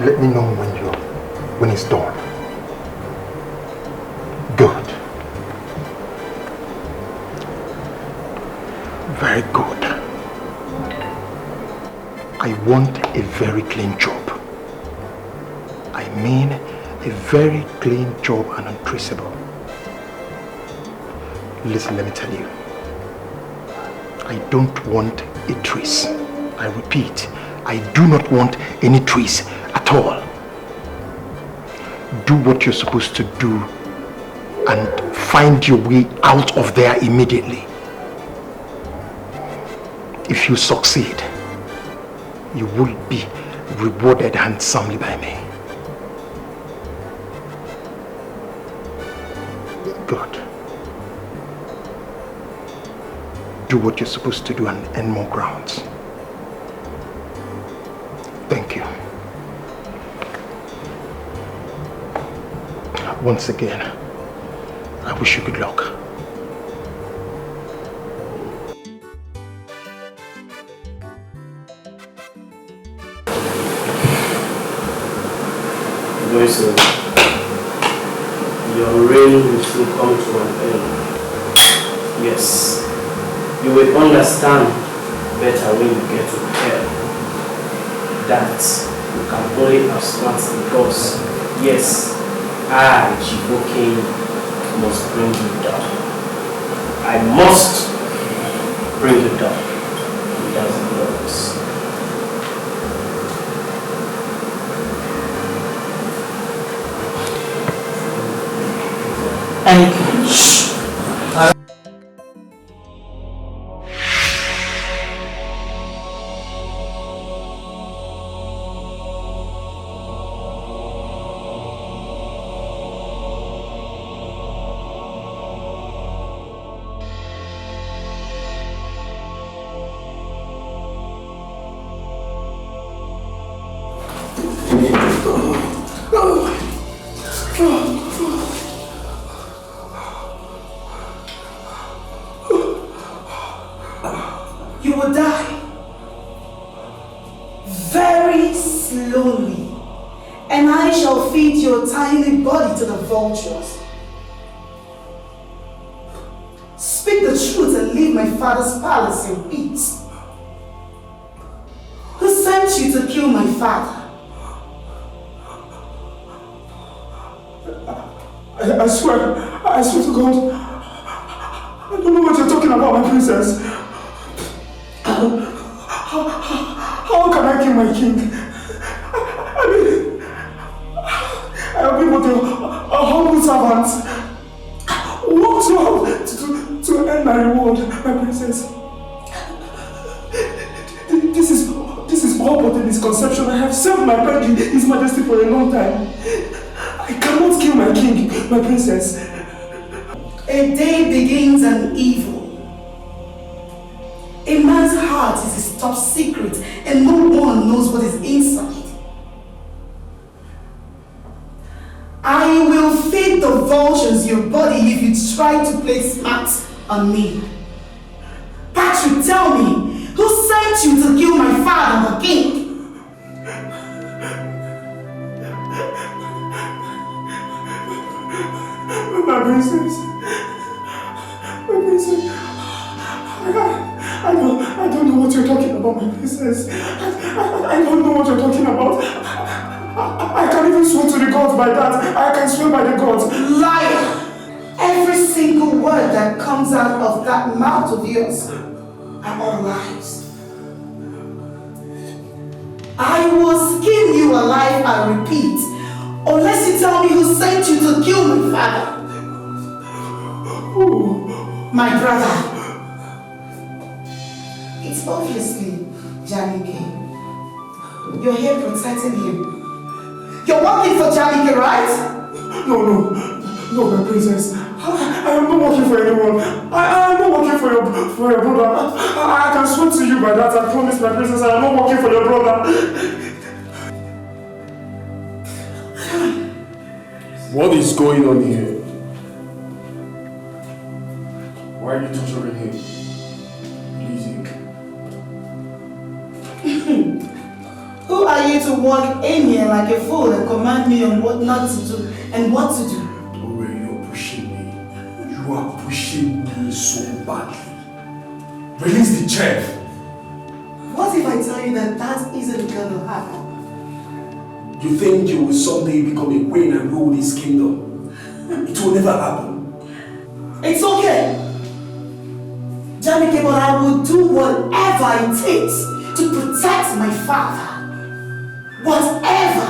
Let me know when it's done. Good. Very good. I want a very clean job. I mean a very clean job and untraceable. Listen, let me tell you. I don't want a trace. I repeat, I do not want any trace at all. Do what you're supposed to do and find your way out of there immediately. If you succeed, you will be rewarded handsomely by me. Good. Do what you're supposed to do and earn more grounds. Thank you. Once again, I wish you good luck. Listen, your reign will soon come to an end. Yes, you will understand better when you get to hell that you can only outsmart because, yes, I, Chiboke, must bring you down. I must bring you down. That's the purpose. Thank you. Shh. You will die very slowly, and I shall feed your tiny body to the vultures. Speak the truth and leave my father's palace in peace. Who sent you to kill my father? I swear to God, I don't know what you're talking about, my princess. How can I kill my king? I mean, I have been but a humble servant. What to earn my reward, my princess? This is all but a misconception. I have served my pedigree, His Majesty, for a long time. I cannot kill my king, my princess. A day begins an evil. A man's heart is his top secret, and no one knows what is inside. I will feed the vultures your body if you try to play smart on me. Patrick, tell me, who sent you to kill my father, the king? My princess. I don't know what you're talking about, my princess. I don't know what you're talking about. I can't even swear to the gods by that. I can swear by the gods. Liar! Every single word that comes out of that mouth of yours are all lies. I will skin you alive, I repeat, unless you tell me who sent you to kill my father. Who? My brother. It's obviously Janike. You're here protecting him. You're working for Janike, right? No, my princess. I am not working for anyone. I am not working for your brother. I can swear to you by that. I promise, my princess, I am not working for your brother. What is going on here? Why are you torturing him? Lizzie. Who are you trying to walk in here like a fool and command me on what not to do and what to do. Oh, you're pushing me. You are pushing me so badly. Release the chef. What if I tell you that that isn't gonna happen? You think you will someday become a queen and rule this kingdom? It will never happen. It's okay. Jamike, but I will do whatever it takes to protect my father. Whatever.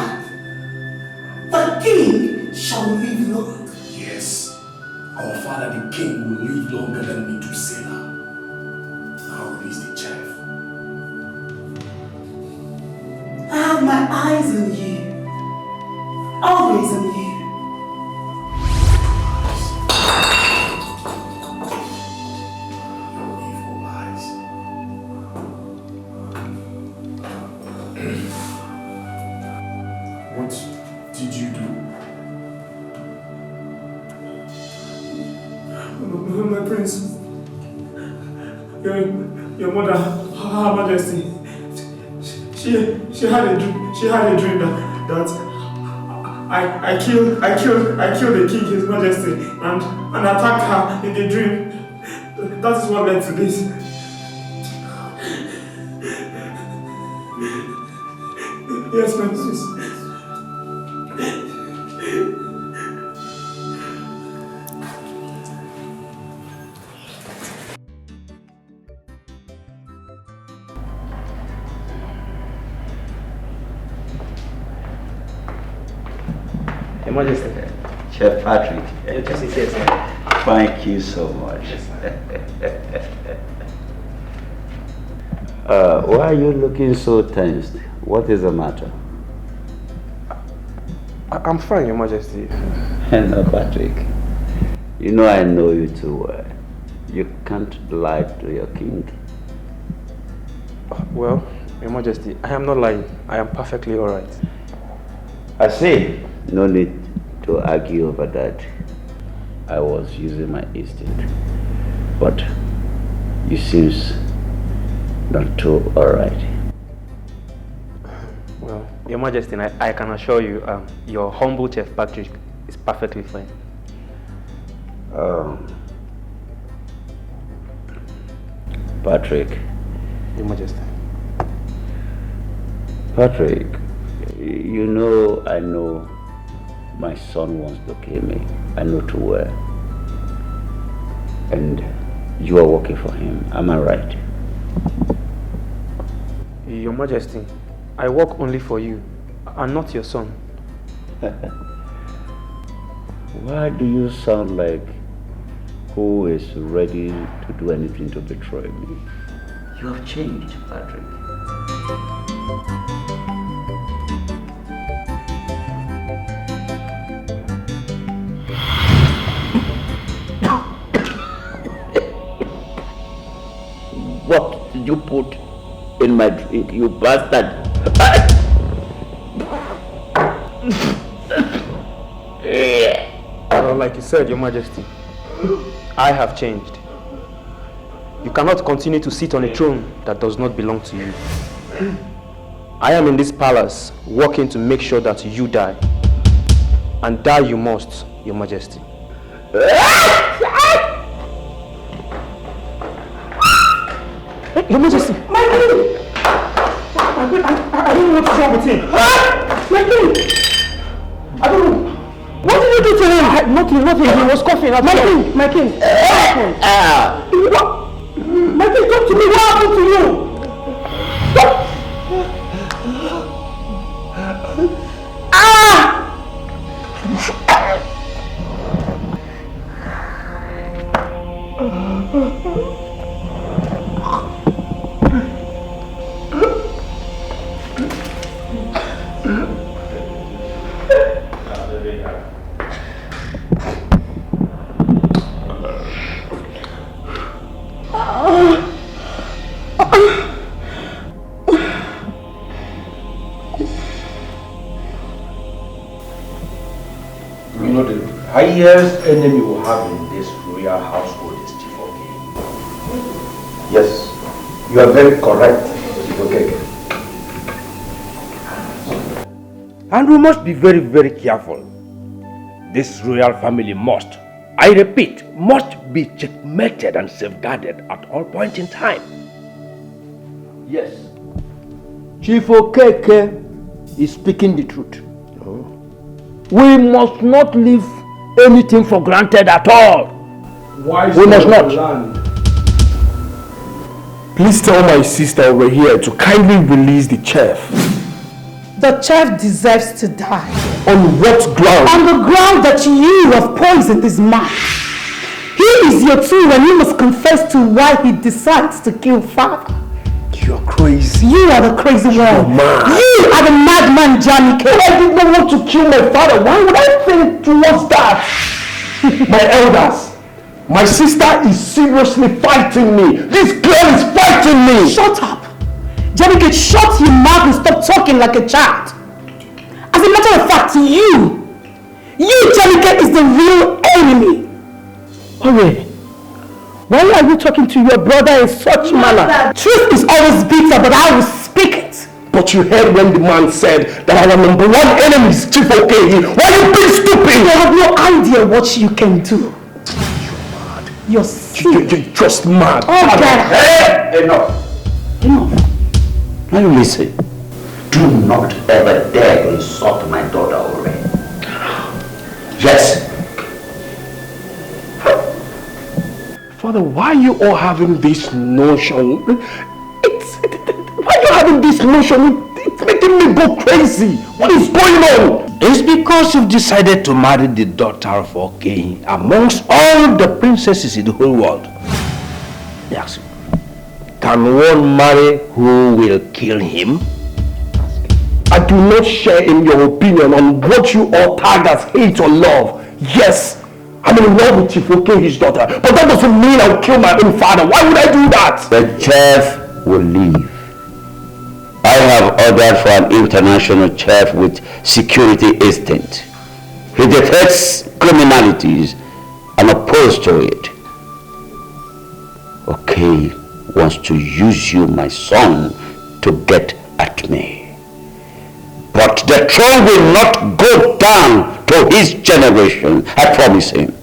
The king shall live long. Yes. Our father the king will live longer than me to say that. Now release the chef. I have my eyes on you. Always on you. Your evil eyes. What did you do? My prince. Your mother, Her Majesty. She had a dream that I killed the king, His Majesty, and attacked her in the dream. That is what led to this. Yes, my prince. Your Majesty. Chef Patrick. Your Majesty, sir. Thank you so much. Why are you looking so tensed? What is the matter? I'm fine, Your Majesty. No, Patrick. You know I know you too well. You can't lie to your king. Well, Your Majesty, I am not lying. I am perfectly alright. I see. No need to argue over that. I was using my instinct. But you seems not too alright. Well, Your Majesty, I can assure you, your humble Chef Patrick is perfectly fine. Patrick. Your Majesty. Patrick, you know I know my son wants to kill me. I know too well. And you are working for him. Am I right? Your Majesty, I work only for you and not your son. Why do you sound like who is ready to do anything to betray me? You have changed, Patrick. What did you put in my drink, you bastard? Well, like you said, Your Majesty, I have changed. You cannot continue to sit on a throne that does not belong to you. I am in this palace working to make sure that you die. And die you must, Your Majesty. Your Majesty! My king! I don't know what is wrong with him. My king! I don't know. What did you do to him? Nothing. He was coughing. My king! What happened? My king, talk to me. What happened to you? You know, the highest enemy we have in this royal household is Chifoke. Yes, you are very correct, Chifoke. And we must be very, very careful. This royal family must, I repeat, must be checkmated and safeguarded at all points in time. Yes. Chief Okeke is speaking the truth. We must not leave anything for granted at all. We must not. Please tell my sister over here to kindly release the chef. The chef deserves to die. On what ground? On the ground that you have poisoned his man. He is your tool and you must confess to why he decides to kill father. You're crazy. You are the crazy one. You are the madman, Johnny K. I did not want to kill my father. Why would I think towards that? My elders, my sister is seriously fighting me. This girl is fighting me. Shut up. Johnny K, shut your mouth and stop talking like a child. As a matter of fact, you, Johnny K, is the real enemy. Hurry. Why are you talking to your brother in such manner? Truth is always bitter, but I will speak it. But you heard when the man said that our number one enemy is Chief Okeke. Why are you being stupid? You have no idea what you can do. You're mad. You're sick. You're just mad. Oh, God. Hey, enough. Now listen. Do not ever dare to insult my daughter already. Yes. Father, why are you all having this notion? Why are you having this notion? It's making me go crazy. What is going on? It's because you've decided to marry the daughter of a king amongst all the princesses in the whole world. Yes. Can one marry who will kill him? I do not share in your opinion on what you all tag as hate or love. Yes, I'm in love with Chief Okehi's daughter, but that doesn't mean I'll kill my own father. Why would I do that? The chef will leave. I have ordered for an international chef with security instinct. He detects criminalities and opposed to it. Okay, wants to use you, my son, to get at me. But the throne will not go down to his generation, I promise him.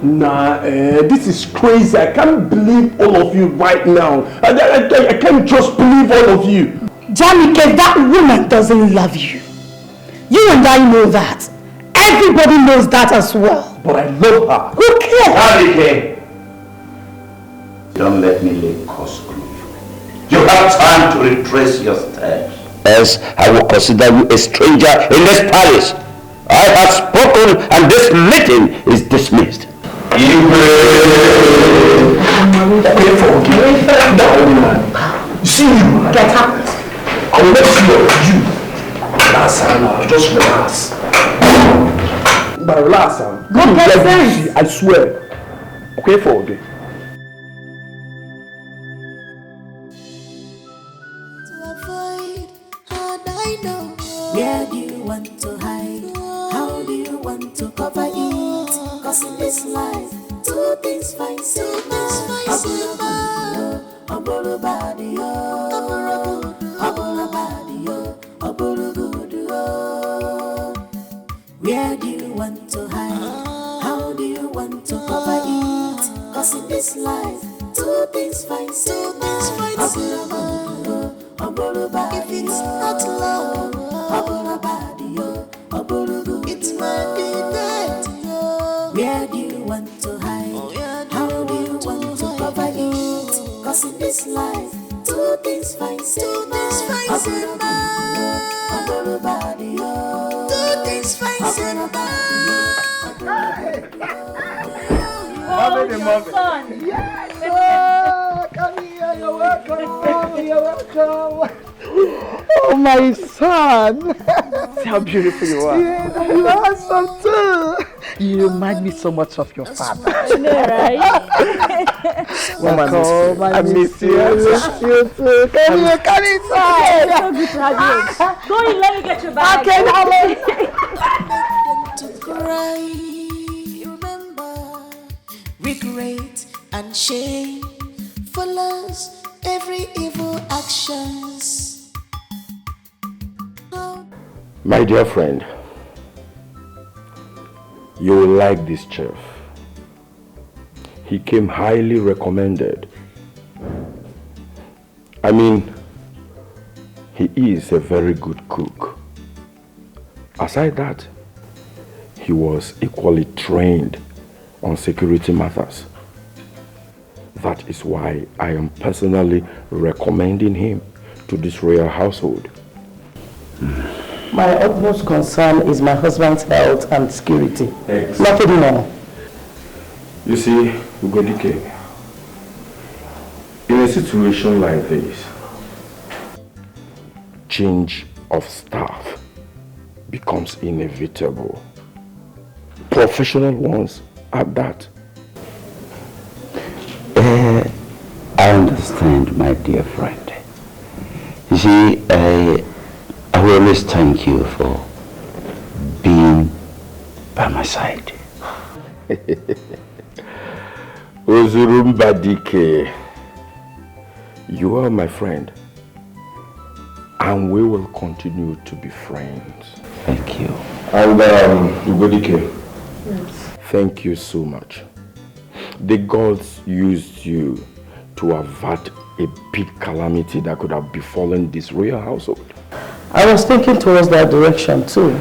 Nah, this is crazy. I can't believe all of you right now. I can't just believe all of you. Johnny K, that woman doesn't love you. You and I know that. Everybody knows that as well. But I love her. Who cares? Hurry, don't let me lay curse on you. You have time to retrace your steps. Else I will consider you a stranger in this palace. I have spoken and this meeting is dismissed. You see you. Get out. I'll let you. Relax, Anna. Just relax. But relax, Anna. Go get sense. I swear. Okay, for me. Where do you want to hide? How do you want to cover it? Cause in this life, two things fine, where do you want to hide? How do you want to cover it? Cause in this life, two things fine, if it's not love, it might be that. Where do you want to hide? How do you want to cover it? Cause in this life, two things fine, two things fine, son. Yes, come here, you're welcome. You're welcome. Oh, my son. See how beautiful you are. Yeah, you are handsome too. You remind me so much of your father. I know, right? Welcome. I miss you. I miss you too. Come here, come inside. It's so good to have you. Go in, let me get your bag. Okay, darling. To cry, remember, regret and shame follows every evil actions. My dear friend, you will like this chef. He came highly recommended. I mean, he is a very good cook. Aside that, he was equally trained on security matters. That is why I am personally recommending him to this royal household. My utmost concern is my husband's health and security. Excellent. Nothing more. You see, Ugodike, in a situation like this, change of staff becomes inevitable. Professional ones at that. I understand, my dear friend. You see, I will always thank you for being by my side. Ozurumbadike, you are my friend, and we will continue to be friends. Thank you. And Ugodike, yes. Thank you so much. The gods used you to avert a big calamity that could have befallen this royal household. I was thinking towards that direction too.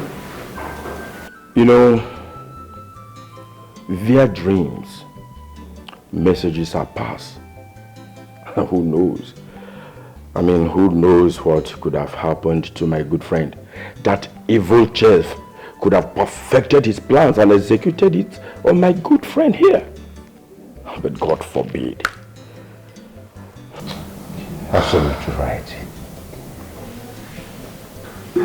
You know, their dreams, messages are passed. Who knows? I mean, who knows what could have happened to my good friend? That evil chef could have perfected his plans and executed it on my good friend here. But God forbid. Absolutely right.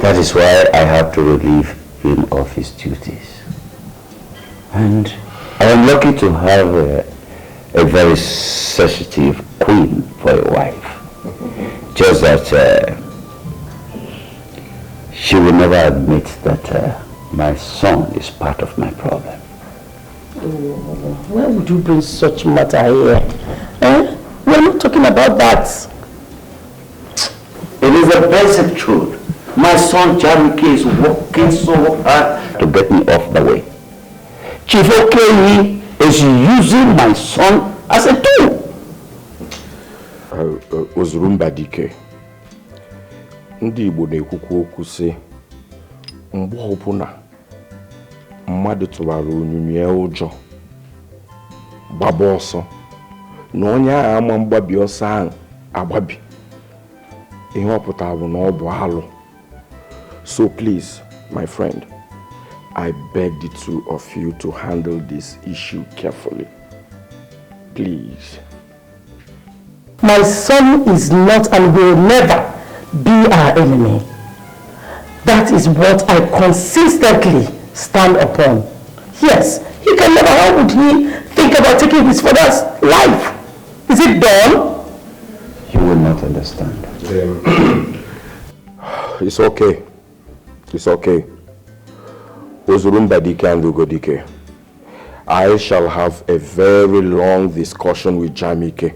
That is why I have to relieve him of his duties. And I am lucky to have a very sensitive queen for a wife. Just that she will never admit that my son is part of my problem. Why would you bring such matter here? We're not talking about that. It is the basic truth. My son Jamike is working so hard to get me off the way. Chief Okeyi is using my son as a tool. Ozurumbadike, ndị Igbo na-ekwukwu okwu sị mgbe ọbụla mmadụ tụwara onyinye ụjọ gbaba ọsọ na onye ahụ ama mgbabi ọsọ ahụ agbabi ihe ọ pụtara bụ na ọ bụ alụ. So please, my friend, I beg the two of you to handle this issue carefully. Please. My son is not and will never be our enemy. That is what I consistently stand upon. Yes, he can never. How would he think about taking his father's life? Is it done? You will not understand. It's okay. It's okay. Ozurumbadike and Ugodike, I shall have a very long discussion with Jamike.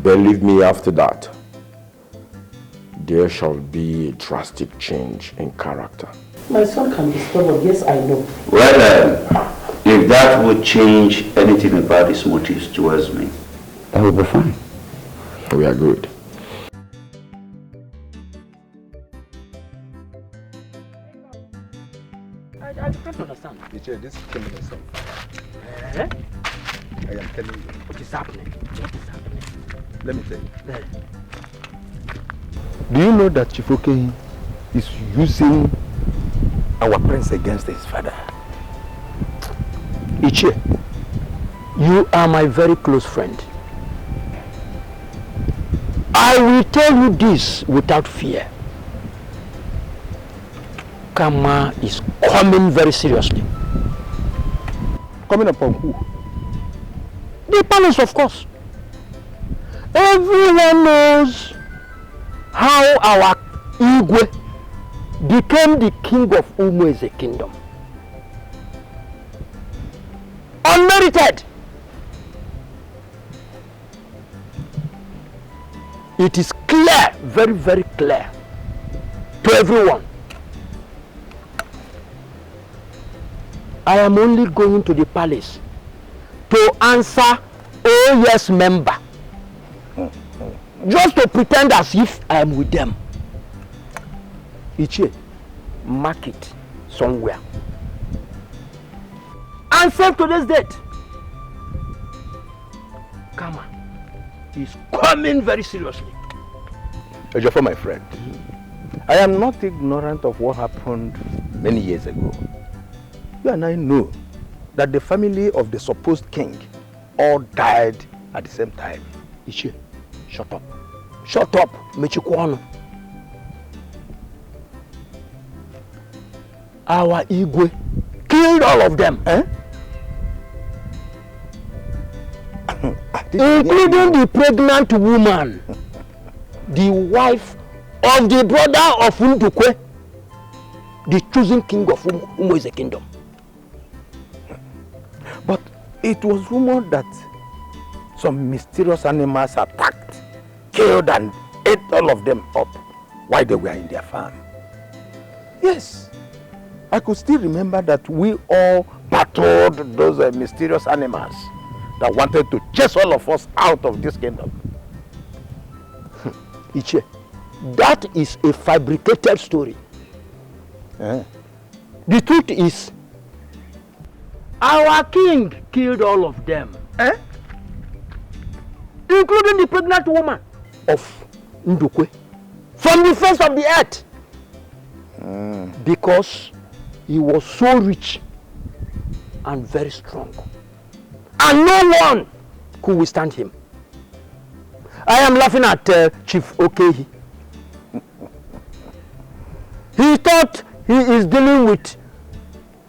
Believe me, after that, there shall be a drastic change in character. My son can be stubborn, yes, I know. Well, if that would change anything about his motives towards me, that would be fine. We are good. I don't understand. This came in the song. Eh? I am telling you. What is happening? What is happening? Let me tell you. Do you know that Chief Okeyi is using our prince against his father? Ichie, you are my very close friend. I will tell you this without fear. Kama is coming very seriously. Coming upon who? The palace, of course. Everyone knows how our Igwe became the king of Umueze kingdom. Unmerited. It is clear, very, very clear to everyone I am only going to the palace to answer oh yes member. Just to pretend as if I am with them. Ichie, mark it somewhere. And save today's date. Kama is coming very seriously. Ejiofor, my friend, I am not ignorant of what happened many years ago. You and I know that the family of the supposed king all died at the same time. Ichie, shut up. Shut up, Mechikwano. Our Igwe killed all of them. Eh? Including the pregnant woman, the wife of the brother of Ndukwe, the chosen king of Umoize kingdom. But it was rumored that some mysterious animals attacked, killed and ate all of them up while they were in their farm. Yes, I could still remember that we all battled those mysterious animals that wanted to chase all of us out of this kingdom. Ichie, that is a fabricated story. Eh? The truth is, our king killed all of them. Eh? Including the pregnant woman of Ndukwe. From the face of the earth. Because he was so rich and very strong. And no one could withstand him. I am laughing at Chief Okehi. He thought he is dealing with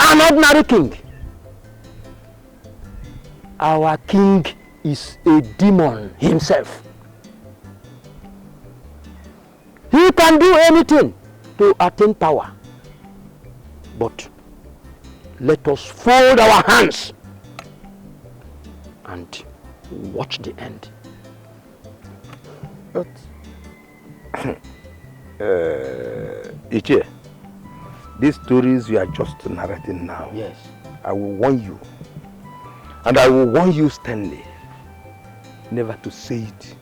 an ordinary king. Our king is a demon himself. He can do anything to attain power. But let us fold our hands and watch the end. But Ichie, these stories you are just narrating now, yes, I will warn you, and I will warn you sternly, never to say it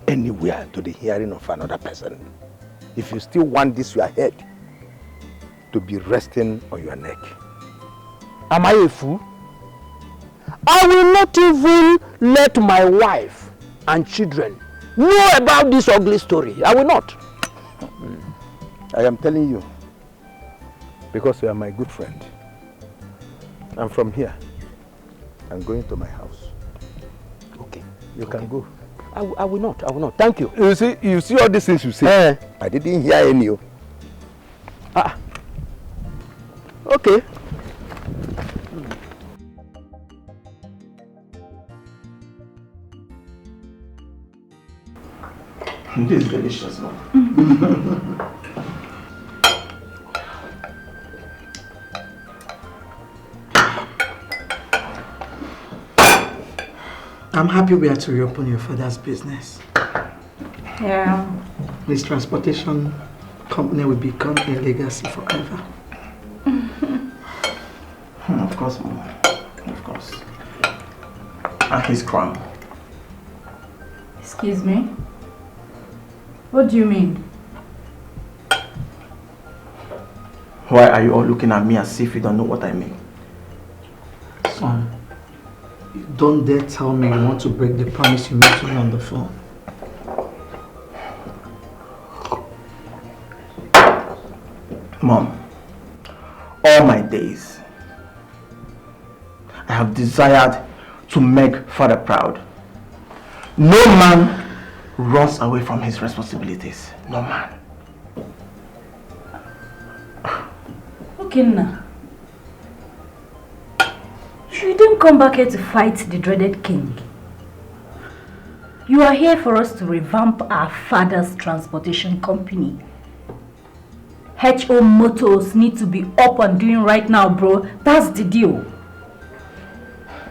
anywhere to the hearing of another person. If you still want this your head to be resting on your neck. Am I a fool? I will not even let my wife and children know about this ugly story. I will not. I am telling you, because you are my good friend. And from here, I'm going to my house. Okay. You can go. I will not. I will not. Thank you. You see all these things you say. I didn't hear any. Okay. This is delicious, man. I'm happy we are to reopen your father's business. Yeah. His transportation company will become a legacy forever. Of course, Mama. Of course. And his crown. Excuse me? What do you mean? Why are you all looking at me as if you don't know what I mean? Son, don't dare tell me you want to break the promise you made to me on the phone. Mom, all my days, I have desired to make father proud. No man runs away from his responsibilities. No man. Okay, now. You didn't come back here to fight the dreaded king. You are here for us to revamp our father's transportation company. HO Motors need to be up and doing right now, bro. That's the deal.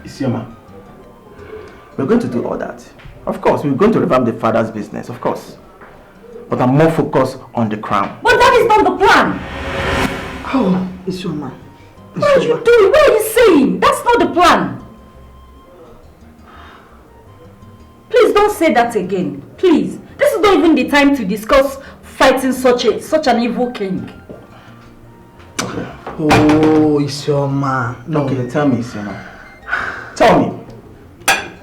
Isioma, we're going to do all that. Of course, we're going to revamp the father's business, of course. But I'm more focused on the crown. But that is not the plan! Oh, Isioma, What are you doing? What are you saying? That's not the plan. Please don't say that again. Please. This is not even the time to discuss fighting such an evil king. Oh, Isioma. No. Okay, tell me, Isioma. Tell me.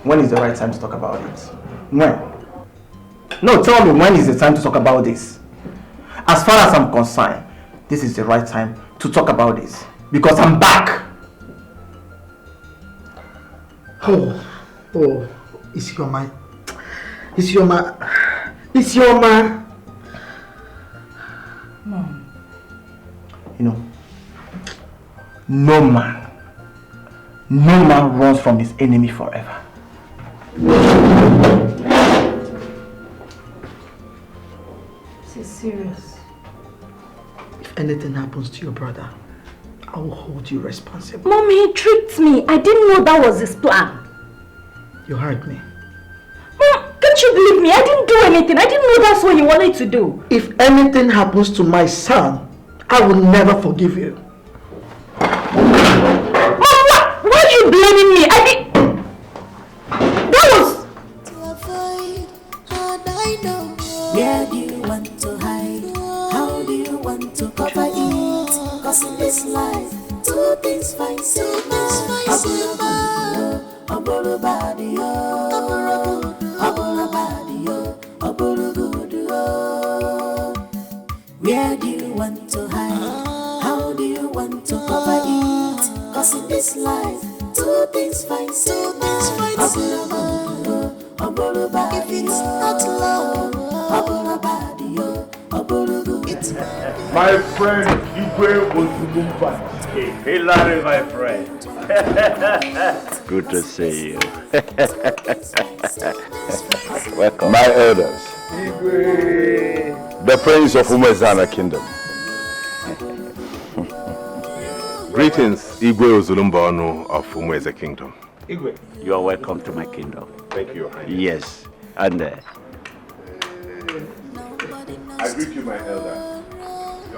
When is the right time to talk about it? When? No, tell me, when is the time to talk about this? As far as I'm concerned, this is the right time to talk about this. Because I'm back. Oh, Isioma. Mom. You know, no man runs from his enemy forever. This is serious. If anything happens to your brother, I will hold you responsible. Mommy, he tricked me. I didn't know that was his plan. You heard me. Mom, can't you believe me? I didn't do anything. I didn't know that's what he wanted to do. If anything happens to my son, I will never forgive you. Mom, why are you blaming me? That was... Where do you want to hide? How do you want to cover it? Cause in this life, two things find Where do you want to hide? How do you want to cover it? Cause in this life, two things find if it's not love, my friend Igwe Ozulumba. Hey Larry, my friend. Good to see you. Welcome. My elders. The prince of Umezana kingdom. Greetings, Igwe Ozulumbano of Umeze kingdom. Igwe, you are welcome to my kingdom. Thank you, Highness. Yes, and I greet you, my elder.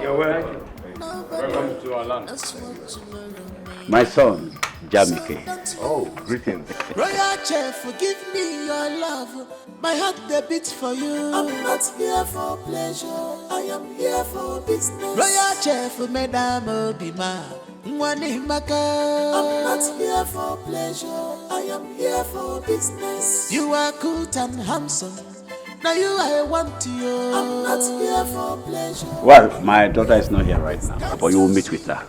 you're welcome. Welcome to our land. My son, Jamike. Oh, greetings. Royal Chef, forgive me your love. My heart they beat for you. I'm not here for pleasure. I am here for business. Royal Chef, Madame Obima. I'm not here for pleasure. I am here for business. You are good and handsome. Now you I want you. I'm not here for pleasure. Well, my daughter is not here right now, but you will meet with her.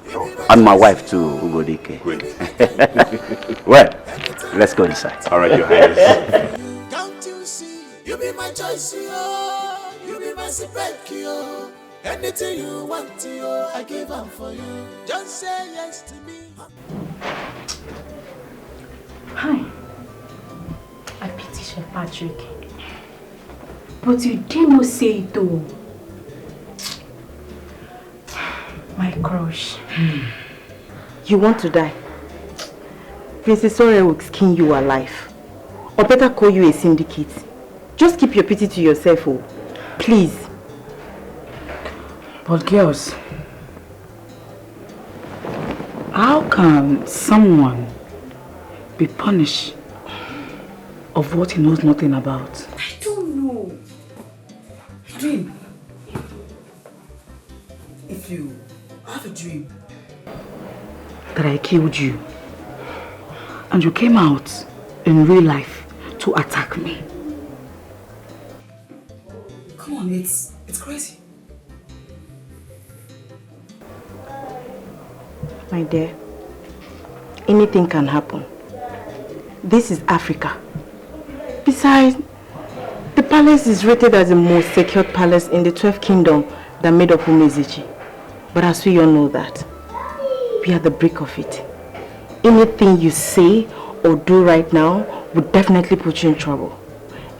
And my wife too, Ugodike. Great. Well, let's go inside. All right, Your Highness. Can't you see? You be my choice, yo. You be my secret, yo. Anything you want, yo, I give up for you. Just say yes to me. Hi. I pity Chef Patrick. But you did not say it though. My crush. You want to die? Princess Ore will skin you alive. Or better call you a syndicate. Just keep your pity to yourself, oh. Please. But girls, how can someone be punished of what he knows nothing about? I don't know. Dream. If you have a dream that I killed you and you came out in real life to attack me. Come on, it's crazy. My dear, anything can happen. This is Africa. Besides, the palace is rated as the most secured palace in the 12th kingdom that made up Umezichi. But as we all know that, we are the brick of it. Anything you say or do right now would definitely put you in trouble.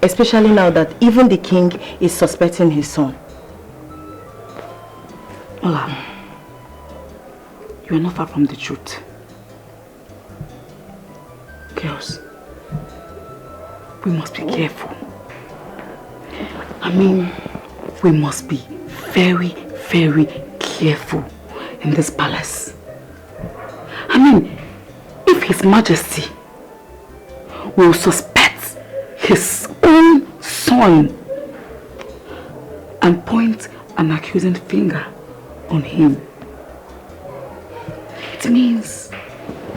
Especially now that even the king is suspecting his son. Ola, you are not far from the truth. Girls, we must be careful. I mean, we must be very, very careful in this palace. I mean, if His Majesty will suspect his own son and point an accusing finger on him, it means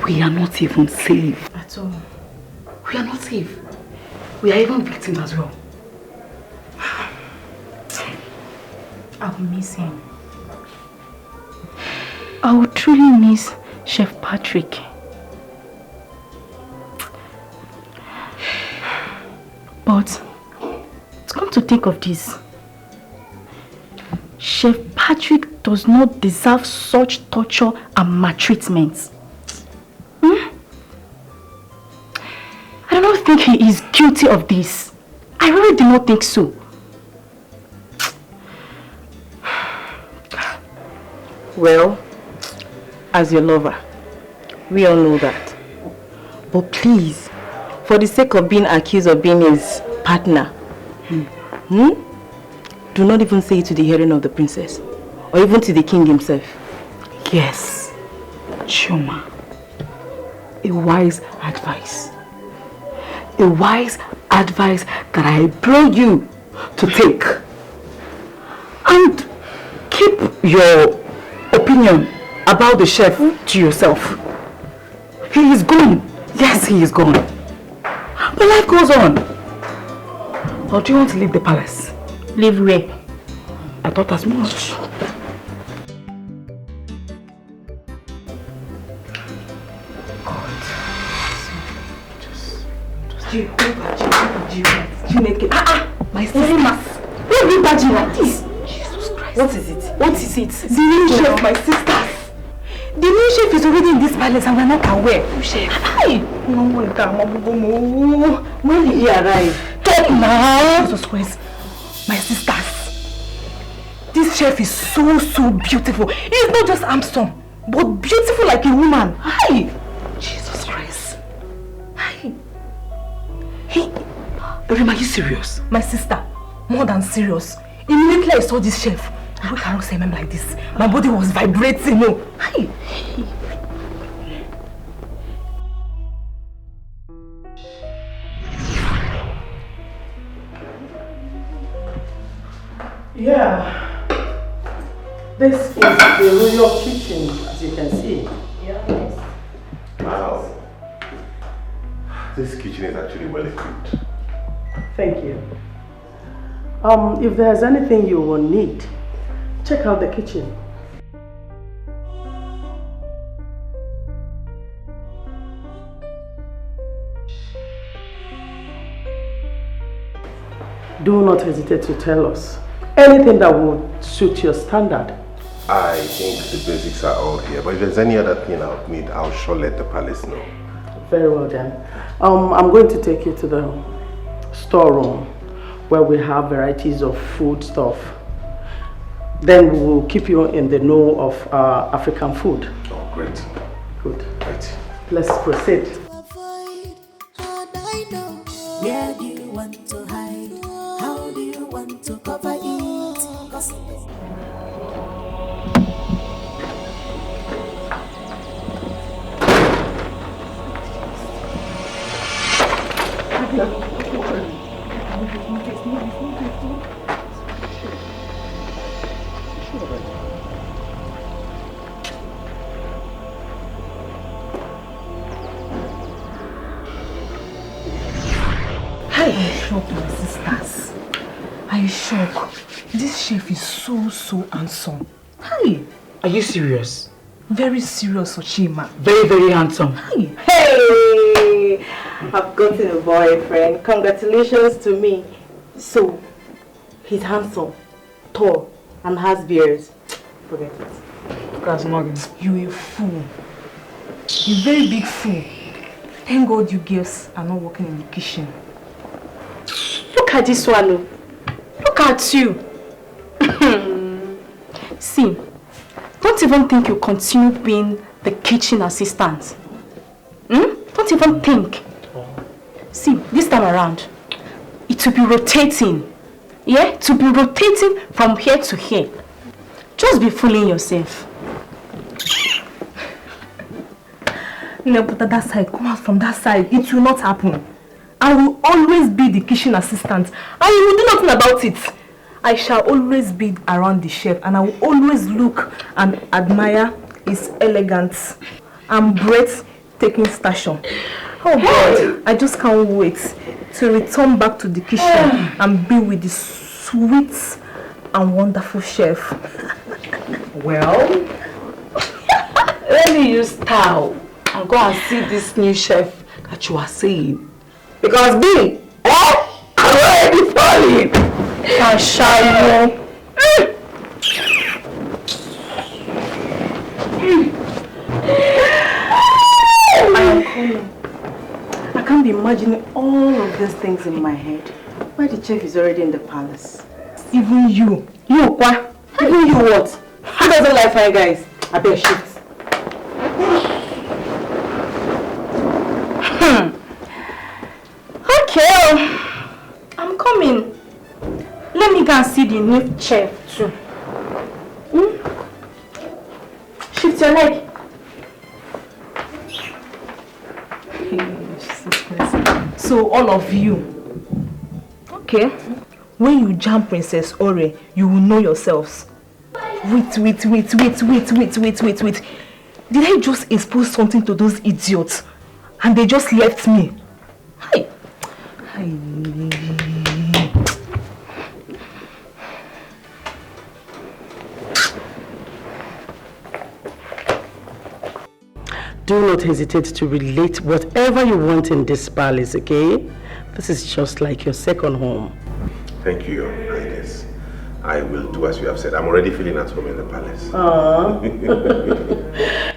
we are not even safe. At all. We are not safe. We are even victims as well. I will miss him. I will truly miss Chef Patrick. But to come to think of this, Chef Patrick does not deserve such torture and maltreatment. I don't think he is guilty of this. I really do not think so. Well, as your lover, we all know that. But please, for the sake of being accused of being his partner, do not even say it to the hearing of the princess, or even to the king himself. Yes, Chioma, a wise advice. A wise advice that I implore you to take. And keep your opinion about the chef to yourself. He is gone. Yes, he is gone. But life goes on. Or do you want to leave the palace? Leave where? I thought as much. My sister. Why are you badging like this? Jesus Christ. What is it? What is it? The new chef, my sisters. The new chef is already in this palace and we're not aware. New chef? Hi! When did he arrive? Talk now! Jesus Christ. My sisters. This chef is so beautiful. He is not just handsome, but beautiful like a woman. Hi! Jesus Christ. Hi. Rima, are you serious? My sister, more than serious. Immediately I saw this chef, I cannot say him like this. My body was vibrating. No. Hi. Yeah. This is the royal kitchen, as you can see. Yes. Wow. This kitchen is actually well equipped. Thank you. If there's anything you will need, check out the kitchen. Do not hesitate to tell us anything that would suit your standard. I think the basics are all here, but if there's any other thing I would need, I'll sure let the palace know. Very well then. I'm going to take you to the storeroom where we have varieties of food stuff. Then we will keep you in the know of African food. Oh, great. Good. Right. Let's proceed. Where do you want to hide? How do you want to cover it? 'Cause Are you shocked, my sisters? Are you shocked? This chef is so handsome. Hi. Are you serious? Very serious, Ochima. Very handsome. Hi. Hey! I've gotten a boyfriend. Congratulations to me. So, he's handsome, tall, and has beards. Forget it. That's Morgan. You're a fool. A very big fool. Thank God you girls are not working in the kitchen. Look at this swallow. Look at you. See, don't even think you continue being the kitchen assistant. Don't even think. See, this time around, it will be rotating. Yeah, to be rotating from here to here. Just be fooling yourself. No, but that side, come out from that side. It will not happen. I will always be the kitchen assistant. And you will do nothing about it. I shall always be around the chef and I will always look and admire his elegance and breathtaking stature. Oh God, I just can't wait to return back to the kitchen and be with the sweet and wonderful chef. Well, let me use towel and go and see this new chef that you are saying. Because me, I'm already falling. I shall know. I am coming. I can't be imagining all of these things in my head. Why the chef is already in the palace? Even you. You what? Even you what? Who doesn't like fine guys? I better shift. Okay, I'm coming. Let me go and see the new chef too. Shift your leg. So all of you, okay, when you jam Princess Ore, you will know yourselves. Wait. Did I just expose something to those idiots and they just left me? Hi. Do not hesitate to relate whatever you want in this palace, okay? This is just like your second home. Thank you, Your Highness. I will do as you have said. I'm already feeling at home in the palace.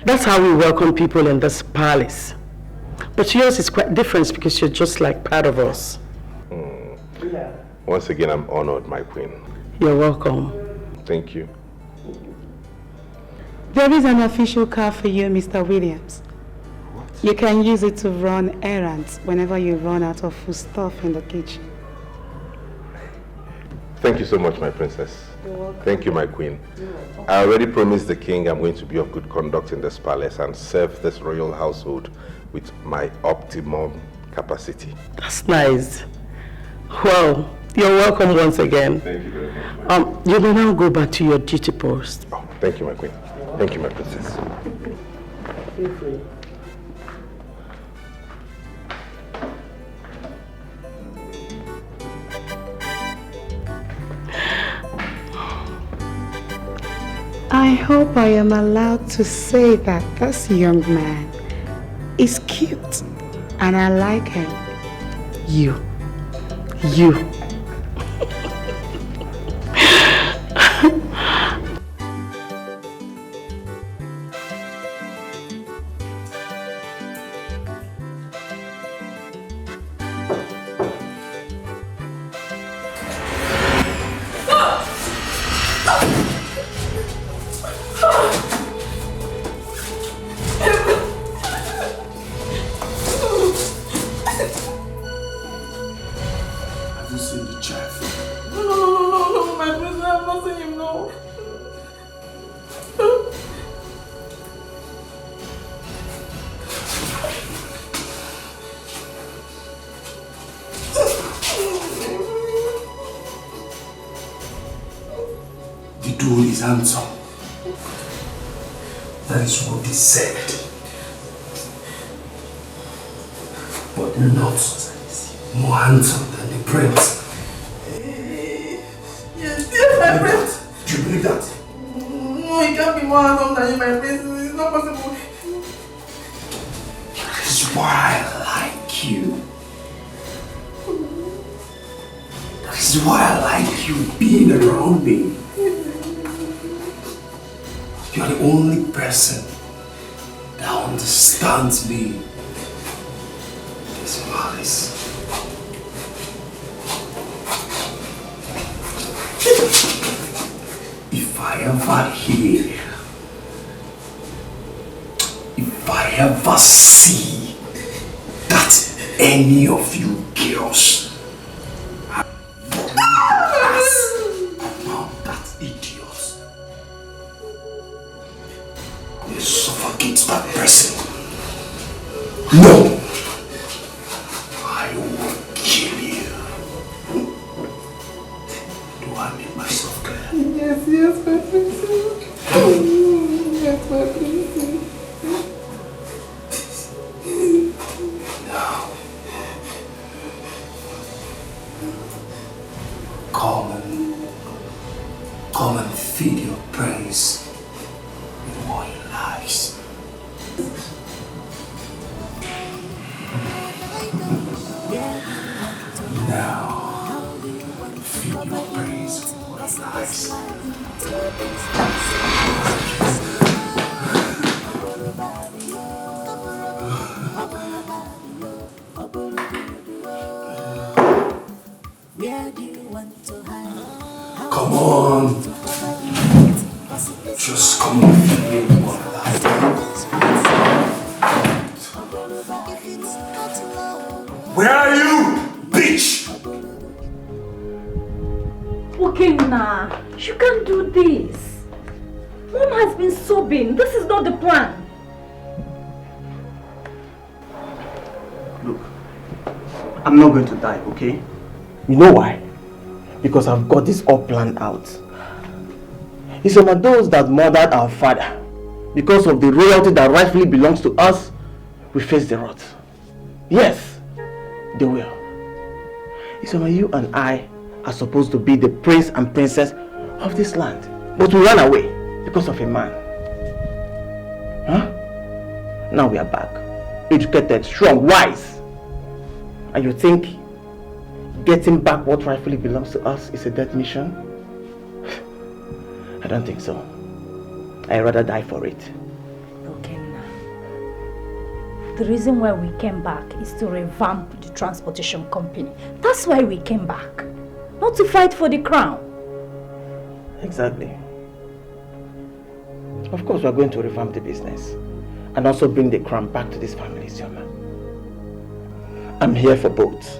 That's how we welcome people in this palace. But yours is quite different because you're just like part of us. Yeah. Once again, I'm honored, my queen. You're welcome. Thank you. There is an official car for you, Mr. Williams. What? You can use it to run errands whenever you run out of food stuff in the kitchen. Thank you so much, my princess. You're welcome. Thank you, my queen. I already promised the king I'm going to be of good conduct in this palace and serve this royal household with my optimum capacity. That's nice. Well, you're welcome once again. Thank you very much. You may now go back to your duty post. Oh, thank you, my queen. Thank you, my princess. Feel free. I hope I am allowed to say that this young man is cute and I like him. You. Handsome. That is what they said. But not more handsome than the prince. Yes, my prince. Do you believe that? No, he can't be more handsome than you, my prince. It's not possible. That is why I like you. That is why I like you being around me. You are the only person that understands me. This palace. If I ever see that any of you girls suffocate that person. No! I will kill you. Do I make myself clear? Yes, my princess. Yes, my princess. Now, come and feed your praise with more lies. Now, feed your praise with more lies. Come on. Just come and feed me with more lies. Where are you, bitch? Okay, nah. You can't do this. Mom has been sobbing. This is not the plan. Look, I'm not going to die, okay? You know why? Because I've got this all planned out. It's some of those that murdered our father. Because of the royalty that rightfully belongs to us, we face the wrath. Yes, they will. It's some of you and I are supposed to be the prince and princess of this land. But we ran away because of a man. Huh? Now we are back. Educated, strong, wise. And you think getting back what rightfully belongs to us is a death mission? I don't think so. I'd rather die for it. Okay, now. The reason why we came back is to revamp the transportation company. That's why we came back. Not to fight for the crown. Exactly. Of course, we are going to revamp the business and also bring the crown back to this family, Sioma. I'm here for both.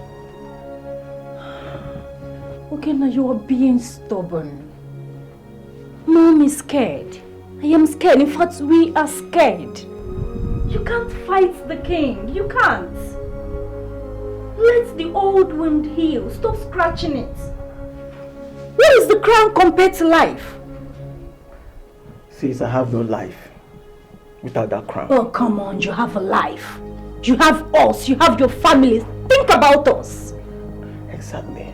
Okay, now you are being stubborn. Mom is scared. I am scared. In fact, we are scared. You can't fight the king. You can't. Let the old wound heal. Stop scratching it. What is the crown compared to life? Sis, I have no life without that crown. Oh, come on. You have a life. You have us. You have your family. Think about us. Exactly.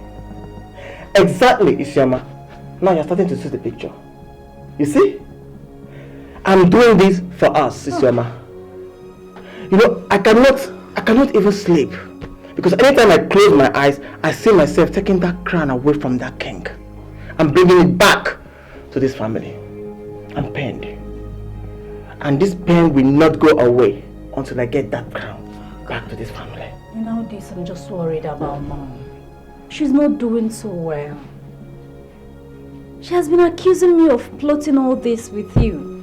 Exactly, Isioma. Now you're starting to see the picture. You see? I'm doing this for us, Isioma. You know, I cannot even sleep. Because anytime I close my eyes, I see myself taking that crown away from that king. And bringing it back to this family. I'm pained. And this pain will not go away until I get that crown back to this family. You know this, I'm just worried about Mom. She's not doing so well. She has been accusing me of plotting all this with you.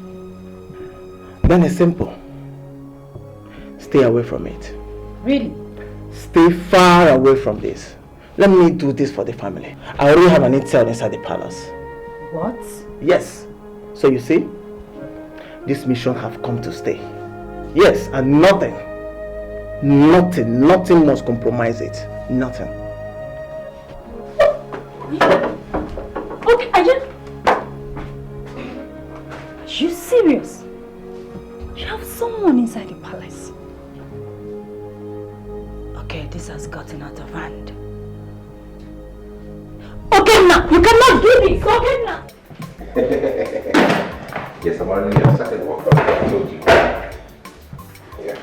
Then it's simple. Stay away from it. Really? Stay far away from this. Let me do this for the family. I already have an intel inside the palace. What? Yes. So you see, this mission have come to stay. Yes, and nothing must compromise it. Nothing. Okay, are you serious? You have someone inside the palace. Okay, this has gotten out of hand. Okay, now you cannot do this. Okay, now. Yes, I'm already your second walk. I told you. Yeah.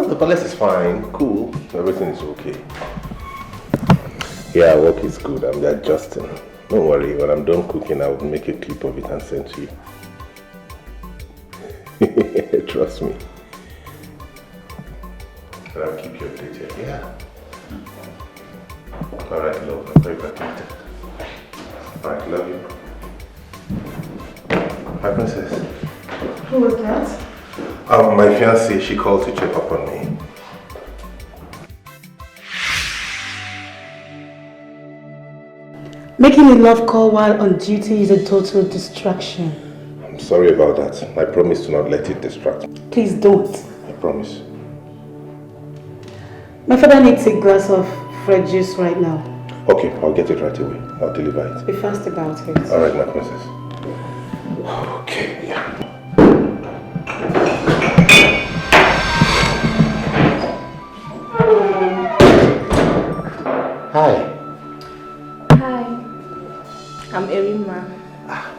The palace is fine, cool. Everything is okay. Yeah, work is good. I'm adjusting. Don't worry, when I'm done cooking, I'll make a clip of it and send to you. Trust me. And I'll keep you updated, yeah. Alright, love. I'm very glad. Alright, love you. My princess. Who was that? My fiancée, she called to check up on me. Making a love call while on duty is a total distraction. I'm sorry about that. I promise to not let it distract me. Please don't. I promise. My father needs a glass of fresh juice right now. Okay, I'll get it right away. I'll deliver it. Be fast about it. All right, my princess. Okay, yeah. Hi. Hi. I'm Erima.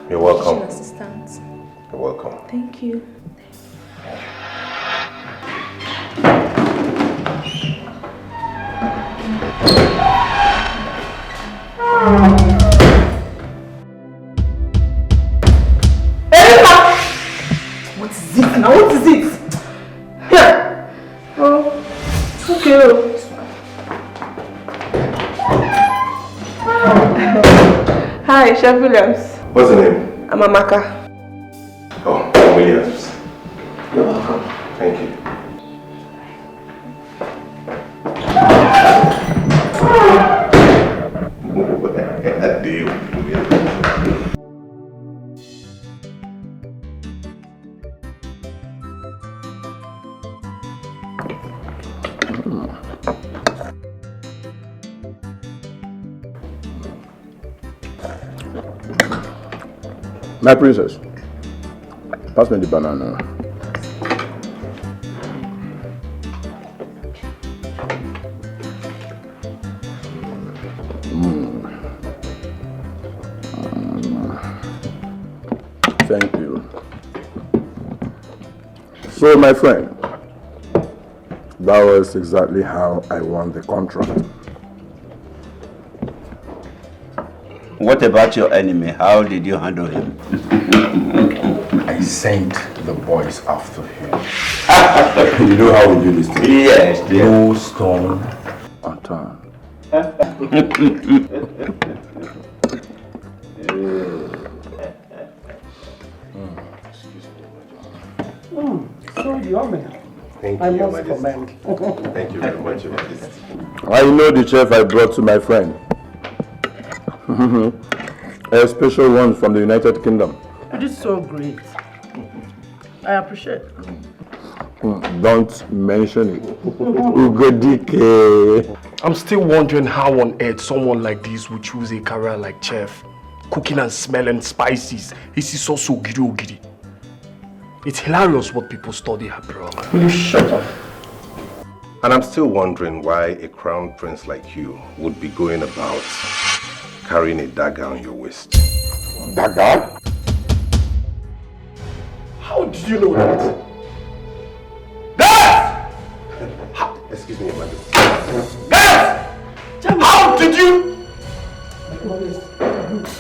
You're welcome. Kitchen assistant. You're welcome. Thank you. What is it now? What is it? Here. Oh, okay. Hi, Chef Williams. What's the name? I'm Amaka. Oh, Williams. You're welcome. Thank you. My princess, pass me the banana. Thank you. So, my friend, that was exactly how I won the contract. What about your enemy? How did you handle him? I sent the boys after him. You know how we do this thing? Yes, dear. No stone unturned. So yummy. Thank I you, Your must Majesty. commend. Thank you very much, Your Majesty. I know the chef I brought to my friend. A special one from the United Kingdom. It is so great. I appreciate it. Don't mention it. Ugodike. I'm still wondering how on earth someone like this would choose a career like chef. Cooking and smelling spices. This is also ogiri. It's hilarious what people study abroad. Will you shut up? And I'm still wondering why a crown prince like you would be going about carrying a dagger on your waist. Dagger? How did you know that? Excuse me, Your Majesty. How did you?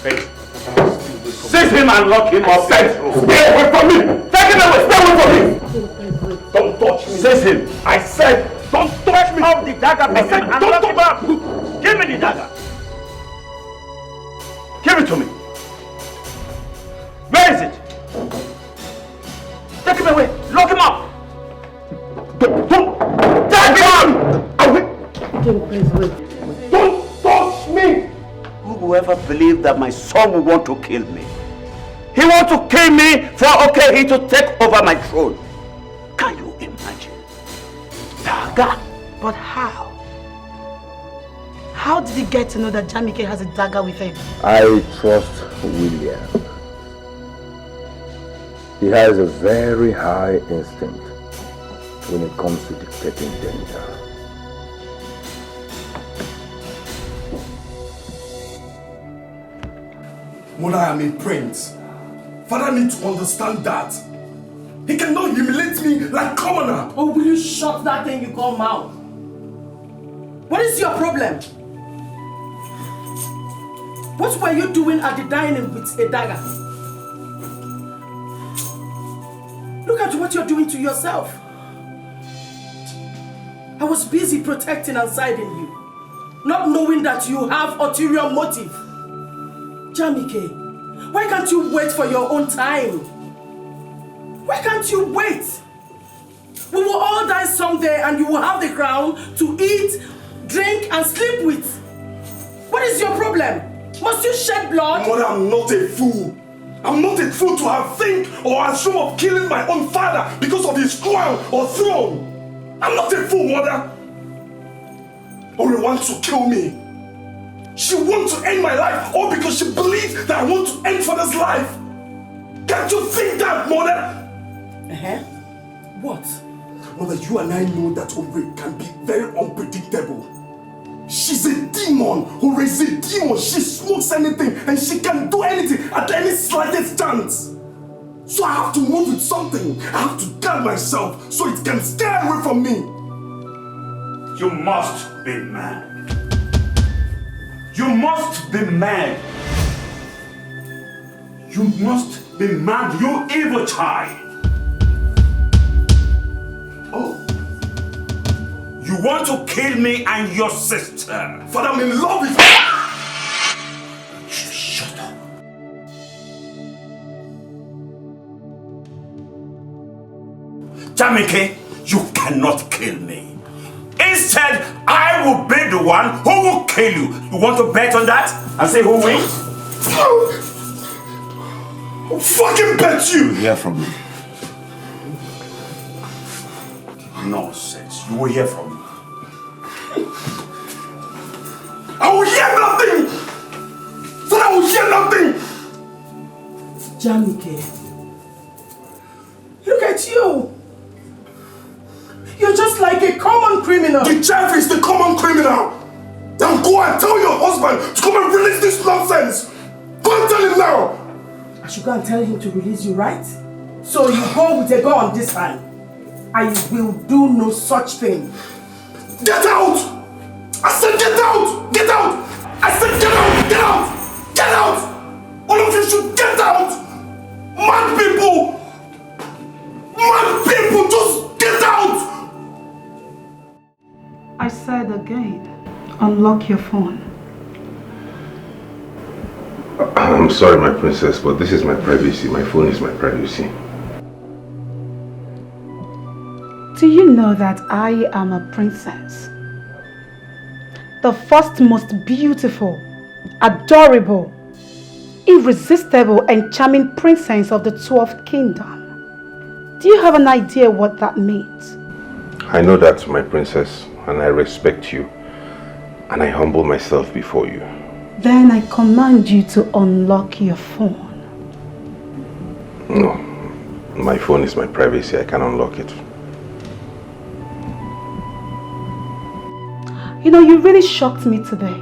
Hey. Seize him and lock him up. Stay away from me! Take him away! Stay away from me! Don't touch me! Seize him! I said, don't touch me! Off the dagger! I said, don't touch me! Give me the dagger! Give it to me! Where is it? Take him away! Lock him up! Don't! Take him! Don't touch me! Who will ever believe that my son will want to kill me? He wants to kill me for he to take over my throne. Can you imagine? Dagger? But how? How did he get to know that Jamike has a dagger with him? I trust William. He has a very high instinct when it comes to detecting danger. Mother, I am a prince. Father needs to understand that. He cannot humiliate me like commoner. Oh, will you shut that thing you call mouth? What is your problem? What were you doing at the dining with a dagger? Look at what you're doing to yourself. I was busy protecting and guiding you, not knowing that you have ulterior motive. Jamike, why can't you wait for your own time? Why can't you wait? We will all die someday and you will have the crown to eat, drink and sleep with. What is your problem? Must you shed blood? Mother, I'm not a fool. I'm not a fool to have think or assume of killing my own father because of his crown or throne. I'm not a fool, Mother. Ore wants to kill me. She wants to end my life all because she believes that I want to end Father's life. Can't you think that, Mother? What? Mother, you and I know that Ore can be very unpredictable. She's a demon. Ore is a demon. She smokes anything and she can do anything at any slightest chance. So I have to move with something. I have to guard myself so it can stay away from me. You must be mad. You must be mad. You must be mad, you evil child. Oh. You want to kill me and your sister. Father, I'm in love with you. Shut up. Jamike, you cannot kill me. Instead, I will be the one who will kill you. You want to bet on that? And say who wins? I'll fucking bet you! You hear from me. Nonsense. You will hear from me. I will hear nothing! But I will hear nothing! Jamike, look at you! You're just like a common criminal! The chief is the common criminal! Then go and tell your husband to come and release this nonsense! Go and tell him now! I should go and tell him to release you, right? So you go with a gun this time. I will do no such thing. Get out! I said get out! Get out! I said get out! Get out! Get out! All of you should get out! Mad people! Mad people! Just get out! I said again, unlock your phone. I'm sorry, my princess, but this is my privacy. My phone is my privacy. Do you know that I am a princess? The first most beautiful, adorable, irresistible and charming princess of the 12th kingdom. Do you have an idea what that means? I know that, my princess, and I respect you, and I humble myself before you. Then I command you to unlock your phone. No, my phone is my privacy. I can't unlock it. You know, you really shocked me today.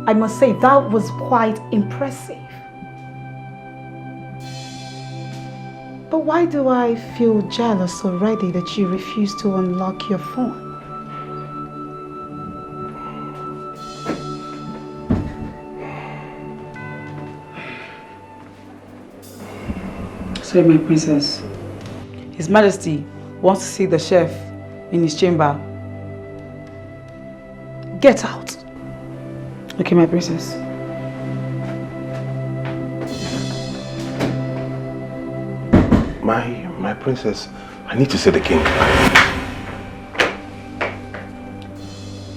I must say that was quite impressive. But why do I feel jealous already that you refuse to unlock your phone? Sorry, my princess. His Majesty wants to see the chef in his chamber. Get out. Okay, my princess. My princess, I need to see the king.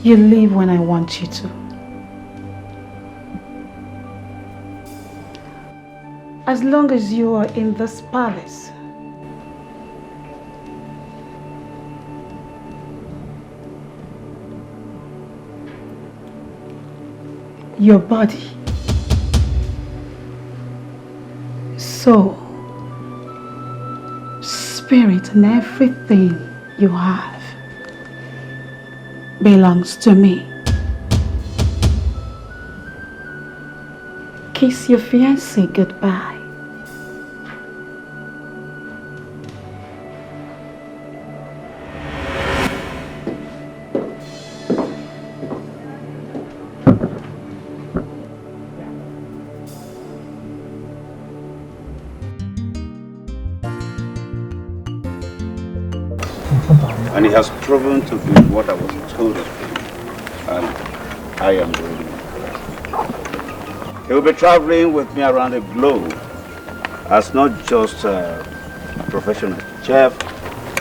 You leave when I want you to. As long as you are in this palace. Your body, soul, spirit and everything you have belongs to me. Kiss your fiancé goodbye. And he has proven to be what I was told of him. And I am really impressed. He will be traveling with me around the globe as not just a professional chef,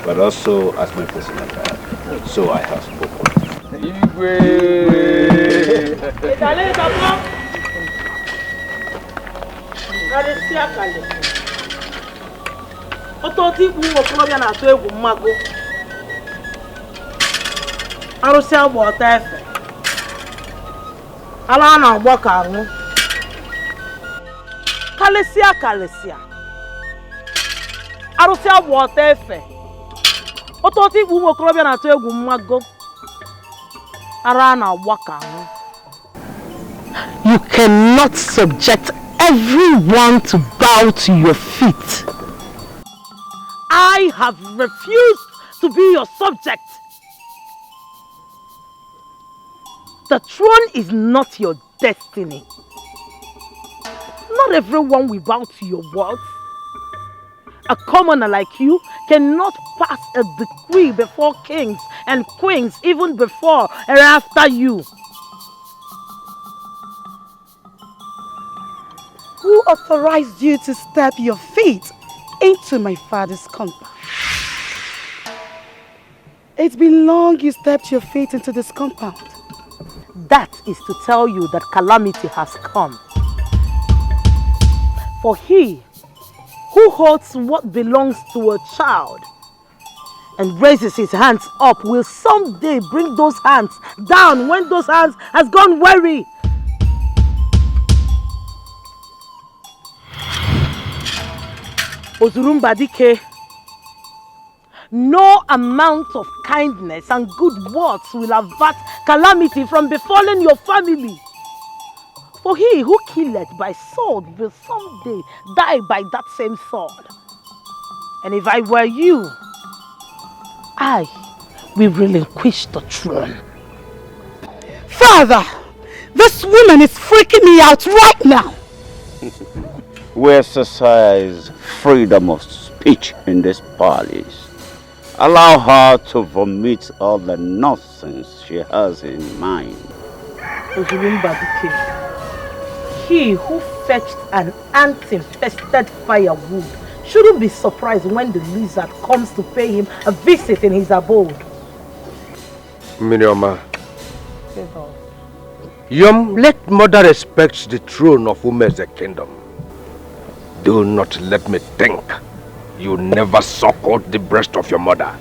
but also as my personal guide. So I have spoken. arụsị agba ọta efe ala na-agba ka anwụ kalịsịa arụsị agba ọta efe ọtọtọ ikpu ụmụ okorobịa na-atụ egwu mmago ara na-agba ka anwụ. You cannot subject everyone to bow to your feet. I have refused to be your subject. The throne is not your destiny. Not everyone will bow to your words. A commoner like you cannot pass a decree before kings and queens, even before and after you. Who authorized you to step your feet into my father's compound? It's been long you stepped your feet into this compound. That is to tell you that calamity has come. For he who holds what belongs to a child and raises his hands up will someday bring those hands down when those hands has gone weary. Ozurumba Dike, no amount of kindness and good words will avert calamity from befalling your family. For he who killeth by sword will someday die by that same sword. And if I were you, I will relinquish the throne. Father, this woman is freaking me out right now. We exercise freedom of speech in this palace. Allow her to vomit all the nonsense she has in mind. He who fetched an ant-infested firewood shouldn't be surprised when the lizard comes to pay him a visit in his abode. Mirioma, let mother respect the throne of Immerse kingdom. Do not let me think you never suckled the breast of your mother.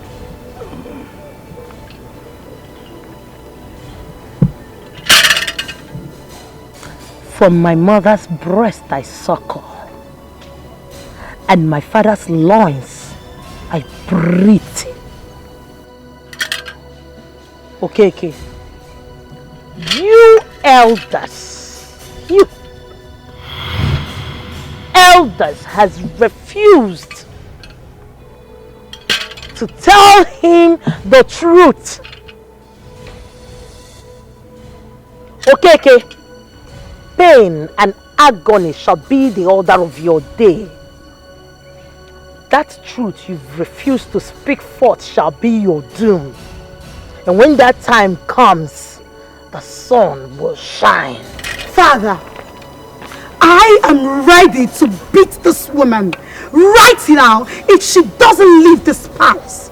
From my mother's breast I suckle, and my father's loins I breathe. Okay. You elders, has refused to tell him the truth. Okay. Pain and agony shall be the order of your day. That truth you've refused to speak forth shall be your doom. And when that time comes, the sun will shine. Father, I am ready to beat this woman right now if she doesn't leave this palace.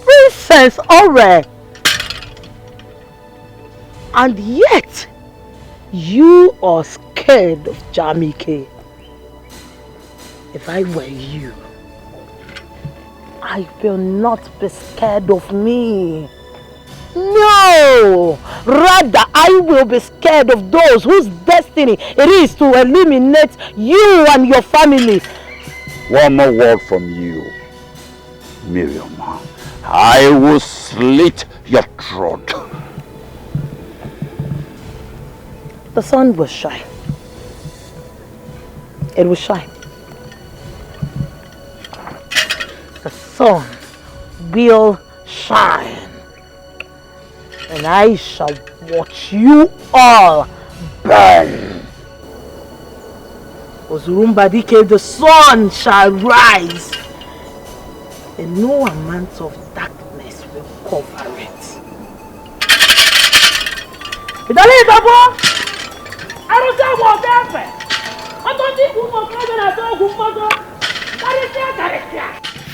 Princess Ore, and yet you are scared of Jamike. If I were you, I will not be scared of me. No! Rather, I will be scared of those whose destiny it is to eliminate you and your family. One more word from you, Miriam. I will slit your throat. The sun will shine. It will shine. The sun will shine. And I shall watch you all burn. Ozurumba Dike, the sun shall rise. And no amount of darkness will cover it.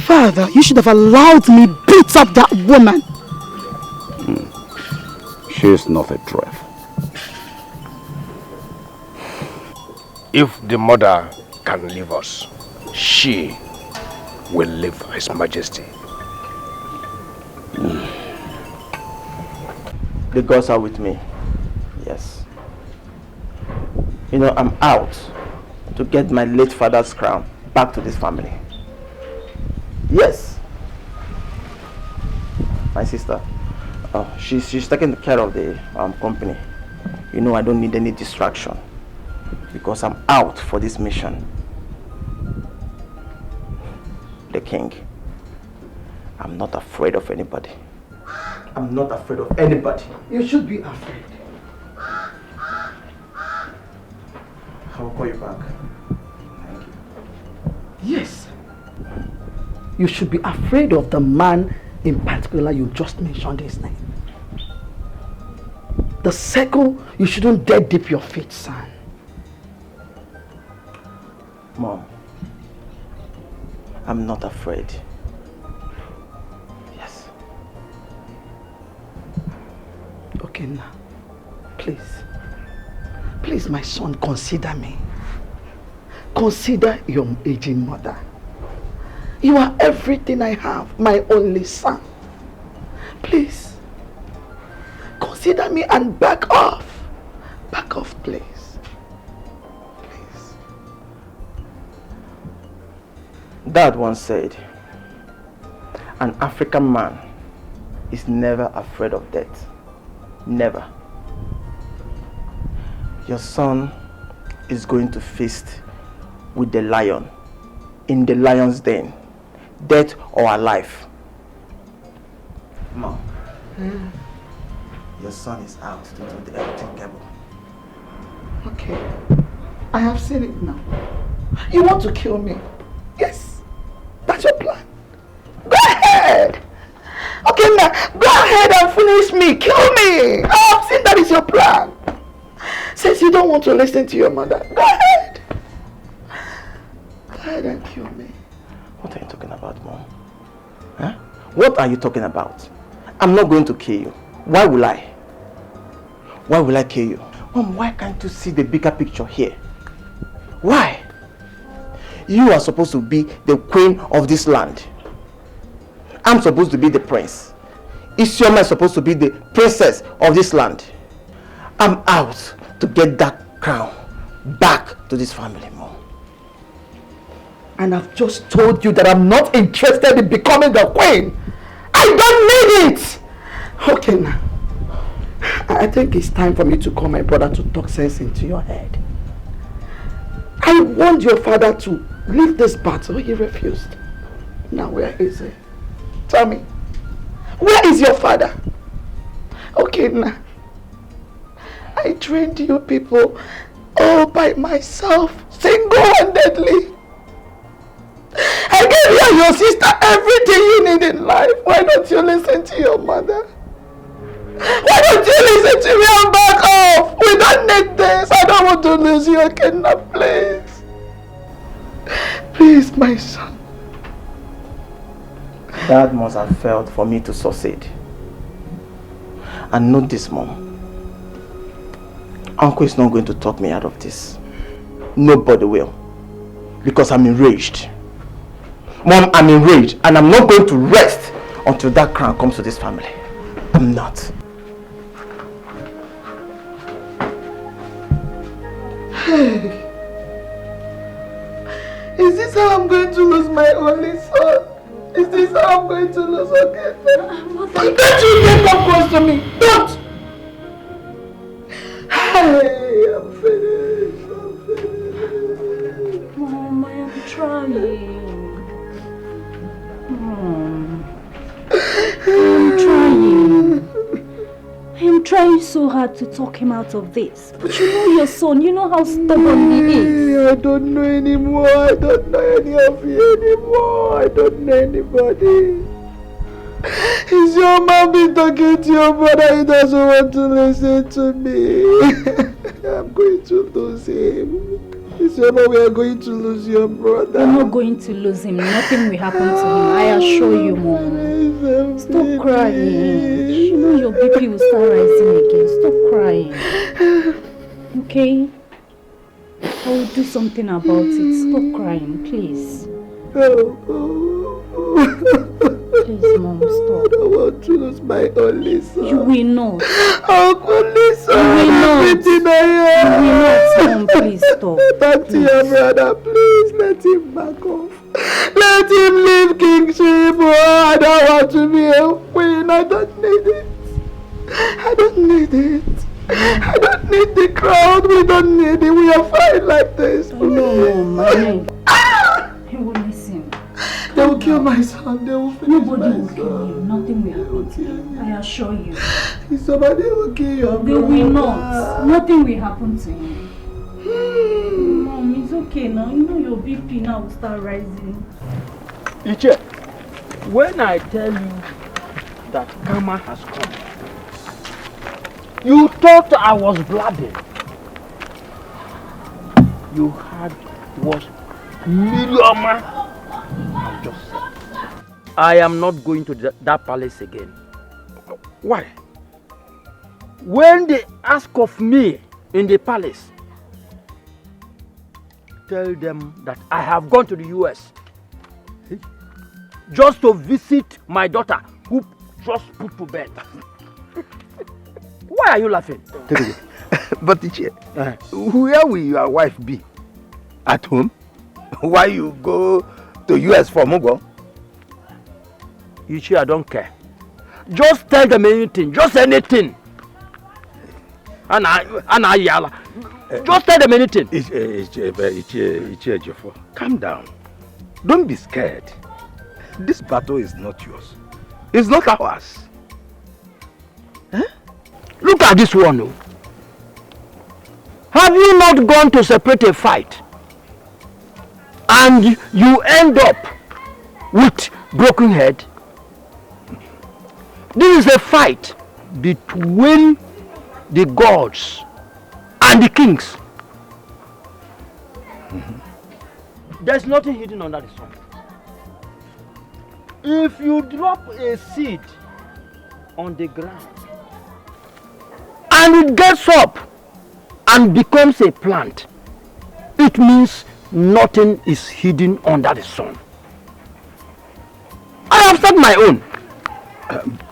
Father, you should have allowed me beat up that woman. She is not a threat. If the mother can leave us, she will live for His Majesty. The gods are with me. Yes. You know, I'm out to get my late father's crown back to this family. Yes. My sister, she's taking care of the company. You know, I don't need any distraction because I'm out for this mission. The king, I'm not afraid of anybody. I'm not afraid of anybody. You should be afraid. I will call you back. Thank you. Yes. You should be afraid of the man in particular you just mentioned his name. The second, you shouldn't dare dip your feet, son. Mom, I'm not afraid. Yes. Okay, now, please. Please, my son, consider me. Consider your aging mother. You are everything I have, my only son. Please, consider me and back off. Back off, please. Please. Dad once said, an African man is never afraid of death. Never. Your son is going to feast with the lion in the lion's den, dead or alive. Mom, your son is out to do the unthinkable. Okay, I have seen it now. You want to kill me? Yes, that's your plan. Go ahead. Okay, now go ahead and finish me. Kill me. I have seen that is your plan. Since you don't want to listen to your mother, go ahead. Go ahead and kill me. What are you talking about, Mom? Huh? What are you talking about? I'm not going to kill you. Why will I? Why will I kill you? Mom, why can't you see the bigger picture here? Why? You are supposed to be the queen of this land. I'm supposed to be the prince. Isioma is supposed to be the princess of this land. I'm out to get that crown back to this family, Mom. And I've just told you that I'm not interested in becoming the queen. I don't need it. Okay, now. I think it's time for me to call my brother to talk sense into your head. I warned your father to leave this battle. He refused. Now where is he? Tell me. Where is your father? Okay, now. I trained you people all by myself, single-handedly. I gave you and your sister everything you need in life. Why don't you listen to your mother? Why don't you listen to me and back off? We don't need this. I don't want to lose you again now, please. Please, my son. Dad must have failed for me to succeed. And note this, Mom. Uncle is not going to talk me out of this. Nobody will. Because I'm enraged. Mom, I'm enraged. And I'm not going to rest until that crown comes to this family. I'm not. Hey. Is this how I'm going to lose my only son? Is this how I'm going to lose again? Don't you get up close to me! Don't! Hey, I'm finished. Mom, I am trying. Mom. I'm trying. I am trying so hard to talk him out of this. But you know your son, you know how stubborn he is. I don't know anymore. I don't know any of you anymore. I don't know anybody. Is your mom been talking to your brother? He doesn't want to listen to me. I'm going to lose him. Is your mom, we are going to lose your brother. We're not going to lose him. Nothing will happen to him. I assure you, Mom. Stop crying. You know your BP will start rising again. Stop crying. Okay? I will do something about it. Stop crying, please. Oh. Please, Mom, stop. I won't lose my only son. You will not. I'll only son. You will not. Everything I am. You will not, Mom. Please stop. Talk to your brother, please. Let him back off. Let him leave kingship. Oh, I don't want to be a queen. I don't need it. I don't need it. I don't need the crowd. We don't need it. We are fine like this. No, Mom. He will listen. They will kill my son. They will finish Nobody my will son. kill him. Nothing will happen to him. I assure you. Somebody will kill your They brother. will not. Nothing will happen to him. Mom, it's okay now. You know your BP now will start rising. Iche, when I tell you that karma has come, you thought I was blabbing. You had what Miriama have just said. I am not going to that palace again. Why? When they ask of me in the palace, tell them that I have gone to the US just to visit my daughter who just put to bed. Why are you laughing? But Iche, where will your wife be? At home? Why you go to US for Mugo? Iche, I don't care. Just tell them anything, just anything. Yala. Just tell them anything. Iche, calm down. Don't be scared. This battle is not yours. It's not ours. Look at this one. Oh. Have you not gone to separate a fight? And you end up with broken head? This is a fight between the gods and the kings. There's nothing hidden under the sun. If you drop a seed on the ground and it gets up and becomes a plant, it means nothing is hidden under the sun. I have said my own.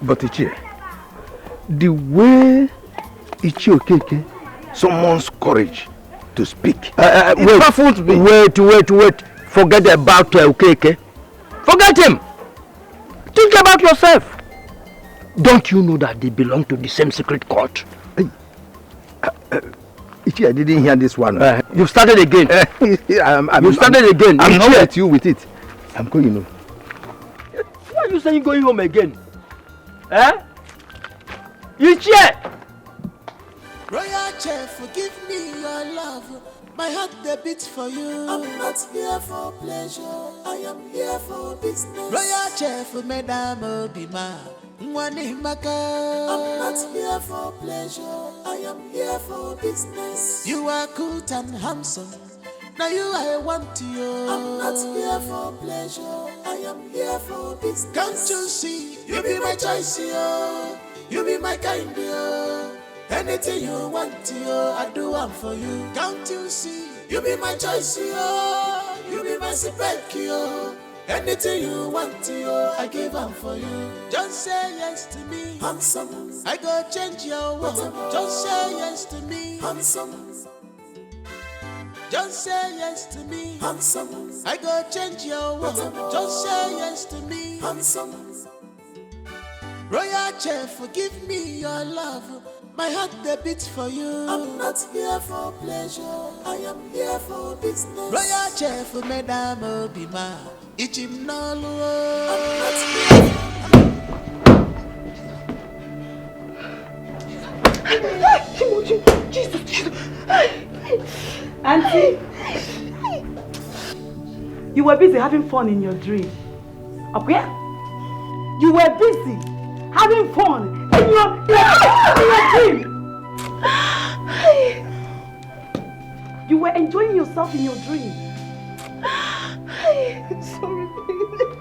But Ichie, the way Ichie Okeke summons courage to speak, it baffles me. Wait. Forget about Okeke. Forget him. Think about yourself. Don't you know that they belong to the same secret court? Ichie, I didn't hear this one. You started again. You started again. I'm not with you with it. I'm going home. Why are you saying going home again? Ichie! Royal Chair, forgive me your love. My heart they beats for you. I'm not here for pleasure. I am here for business. Royal Chair for Madame Obima. I'm not here for pleasure. I am here for business. You are good and handsome. Now you I want you. I'm not here for pleasure. I am here for business. Can't you see? You be my choice, yo. You be my kind, yo. Anything you want, yo, I do one for you. Can't you see? You be my choice, yo. You be my spec, yo. Anything you want, yo, I give one for you. Just say yes to me, handsome. I go change your world. Just say yes to me, handsome. Just say yes to me, handsome. I go change your world. Just say yes to me, handsome. Royal Chair, forgive me your love. My heart they beats for you. I'm not here for pleasure. I am here for business. Royal Chair for Madame Obima. Ichim Nollywood. I'm not here. Jesus. Auntie, you were busy having fun in your dream. Okay? You were busy having fun in your dream. You were enjoying yourself in your dream. Sorry, please.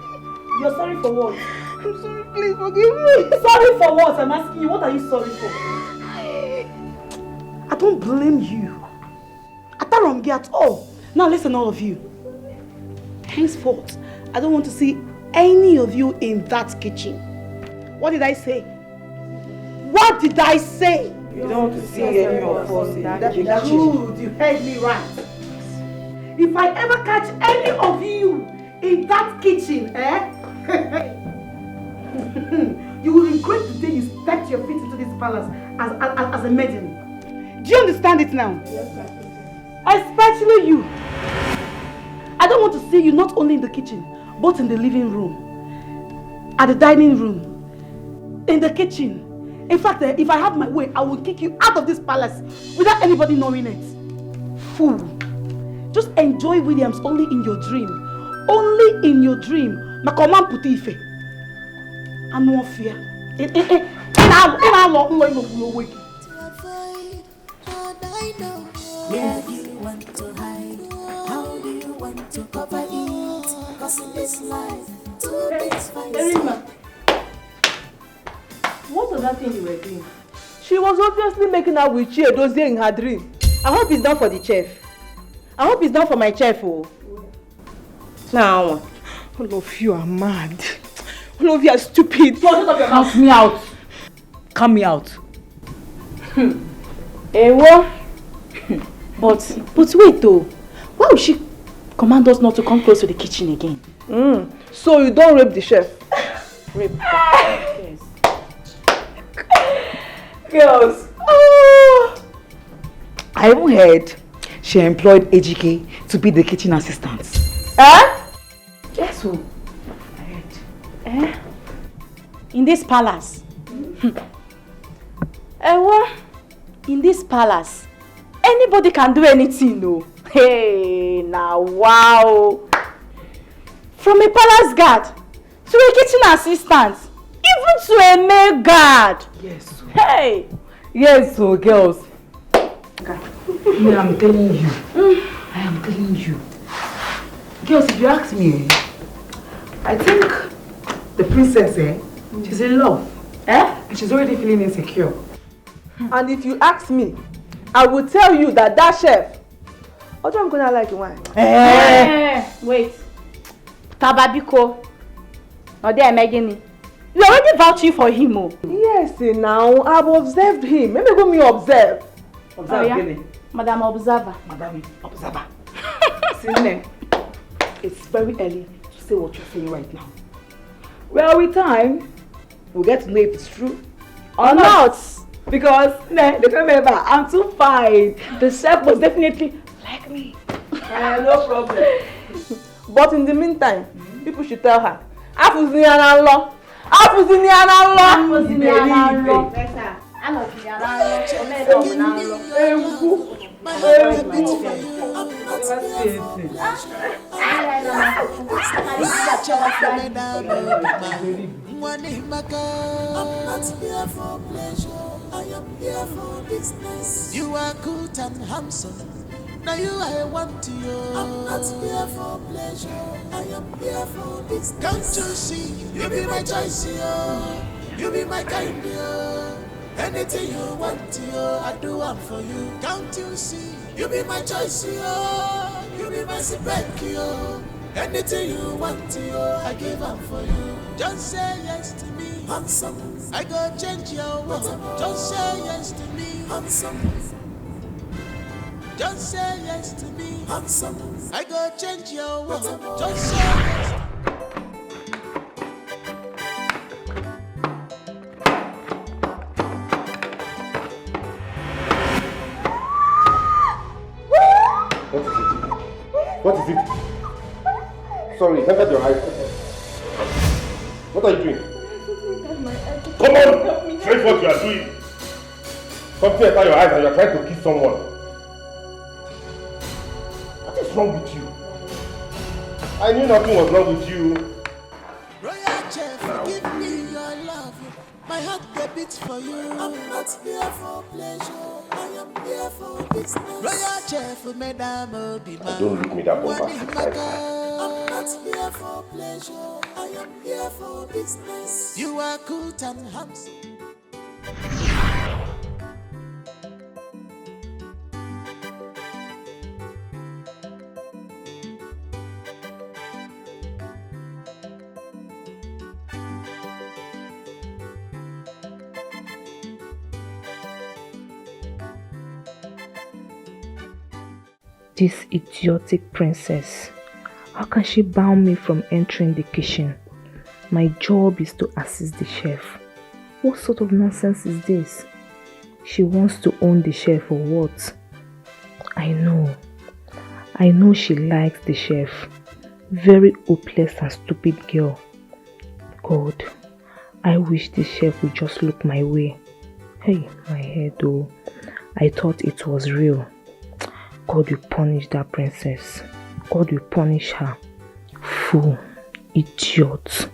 You're sorry for what? I'm sorry, please forgive me. Sorry for what? I'm asking you, what are you sorry for? I don't blame you. At all. Now listen, all of you. Henceforth, I don't want to see any of you in that kitchen. What did I say? What did I say? You don't want to see any of us in that kitchen. Good, you heard me right. If I ever catch any of you in that kitchen, you will regret the day you stepped your feet into this palace as a maiden. Do you understand it now? Yes, especially you. I don't want to see you not only in the kitchen, but in the living room, at the dining room, in the kitchen. In fact, if I have my way, I will kick you out of this palace without anybody knowing it. Fool. Just enjoy Williams only in your dream. Only in your dream. Makoman Putife. And no fear. In our long way of your wake. Where do you want to hide? How do you want to cover it? Cause in this life, two things find. What was that thing you were doing? She was obviously making out with Chiedozie in her dream. I hope it's done for the chef. I hope it's done for my chef. Oh. Now, all of you are mad. All of you are stupid. Count me out. Count me out. What? But wait though. Why would she command us not to come close to the kitchen again? So you don't rape the chef? Rape. Yes. Girls. Oh. I even heard she employed AGK to be the kitchen assistant. Yes, so. I heard. In this palace? What? In this palace? Anybody can do anything, no? Hey, now wow. From a palace guard to a kitchen assistant, even to a maid guard. Yes. Hey. Yes, so girls. I am telling you. I am telling you. Girls, if you ask me, I think the princess, she's in love. And she's already feeling insecure. And if you ask me, I will tell you that chef, what I'm gonna like wine. Wait. Tababiko. Or they are making. You already vouching for him, oh. Yes, now I've observed him. Maybe go me observe. Observe, yeah? Madam Observer. Madam Observer. See, it's very early to say what you're saying right now. Well, with time, we'll get to know if it's true or not. Because, remember, I'm too fine. The chef was definitely like me. No problem. But in the meantime, people should tell her. Afuzinianalo. I'm not here for pleasure, I am here for business. You are good and handsome, now you I want to you. I'm not here for pleasure, I am here for business. Can't you see, you be my choice, you be my kind, anything you want, I do one for you. Can't you see, you be my choice, you be my spec, anything you want, I give up for you. Just say yes to me, handsome. I go change your world. Just say yes to me, handsome. Just say yes to me, handsome. I go change your world. Just say yes. What is it? Sorry, cover your eyes. What are you doing? Come on! Face what you are doing. Something inside your eyes and you are trying to kiss someone. What is wrong with you? I knew nothing was wrong with you. Royal Chef, give me your love. My heart beats for you. I'm not here for pleasure. I am here for business. Royal Chef, Madame Obima. Don't look me that bombastic. I'm not here for pleasure. I am here for business. You are good and handsome. This idiotic princess. How can she ban me from entering the kitchen? My job is to assist the chef. What sort of nonsense is this? She wants to own the chef or what? I know she likes the chef. Very hopeless and stupid girl. God, I wish the chef would just look my way. Hey, my head though. I thought it was real. God will punish that princess. God will punish her. Fool, idiot,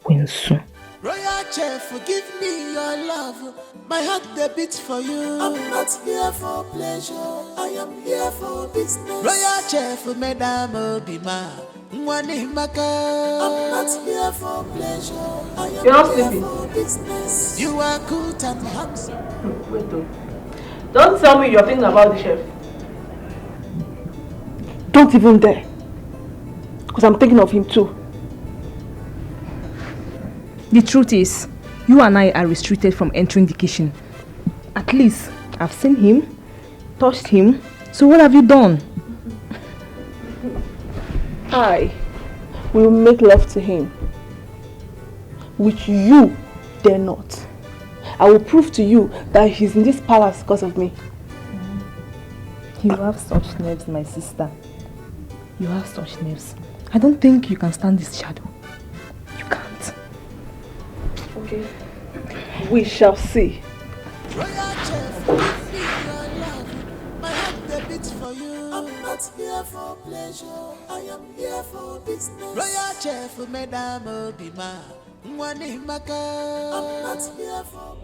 Winsu. Royal chef, forgive me your love. My heart they beat for you. I'm not here for pleasure. I am here for business. Royal chef, Madame Obima. I'm not here for pleasure. I am here for business. You are good and handsome. Wait though. Don't tell me you're thinking about the chef. Don't even dare. Because I'm thinking of him too. The truth is, you and I are restricted from entering the kitchen. At least, I've seen him, touched him. So what have you done? I will make love to him, which you dare not. I will prove to you that he's in this palace because of me. You have such nerves, my sister. You have such nerves. I don't think you can stand this shadow. You can't. Okay. We shall see. I'm not here for pleasure. I am here for business. Royal chef, Madame Obima. I'm not here for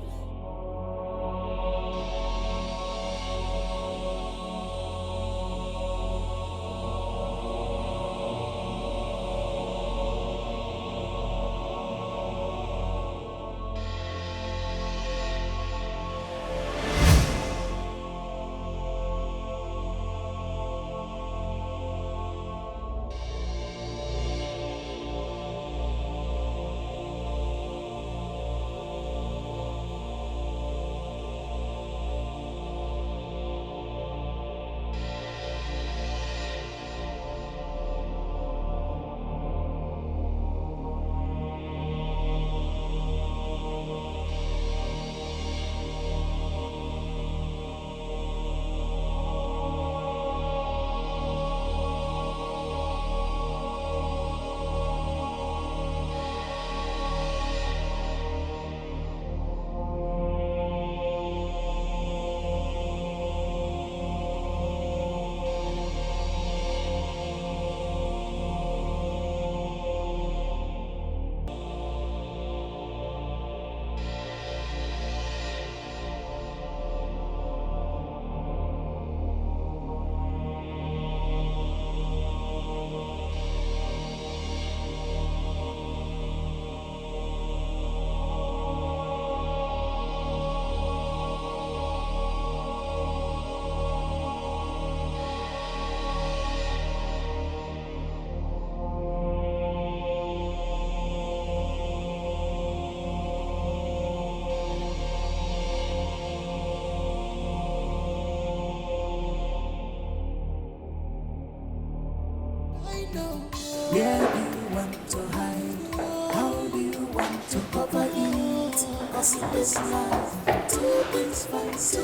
where do you want to hide? How do you want to cover it? Cause in this life, two things fancy,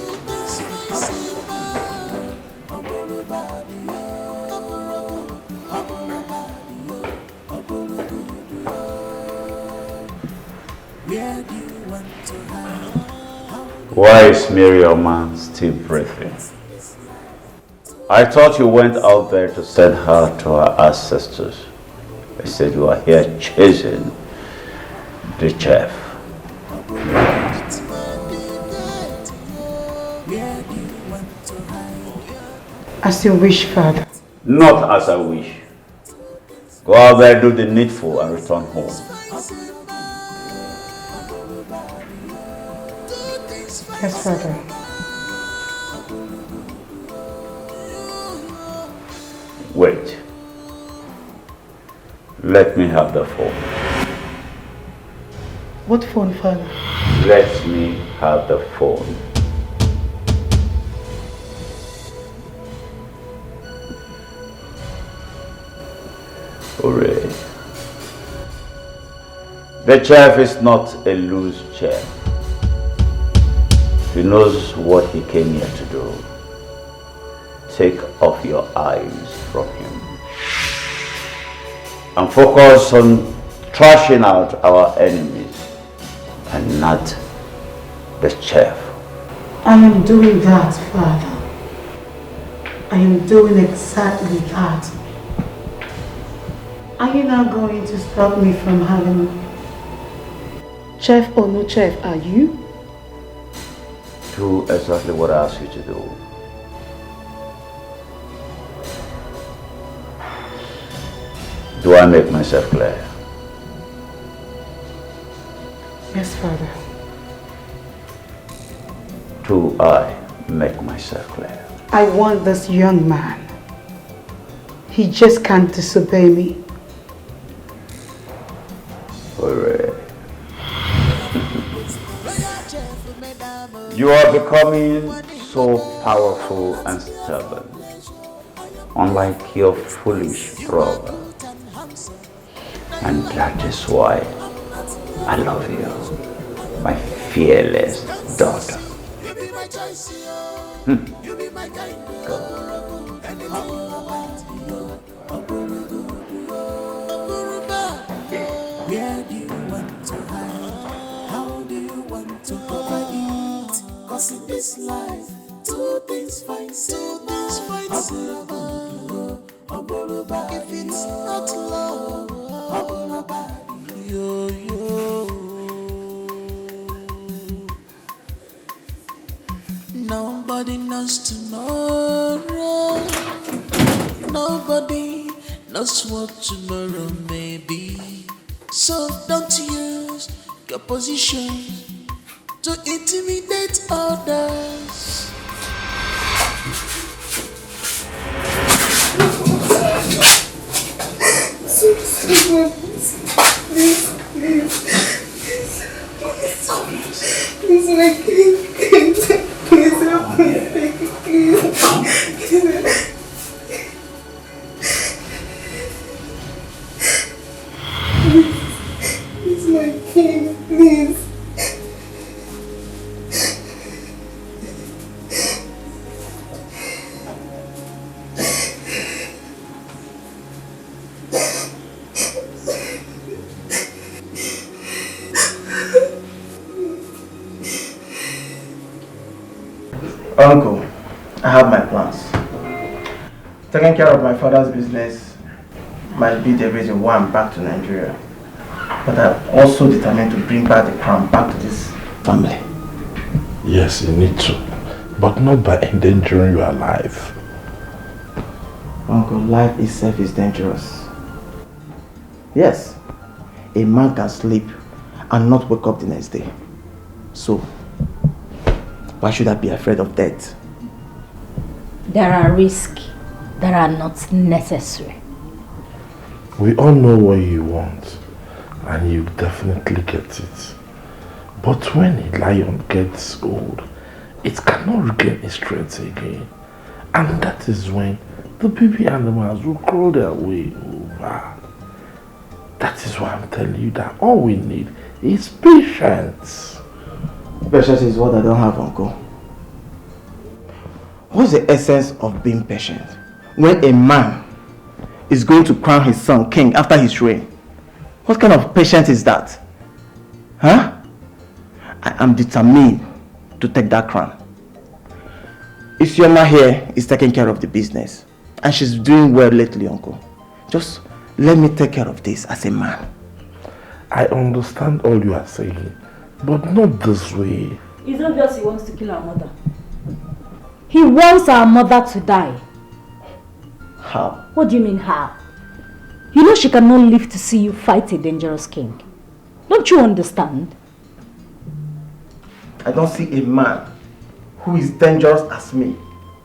where do you want to hide? Why is Miriam still breathing? I thought you went out there to send her to her ancestors. I said you are here chasing the chef. As you wish, Father. Not as I wish. Go out there, do the needful, and return home. Yes, Father. Wait. Let me have the phone. What phone, Father? Let me have the phone. Hooray. The chef is not a loose chef. He knows what he came here to do. Take off your eyes from him and focus on trashing out our enemies and not the chef. I am doing that, Father. I am doing exactly that. Are you not going to stop me from having chef or no chef, are you? Do exactly what I asked you to do. Do I make myself clear? Yes, Father. Do I make myself clear? I want this young man. He just can't disobey me. Hooray. You are becoming so powerful and stubborn, unlike your foolish brother. And that is why I love you, my fearless daughter. Where do you want to hide? How do you want to cover it? Cause in this life, two things fight if it's not love, nobody knows tomorrow. Nobody knows what tomorrow may be. So don't use your position to intimidate others. Please, my king, please help me, please. Please, my king, please. Uncle, I have my plans. Taking care of my father's business might be the reason why I'm back to Nigeria. But I'm also determined to bring back the crown back to this family. Yes, you need to. But not by endangering your life. Uncle, life itself is dangerous. Yes, a man can sleep and not wake up the next day. So, why should I be afraid of death? There are risks that are not necessary. We all know what you want, and you definitely get it. But when a lion gets old, it cannot regain its strength again. And that is when the baby animals will crawl their way over. That is why I'm telling you that all we need is patience. Patience is what I don't have, Uncle. What's the essence of being patient when a man is going to crown his son king after his reign? What kind of patience is that? Huh? I am determined to take that crown. Isioma here is taking care of the business, and she's doing well lately, Uncle. Just let me take care of this as a man. I understand all you are saying, but not this way. It's obvious he wants to kill our mother. He wants our mother to die. How? What do you mean how? You know she cannot live to see you fight a dangerous king. Don't you understand? I don't see a man who is dangerous as me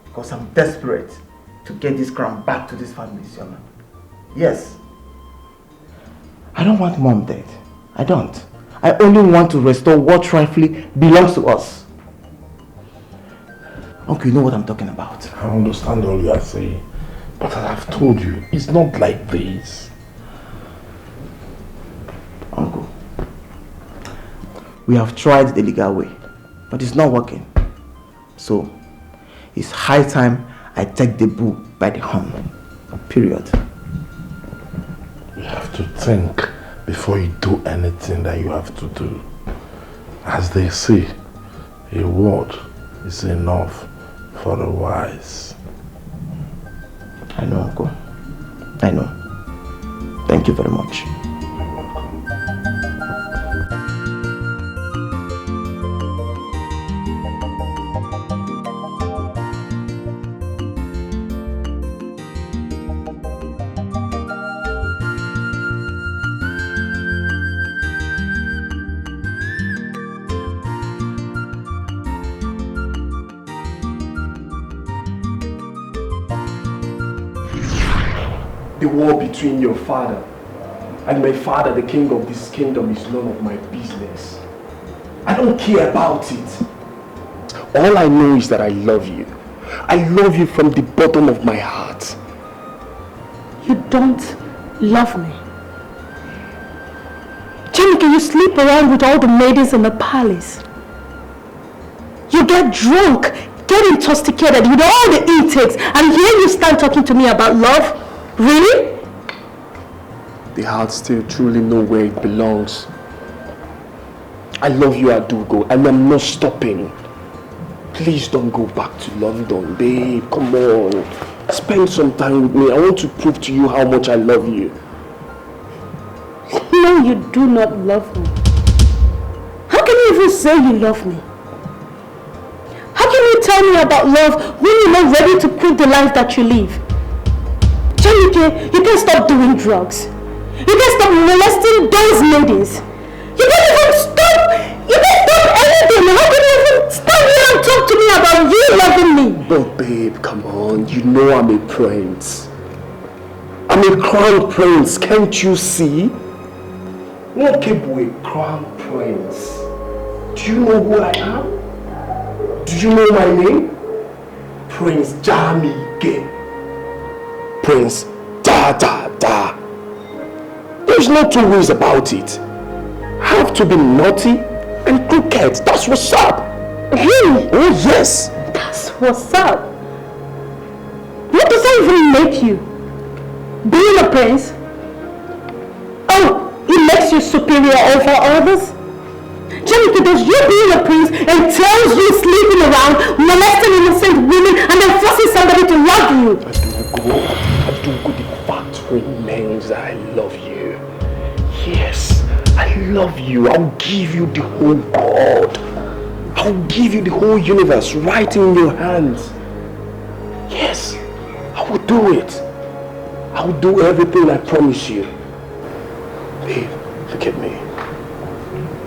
because I'm desperate to get this crown back to this family, Isioma. Yes. I don't want mom dead. I don't. I only want to restore what rightfully belongs to us. Uncle, you know what I'm talking about. I understand all you are saying, but as I've told you, it's not like this. We have tried the legal way, but it's not working. So, it's high time I take the bull by the horn. Period. You have to think before you do anything that you have to do. As they say, a word is enough for the wise. I know, Uncle. I know. Thank you very much. The war between your father and my father, the king of this kingdom, is none of my business. I don't care about it. All I know is that I love you. I love you from the bottom of my heart. You don't love me. Janika, you sleep around with all the maidens in the palace. You get drunk, get intoxicated with all the intakes, and here you stand talking to me about love? Really? The heart still truly knows where it belongs. I love you, Adugo, and I'm not stopping. Please don't go back to London, babe. Come on. Spend some time with me. I want to prove to you how much I love you. No, you do not love me. How can you even say you love me? How can you tell me about love when you're not ready to quit the life that you live? Janike, you can't stop doing drugs. You can't stop molesting those ladies. You can't even stop. You can't stop anything. How can you even stand here and talk to me about you loving me? But babe, come on. You know I'm a prince. I'm a crown prince. Can't you see? Nwankebụ, a crown prince. Do you know who I am? Do you know my name? Prince Jamike. Prince Da Da Da. There's no two ways about it. I have to be naughty and crooked. That's what's up. Really? Oh yes. That's what's up. What does that even make you? Being a prince? Oh, it makes you superior over others? Janika, does you being a prince entails you sleeping around, molesting innocent women, and then forcing somebody to love you? Adugo, the fact remains that I love you. Yes, I love you. I'll give you the whole world. I'll give you the whole universe right in your hands. Yes, I will do it. I will do everything I promise you. Babe, look at me.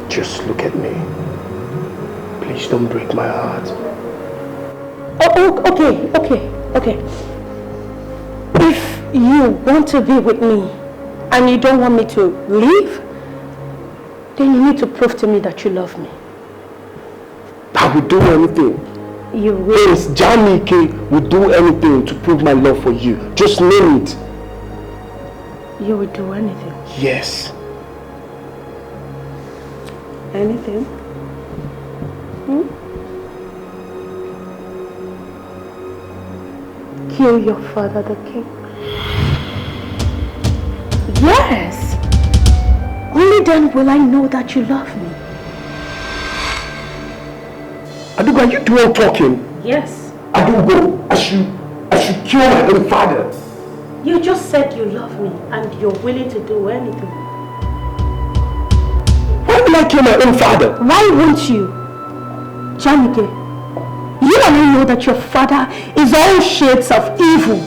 Just look at me. Please don't break my heart. Okay. If you want to be with me and you don't want me to leave, then you need to prove to me that you love me. I will do anything. You will? Yes, Janike will do anything to prove my love for you. Just name it. You will do anything? Yes. Anything? Kill your father, the king? Yes! Only then will I know that you love me. Adugo, are you doing talking? Yes. Adugo, I should kill my own father. You just said you love me and you're willing to do anything. Why will I kill my own father? Why won't you? Janike, you and I know that your father is all shades of evil.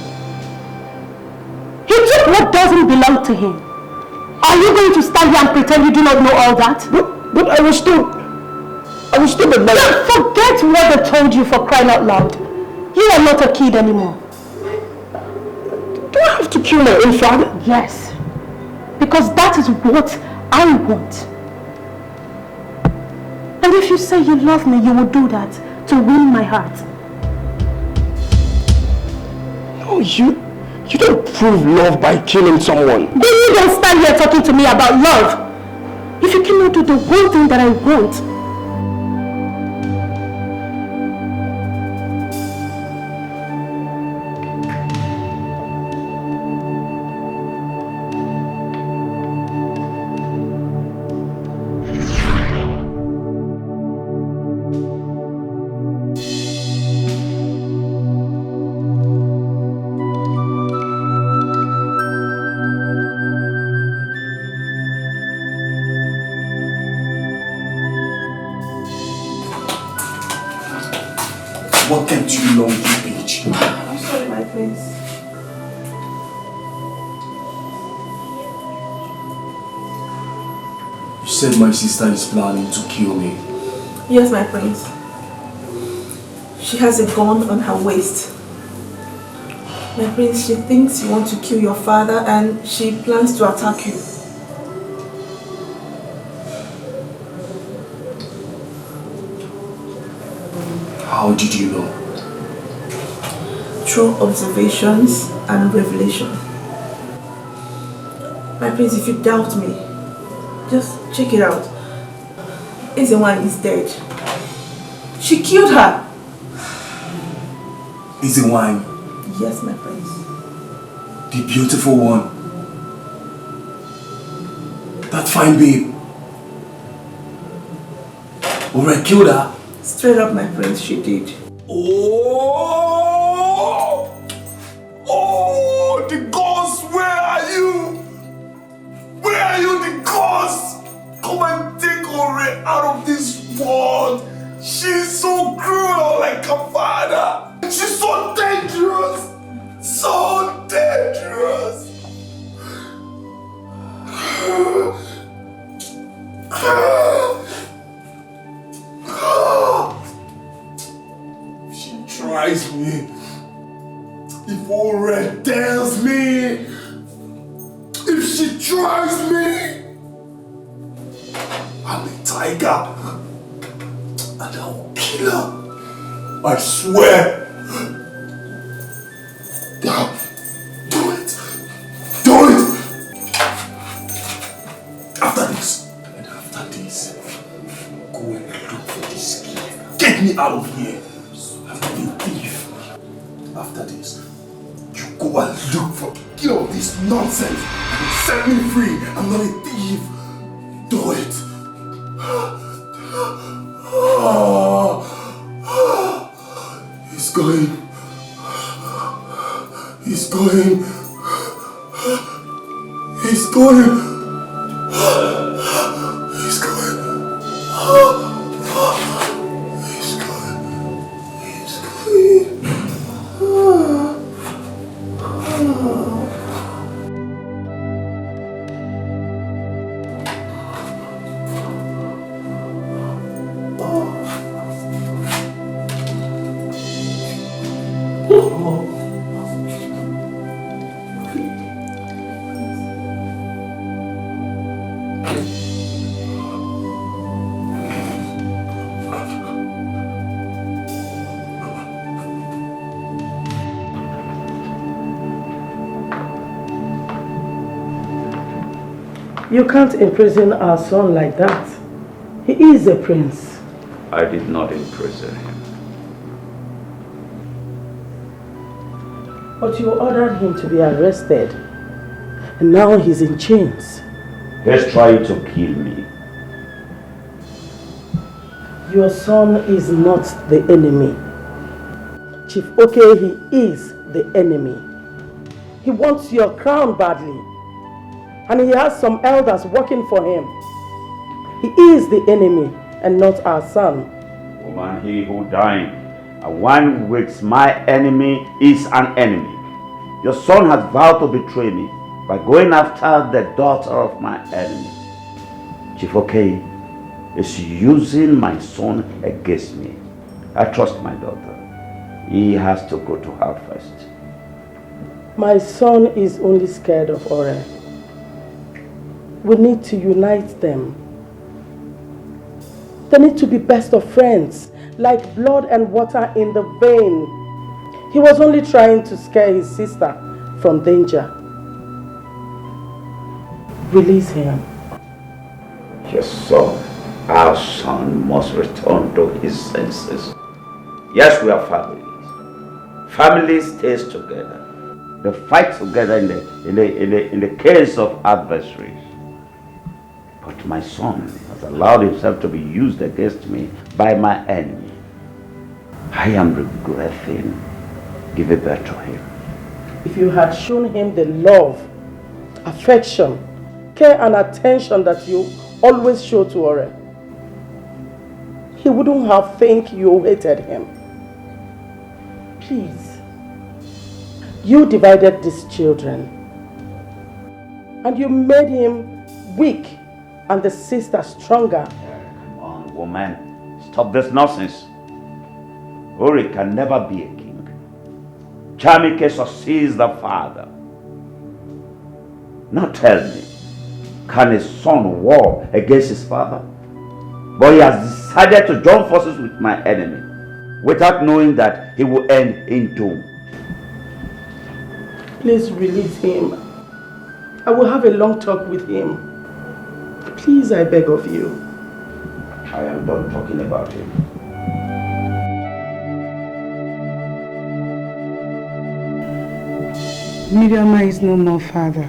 He took what doesn't belong to him. Are you going to stand here and pretend you do not know all that? But I was told that my... Forget what they told you, for crying out loud. You are not a kid anymore. Do I have to kill my own father? Yes. Because that is what I want. And if you say you love me, you will do that to win my heart. No, you don't prove love by killing someone. Then you don't stand here talking to me about love. If you cannot do the one thing that I want, what kept you long, you bitch? I'm sorry, my prince. You said my sister is planning to kill me. Yes, my prince. She has a gun on her waist. My prince, she thinks you want to kill your father and she plans to attack you. How did you know? Through observations and revelation. My prince, if you doubt me, just check it out. Ezewan is dead. She killed her. Ezewan? Yes, my prince. The beautiful one. That fine babe. Already killed her? Straight up, my prince, she did. Oh! Oh! The gods, where are you? Where are you, the gods? Come and take Ore out of this world. She's so cruel like her father. She's so dangerous. So dangerous. If she tries me, if Ore tells me, if she tries me, I'm a tiger and I will kill her. I swear. Do it. Do it. After this, go and look for this key. Get me out of here. I'm not a thief. After this, you go and look for the key of this nonsense and set me free. I'm not a thief. Do it. He's going. He's going. He's going. He's going. He's going. He's You can't imprison our son like that. He is a prince. I did not imprison him. But you ordered him to be arrested. And now he's in chains. He's trying to kill me. Your son is not the enemy. Chief Oke, he is the enemy. He wants your crown badly. And he has some elders working for him. He is the enemy and not our son. Woman, he who died, and one with my enemy is an enemy. Your son has vowed to betray me by going after the daughter of my enemy. Chief Oke is using my son against me. I trust my daughter. He has to go to her first. My son is only scared of Ore. We need to unite them. They need to be best of friends, like blood and water in the vein. He was only trying to scare his sister from danger. Release him. Your son, our son, must return to his senses. Yes, we are families. Family stays together. They fight together in the case of adversaries. But my son has allowed himself to be used against me by my enemy. I am regretting giving birth to him. If you had shown him the love, affection, care and attention that you always show to Ore, he wouldn't have think you hated him. Please. You divided these children and you made him weak and the sister stronger. Come on, woman. Stop this nonsense. Ori can never be a king. Chamike succeeds the father. Now tell me, can a son war against his father? But he has decided to join forces with my enemy without knowing that he will end in doom. Please release him. I will have a long talk with him. Please, I beg of you. I am done talking about him. Miriama is no more father.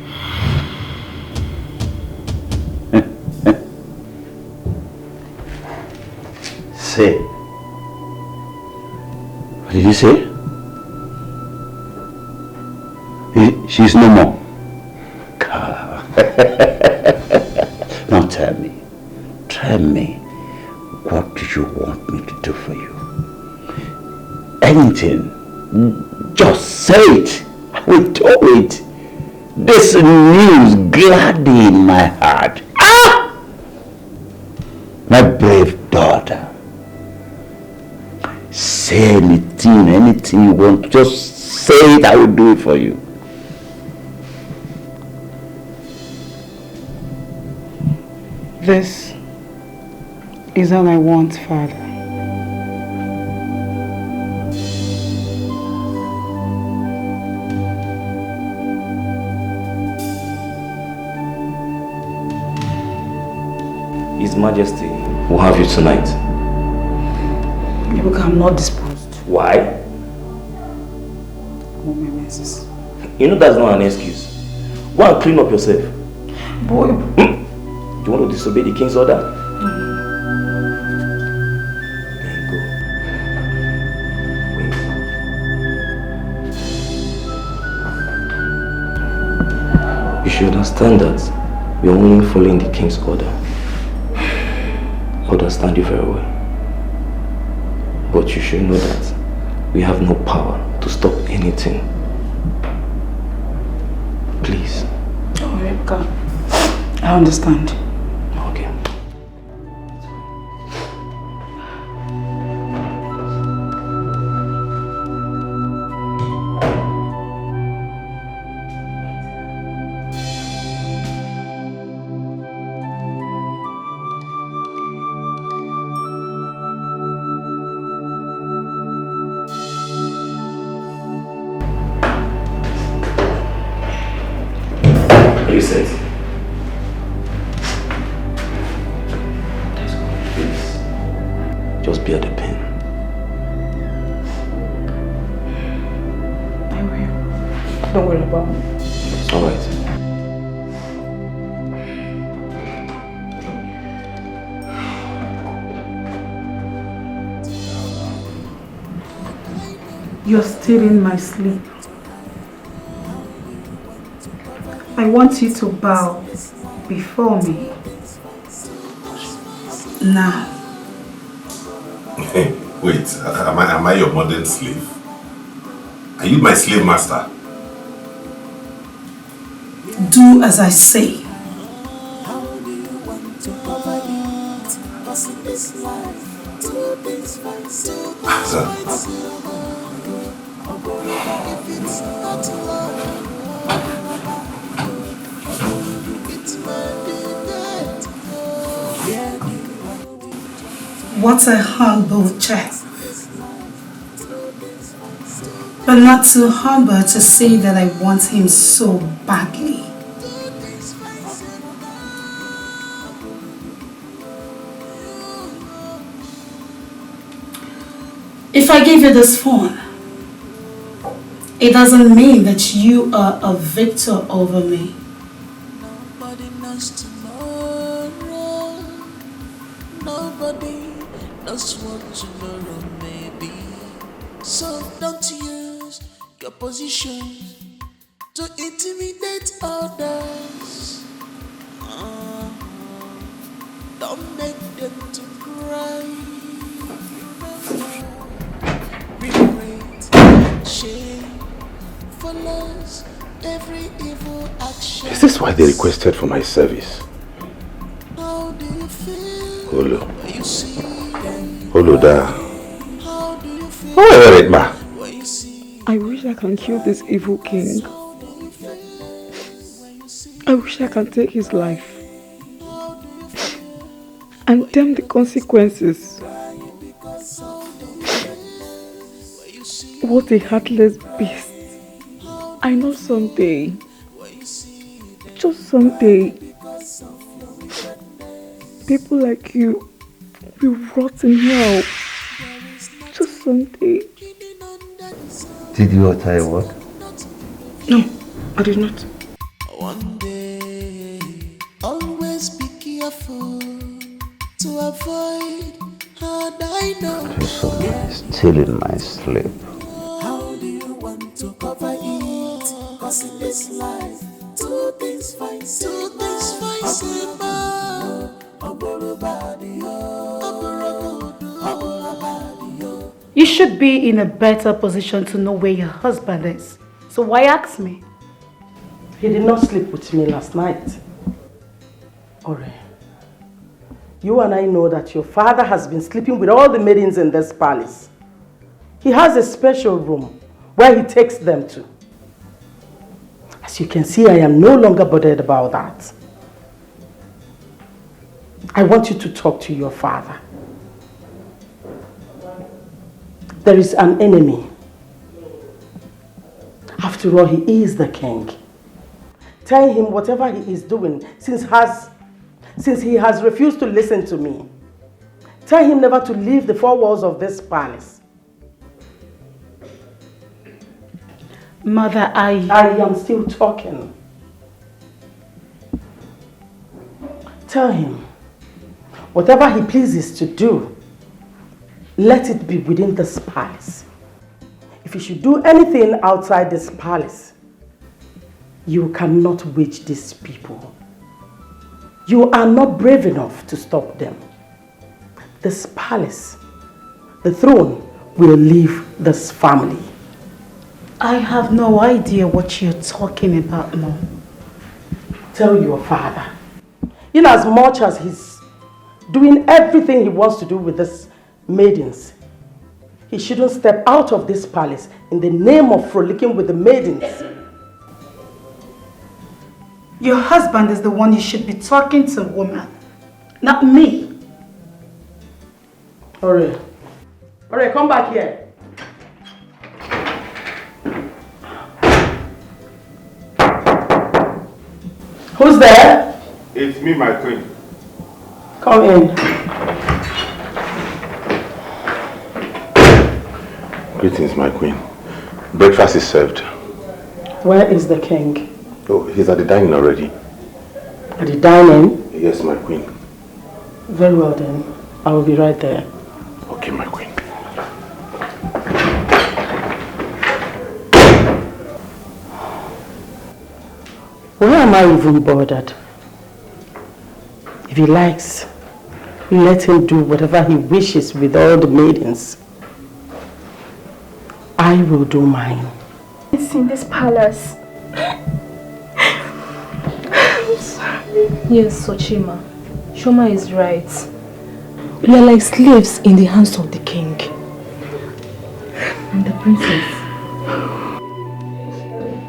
Say. What did you say? She's no more. Now tell me, what do you want me to do for you? Anything, just say it. I will do it. This news gladdened my heart. Ah! My brave daughter. Say anything you want. Just say it, I will do it for you. This is all I want, Father. His Majesty will have you tonight. Look, I'm not disposed. Why? Oh, my messes. You know that's not an excuse. Go and clean up yourself. Boy. Do you want to disobey the king's order? Then go. Wait. You should understand that we are only following the king's order. I understand you very well. But you should know that we have no power to stop anything. Please. Oh, Rebecca. I understand. Okay. Are you set? Just be at the pen. I will. Don't worry about me. All right. You're stealing my sleep. I want you to bow before me. Now. Wait, am I your modern slave? Are you my slave master? Do as I say. What a humble chap. But not too humble to say that I want him so badly. If I give you this phone, it doesn't mean that you are a victor over me. Nobody knows tomorrow. Nobody knows what tomorrow may be. So don't use your position to intimidate others. Don't make them to cry. Regret, shame follows every evil action. Is this why they requested for my service? How do you feel? Holo. When you see them? Holo da. How do you feel? Oh, wait, ma. I wish I can kill this evil king. I wish I can take his life and damn the consequences. What a heartless beast. I know someday, just someday, people like you will rot in hell. Just someday. Did you utter a word? No, I did not. One day, always be careful to avoid hard I know. Still in my sleep. How do you want to cover it? Cause in this life, two things fight You should be in a better position to know where your husband is. So why ask me? He did not sleep with me last night. Ore, you and I know that your father has been sleeping with all the maidens in this palace. He has a special room where he takes them to. As you can see, I am no longer bothered about that. I want you to talk to your father. There is an enemy. After all, he is the king. Tell him whatever he is doing, since he has refused to listen to me. Tell him never to leave the four walls of this palace. Mother, I am still talking. Tell him, whatever he pleases to do, let it be within this palace. If you should do anything outside this palace, you cannot wage these people. You are not brave enough to stop them. This palace, the throne, will leave this family. I have no idea what you're talking about, Mom. Tell your father. In as much as he's doing everything he wants to do with these maidens, he shouldn't step out of this palace in the name of frolicking with the maidens. Your husband is the one you should be talking to, woman, not me. Ore, come back here. Who's there? It's me, my queen. Come in. Greetings, my queen. Breakfast is served. Where is the king? Oh, he's at the dining already. At the dining? Yes, my queen. Very well then. I will be right there. Okay, my queen. Why am I even bothered? If he likes, let him do whatever he wishes with all the maidens. I will do mine. It's in this palace. I'm sorry. Yes, Sochima. Shoma is right. We are like slaves in the hands of the king. And the princess.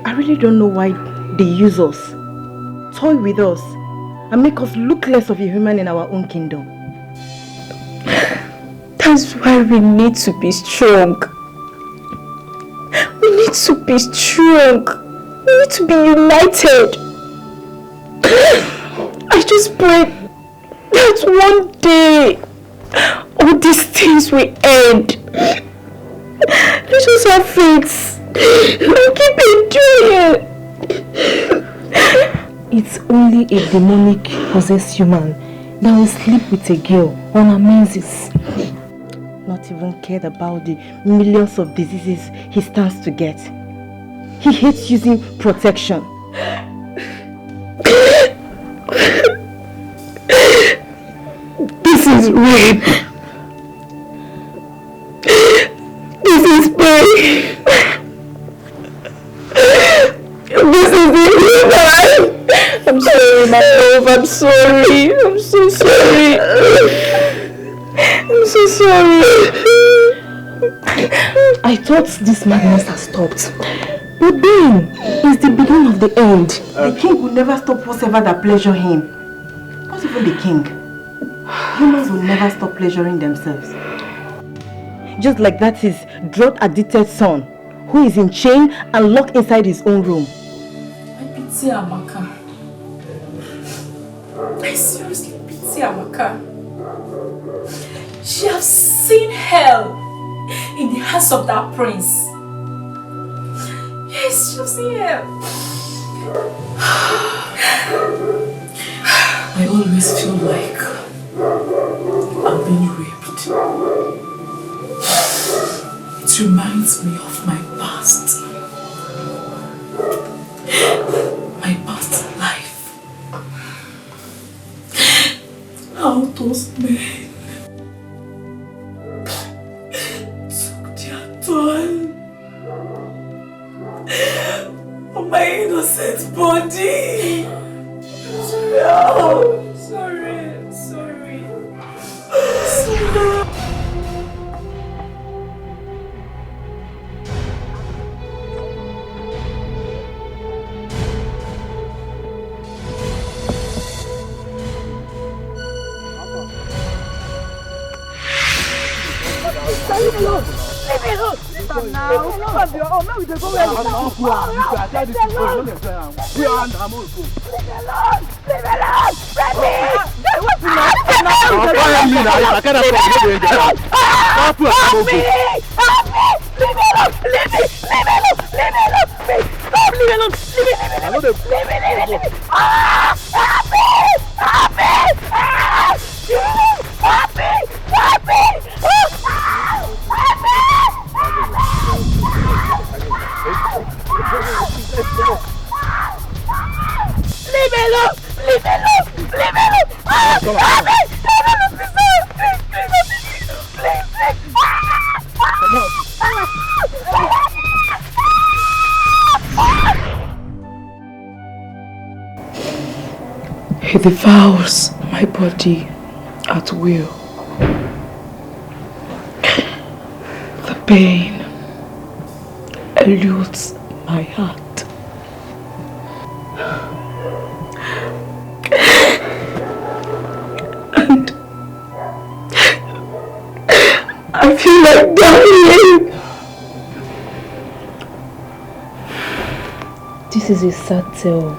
I really don't know why they use us, toy with us, and make us look less of a human in our own kingdom. That's why we need to be strong. We need to be strong. We need to be united. I just pray that one day all these things will end. You just have faith. I'll keep enjoying it. It's only a demonic possessed human that will sleep with a girl on her menses. Not even cared about the millions of diseases he stands to get. He hates using protection. This is rape. This is pain. This is inhuman. I'm sorry, my love. I'm sorry. I'm so sorry. I'm so sorry. I thought this madness had stopped. But then, it's the beginning of the end. The king will never stop whatever that pleasure him. Not even the king. Humans will never stop pleasuring themselves. Just like that his drug-addicted son, who is in chain and locked inside his own room. I pity Amaka. I seriously pity Amaka. She has seen hell in the hands of that prince. Yes, she has seen hell. I always feel like I'm being raped. It reminds me of my past. My past life. How those men took their toll on my innocent body. No, sorry. Sorry. Leave me alone! Leave me alone! Listen now! Leave me alone! Leave me alone! Leave me alone! Leave me alone! What's the matter now? Help me! Help me! Leave me alone! Leave me! Leave me alone! Leave me alone! Stop! Leave me alone! Leave me! Leave me! Leave me! Ah! Help me! Help me! Help me! Help me! Leave me alone! Leave me alone! Leave me alone! Help me! He devours my body at will. The pain eludes my heart. And I feel like dying. This is a sad tale.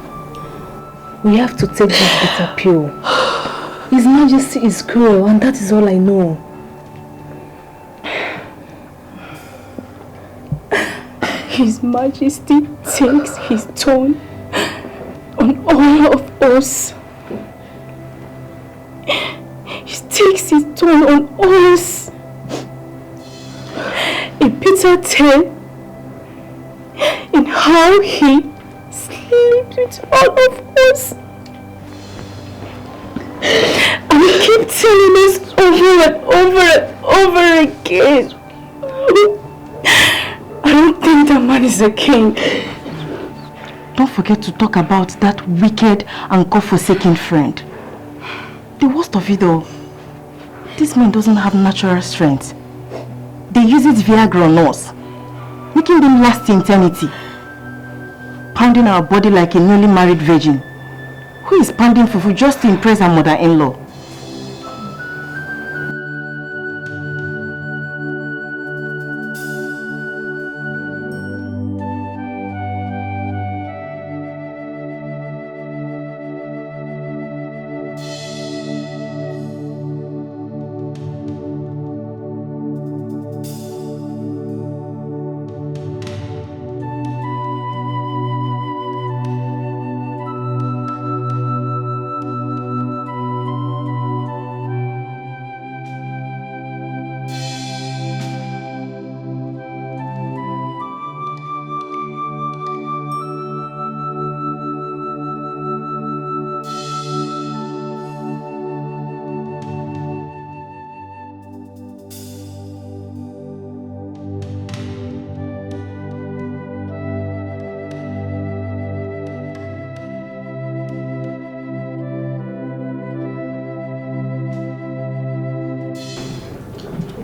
We have to take this bitter pill. His Majesty is cruel, and that is all I know. His Majesty takes his toll on all of us. He takes his toll on us. A bitter tale in how he sleeps with all of us. And he keeps telling us over and over and over again. I don't think that man is a king. Don't forget to talk about that wicked and God-forsaken friend. The worst of it all, this man doesn't have natural strength. They use it Viagra on us, making them last to eternity. Pounding our body like a newly married virgin, who is pounding fufu just to impress her mother-in-law.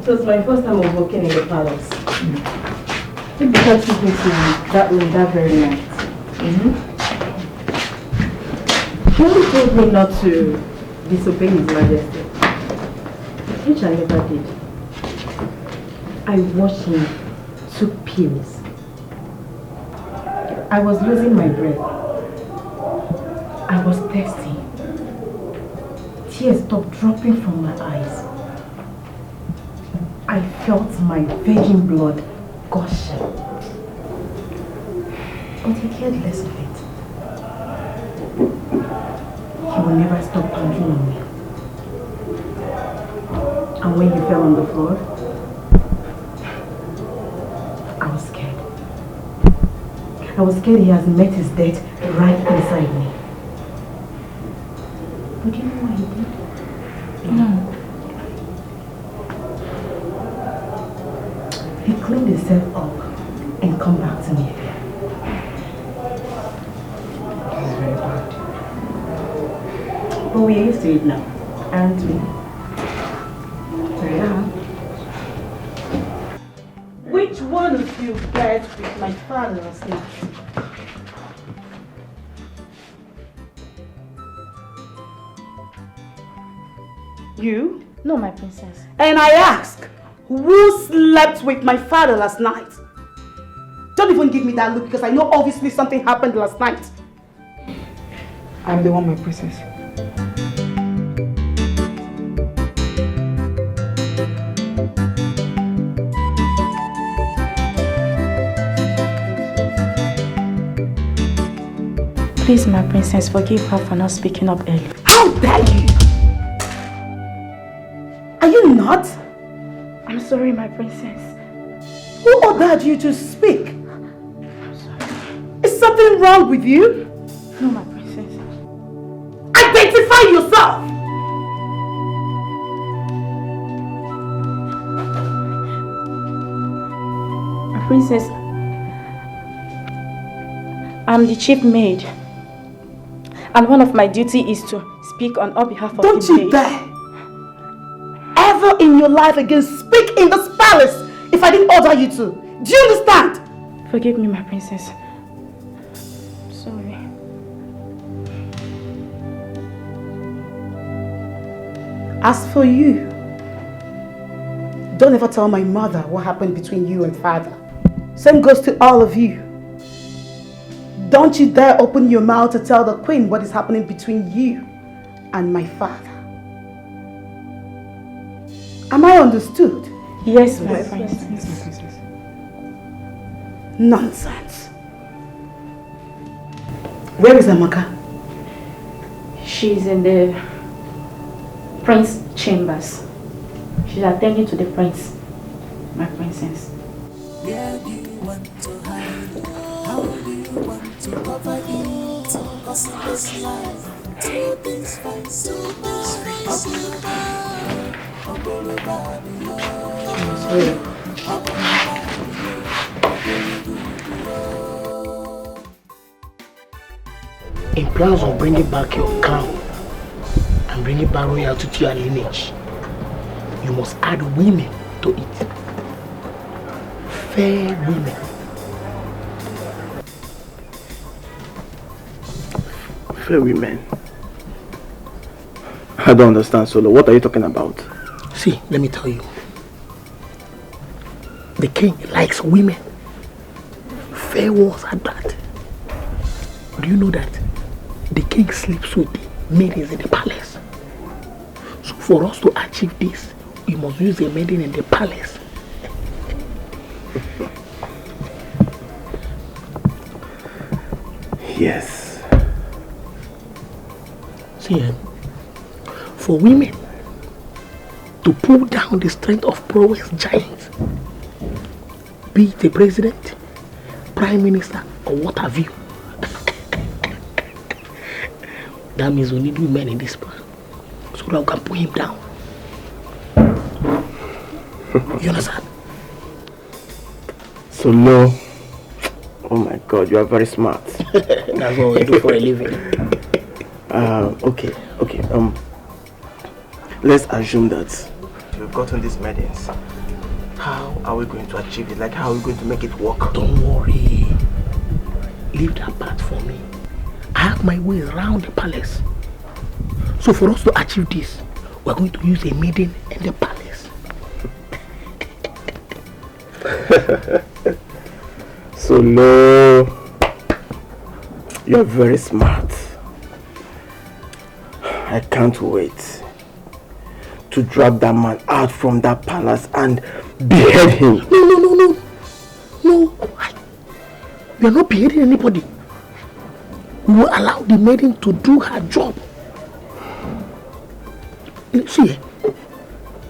It was my first time of working in the palace. It began to me that room that very night. He only told me not to disobey His Majesty, which I never did. I watched him took pills. I was losing my breath. I was thirsty. Tears stopped dropping from my eyes. I felt my virgin blood gushing. But he cared less of it. He will never stop pounding on me. And when he fell on the floor, I was scared. I was scared he has met his death right inside me. But do you know what he did? No. He cleaned himself up and come back to me again. This is very bad. But we're used to it now, aren't we? Yeah. Which one of you bet with my father last night? You? No, my princess. And I ask, who slept with my father last night? Don't even give me that look because I know obviously something happened last night. I'm the one, my princess. Please, my princess, forgive her for not speaking up early. How dare you? Are you not? I'm sorry, my princess. Who ordered you to speak? Is something wrong with you? No, my princess. Identify yourself! My princess, I'm the chief maid. And one of my duty is to speak on our behalf of Don't you dare ever in your life again speak in this palace if I didn't order you to. Do you understand? Forgive me, my princess. Sorry. As for you, don't ever tell my mother what happened between you and father. Same goes to all of you. Don't you dare open your mouth to tell the queen what is happening between you and my father. Am I understood? Yes, my princess. Nonsense. Where is Amaka? She's in the prince's chambers. She's attending to the prince, my princess. Where do you want to hide? How do you want to cover it? Cause in this life, two things fight, so in plans of bringing back your crown and bringing back royalty to your lineage, you must add women to it. Fair women. Fair women? I don't understand, Solo. What are you talking about? See, let me tell you. The king likes women. Fair ones at that. Do you know that the king sleeps with the maidens in the palace? So for us to achieve this, we must use a maiden in the palace. Yes. See, for women to pull down the strength of prowess giants, be it a president, prime minister, or what have you, that means we need women in this plan so that we can pull him down. You understand? Solo. Oh my God, you are very smart. That's what we do for a living. Okay. Let's assume that we've gotten these maidens How are we going to achieve it? Like, how are we going to make it work? Don't worry. Leave that part for me. I have my way around the palace. So for us to achieve this, we're going to use a maiden in the palace. So no, you're very smart. I can't wait to drag that man out from that palace and behead him. No. We are not beheading anybody. We will allow the maiden to do her job. See,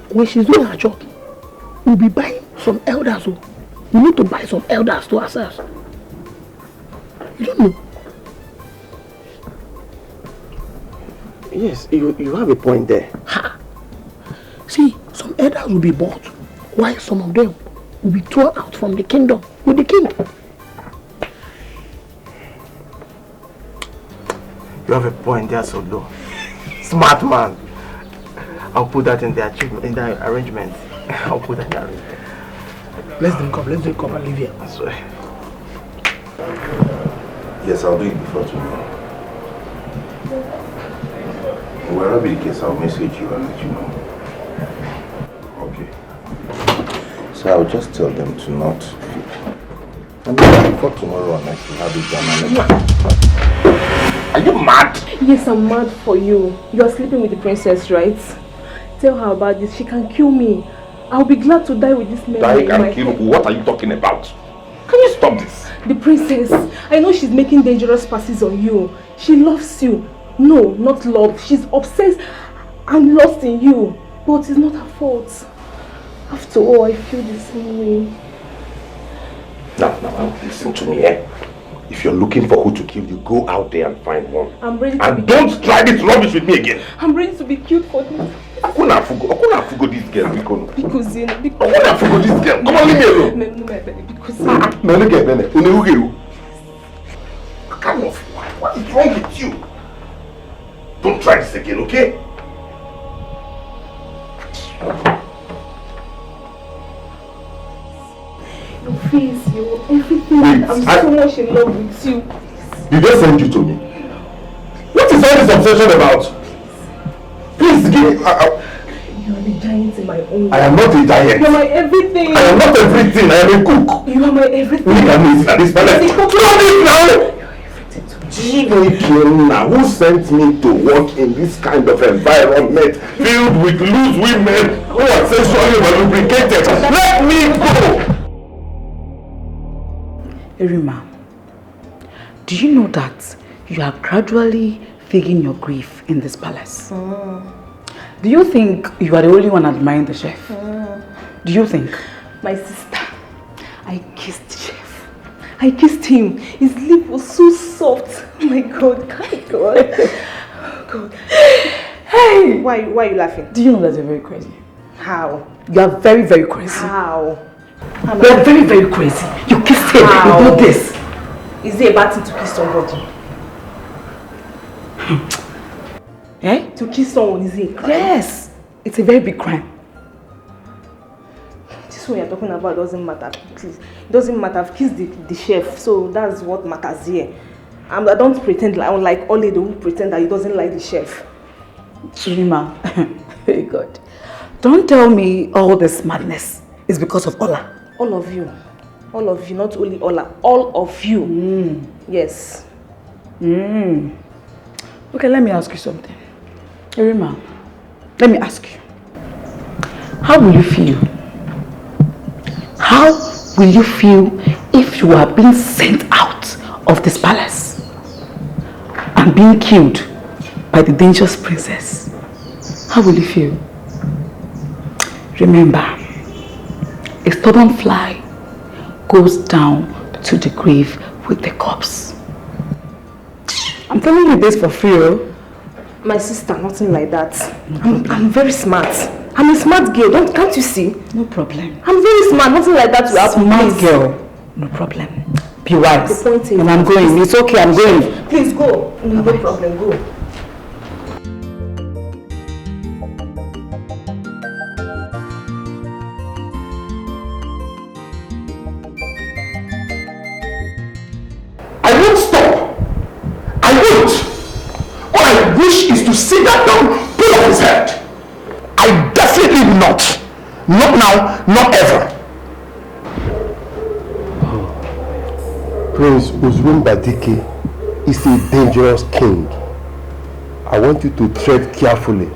when she's doing her job, we'll be buying some elders. We need to buy some elders to ourselves. You don't know. Yes, you have a point there. Ha! See, some elders will be bought, while some of them will be thrown out from the kingdom with the king. You have a point there, Solo. Smart man. I'll put that in the achievement, in the arrangement. I'll put that in the arrangement. Let's drink up and leave here. I swear. Yes, I'll do it before tomorrow. Wherever be the case, I'll message you and let you know. Okay. So I'll just tell them to not feed. And then before tomorrow or next, we'll have it done and Are you mad? Yes, I'm mad for you. You are sleeping with the princess, right? Tell her about this. She can kill me. I'll be glad to die with this man. Die and kill who? What are you talking about? Can you stop this? The princess. I know she's making dangerous passes on you. She loves you. No, not love. She's obsessed and lost in you. But it's not her fault. After all, I feel the same way. Now, listen to me, eh? If you're looking for who to kill, you go out there and find one. I'm ready to and don't try this rubbish with me again. I'm ready to be killed for this. Akuna fugo this girl, Bikono. Because Akuna fugo this girl. Come on, leave me alone. Because no, look at Bene. Come off. What is wrong with you? Don't try this again, okay? Your face, everything. I'm so much in love with you. Did they send you to me? What is all this obsession about? Please give me. You are the giant in my own. I am not a giant. You are my everything. I am not everything. I am a cook. You are my everything. Look at me at this palace. Stop it now! Who sent me to work in this kind of environment filled with loose women who are sexually lubricated? Let me go! Erima, do you know that you are gradually faking your grief in this palace? Do you think you are the only one admiring the chef? Do you think? My sister, I kissed the chef. I kissed him. His lip was so soft. Oh my God, God. Hey! Why are you laughing? Do you know that you're very crazy? How? You are very, very crazy. How? You are very, very crazy. You kissed him. How? You do this. Is it a bad thing to kiss somebody? Eh? To kiss someone, is it a crime? Yes. It's a very big crime. This one you're talking about doesn't matter. Please. It doesn't matter. I've kissed the chef, so that's what matters here. I don't pretend like, unlike Ole, who pretend that he doesn't like the chef. Chima, very good. Don't tell me all this madness is because of Ola. All of you. All of you, not only Ola. All of you. Yes. Okay, let me ask you something. Erima, let me ask you. How will you feel? How will you feel if you are being sent out of this palace and being killed by the dangerous princess? How will you feel? Remember, a stubborn fly goes down to the grave with the corpse. I'm telling you this for free. My sister, nothing like that. I'm very smart. I'm a smart girl, can't you see? No problem. I'm very smart, nothing like that will happen. Smart girl, no problem. Be wise. The point is, and I'm going. It's okay, I'm going. Please go. No problem, go. sit that down, pull off his head. I definitely will not. Not now, not ever. Prince Uzwin Badike is a dangerous king. I want you to tread carefully.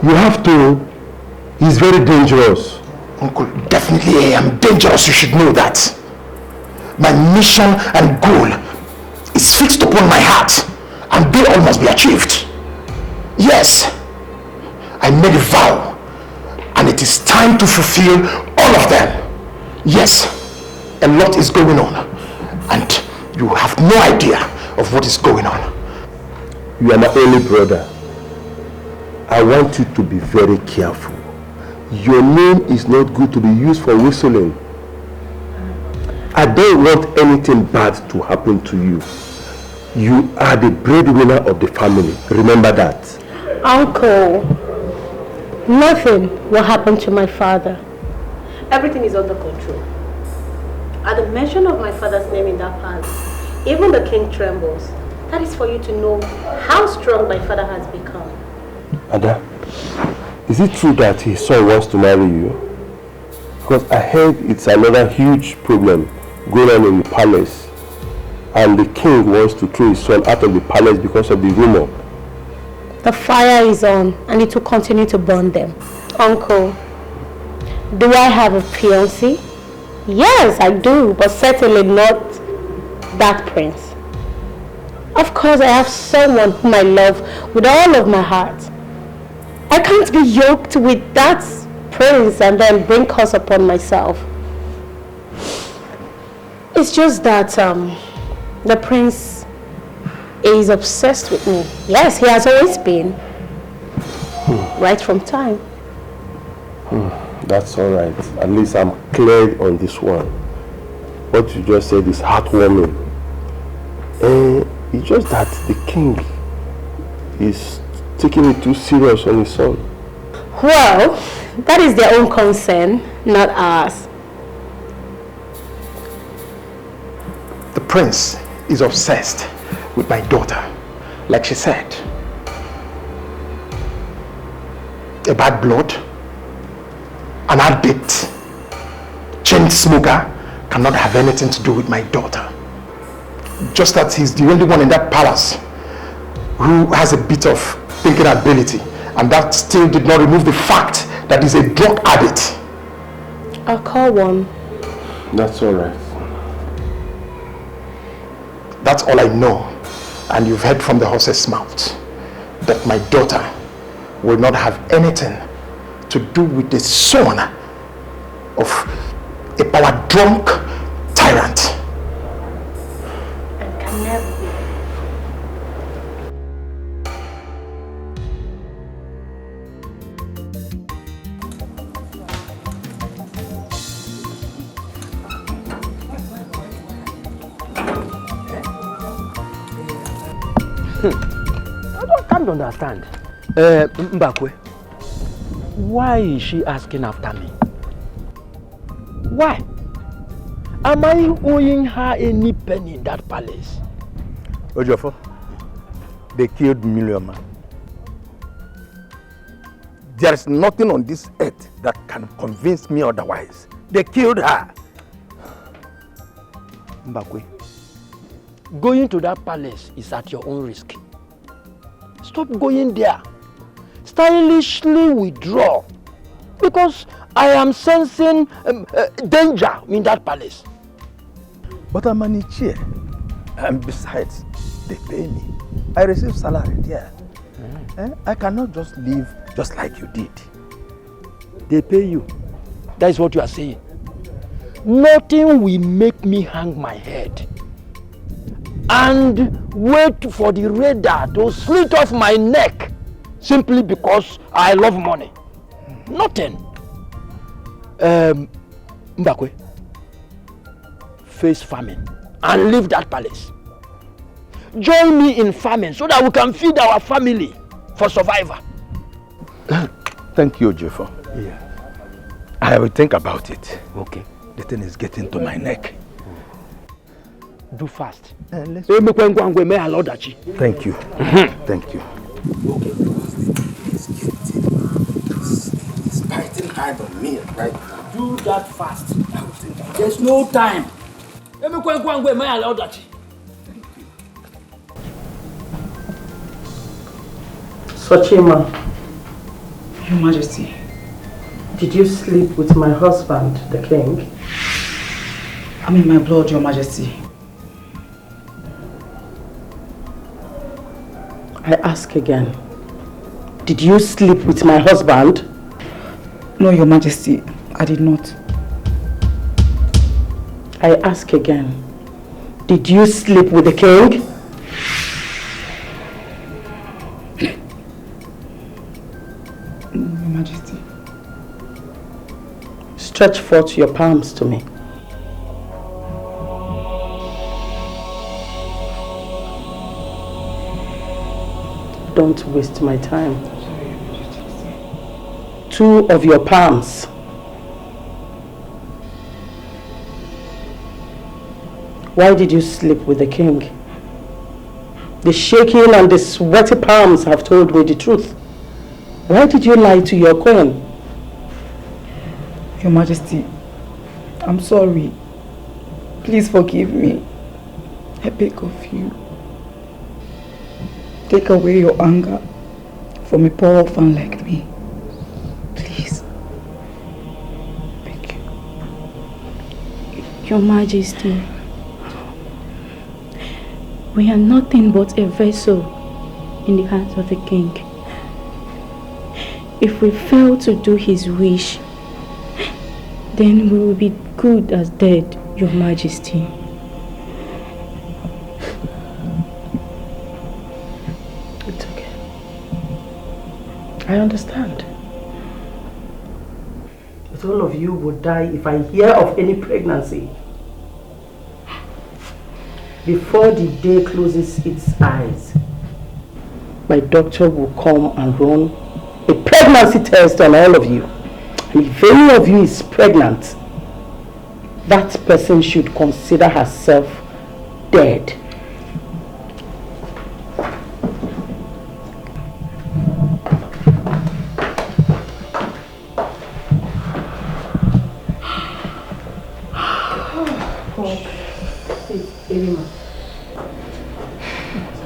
You have to. He's very dangerous. Uncle, definitely I am dangerous. You should know that. My mission and goal is fixed upon my heart, and they all must be achieved. Yes, I made a vow, and it is time to fulfill all of them. Yes, a lot is going on, and you have no idea of what is going on. You are my only brother. I want you to be very careful. Your name is not good to be used for whistling. I don't want anything bad to happen to you. You are the breadwinner of the family. Remember that. Uncle, nothing will happen to my father. Everything is under control. At the mention of my father's name in that palace, even the king trembles. That is for you to know how strong my father has become. Ada, is it true that his son wants to marry you? Because I heard it's another huge problem going on in the palace, and the king wants to throw his son out of the palace because of the rumor. The fire is on and it will continue to burn them. Uncle, do I have a fiancé? Yes, I do, but certainly not that prince. Of course, I have someone whom I love with all of my heart. I can't be yoked with that prince and then bring curse upon myself. It's just that the prince is obsessed with me. Yes, he has always been. Right from time. That's all right. At least I'm clear on this one. What you just said is heartwarming. It's just that the king is taking it too serious on his son. Well, that is their own concern, not ours. The prince is obsessed with my daughter, like she said. A bad blood, an addict, chain smoker cannot have anything to do with my daughter. Just that he's the only one in that palace who has a bit of thinking ability, and that still did not remove the fact that he's a drug addict. I'll call one. That's all right. That's all I know, and you've heard from the horse's mouth that my daughter will not have anything to do with the son of a power-drunk tyrant. And can never be. I can't understand. Mbakwe, why is she asking after me? Why? Am I owing her any penny in that palace? Ojofo, they killed Million Man. There is nothing on this earth that can convince me otherwise. They killed her. Mbakwe, going to that palace is at your own risk. Stop going there. Stylishly withdraw. Because I am sensing danger in that palace. But I'm an chair. And besides, they pay me. I receive salary there. I cannot just leave just like you did. They pay you. That is what you are saying. Nothing will make me hang my head and wait for the radar to slit off my neck simply because I love money. Nothing. Mbakwe, face famine and leave that palace. Join me in famine so that we can feed our family for survival. Thank you, Jeffo. Yeah. I will think about it. Okay. The thing is getting to my neck. Do fast. Thank you. Thank you. Thank you. Okay. It's biting hard on me right now. Do that fast. There's no time. Let me go and get my allowed that. Sochima. Your Majesty. Did you sleep with my husband, the king? I'm in my blood, Your Majesty. I ask again. Did you sleep with my husband? No, Your Majesty. I did not. I ask again. Did you sleep with the king? Your Majesty. Stretch forth your palms to me. Don't waste my time. Two of your palms. Why did you sleep with the king? The shaking and the sweaty palms have told me the truth. Why did you lie to your queen? Your Majesty, I'm sorry. Please forgive me. I beg of you. Take away your anger from a poor orphan like me. Please. Thank you. Your Majesty, we are nothing but a vessel in the hands of the king. If we fail to do his wish, then we will be good as dead, Your Majesty. It's okay. I understand. But all of you will die if I hear of any pregnancy. Before the day closes its eyes, my doctor will come and run a pregnancy test on all of you. And if any of you is pregnant, that person should consider herself dead.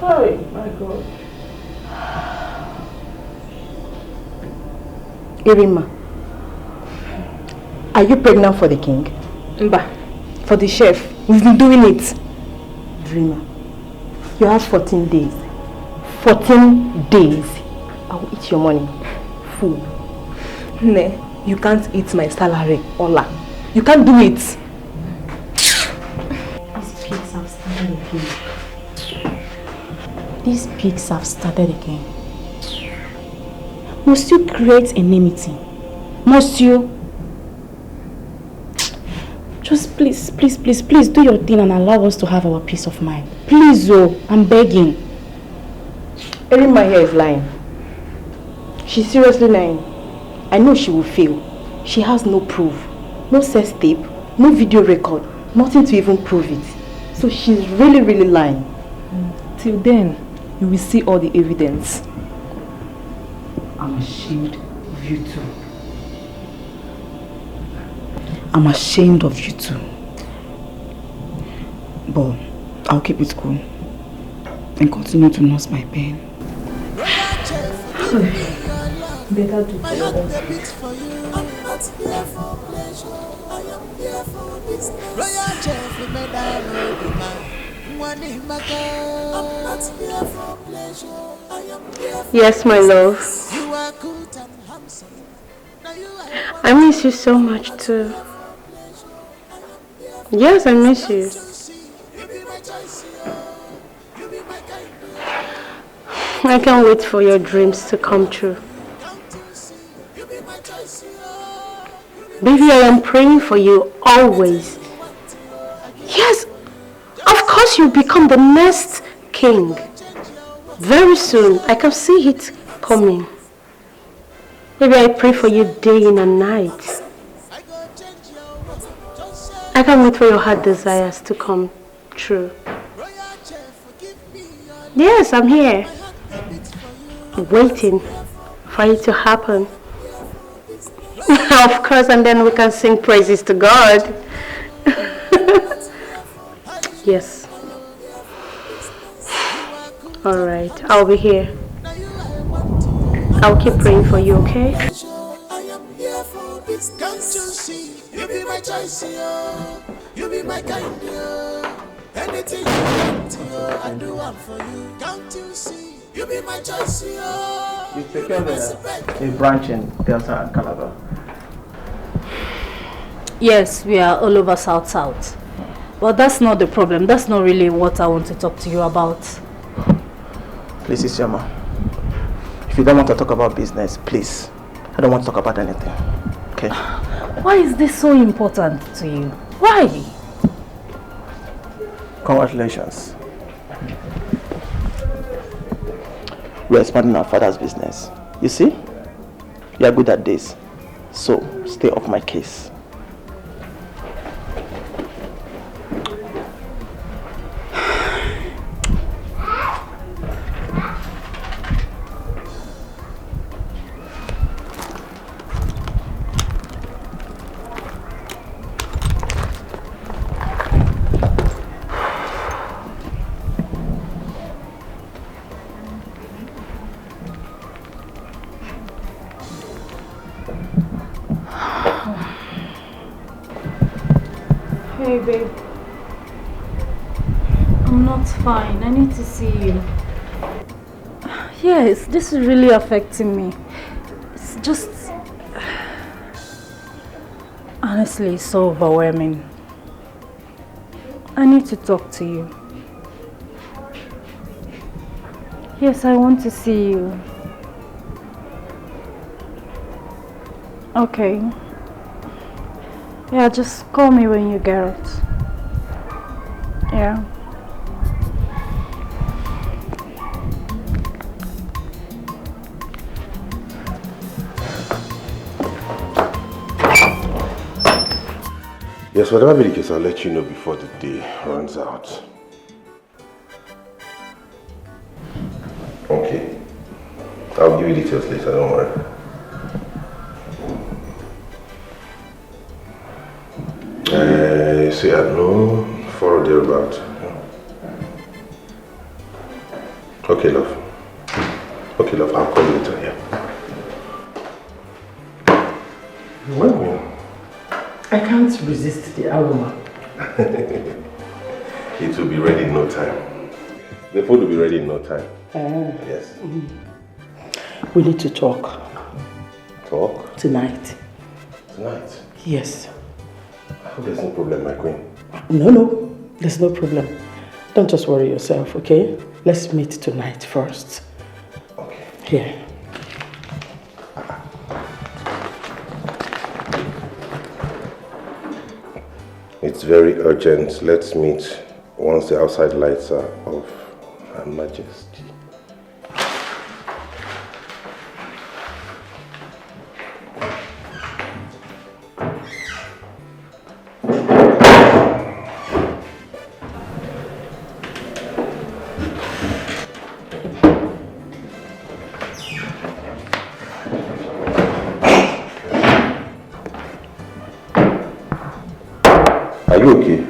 Sorry, my God. Irima, are you pregnant for the king? Mba, for the chef. We've been doing it. Dreamer, you have 14 days. 14 days. I will eat your money. Fool. Ne, you can't eat my salary, Ola. You can't do it. These pigs have started again. Must you create enmity? Must you? Just please do your thing and allow us to have our peace of mind. Please, oh, I'm begging. Irima here is lying. She's seriously lying. I know she will fail. She has no proof. No sex tape, no video record, nothing to even prove it. So she's really lying. Till then, you will see all the evidence. I'm ashamed of you two. I'm ashamed of you two. But I'll keep it cool and continue to nurse my pain. Better do My heart beats for you. I'm not here for pleasure. I am here for business. Royal chef, we made a road man. I'm not here for pleasure. I am here for Yes, my love. You are good and handsome. Now you are I miss you so much too. Yes, I miss you. I can't wait for your dreams to come true. Baby, I am praying for you always. Yes, of course you'll become the next king. Very soon, I can see it coming. Baby, I pray for you day in and night. I can't wait for your heart desires to come true. Yes, I'm here. waiting for it to happen. Of course, and then we can sing praises to God. Yes. All right, I'll be here. I'll keep praying for you, okay? I am here for this. Can't you see? You be my choice, you be my kind, anything you want, I do one for you. Can't you see? You be my choice, You secured a branch in Delta and Calabar. Yes, we are all over South. But that's not the problem. That's not really what I want to talk to you about. Please, Isioma. If you don't want to talk about business, please. I don't want to talk about anything. Okay? Why is this so important to you? Why? Congratulations. We're expanding our father's business. You see? You are good at this. So, stay off my case. Hey babe, I'm not fine. I need to see you. Yes, this is really affecting me. It's just, honestly, it's so overwhelming. I need to talk to you. Yes, I want to see you. Okay. Yeah, just call me when you get it. Yeah. Yes, whatever be the case, I'll let you know before the day runs out. Okay. I'll give you details later, don't worry. See, I know for or thereabout. Okay, love. Okay, love, I'll call you later, yeah. Well, I can't resist the aroma. It will be ready in no time. The food will be ready in no time. Yes. We need to talk. Talk? Tonight. Tonight? Yes. There's no problem, my queen. No, there's no problem. Don't just worry yourself, okay? Let's meet tonight first. Okay. Here. It's very urgent. Let's meet once the outside lights are off. Her Majesty. Are you okay?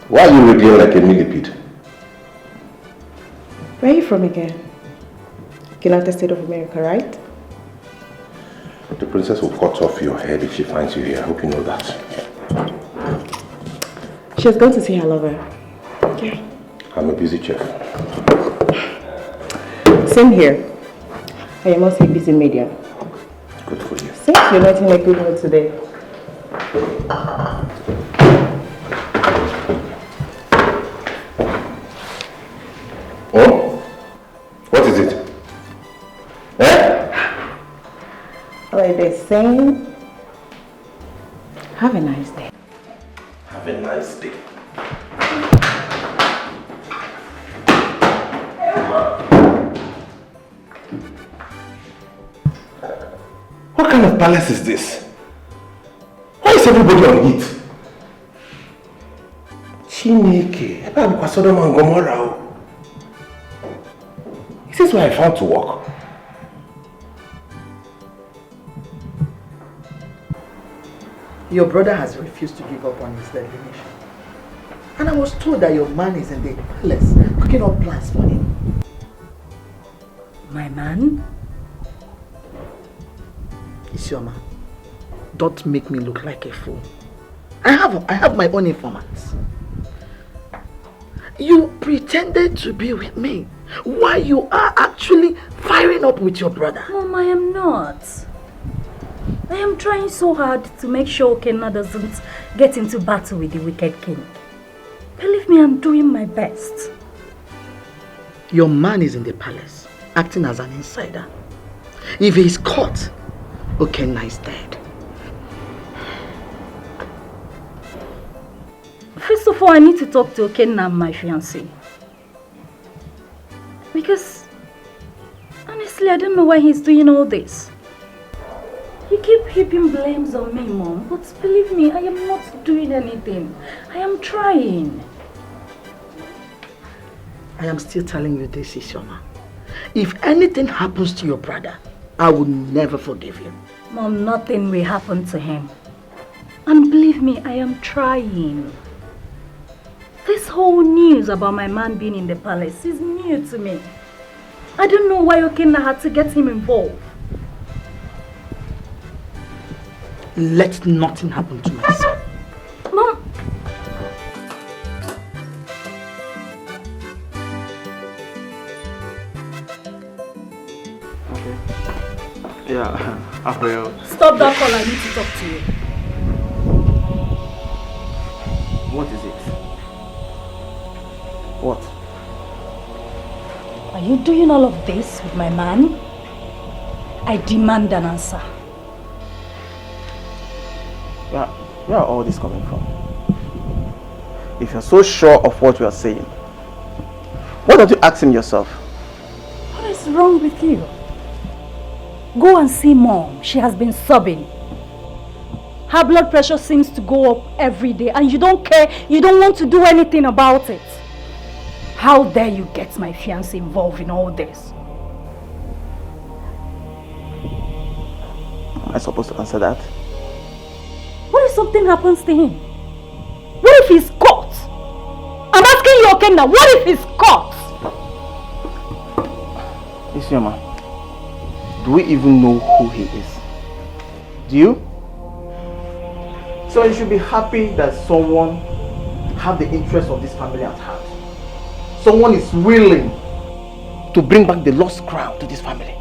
Why are you wriggling like a millipede? Where are you from again? United States of America, right? The princess will cut off your head if she finds you here. I hope you know that. She's going to see her lover. Yeah. I'm a busy chef. Same here. I am also a busy medium. Good for you. Since you're not in a good mood today. Oh? What is it? Like they're saying, have a nice day. Have a nice day. What kind of palace is this? Why is everybody on heat? Chineke, ebe abukwa Sodom and Gomorrah. Is this where I found to work? Your brother has refused to give up on his destination. And I was told that your man is in the palace cooking up plans for him. My man? Isioma, don't make me look like a fool. I have my own informants. You pretended to be with me while you are actually firing up with your brother. Mom, I am not. I am trying so hard to make sure Okenna doesn't get into battle with the wicked king. Believe me, I'm doing my best. Your man is in the palace, acting as an insider. If he is caught, Okenna is dead. First of all, I need to talk to Okenna, my fiancé. Because, honestly, I don't know why he's doing all this. You keep heaping blames on me, Mom, but believe me, I am not doing anything. I am trying. I am still telling you this, Isioma. If anything happens to your brother, I will never forgive you. Mom, nothing will happen to him. And believe me, I am trying. This whole news about my man being in the palace is new to me. I don't know why Okenna had to get him involved. Let nothing happen to my son. Mom! Okay. Yeah, I will. Stop that call, I need to talk to you. What is it? What? Are you doing all of this with my man? I demand an answer. Where are all this coming from? If you're so sure of what you are saying, why don't you ask him yourself? What is wrong with you? Go and see Mom. She has been sobbing. Her blood pressure seems to go up every day and you don't care, you don't want to do anything about it. How dare you get my fiancé involved in all this? Am I supposed to answer that? What if something happens to him? What if he's caught? I'm asking you, Okenna, what if he's caught? Isioma, do we even know who he is? Do you? So you should be happy that someone have the interest of this family at heart. Someone is willing to bring back the lost crown to this family.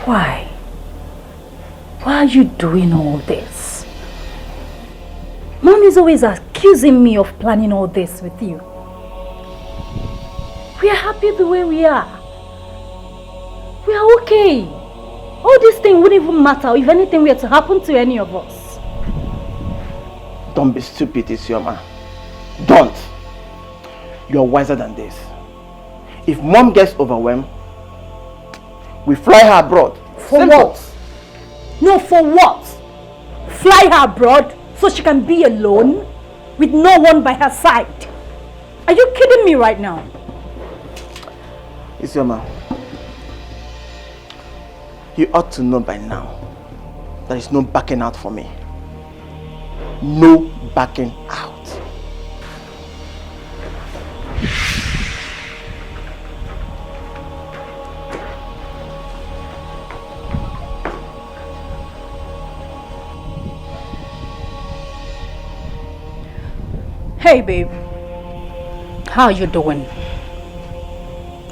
Why? Why are you doing all this? Mom is always accusing me of planning all this with you. We are happy the way we are. We are okay. All this thing wouldn't even matter if anything were to happen to any of us. Don't be stupid, Isioma. Don't. You're wiser than this. If Mom gets overwhelmed, we fly her abroad. For what? No, for what? Fly her abroad so she can be alone with no one by her side. Are you kidding me right now? Isioma, you ought to know by now there is no backing out for me. No backing out. Hey babe, how are you doing?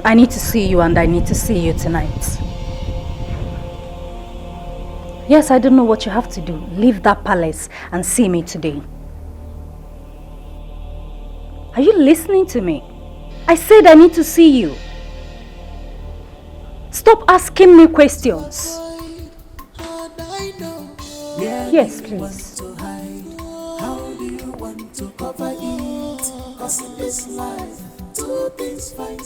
I need to see you and I need to see you tonight. Yes, I don't know what you have to do. Leave that palace and see me today. Are you listening to me? I said I need to see you. Stop asking me questions. Yes, please. To cover it, cause in this life, two things find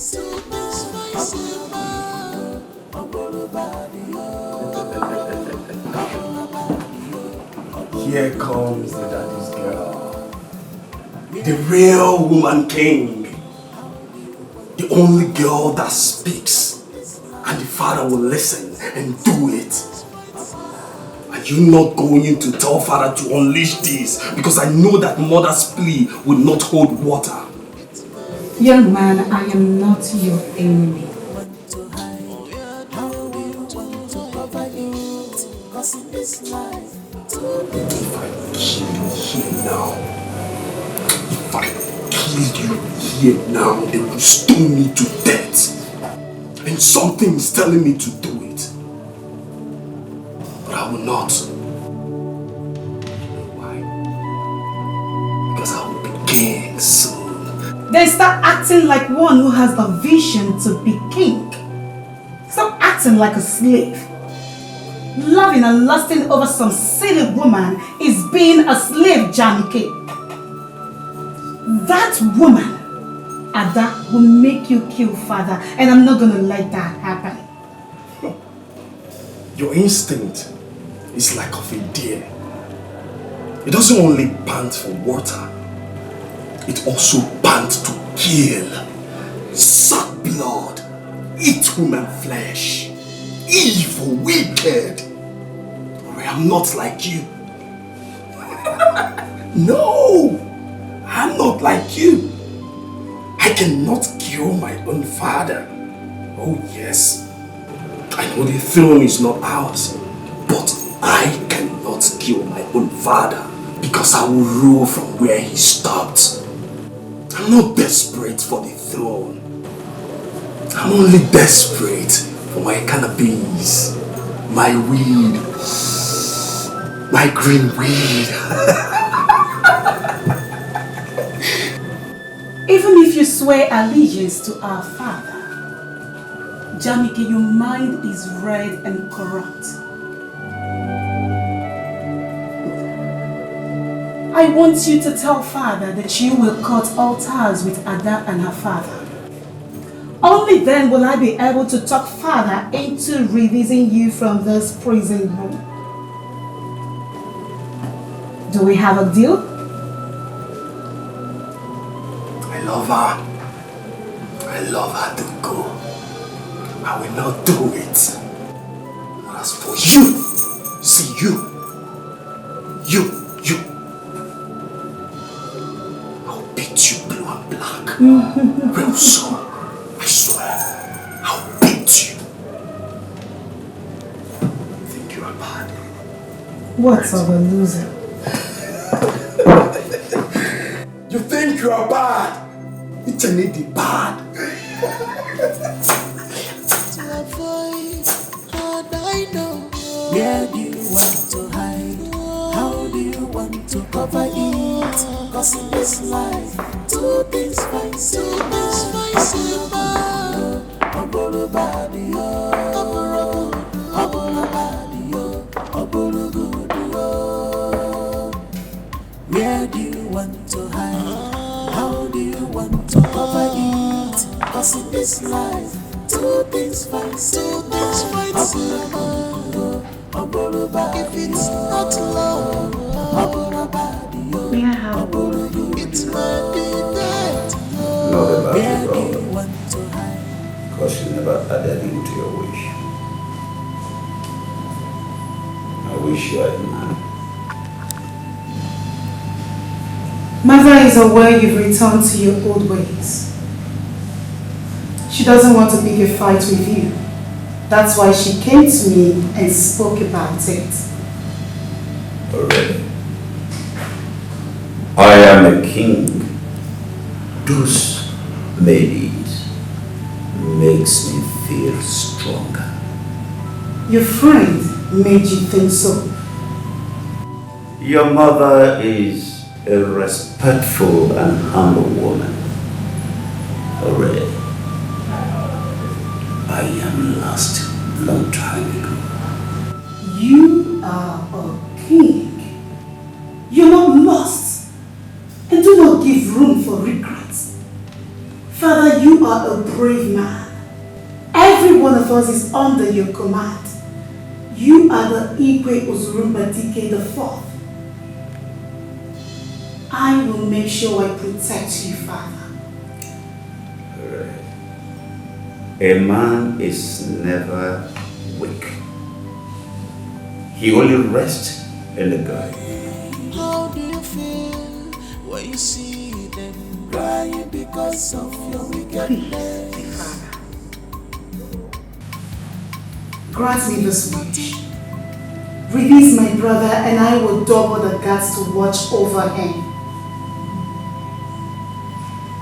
Here comes the daddy's girl, the real woman king. The only girl that speaks, and the father will listen and do it. Are you not going to tell father to unleash this? Because I know that mother's plea will not hold water. Young man, I am not your enemy. If I kill you here now, they will stone me to death. And something is telling me to do it. But I will not. Why? Because I will be king soon. Then start acting like one who has the vision to be king. Stop acting like a slave. Loving and lusting over some silly woman is being a slave, Janike. That woman, Ada, will make you kill father, and I'm not gonna let that happen. Your instinct is like of a deer. It doesn't only pant for water, it also pants to kill, suck blood, eat human flesh. Evil, wicked. I am not like you. No, I'm not like you. I cannot kill my own father. Oh yes, I know the throne is not ours, but I cannot kill my own father because I will rule from where he stopped. I'm not desperate for the throne. I'm only desperate for my cannabis, my weed, my green weed. Even if you swear allegiance to our father, Jamike, your mind is red and corrupt. I want you to tell father that you will cut all ties with Ada and her father. Only then will I be able to talk father into releasing you from this prison room. Do we have a deal? I love her. I love her to go. I will not do it. As for you, see you. I'll beat you blue and black. Real soon. I swear, I'll beat you. Think you are bad. What of a loser? You think you are bad? It's an idiot bad. Where do you want to hide? How do you want to cover it? Cause in this life, two things fight so where do you want to hide? How do you want to cover it? Cause in this life, two things fight so if it's not love, may I have it might be that. Not about Where your do you problem, want to hide? because you never added into your wish. I wish you had none. Mother is aware you've returned to your old ways. She doesn't want to pick a fight with you. That's why she came to me and spoke about it. Already. I am a king. Those ladies makes me feel stronger. Your friend made you think so. Your mother is a respectful and humble woman. Already. I am lost long time ago. You are a king. You're not lost. And do not give room for regrets. Father, you are a brave man. Every one of us is under your command. You are the Igwe Uzurumba Dike the Fourth. I will make sure I protect you, Father. Alright. A man is never weak. He only rests in the grave. How do you feel when you see them crying because of your wickedness? Grant me this wish. Release my brother and I will double the guards to watch over him.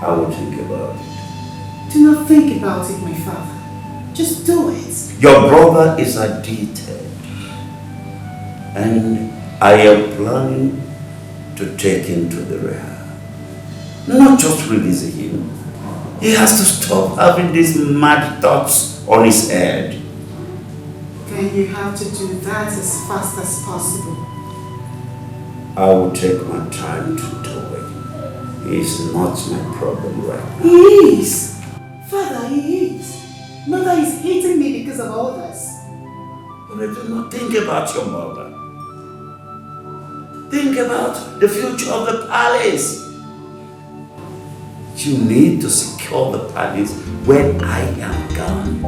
I will think about it. Do not think about it, my father. Just do it. Your brother is addicted. And I am planning to take him to the rehab. Not just releasing him. He has to stop having these mad thoughts on his head. Then you have to do that as fast as possible. I will take my time to do it. He is not my problem right now. He is. Father, he is. Mother is hating me because of all this. But do not think about your mother. Think about the future of the palace. You need to secure the palace when I am gone.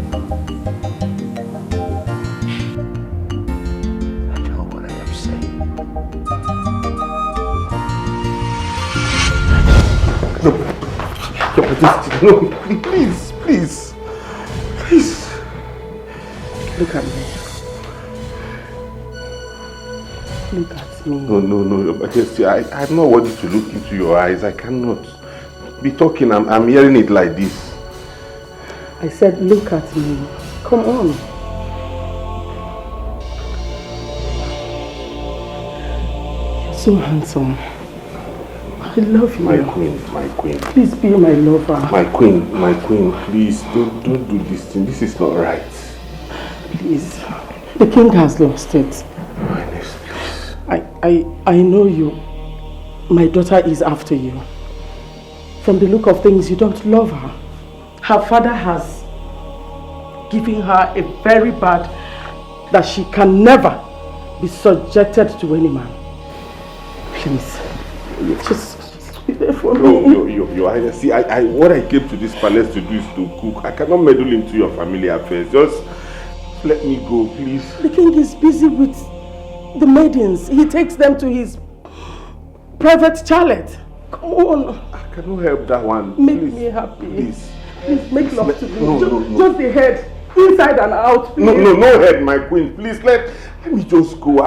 I know what I am saying. No, please, please. Please. Look at me. Look at me. No, Your Majesty. I'm not worthy to look into your eyes. I cannot be talking. I'm hearing it like this. I said, look at me. Come on. You're so handsome. I love you. My queen. Please be my lover. My queen, please don't do this thing. This is not right. Please. The king has lost it. Highness, please. I know you. My daughter is after you. From the look of things, you don't love her. Her father has given her a very bad that she can never be subjected to any man. Please, just be there for me. Your Highness, see, what I came to this palace to do is to cook. I cannot meddle into your family affairs. Just let me go, please. The king is busy with the maidens. He takes them to his private chalet. Come on. I cannot help that one. Make please, me happy. Please. Please make love to me. No. Just the head. Inside and out, please. No head, my queen. Please, let me just go.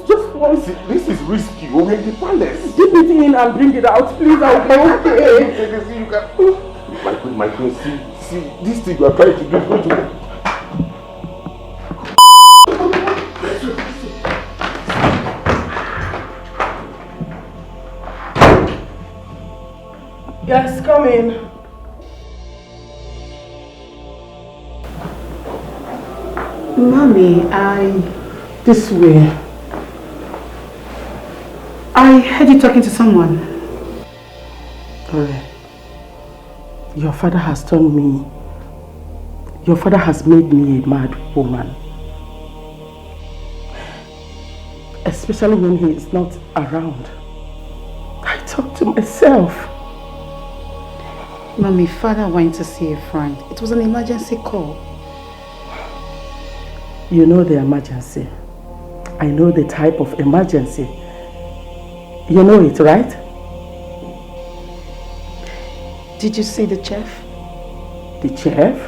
Just once. See, this is risky. We're in the palace. Dip it in and bring it out, please. I'll be okay. You can... My queen, see, this thing you are trying to do is going to... Yes, come in. Mommy, This way. I heard you talking to someone. Alright. Your father has turned me... Your father has made me a mad woman. Especially when he is not around. I talk to myself. Mommy, father went to see a friend. It was an emergency call. You know the emergency. I know the type of emergency. You know it, right? Did you see the chef? The chef?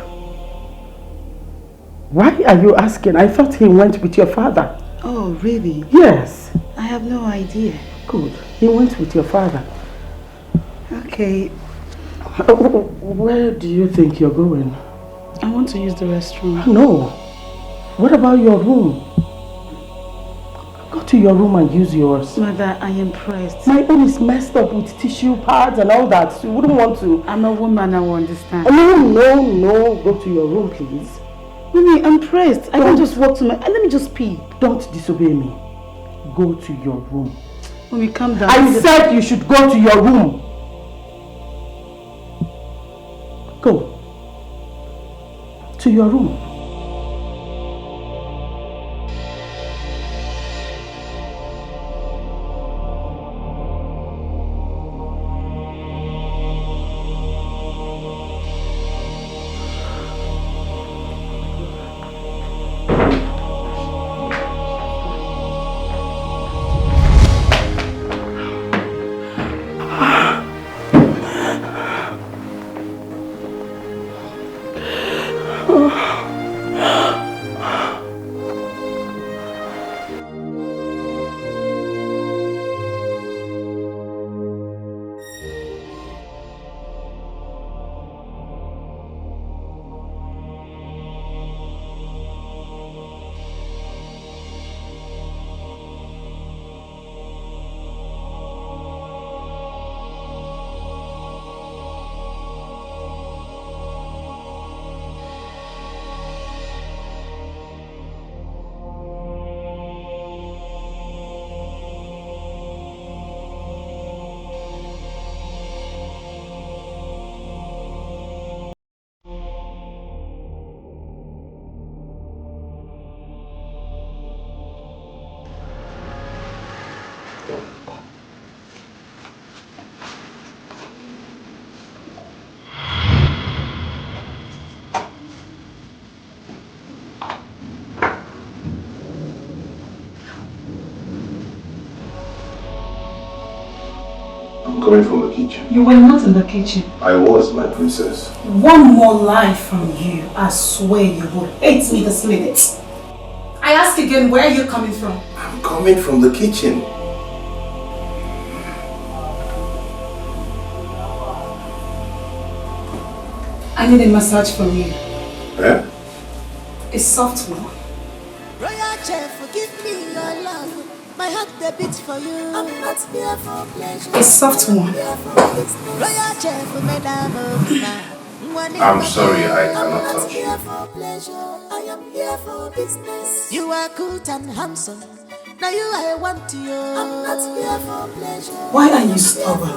Why are you asking? I thought he went with your father. Oh, really? Yes. I have no idea. Good. He went with your father. Okay. Where do you think you're going? I want to use the restroom. No. What about your room? Go to your room and use yours. Mother, I am pressed. My own is messed up with tissue pads and all that. So you wouldn't want to... I'm a woman, I will understand. No. Go to your room, please. Mommy, I'm pressed. I can't just walk to my... Let me just pee. Don't disobey me. Go to your room. Mommy, calm down. I said you should go to your room. Go. To your room. coming from the kitchen. You were not in the kitchen. I was, my princess. One more lie from you, I swear you will hate me this minute. I ask again, where are you coming from? I'm coming from the kitchen. I need a massage from you. Eh? A soft one. Royal chef, forgive me your love. My heart they beats for you. I'm not here for pleasure. A soft one. Royal chef, madam. I'm sorry, I cannot touch you. Here for pleasure. I am here for business. You are good and handsome. Now you I want to you. I'm not here for pleasure. Why are you stubborn?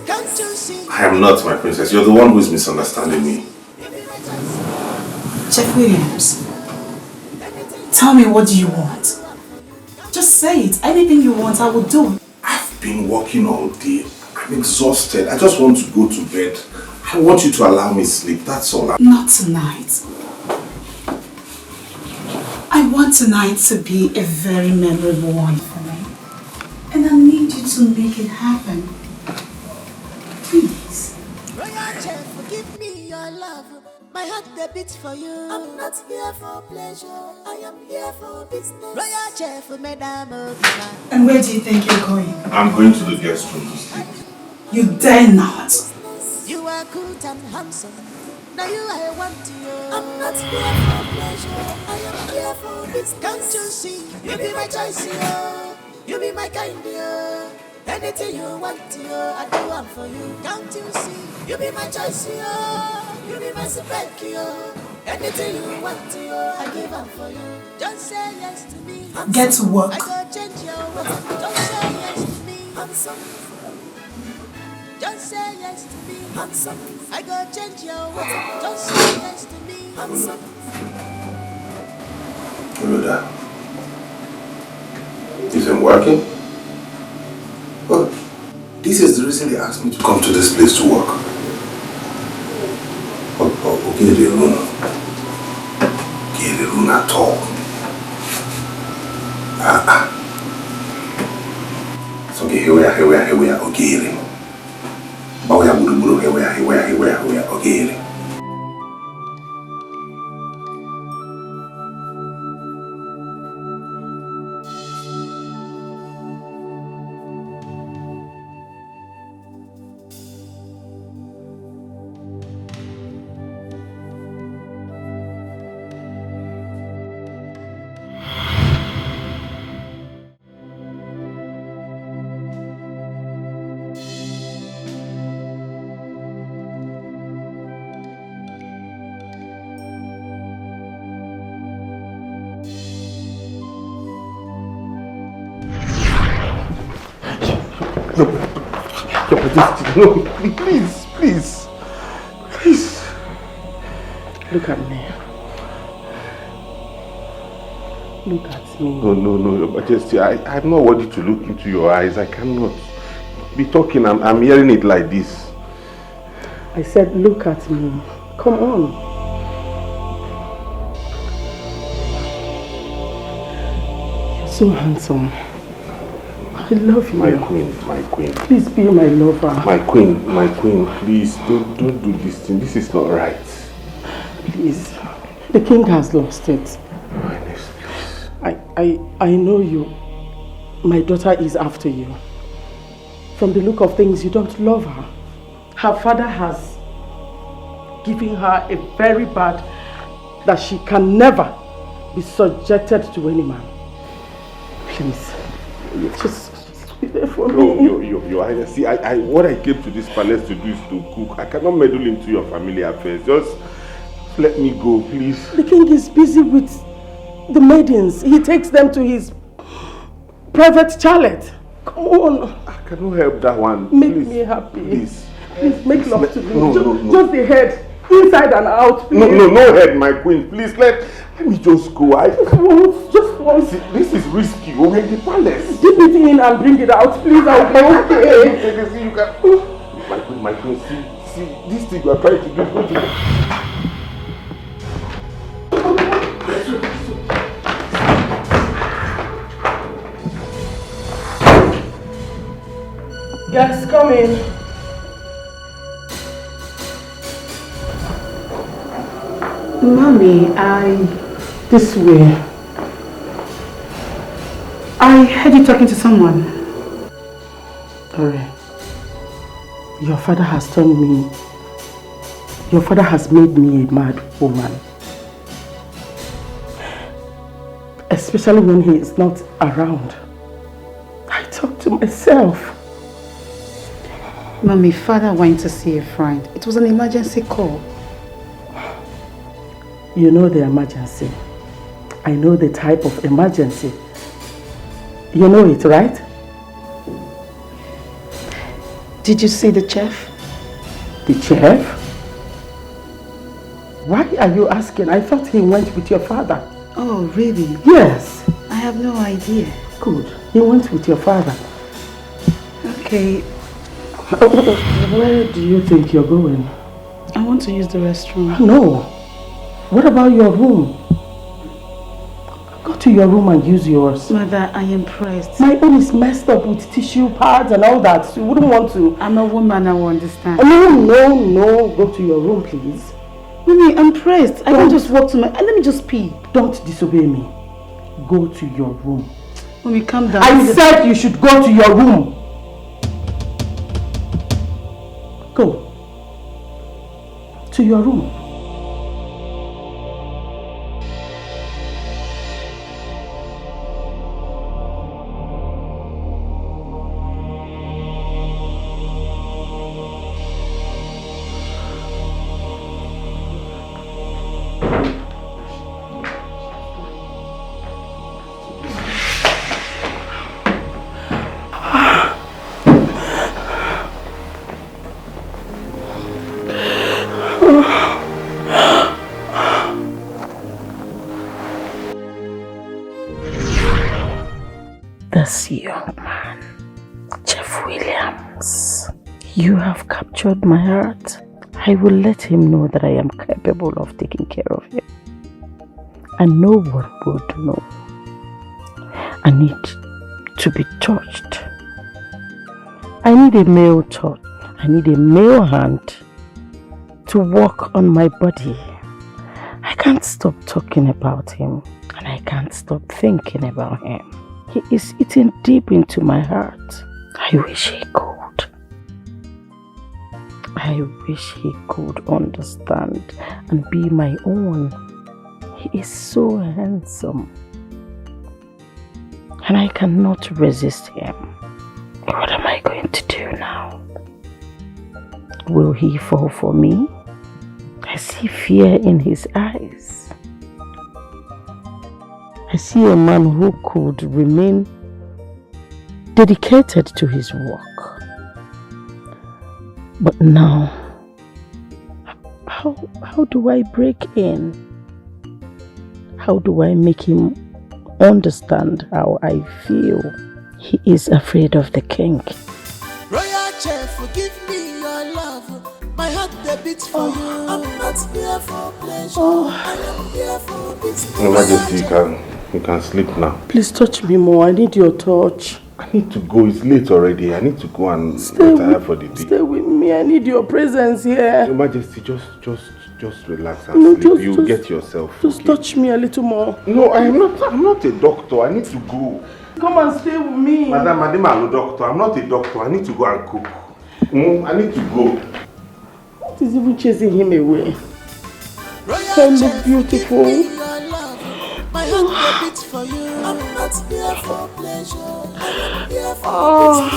Can't you see? I am not, my princess. You're the one who is misunderstanding me. Chef Williams, tell me, what do you want? Just say it. Anything you want, I will do. I've been working all day. I'm exhausted. I just want to go to bed. I want you to allow me sleep. That's all. Not tonight. I want tonight to be a very memorable one for me. And I need you to make it happen. Please. Royal chef, forgive me your love. My heart they beats for you. I'm not here for pleasure. I am here for business. Royal chef, madam. And where do you think you're going? I'm going to the guest room to sleep. You dare not. You are good and handsome. Now you I want to you. I'm not here for pleasure. I am here for business. Can't you see? You be my choice, yo. You be my kind, yo. Anything you want, yo, I do one for you. Can't you see? You be my choice, yo. You be my spec, yo. Anything you want, yo, I give up for you. Just say yes to me. Get to work. I go change your ways. Just say yes to me. Just say yes to me. I go change your ways. Just say yes to me. Rhoda, isn't working? Well, this is the reason they asked me to come to this place to work. Okay, the room. Okay, the room at all. So okay, here we are, okay. But we are buru, here we are, okay. No, please. Look at me. Look at me. No, Your Majesty. I'm not worthy to look into your eyes. I cannot be talking. I'm hearing it like this. I said, look at me. Come on. You're so handsome. I love you. My queen. Please be my lover. My queen, please don't do this thing. This is not right. Please. The king has lost it. Highness, please. I know you. My daughter is after you. From the look of things, you don't love her. Her father has given her a very bad that she can never be subjected to any man. Please. Just be there for me. Your Highness, see, what I came to this palace to do is to cook. I cannot meddle into your family affairs. Just let me go, please. The king is busy with the maidens. He takes them to his private chalet. Come on. I cannot help that one. Make me happy. Please. Please make love to me. No. Just the head. Inside and out, please. No head, my queen. Please, let me just go. Just once. See, this is risky. We're in the palace. Dip it in and bring it out, please. I'll be okay. See, you can... My queen, see, this thing you are trying to do. Yes, come in. Mommy, this way. I heard you talking to someone. Sorry. Your father has turned me. Your father has made me a mad woman. Especially when he is not around. I talk to myself. Mommy, father went to see a friend. It was an emergency call. You know the emergency. I know the type of emergency. You know it, right? Did you see the chef? The chef? Why are you asking? I thought he went with your father. Oh, really? Yes. I have no idea. Good. He went with your father. Okay. Where do you think you're going? I want to use the restroom. No. What about your room? Go to your room and use yours. Mother, I am pressed. My own is messed up with tissue pads and all that. So you wouldn't want to. I'm a woman, I will understand. No. Go to your room, please. Mommy, I'm pressed. I can't just walk to my... Let me just pee. Don't disobey me. Go to your room. Mommy, calm down. I said you should go to your room. Go. To your room. This young man, Jeff Williams, you have captured my heart. I will let him know that I am capable of taking care of him. And no one would know. I need to be touched. I need a male touch. I need a male hand to walk on my body. I can't stop talking about him, and I can't stop thinking about him. He is eating deep into my heart. I wish he could. I wish he could understand and be my own. He is so handsome. And I cannot resist him. What am I going to do now? Will he fall for me? I see fear in his eyes. I see a man who could remain dedicated to his work. But now, how do I break in? How do I make him understand how I feel? He is afraid of the king. Royal Chef, forgive me your love. My heart beats for you. I'm not here for pleasure. I am here for business. Your Majesty, you can sleep now. Please touch me more. I need your touch. I need to go. It's late already. I need to go and retire for the day. Stay with me. I need your presence here. Your Majesty, just relax and sleep. You get yourself. Just touch me a little more. No, I'm not a doctor. I need to go. Come and stay with me. Madam, I'm a doctor. I'm not a doctor. I need to go and cook. I need to go. What is even chasing him away? I look beautiful. My heart beats for you. I'm not here for pleasure. I am here for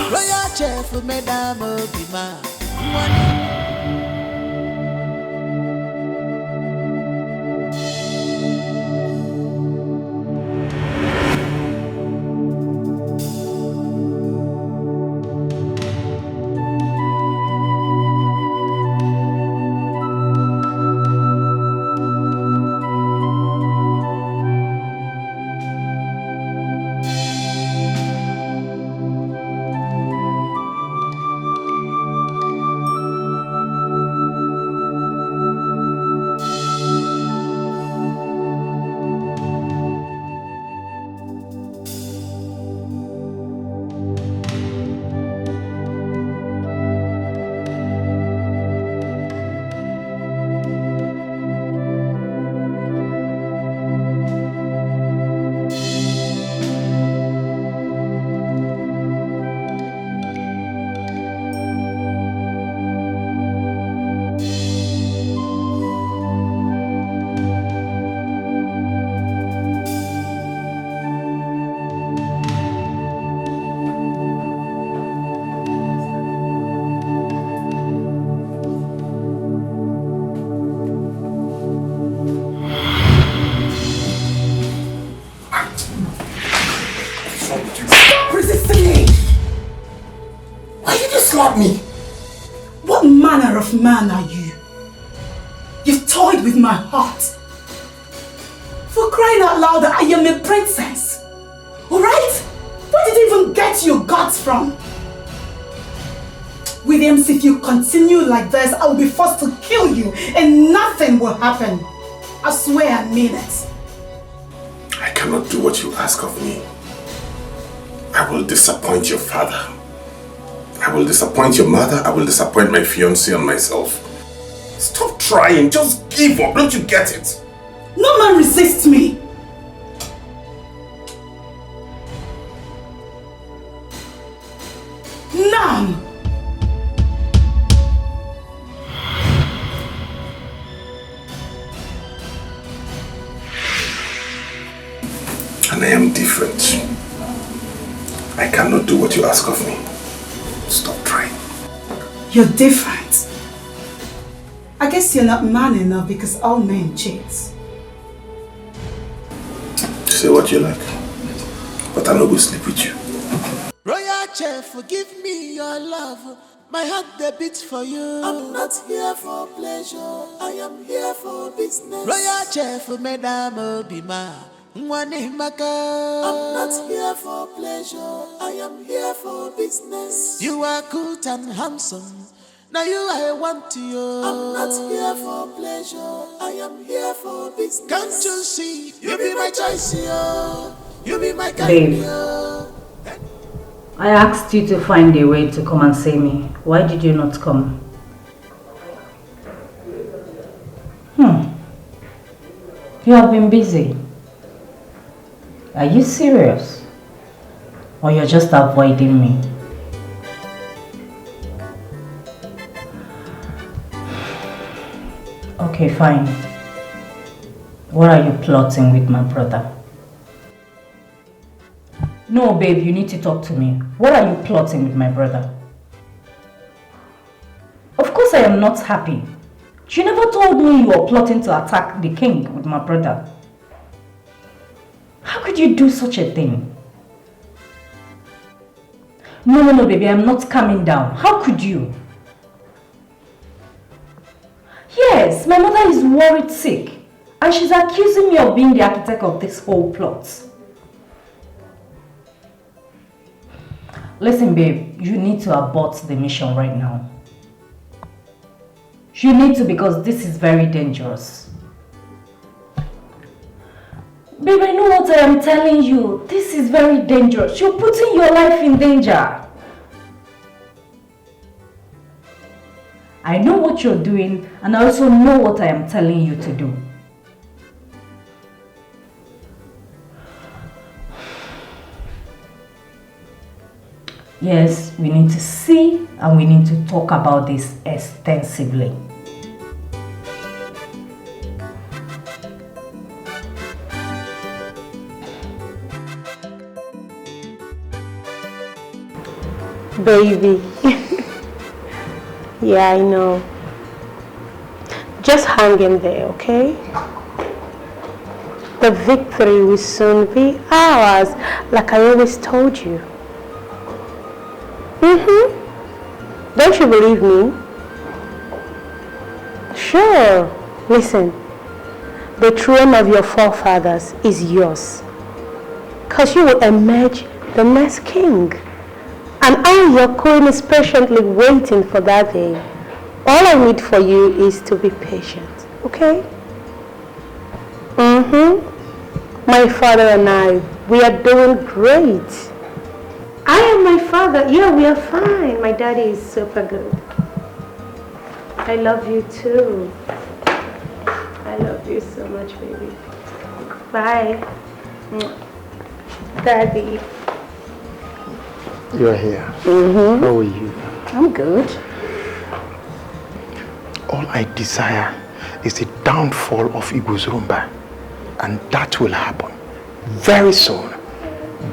business. Royal Chef, Madam Obima. at me. What manner of man are you? You've toyed with my heart. For crying out loud, I am a princess. Alright? Where did you even get your guts from? Williams, if you continue like this, I will be forced to kill you and nothing will happen. I swear I mean it. I cannot do what you ask of me. I will disappoint your father. I will disappoint your mother. I will disappoint my fiancé and myself. Stop trying. Just give up. Don't you get it? No man resists me. None. And I am different. I cannot do what you ask of me. Stop trying. You're different. I guess you're not man enough because all men cheat. Say what you like, but I no go sleep with you. Royal Chef, forgive me your love. My heart the beats for you. I'm not here for pleasure. I am here for business. Royal Chef, Madame Obima. I'm not here for pleasure. I am here for business. You are good and handsome. Now you I want to you. I'm not here for pleasure. I am here for business. Can't you see? You be my choice, yo. You be my Babe, I asked you to find a way to come and see me. Why did you not come? You have been busy. Are you serious? Or you're just avoiding me? Okay, fine. What are you plotting with my brother? No, babe, you need to talk to me. What are you plotting with my brother? Of course I am not happy. You never told me you were plotting to attack the king with my brother. How could you do such a thing? No, baby, I'm not coming down. How could you? Yes, my mother is worried sick. And she's accusing me of being the architect of this whole plot. Listen, babe, you need to abort the mission right now. You need to, because this is very dangerous. Babe, I know what I am telling you. This is very dangerous. You're putting your life in danger. I know what you're doing, and I also know what I am telling you to do. Yes, we need to see and we need to talk about this extensively. Baby. Yeah, I know. Just hang in there, okay? The victory will soon be ours, like I always told you. Don't you believe me? Sure. Listen, the throne of your forefathers is yours. Because you will emerge the next king. And I, your queen, is patiently waiting for that day. All I need for you is to be patient, okay? My father and I, we are doing great. I and my father, yeah, we are fine. My daddy is super good. I love you too. I love you so much, baby. Bye. Daddy. You're here. How are you? I'm good. All I desire is the downfall of Iguzumba. And that will happen. Very soon.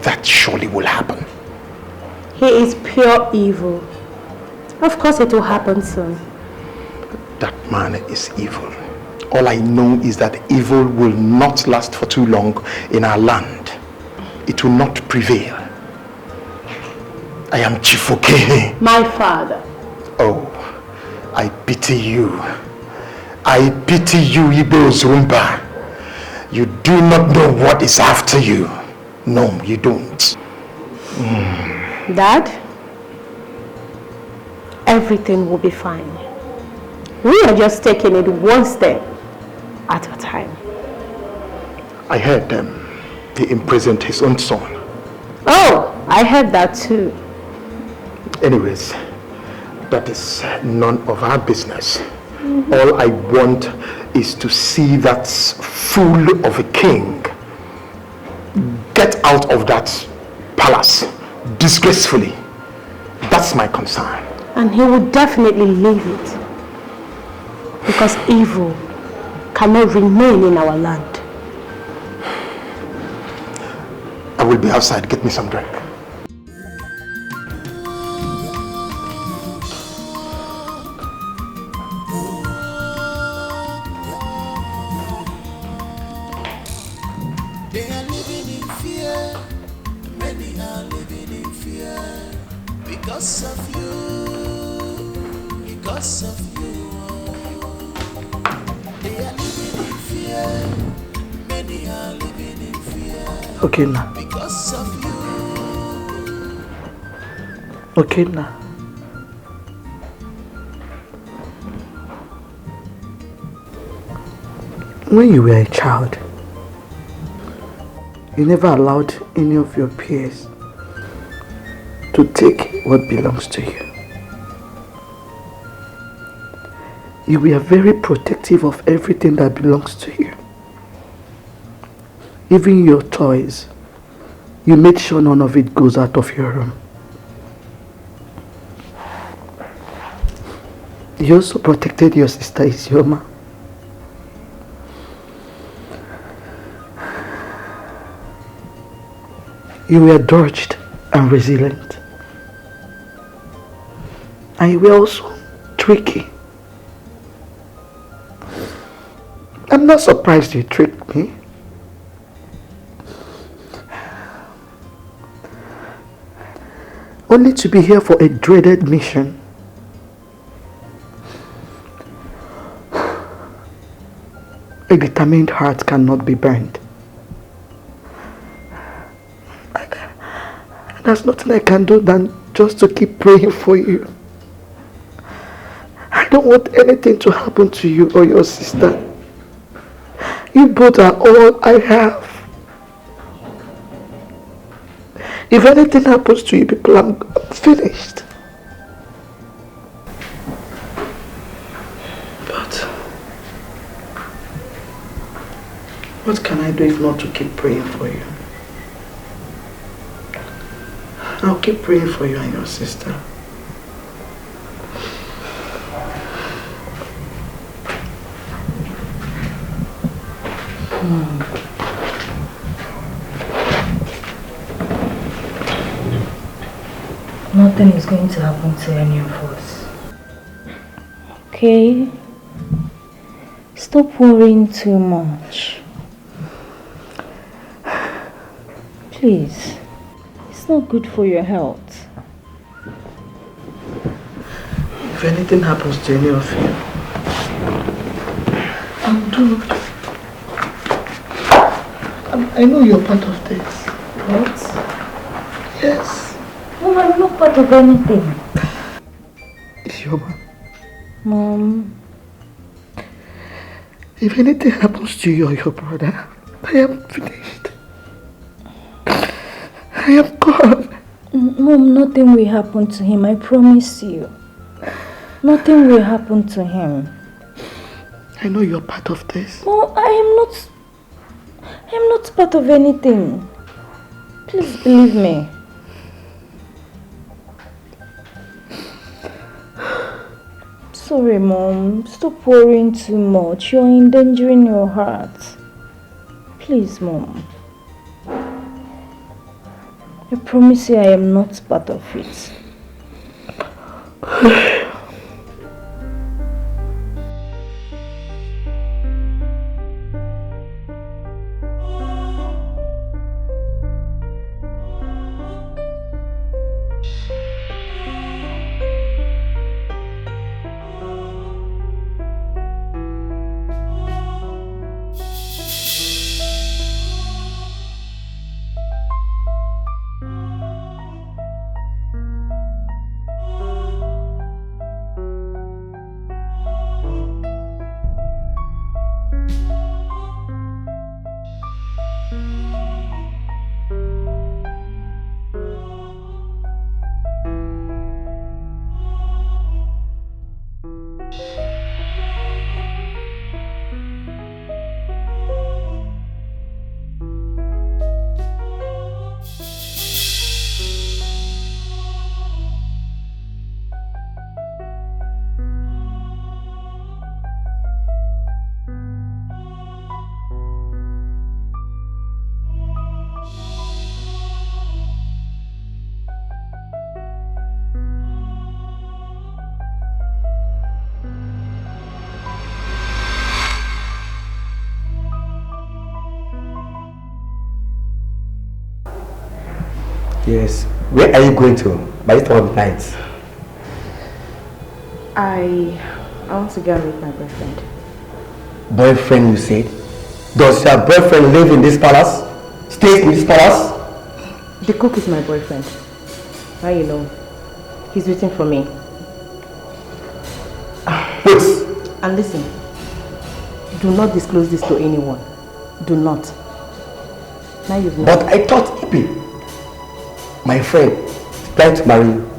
That surely will happen. He is pure evil. Of course it will happen soon. That man is evil. All I know is that evil will not last for too long in our land. It will not prevail. I am Chifoke. My father, Oh, I pity you. I pity you, Ibo Zumba. You do not know what is after you. No, you don't. Dad, everything will be fine. We are just taking it one step at a time. I heard he imprisoned his own son. Oh, I heard that too. Anyways, that is none of our business. All I want is to see that fool of a king get out of that palace disgracefully. That's my concern. And he will definitely leave it. Because evil cannot remain in our land. I will be outside. Get me some drink. They are living in fear. Many are living in fear. Because of you. Because of you. They are living in fear. Many are living in fear. Okay, now. Because of you. Okay, now. When you were a child, you never allowed any of your peers to take what belongs to you. You were very protective of everything that belongs to you. Even your toys, you made sure none of it goes out of your room. You also protected your sister Isioma. You were dogged and resilient. And you were also tricky. I'm not surprised you tricked me. Only to be here for a dreaded mission. A determined heart cannot be burned. There's nothing I can do than just to keep praying for you. I don't want anything to happen to you or your sister. You both are all I have. If anything happens to you people, I'm finished. But what can I do if not to keep praying for you? I'll keep praying for you and your sister. Nothing is going to happen to any of us. Okay? Stop worrying too much. Please. It's not good for your health. If anything happens to any of you, I'm doomed. I know you're part of this. What? Yes. Mom, I'm not part of anything. Isioma. Mom. If anything happens to you or your brother, I am finished. I am gone. Mom, nothing will happen to him, I promise you. Nothing will happen to him. I know you're part of this. No, I am not part of anything. Please believe me. Sorry, Mom. Stop worrying too much. You're endangering your heart. Please, Mom. I promise you I am not part of it. Yes. Where are you going to? By this time of night. I want to go and meet my boyfriend. Boyfriend, you said? Does your boyfriend live in this palace? Stays in this palace? The cook is my boyfriend. How you know? He's waiting for me. Wait. And listen, do not disclose this to anyone. Do not. Now you've known. But I thought Ibe, my friend, is planning to marry you.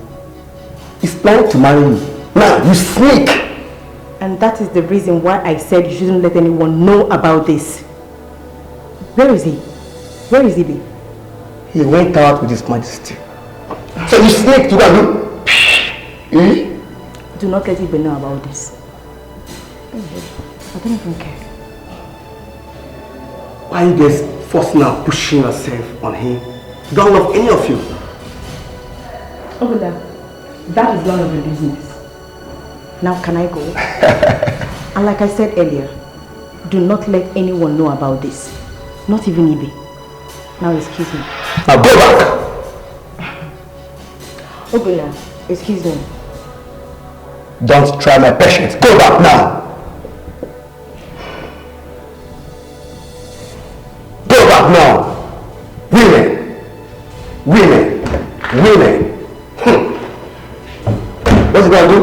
He's planning to marry you. Now, you sneak! And that is the reason why I said you shouldn't let anyone know about this. Where is he? Where is Ibe? He went out with his majesty. So you sneak to go and Do not let Ibe know about this. I don't even care. Why are you guys forcing now pushing yourself on him? You don't love any of you. Over there. That is none of your business. Now can I go? And like I said earlier, do not let anyone know about this. Not even Ibe. Now excuse me. Now go back! Obula, excuse me. Don't try my patience. Go back now! Go back now! Women! Women! Women! What's he gonna do?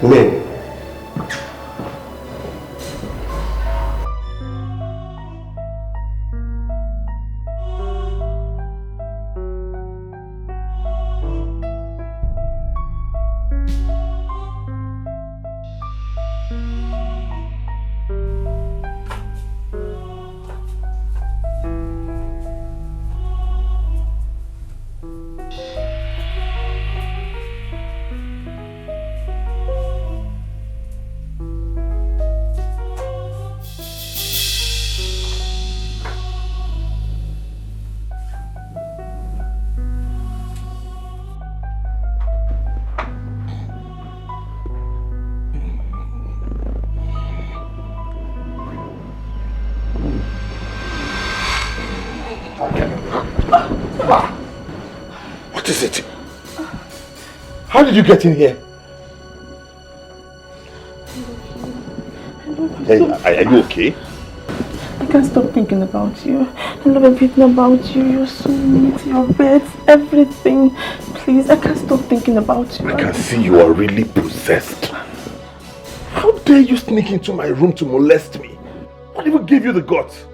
Women! What is it? How did you get in here? Hey, are you okay? I can't stop thinking about you. I love everything about you. You're so neat, your beds, everything. Please, I can't stop thinking about you. I can see you are really possessed. How dare you sneak into my room to molest me? What even gave you the guts?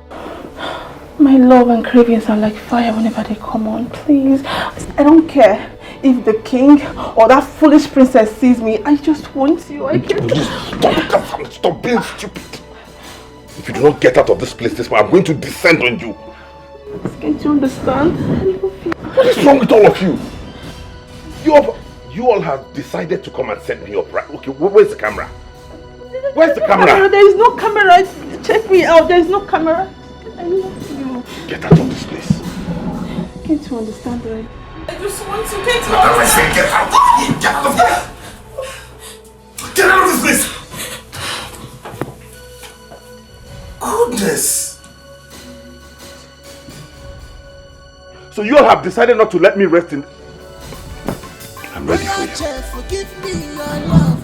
My love and cravings are like fire whenever they come on. Please, I don't care if the king or that foolish princess sees me. I just want you. I can't. Stop being stupid. If you do not get out of this place this way, I'm going to descend on you. Can't you understand? I love you. What is wrong with all of you? You all have decided to come and set me up, right? Okay, where's the camera? Where's the camera? There is no camera. Check me out. There is no camera. I love you. Get out of this place. Can't you understand, right? I just want to get out. I say get out. Get out of here. Get out of this place. Goodness. So you all have decided not to let me rest in... I'm ready for you. Forgive me your love.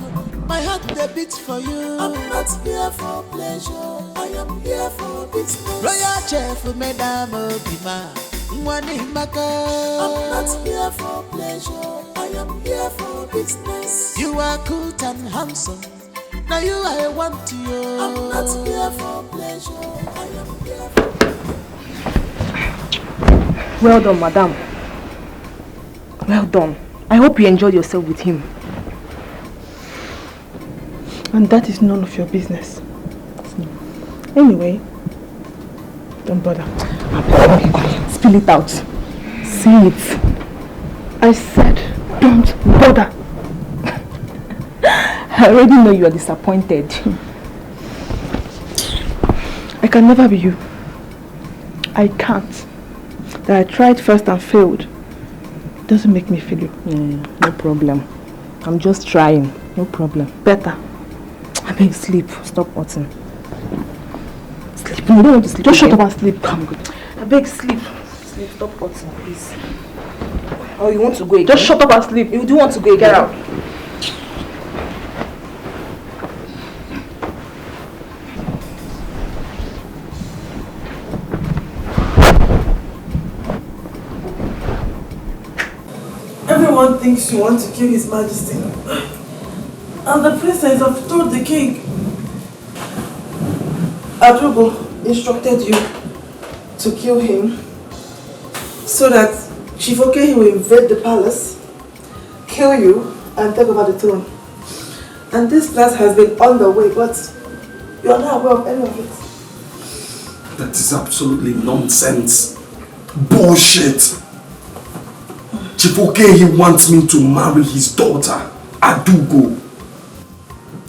My heart beats for you. I'm not here for pleasure. I am here for business. Royal chef, Madame Obima. I'm not here for pleasure. I am here for business. You are cute and handsome. Now you I want to you. I'm not here for pleasure. I am here for... Well done, madam. Well done. I hope you enjoyed yourself with him. And that is none of your business. Anyway, don't bother. Spill it out. Say it. I said, don't bother. I already know you are disappointed. I can never be you. I can't. That I tried first and failed doesn't make me feel you. No problem. I'm just trying. No problem. Better. I beg, sleep. Stop watching. Sleep. You don't want to sleep. Just shut up and sleep. I'm good. I beg, sleep. Sleep, stop hurting, please. Oh, you want to go again? Just shut up and sleep. You do want to go again? Get out. Everyone thinks you want to kill His Majesty. And the princess have told the king. Adrugo instructed you to kill him so that Chief Oke will invade the palace, kill you, and take over the throne. And this plan has been on the way, but you are not aware of any of it. That is absolutely nonsense. Bullshit. Chief Oke, he wants me to marry his daughter, Adugo.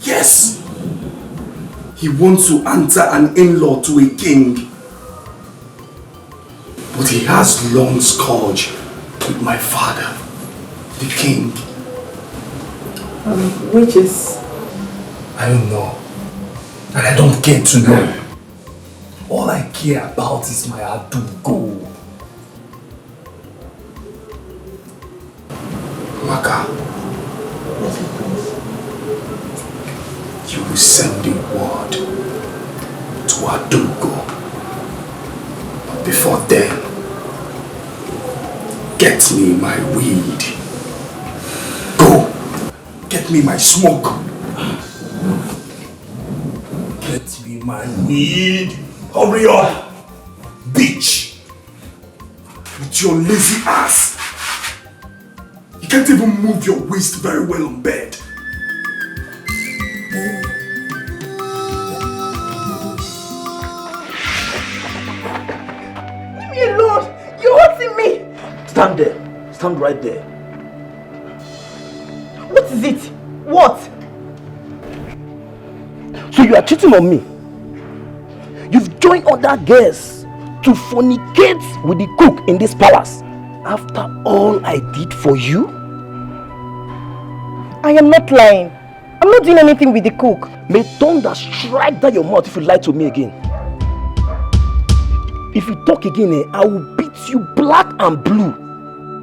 Yes. He wants to answer an in-law to a king. But he has long scourge with my father, the king. Which is? I don't know. And I don't care to know. All I care about is my Adugo. Maka, you will send the word to Adugo. But before then, get me my weed. Go, get me my smoke. Get me my weed. Hurry up, bitch. With your lazy ass. You can't even move your waist very well on bed. Leave me alone! You're hurting me! Stand there. Stand right there. What is it? What? So you are cheating on me. You've joined other girls to fornicate with the cook in this palace. After all I did for you? I am not lying. I'm not doing anything with the cook. May thunder strike down your mouth if you lie to me again. If you talk again, I will beat you black and blue.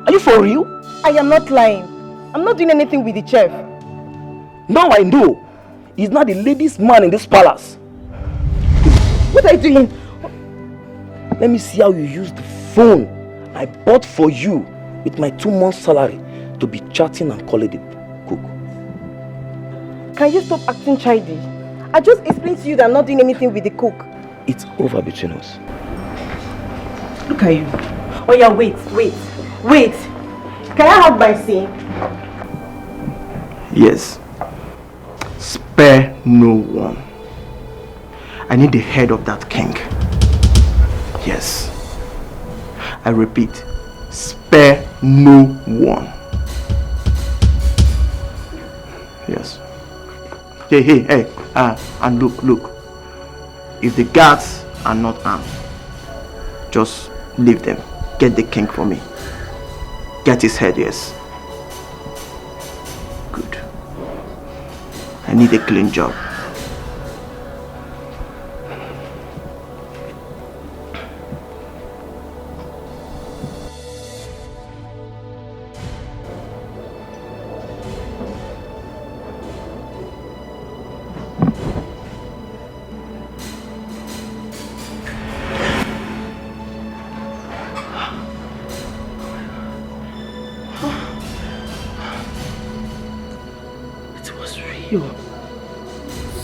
Are you for real? I am not lying. I'm not doing anything with the chef. Now I know. He's not the ladies' man in this palace. What are you doing? Let me see how you use the phone I bought for you with my 2 months salary to be chatting and calling the cook. Can you stop acting childish? I just explained to you that I'm not doing anything with the cook. It's over between us. Look at you. Oh yeah, wait. Can I have my say? Yes. Spare no one. I need the head of that king. Yes. I repeat, spare no one. Yes. Hey. And look. If the guards are not armed, just leave them. Get the king for me. Get his head, yes. Good. I need a clean job.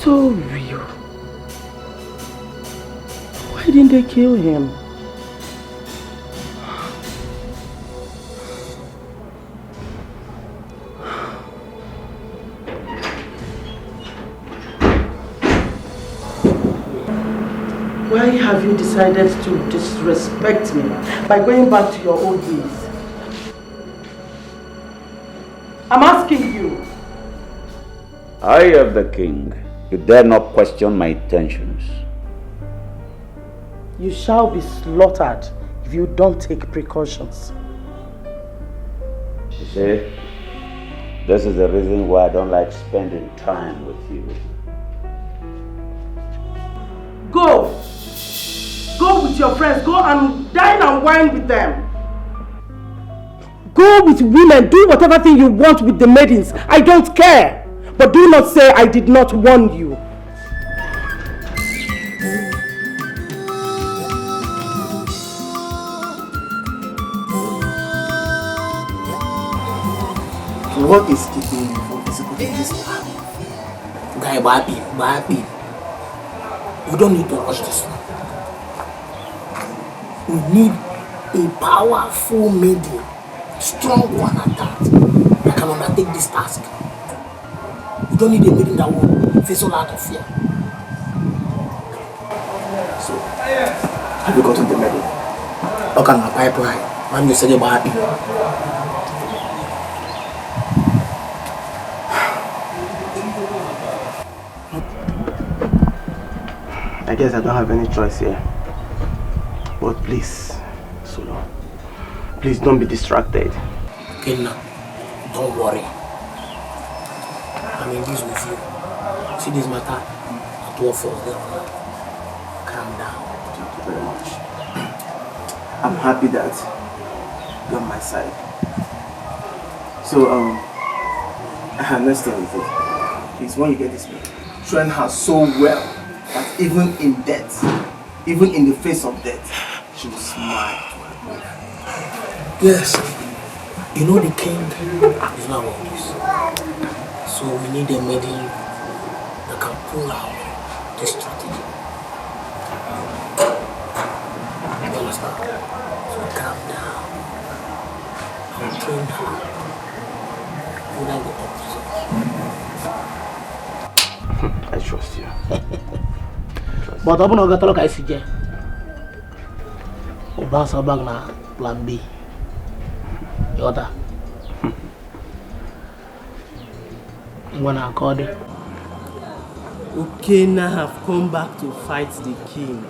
So real. Why didn't they kill him? Why have you decided to disrespect me by going back to your old ways? I'm asking you. I am the king. You dare not question my intentions. You shall be slaughtered if you don't take precautions. You see, this is the reason why I don't like spending time with you. Go! Go with your friends. Go and dine and wine with them. Go with women. Do whatever thing you want with the maidens. I don't care. But do not say I did not warn you. What is keeping you from executing this plan? Guy, Babi. We don't need to rush this. We need a powerful maiden, strong one at that can undertake this task. We don't need a maiden that will face a lot of fear. So, have you gotten the maiden? Okay, my pipeline. I'm just saying Babi. I guess I don't have any choice here. But please, Solo, please don't be distracted. Kenna, don't worry. I'm in this with you. See this matter? At all for them. Calm down. Thank you very much. I'm happy that you're on my side. So, let's start with it. Please, when you get this mail, train her so well that even in death, even in the face of death, she will smile to her move. Yes. You know the king is not on this. So we need a maiden that can pull out this strategy. You understand? So calm down. I'll train her. You like the opposite. I trust you. But I'm not going to look at it. Obasa bag na plan B. Yoda. Wanna call it? Ukena have come back to fight the king.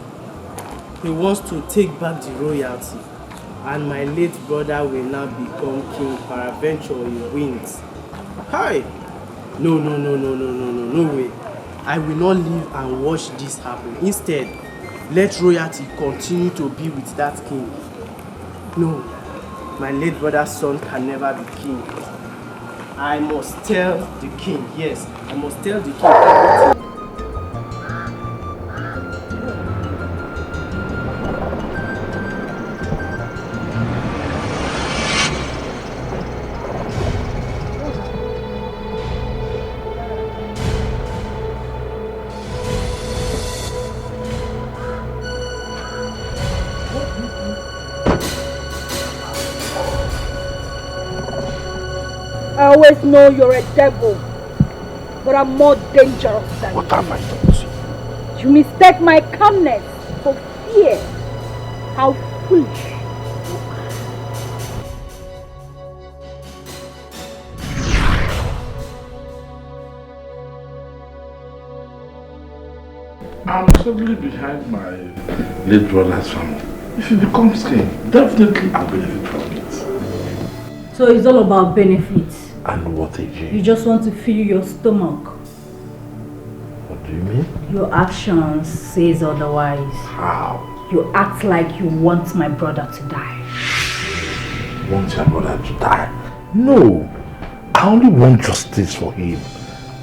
He wants to take back the royalty, and my late brother will now become king. Peradventure he wins. Hi! No way. I will not live and watch this happen. Instead, let royalty continue to be with that king. No, my late brother's son can never be king. I must tell the king, yes, I must tell the king everything. I always know you're a devil, but I'm more dangerous than you. What have I done to you? You mistake my calmness for fear. How foolish. I'm solely behind my late brother's family. If he becomes king, definitely I'll benefit from it. So it's all about benefits. And what again? You just want to fill your stomach. What do you mean? Your actions says otherwise. How? You act like you want my brother to die. Want your brother to die? No. I only want justice for him.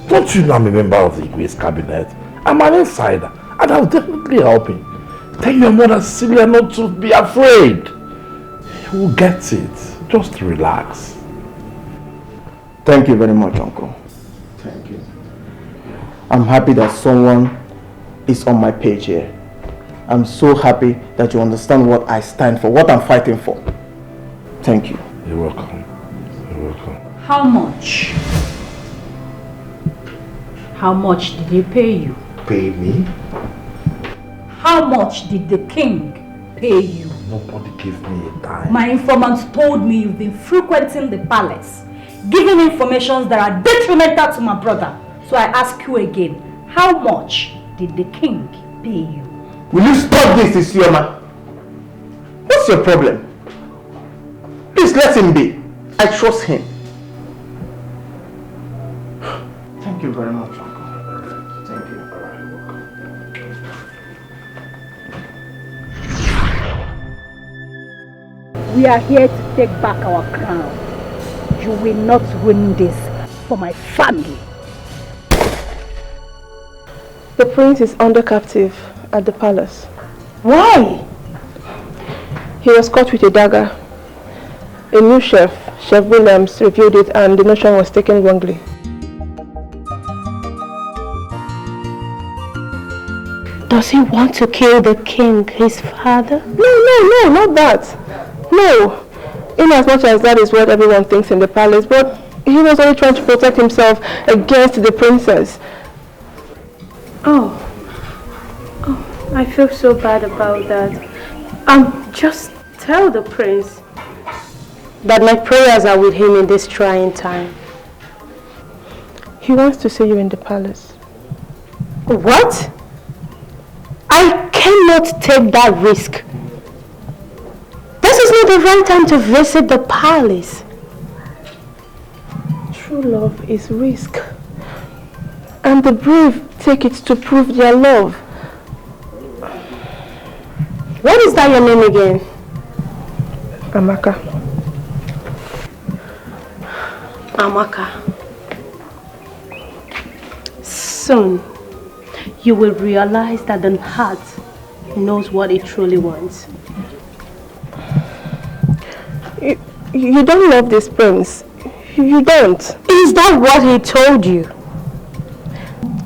Don't you know I'm a member of the Igwe's cabinet? I'm an insider and I'll definitely help him. Tell your mother Celia not to be afraid. He will get it. Just relax. Thank you very much, Uncle. Thank you. I'm happy that someone is on my page here. I'm so happy that you understand what I stand for, what I'm fighting for. Thank you. You're welcome. You're welcome. How much? How much did he pay you? Pay me? How much did the king pay you? Nobody gave me a dime. My informant told me you've been frequenting the palace, giving information that are detrimental to my brother. So I ask you again, how much did the king pay you? Will you stop this, Isioma? What's your problem? Please let him be. I trust him. Thank you very much, Uncle. Thank you. We are here to take back our crown. You will not ruin this for my family. The prince is under captive at the palace. Why? He was caught with a dagger. A new chef, Chef Williams, reviewed it and the notion was taken wrongly. Does he want to kill the king, his father? No, not that. No. In as much as that is what everyone thinks in the palace, but he was only trying to protect himself against the princess. Oh, I feel so bad about that. Just tell the prince that my prayers are with him in this trying time. He wants to see you in the palace. What? I cannot take that risk. This is not the right time to visit the palace. True love is risk. And the brave take it to prove their love. What is that your name again? Amaka. Amaka. Soon, you will realize that the heart knows what it truly wants. You don't love this prince. You don't. Is that what he told you?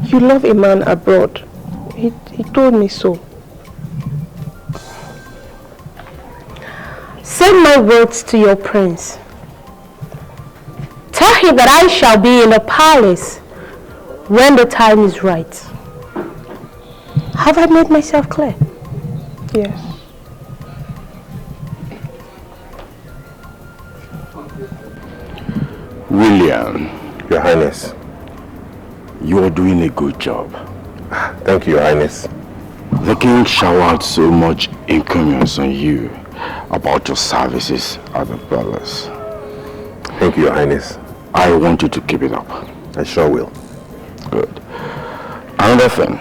You love a man abroad. He told me so. Send my words to your prince. Tell him that I shall be in the palace when the time is right. Have I made myself clear? Yes. William. Your Highness. You are doing a good job. Thank you, Your Highness. The king showered so much encomiums on you about your services at the palace. Thank you, Your Highness. I want you to keep it up. I sure will. Good. Another thing.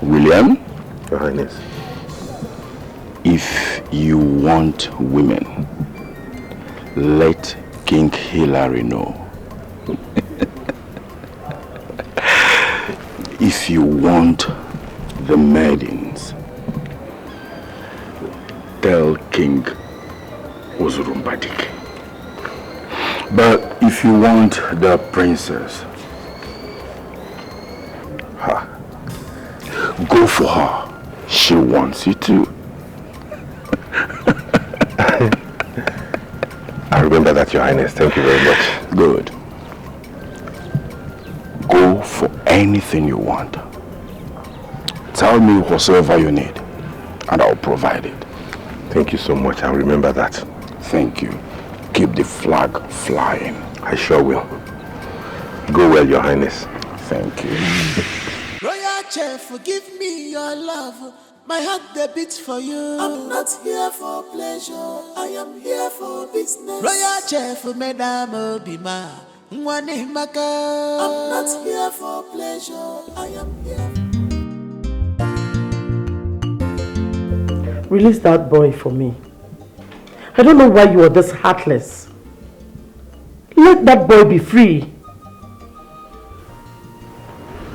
William? Your Highness. If you want women, let King Hilary know. If you want the maidens, tell King Uzurumbadik. But if you want the princess, go for her. She wants you too. I remember that, Your Highness. Thank you very much. Good. Go for anything you want. Tell me whatsoever you need, and I'll provide it. Thank you so much. I'll remember that. Thank you. Keep the flag flying. I sure will. Go well, Your Highness. Thank you. Royal Chef, forgive me your love. My heart the beats for you. I'm not here for pleasure. I am here for business. Royal Chef, Madame Obima. I'm not here for pleasure. I am here. Release that boy for me. I don't know why you are this heartless. Let that boy be free.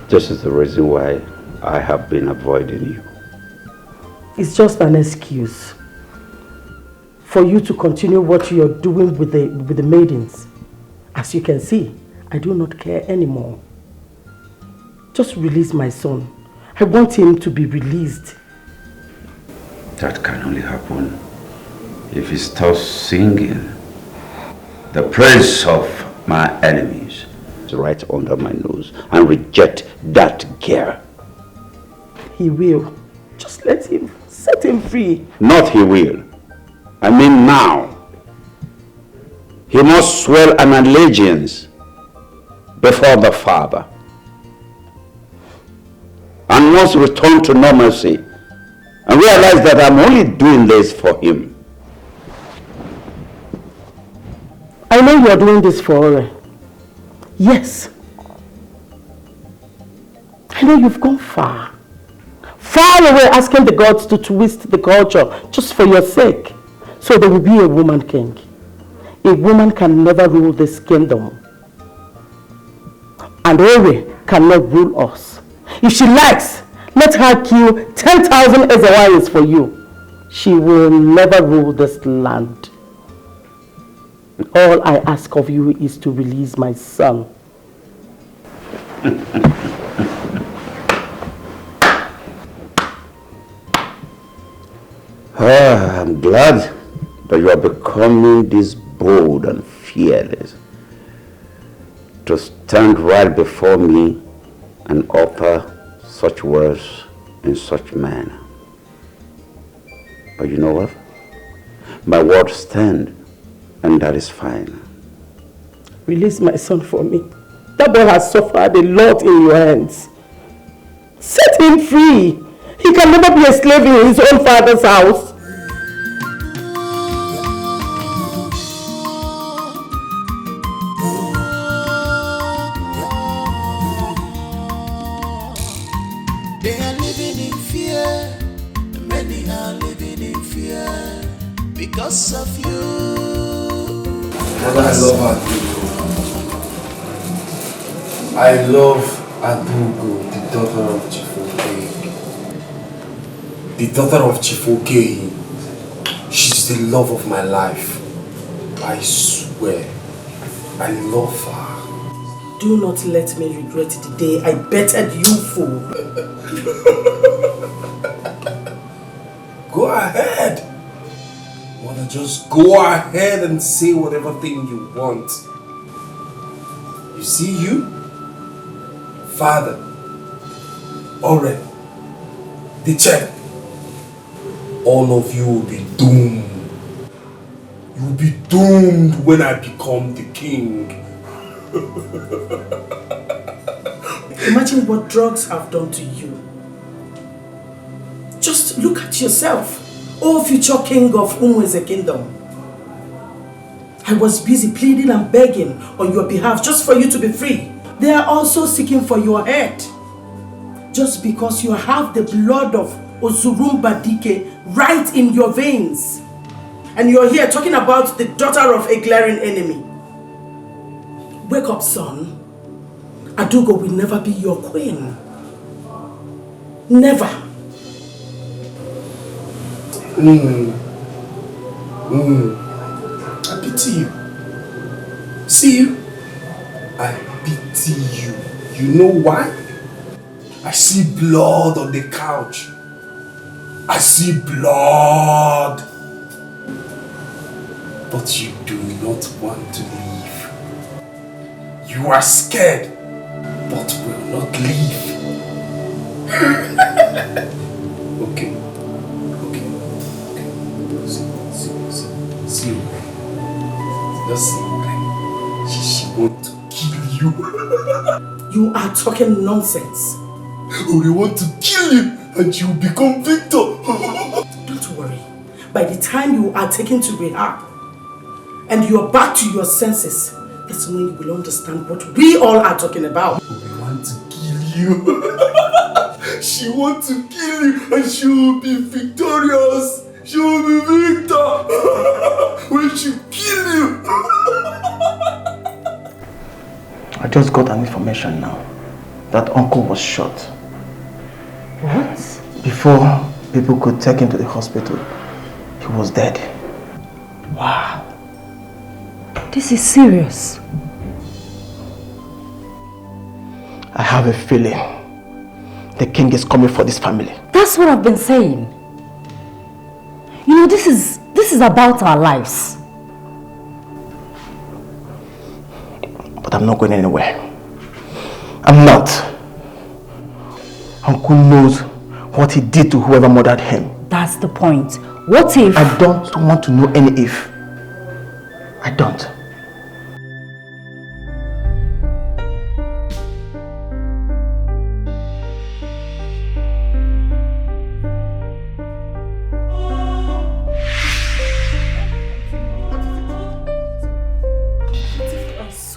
This is the reason why I have been avoiding you. It's just an excuse for you to continue what you are doing with the maidens. As you can see, I do not care anymore. Just release my son. I want him to be released. That can only happen if he stops singing the praise of my enemies right under my nose and reject that girl. He will. Just let him. Set him free. Not he will. I mean now. He must swear an allegiance before the Father and must return to normalcy and realize that I'm only doing this for him. I know you are doing this for Ore. Yes. I know you've gone far. Far away asking the gods to twist the culture just for your sake. So there will be a woman king. A woman can never rule this kingdom. And Ore cannot rule us. If she likes, let her kill 10,000 Ezewayes for you. She will never rule this land. All I ask of you is to release my son. I'm glad that you are becoming this bold and fearless to stand right before me and utter such words in such manner. But you know what? My words stand, and that is fine. Release my son for me. That boy has suffered a lot in your hands. Set him free. He can never be a slave in his own father's house. They are living in fear. Many are living in fear because of you. Mother, I love Adugo. I love Adugo, the daughter of Chifoke. The daughter of Chifoke. She's the love of my life. I swear, I love her. Do not let me regret the day I bettered you, fool. Go ahead. Mother, just go ahead and say whatever thing you want. You see you? Father. Ore. The check. All of you will be doomed. You will be doomed when I become the king. Imagine what drugs have done to you. Just look at yourself, O future king of Umweze kingdom. I was busy pleading and begging on your behalf just for you to be free. They are also seeking for your head. Just because you have the blood of Ozurumba Dike right in your veins. And you're here talking about the daughter of a glaring enemy. Wake up, son. Adugo will never be your queen. Never. I pity you. See you? I pity you. You know why? I see blood on the couch. I see blood. But you do not want to leave. You are scared, but will not leave. Okay. See you. Just see you. She want to kill you. You are talking nonsense. Oh, they want to kill you and you become victor. Don't worry. By the time you are taken to rehab and you are back to your senses, that's when you will understand what we all are talking about. We want to kill you. She wants to kill you and she will be victorious. She will be victor. We should kill you. I just got an information now that uncle was shot. What? Before people could take him to the hospital, he was dead. Wow. This is serious. I have a feeling the king is coming for this family. That's what I've been saying. You know, this is about our lives. But I'm not going anywhere. I'm not. Uncle knows what he did to whoever murdered him. That's the point. What if? I don't want to know any if. I don't.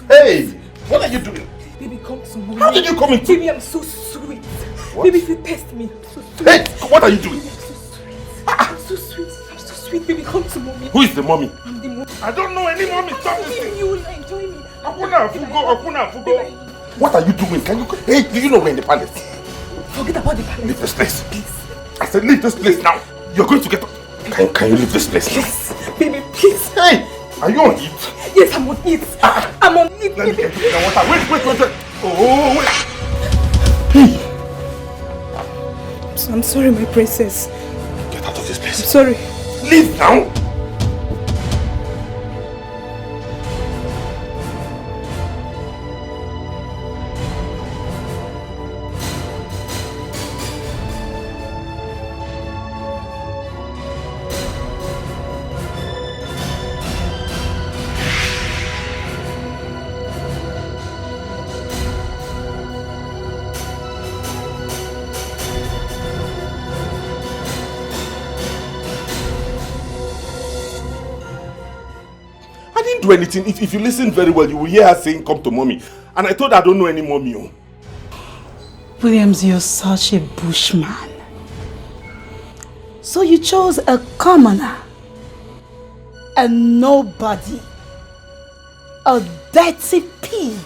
Hey, what are you doing? Baby, come to me. How did you come in? Baby, I'm so sweet. What? Baby, if you test me, I'm so sweet. Hey, what are you doing? I'm so sweet. I'm so sweet. I'm so sweet. Baby, come to mommy. Who is the mommy? I'm the mommy. I don't know any mommy. Stop this. You will enjoy me. Akuna Fugo. What are you doing? Hey, do you know we're in the palace? Forget about the palace. Leave this place. Please. I said leave this place now. You're going to get up. Can you leave this place? Please. Baby, please. Hey, are you on heat? Yes, I'm on heat. I'm on heat. Let me get you the water. Wait. Oh, wait. Hey. I'm sorry, my princess. Get out of this place. I'm sorry. Leave now. Do anything. If you listen very well, you will hear her saying, come to mommy. And I told her I don't know any mommy. Oh. Williams, you're such a bushman. So you chose a commoner, a nobody, a dirty pig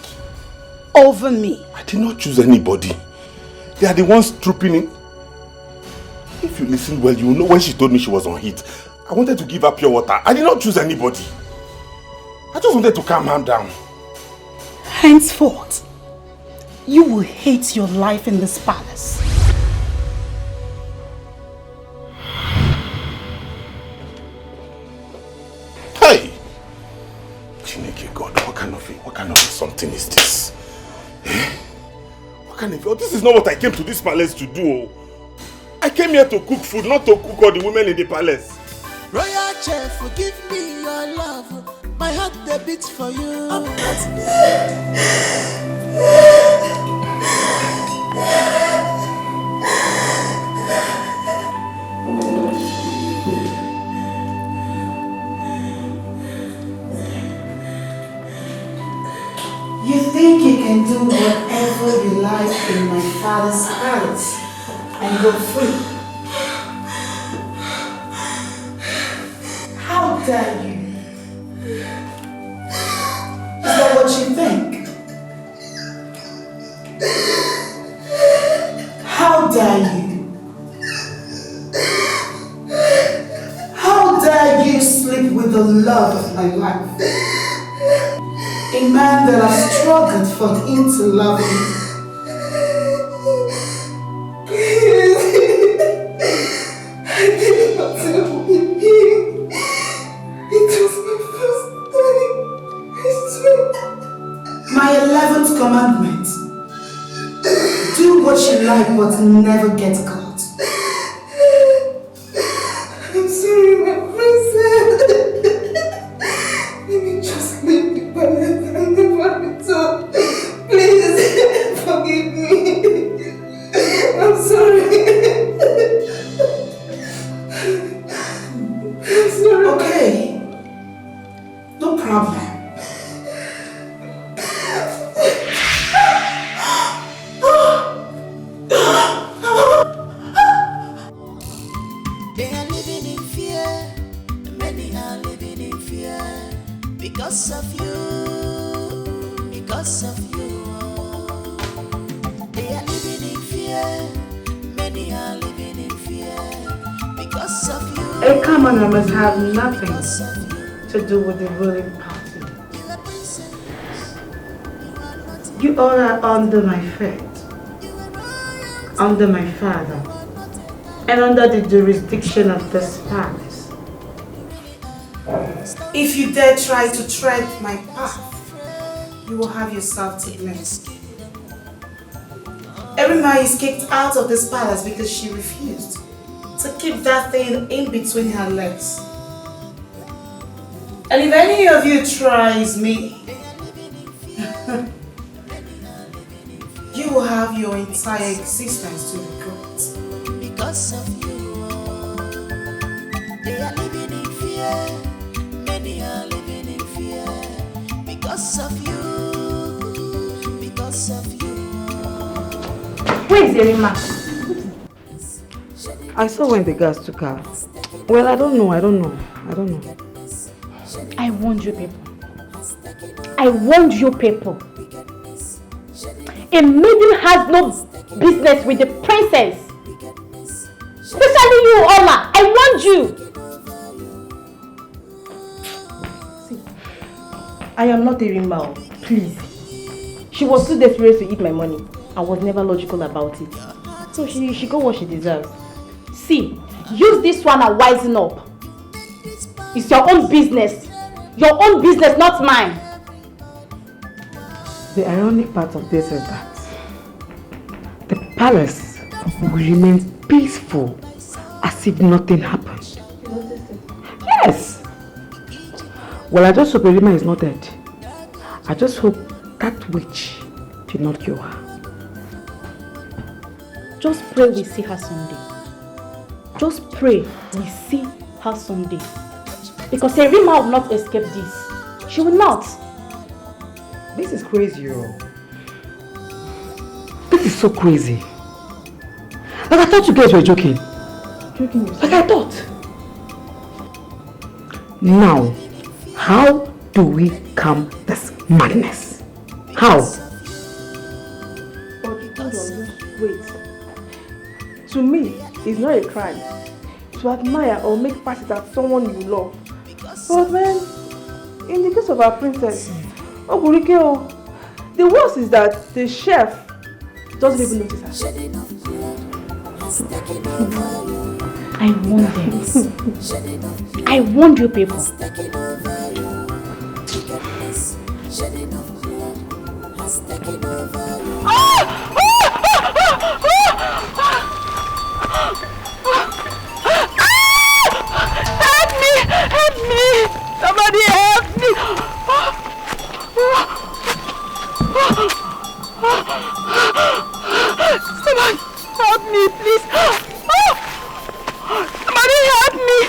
over me. I did not choose anybody. They are the ones trooping in. If you listen well, you will know when she told me she was on heat. I wanted to give her pure water. I did not choose anybody. I just wanted to calm her down. Henceforth, you will hate your life in this palace. Hey! Chineke God, what kind of something is this? Eh? What kind of... This is not what I came to this palace to do. I came here to cook food, not to cook all the women in the palace. Royal chef, forgive me your love. My heart they beats for you. You think you can do whatever you like in my father's palace and go free? How dare you? Is that what you think? How dare you? How dare you sleep with the love of my life? A man that I struggled for him to love me. Please. I did not tell him. It was my first time. I swear. My 11th commandment. Do what you like but never get caught. I'm sorry, my princess. Let me just leave the palace and never return. Please, forgive me. I'm sorry. I'm sorry. Okay. No problem. They are living in fear. Many are living in fear. Because of you. Because of you. They are living in fear. Many are living in fear. Because of you. A commoner must have nothing to do with the ruling party. You all are under my feet, under my father, and under the jurisdiction of this palace. If you dare try to tread my path, you will have yourself to blame. Everybody is kicked out of this palace because she refused to keep that thing in between her legs. And if any of you tries me, you will have your entire existence to regret. Because of you. They are living in fear. Many are living in fear. Because of you. Because of you. Where is Yerima? I saw when the guards took her. Well, I don't know. I warned you people. I warned you people. A maiden has no business with the princess. Especially you, Ola. I warned you. See, I am not a Rima, please. She was too desperate to eat my money. I was never logical about it. So she got what she deserves. See, use this one and wisen up. It's your own business. Your own business, not mine. The ironic part of this is that the palace will remain peaceful as if nothing happened. Yes! Well, I just hope Erima is not dead. I just hope that witch did not kill her. Just pray we see her someday. Just pray we see her someday. Because Erima will not escape this. She will not. This is crazy, This is so crazy. Like I thought you guys were joking. Joking? Like I thought. Now, how do we calm this madness? How? But hold on, just wait. To me, it's not a crime to admire or make passes at someone you love. But then, in the case of our princess, Oburike, the worst is that the chef doesn't even notice her. I warned them. I warned you people. Help me! Help me! Somebody help me! Someone help me, please! Somebody help me!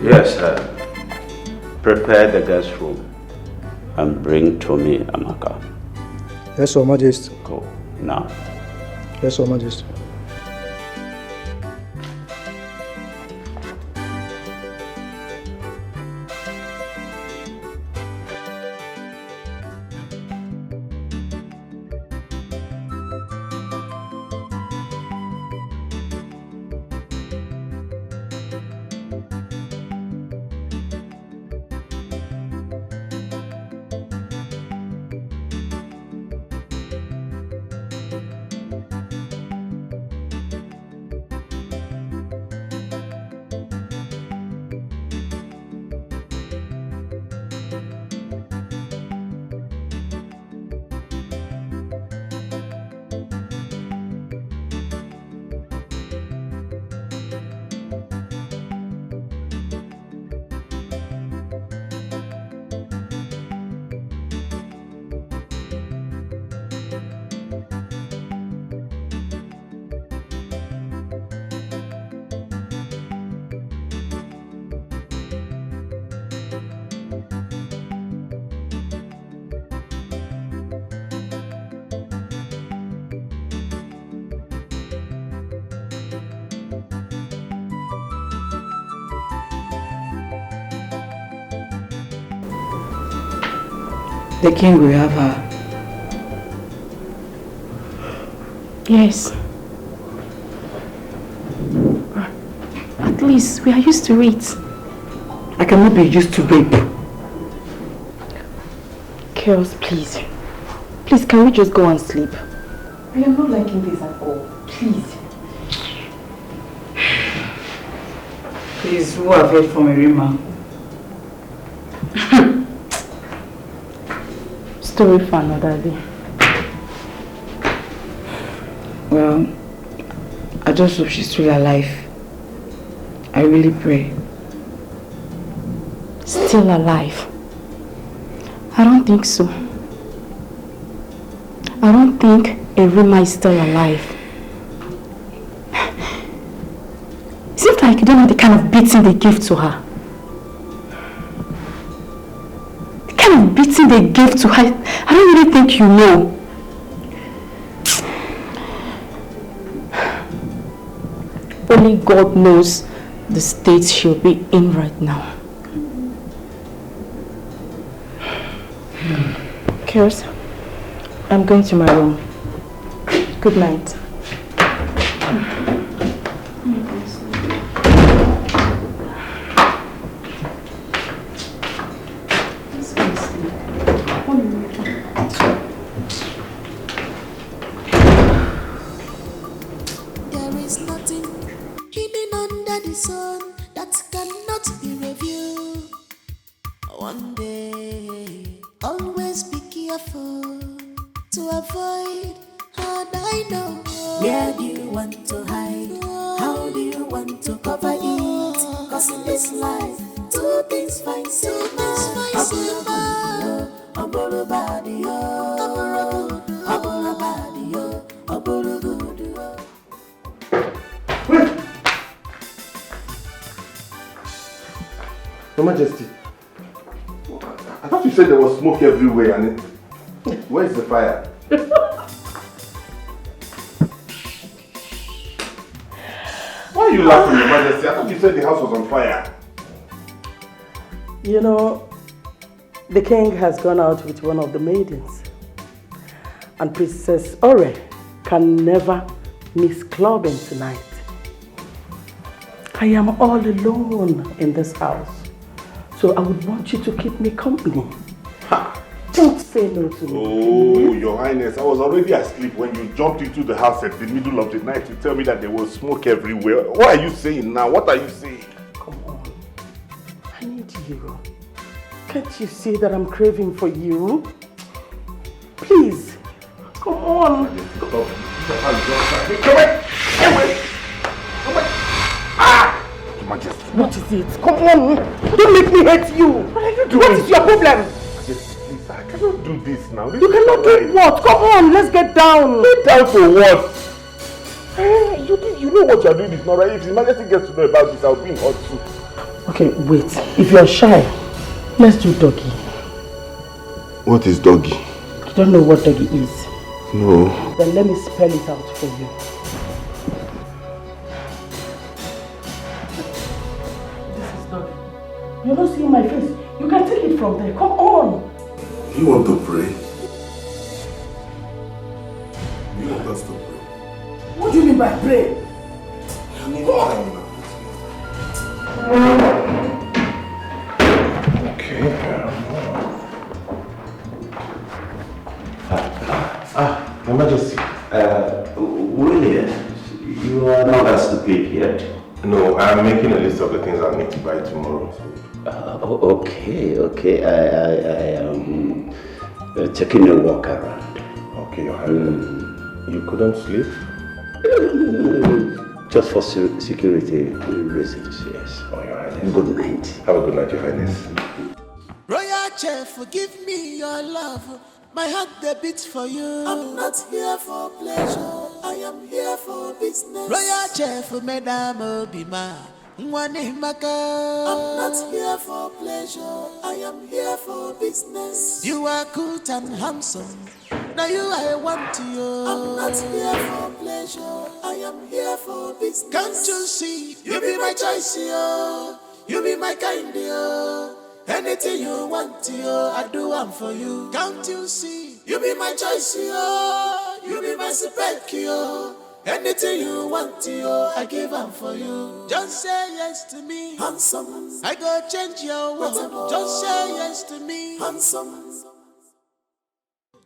Yes, sir. Prepare the guest room and bring Tommy Amaka. Yes, Your Majesty. Go now. Yes, Your Majesty. The king will have her. Yes. At least we are used to it. I cannot be used to rape. Chaos, please. Please, can we just go and sleep? I am not liking this at all. Please. Please, who have heard from Erima? Story for another day. Well, I just hope she's still alive. I really pray. Still alive? I don't think so. I don't think Erima is still alive. like you don't know the kind of beating they gave to her. The kind of beating they gave to her, I don't really think you know. Only God knows the state she'll be in right now. Kirs, I'm going to my room. Good night. There is nothing hidden under the sun that cannot be reviewed. One day, always be careful to avoid hard I know. Where do you want to hide? How do you want to cover it? Cause in this life, two things find silver. Aburu body, aburu body, aburu good. Your Majesty, I thought you said there was smoke everywhere and where's the fire? Why are you laughing, Your Majesty? I thought you said the house was on fire. You know, the king has gone out with one of the maidens. And Princess Ore can never miss clubbing tonight. I am all alone in this house. So I would want you to keep me company. Don't say no to me. Oh, Your Highness, I was already asleep when you jumped into the house at the middle of the night to tell me that there was smoke everywhere. What are you saying now? What are you saying? Come on. I need you. Can't you see that I'm craving for you? Please. Come on. Come on. Ah! Your Majesty. What is it? Come on. Don't make me hate you. What are you doing? What is your problem? Please, I cannot do this now. You cannot do what? Come on, let's get down. Get down for what? You know what you're doing is not right. If His Majesty gets to know about this, I'll be in hot soup. Okay, wait. If you're shy, let's do doggy. What is doggy? You don't know what doggy is? No. Then let me spell it out for you. This is doggy. You're not seeing my face. You can take it from there. Come on. You want to pray? You want us to pray? What do you mean by pray? Okay. Your Majesty, really, you are not as stupid yet. No, I'm making a list of the things I'll need to buy tomorrow. Okay. I am taking a walk around. Okay, Your Highness. You couldn't sleep? Just for security reasons, yes. Oh, Your Highness. Good night. Have a good night, Your Highness. Royal Chef, give me your love. My heart they beats for you. I'm not here for pleasure. I am here for business. Royal Chef, Madame Obima. I'm not here for pleasure. I am here for business. You are good and handsome. Now you I want you. I'm not here for pleasure. I am here for business. Can't you see? You be my choice, yo. You be my kind, yo. Anything you want, yo, I do one for you. Can't you see? You be my choice, yo. You be my spec, yo. Anything you want, yo, I give one for you. Just say yes to me, handsome. I go change your world. Just say yes to me, handsome.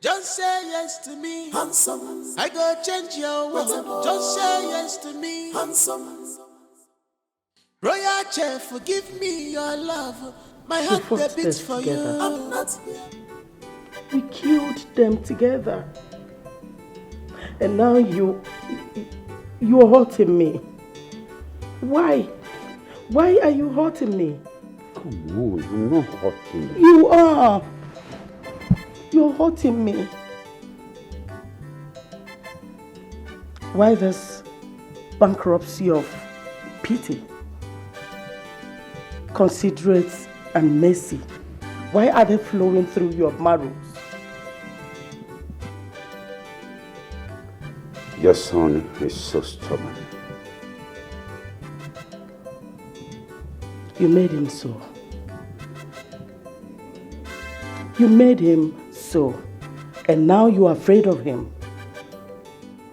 Just say yes to me, handsome. I go change your world. Just say yes to me, handsome. Royal Chef, give me your love. My heart that beats for you. I'm not here. We killed them together. And now you're hurting me. Why? Why are you hurting me? Come on, you're not hurting me. You are. You're hurting me. Why this bankruptcy of pity? considerate and mercy, why are they flowing through your marrows? Your son is so stubborn. You made him so. You made him so. And now you are afraid of him.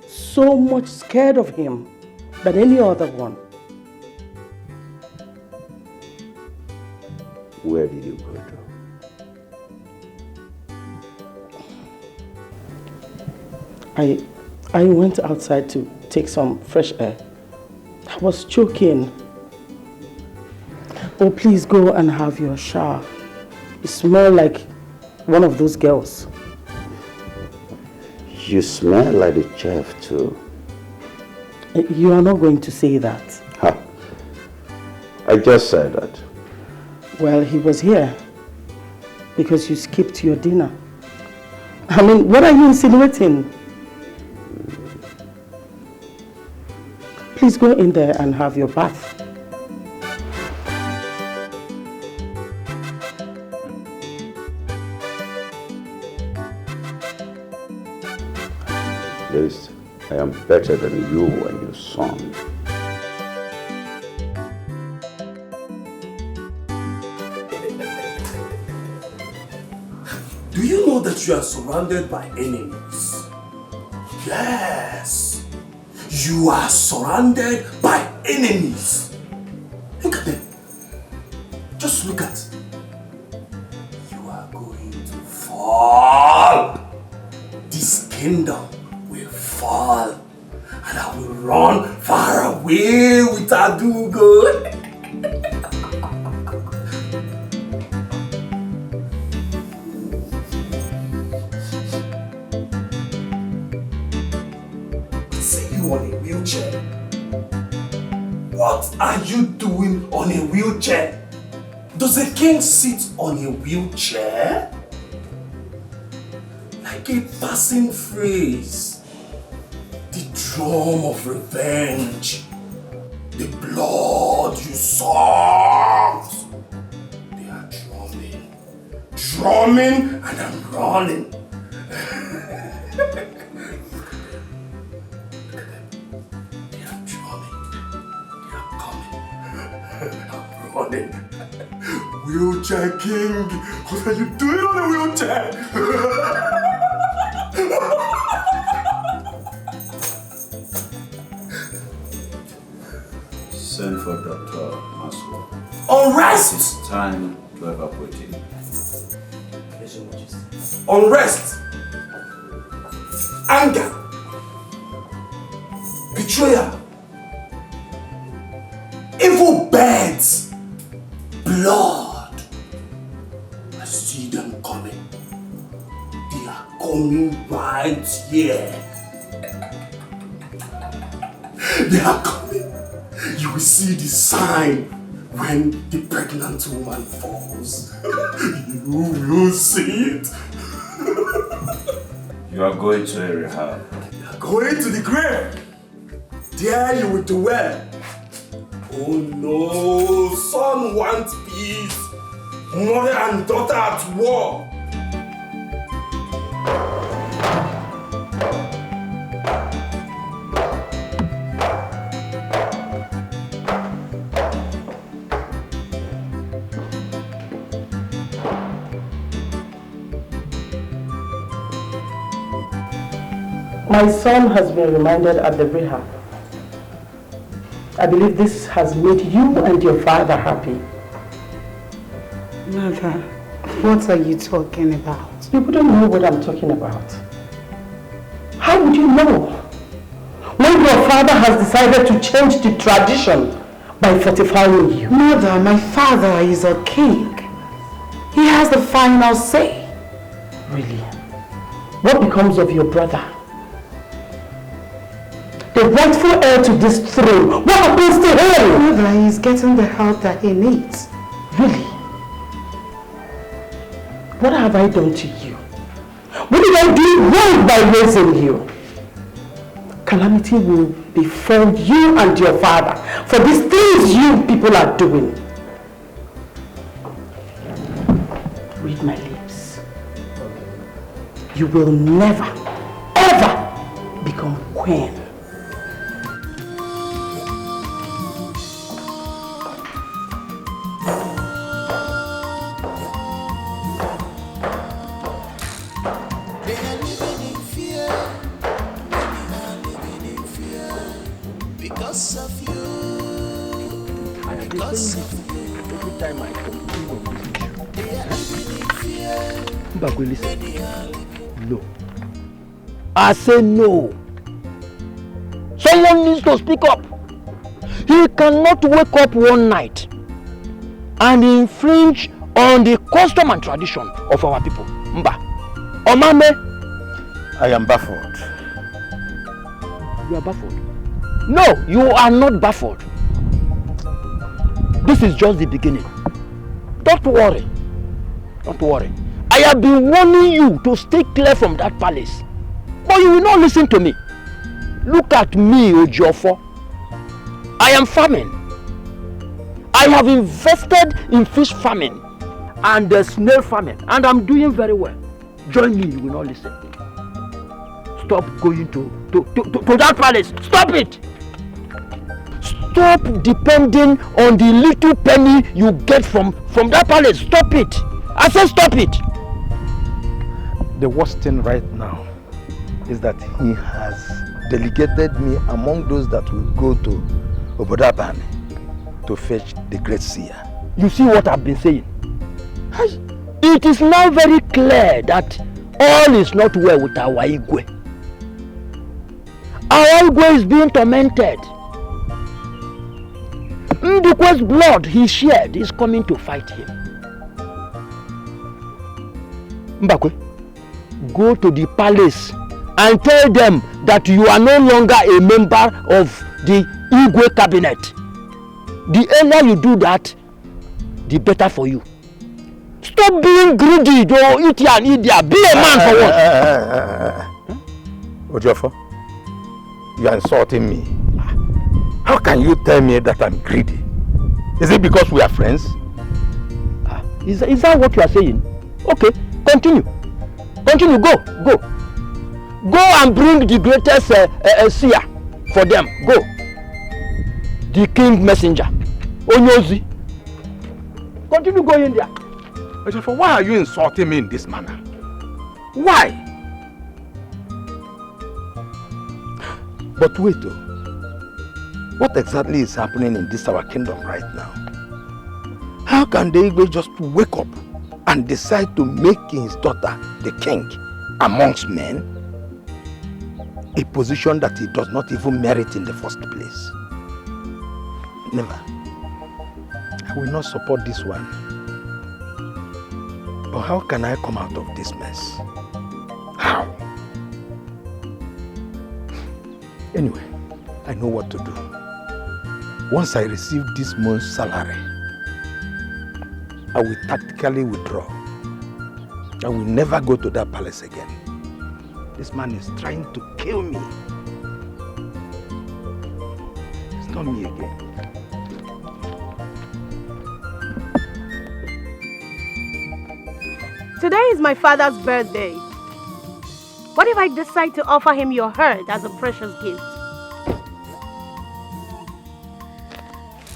So much scared of him than any other one. Where did you go to? I went outside to take some fresh air. I was choking. Oh, please go and have your shower. You smell like one of those girls. You smell like the chef too. You are not going to say that. Ha. I just said that. Well, he was here because you skipped your dinner. I mean, what are you insinuating? Please go in there and have your bath. Least I am better than you and your son. Do you know that you are surrounded by enemies? Yes. You are surrounded by enemies. Look at them. Just look at. You are going to fall. This kingdom will fall. And I will run far away with Adugo. On a wheelchair. What are you doing on a wheelchair? Does a king sit on a wheelchair? Like a passing phrase. The drum of revenge. The blood you sucked. They are drumming. Drumming and I'm running. Running. Wheelchair king, what are you doing on a wheelchair? Send for Dr. Maslow. Unrest! It's time to evacuate him. Unrest! Anger! Betrayal! Evil birds! Blood! I see them coming. They are coming right here. They are coming. You will see the sign when the pregnant woman falls. You will see it. You are going to a rehab. You are going to the grave. There you will dwell. Oh no, son wants peace. Mother and daughter at war. My son has been reminded at the rehab. I believe this has made you and your father happy. Mother, what are you talking about? You wouldn't know what I'm talking about. How would you know? When your father has decided to change the tradition by fortifying you. Mother, my father is a king. He has the final say. Really? What becomes of your brother? The rightful heir to this throne. What happens to him? Mother, he's getting the help that he needs. Really? What have I done to you? What did I do wrong by raising you? Calamity will befall you and your father for these things you people are doing. read my lips. You will never, ever become queen. Because of you. Because of you. Every time I complain of this issue, Mbakwe, listen. No. I say no. Someone needs to speak up. He cannot wake up one night and infringe on the custom and tradition of our people. Mba. Omame. I am baffled. You are baffled? No, you are not baffled. This is just the beginning. Don't worry. Don't worry. I have been warning you to stay clear from that palace. But you will not listen to me. Look at me, Ojiofo. I am farming. I have invested in fish farming and snail farming, and I'm doing very well. Join me, you will not listen. Stop going to that palace. Stop it! Stop depending on the little penny you get from that palace. Stop it! I said stop it! The worst thing right now is that he has delegated me among those that will go to Obodabani to fetch the great seer. You see what I've been saying? It is now very clear that all is not well with our Igwe. Our Igwe is being tormented. Ndukwe's blood he shed is coming to fight him. Mbakwe, go to the palace and tell them that you are no longer a member of the Igwe cabinet. The earlier you do that, the better for you. Stop being greedy, though. Eat here and eat there. Be a man for what? Ojiofo, you are insulting me. How can you tell me that I'm greedy? Is it because we are friends? Is that what you are saying? Okay, continue. Continue, go. Go and bring the greatest seer for them. Go. The king messenger. Onyozi. Continue going there. Ojiofo, why are you insulting me in this manner? Why? But wait though. What exactly is happening in this our kingdom right now? How can the Igwe just wake up and decide to make his daughter the king amongst men? A position that he does not even merit in the first place. Never. I will not support this one. But how can I come out of this mess? How? Anyway, I know what to do. Once I receive this month's salary, I will tactically withdraw. I will never go to that palace again. This man is trying to kill me. It's not me again. Today is my father's birthday. What if I decide to offer him your herd as a precious gift?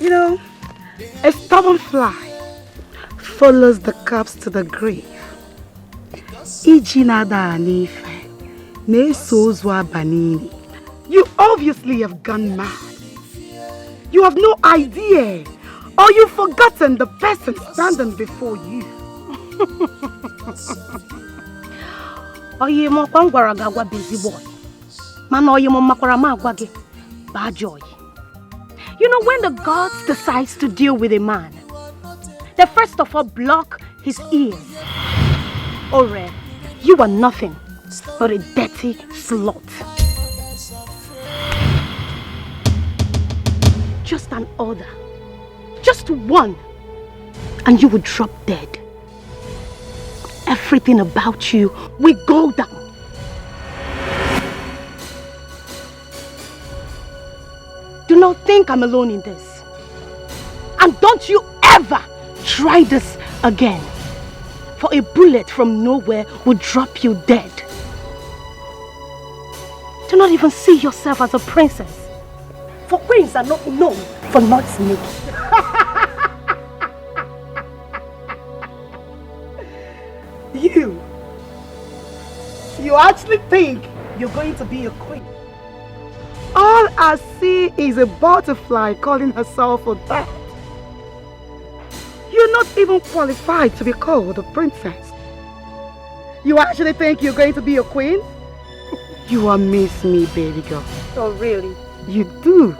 You know, a stubborn fly follows the corpse to the grave. You obviously have gone mad. You have no idea, or you've forgotten the person standing before you. Busy boy. Bad joy. You know, when the gods decides to deal with a man, they first of all block his ears. Ore, you are nothing but a dirty slut. Just an order, just one, and you would drop dead. Everything about you will go down. Do not think I'm alone in this. And don't you ever try this again. for a bullet from nowhere will drop you dead. Do not even see yourself as a princess. For queens are not known for not sneaking. You actually think you're going to be a queen? All I see is a butterfly calling herself a bat. You're not even qualified to be called a princess. You actually think you're going to be a queen? You amaze me, baby girl. Oh, really? You do.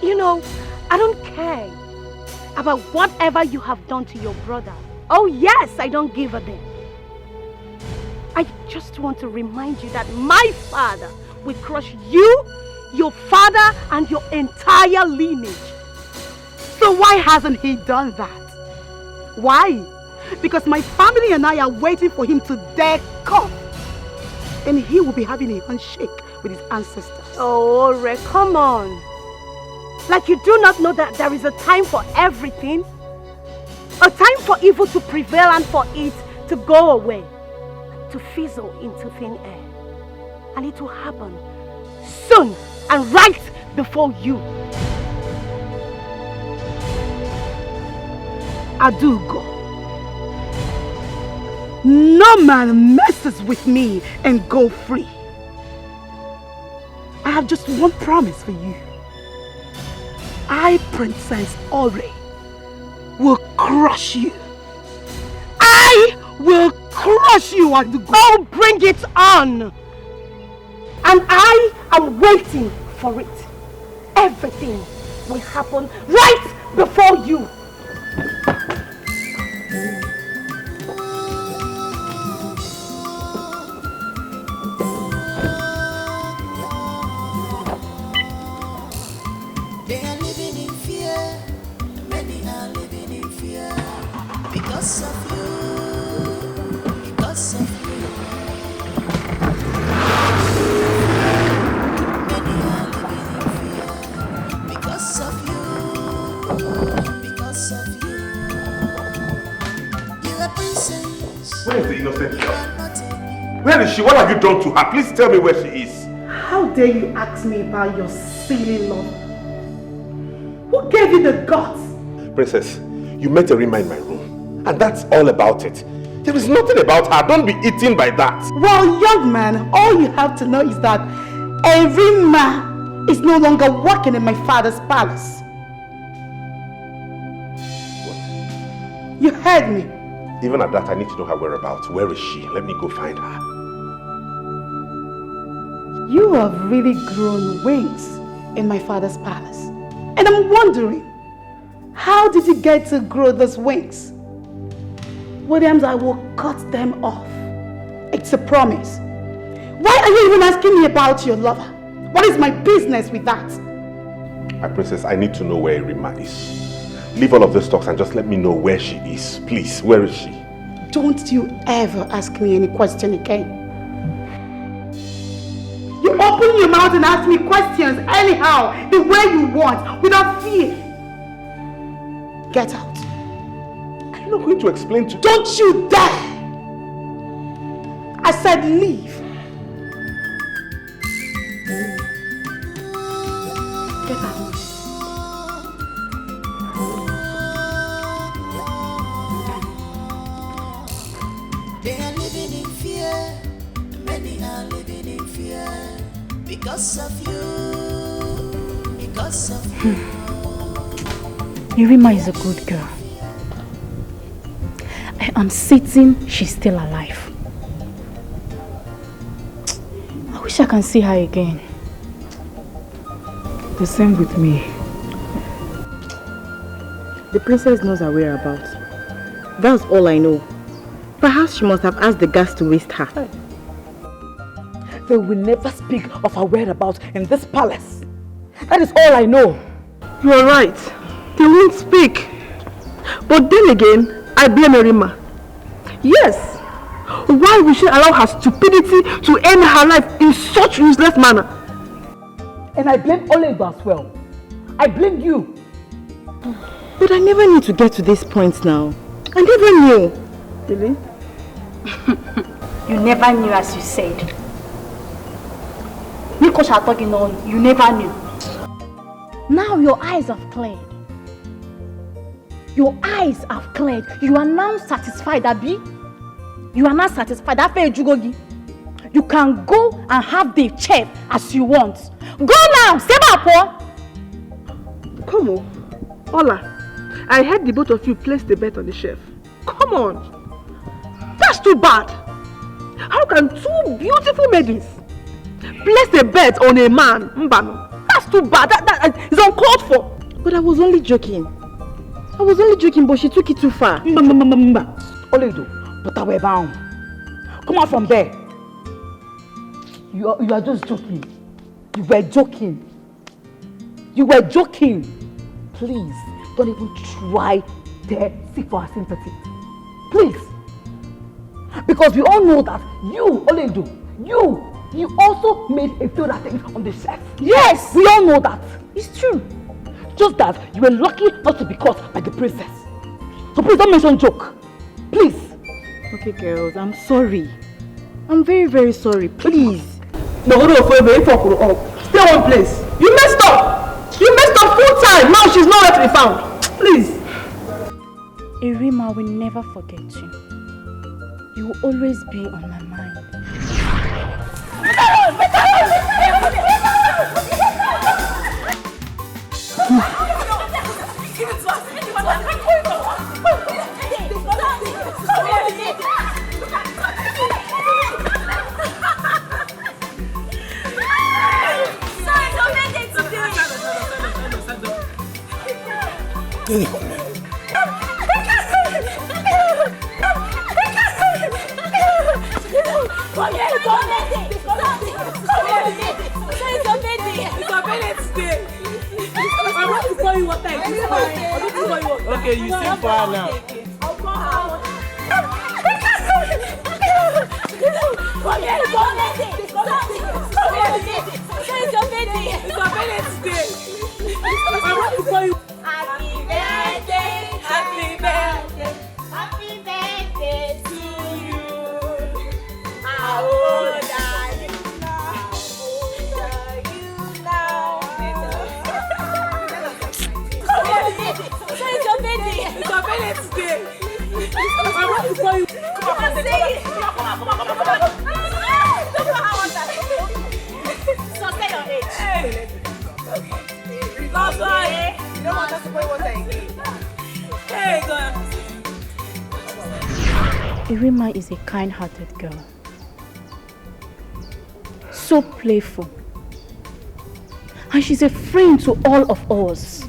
You know, I don't care about whatever you have done to your brother. Oh yes, I don't give a damn. I just want to remind you that my father will crush you, your father, and your entire lineage. So why hasn't he done that? Why? Because my family and I are waiting for him to dare come. And he will be having a handshake with his ancestors. Oh, Ore, come on. Like you do not know that there is a time for everything? A time for evil to prevail and for it to go away. To fizzle into thin air. And it will happen soon and right before you. Adugo. No man messes with me and go free. I have just one promise for you. I, Princess Ore, will crush you. I will crush you, Adugo. Oh, bring it on! And I am waiting for it. Everything will happen right before you. They are living in fear. Many are living in fear because of you. Because of you. Many are living in fear because of you. Because of you. You're a princess. Where is the innocent girl? Where is she? What have you done to her? Please tell me where she is. How dare you ask me about your silly love? Who gave you the guts? Princess, you met Erima in my room, and that's all about it. There is nothing about her. Don't be eaten by that. Well, young man, all you have to know is that Erima is no longer working in my father's palace. What? You heard me. Even at that, I need to know her whereabouts. Where is she? Let me go find her. You have really grown wings in my father's palace. And I'm wondering, how did you get to grow those wings? Williams, I will cut them off. It's a promise. Why are you even asking me about your lover? What is my business with that? My princess, I need to know where Erima is. Leave all of this talks and just let me know where she is. Please, where is she? Don't you ever ask me any question again. You open your mouth and ask me questions anyhow, the way you want, without fear. Get out. I'm not going to explain to you. Don't you dare! I said leave. Get out. They are living in fear. Many are living in fear because of you. Because of you. Erima is a good girl. I am certain she's still alive. I wish I can see her again. The same with me. The princess knows her whereabouts. That's all I know. Perhaps she must have asked the guards to waste her. They will never speak of her whereabouts in this palace. That is all I know. You're right. They won't speak. But then again, I blame Erima. Yes. Why would she allow her stupidity to end her life in such useless manner? And I blame Oliver as well. I blame you. But I never knew to get to this point now. I never knew. Really? You never knew, as you said. Because I'm talking on, you never knew. Now your eyes have cleared. Your eyes have cleared. You are now satisfied, Abi. You are now satisfied. You can go and have the chef as you want. Go now, Sebapo. Come on. Ola, I heard the both of you place the bet on the chef. Come on. That's too bad. How can two beautiful maidens place a bet on a man? Mbano? That's too bad. That is uncalled for. But I was only joking. But she took it too far. Oledo, but I were bound. Come out from there. You are just joking. You were joking. Please, don't even try to seek for our sympathy. Please. Because we all know that you, Oledo, you also made a failed attempt on the chef. Yes! We all know that. It's true. Just that you were lucky not to be caught by the princess. So please don't mention joke. Please. Okay, girls, I'm sorry. I'm very, very sorry. Please. No, stay one place. You messed up. You messed up full time. Now she's nowhere to be found. Please. Irima will never forget you. You will always be on my mind. Okay, you sing for her now. Happy birthday to you. How old are you now? It's your birthday today. I want to call you. Come on, say it. Come on. Look at how old that is. So say your age. Hey. Last one. You don't want us to play what I say. Hey, God. Irima is a kind-hearted girl. So playful. And she's a friend to all of us.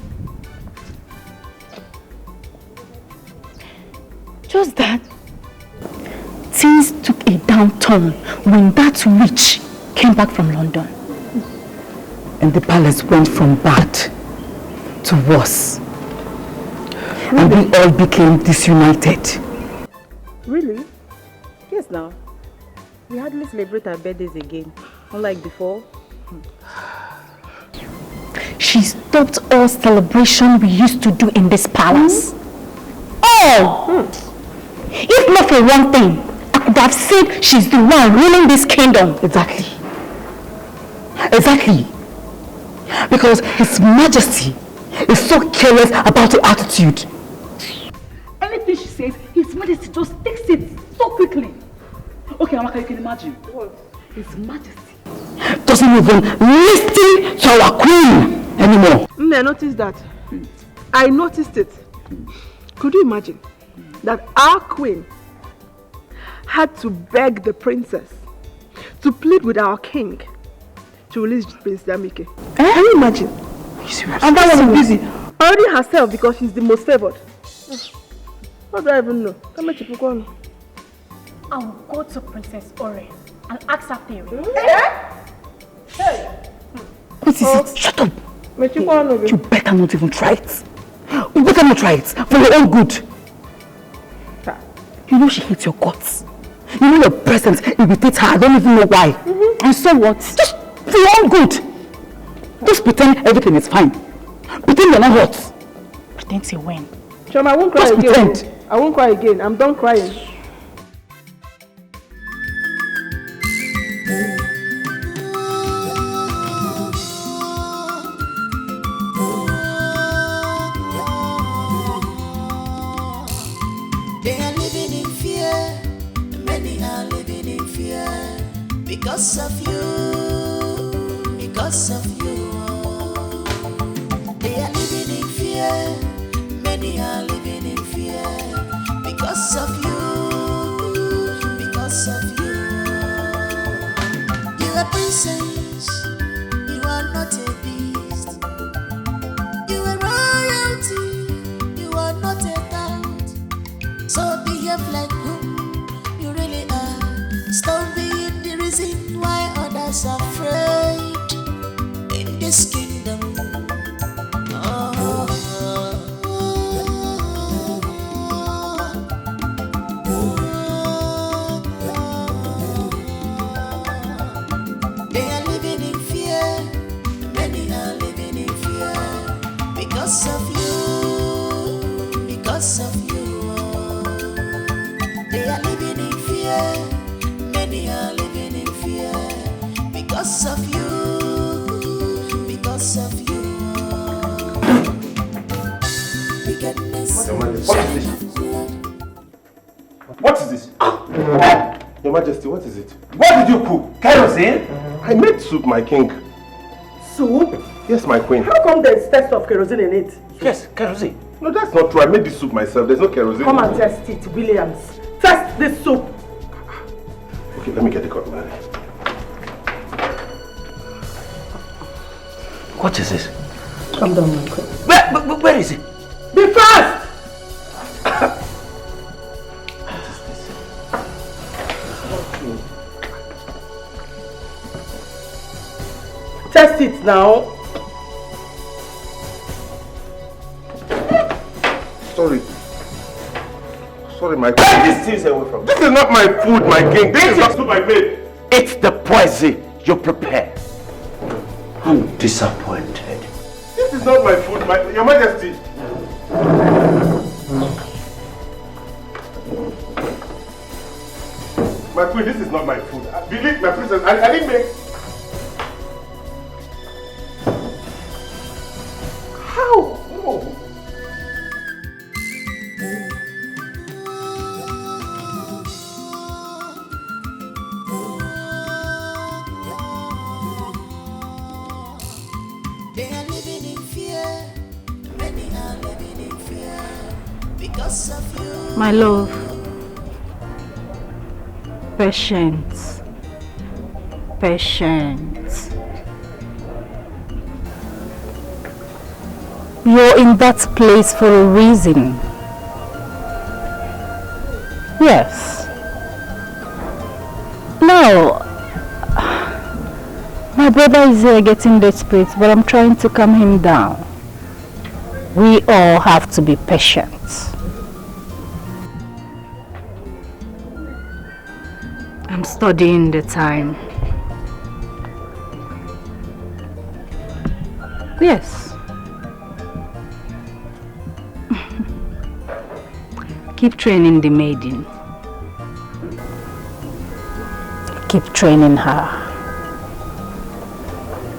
Just that things took a downturn when that witch came back from London. And the palace went from bad to worse. And we all became disunited. Really? Yes, now. We hardly celebrate our birthdays again, unlike before. She stopped all celebration we used to do in this palace. All! If not for one thing, I could have said she's the one ruling this kingdom. Exactly. Because His Majesty is so careless about her attitude. Anything she says, His Majesty just takes it so quickly. Okay, Amaka, you can imagine. What? His Majesty doesn't even listen to our queen anymore. I noticed that. I noticed it. Could you imagine that our queen had to beg the princess to plead with our king to release Prince Damike? Can you imagine? And that one is busy already herself because she's the most favored. What do I even know? I'll go to Princess Ore and ask her theory. Hey! What is it? Shut up! You better not even try it. You better not try it for your own good. You know she hates your guts. You know your presence irritates her. I don't even know why. And so what? Just for your own good. Just pretend everything is fine. Pretend you're not hurt. Pretend to win. Choma, I won't cry Just again. Pretend. I won't cry again. I'm done crying. Many are living in fear because of you, because of you. They are living in fear. Many are living in fear because of you, because of you. You are a princess, you are not a beast. You are royalty, you are not a thought. So behave like who you really are. Stop being the reason why others are afraid in this kingdom. They are living in fear. Many are living in fear because of you, because of you. They are living in fear. Many are living in fear because of you, because of you. What is this? Your Majesty, what is it? What did you cook? Kerosene? I made soup, my king. Soup? Yes, my queen. How come there's taste of kerosene in it? Yes, kerosene. No, that's not true. I made the soup myself. There's no kerosene. Come and test it, Williams. Test this soup. Okay, let me get the cutlery. What is this? Calm down, my queen. Where is it? Be fast! Test it now. Sorry. Sorry, my queen. Take these things away from me. This is not my food, my king. This is not soup I made. It's the poison you prepared. I'm disappointed. This is not my food, Your Majesty. My queen, this is not my food. Believe my princess, I didn't make... How? No. They are living in fear. Many are living in fear because of you. My love. Patience. Patience. You're in that place for a reason. Yes. Now, my brother is here getting desperate, but I'm trying to calm him down. We all have to be patient. I'm studying the time. Yes. Keep training the maiden. Keep training her.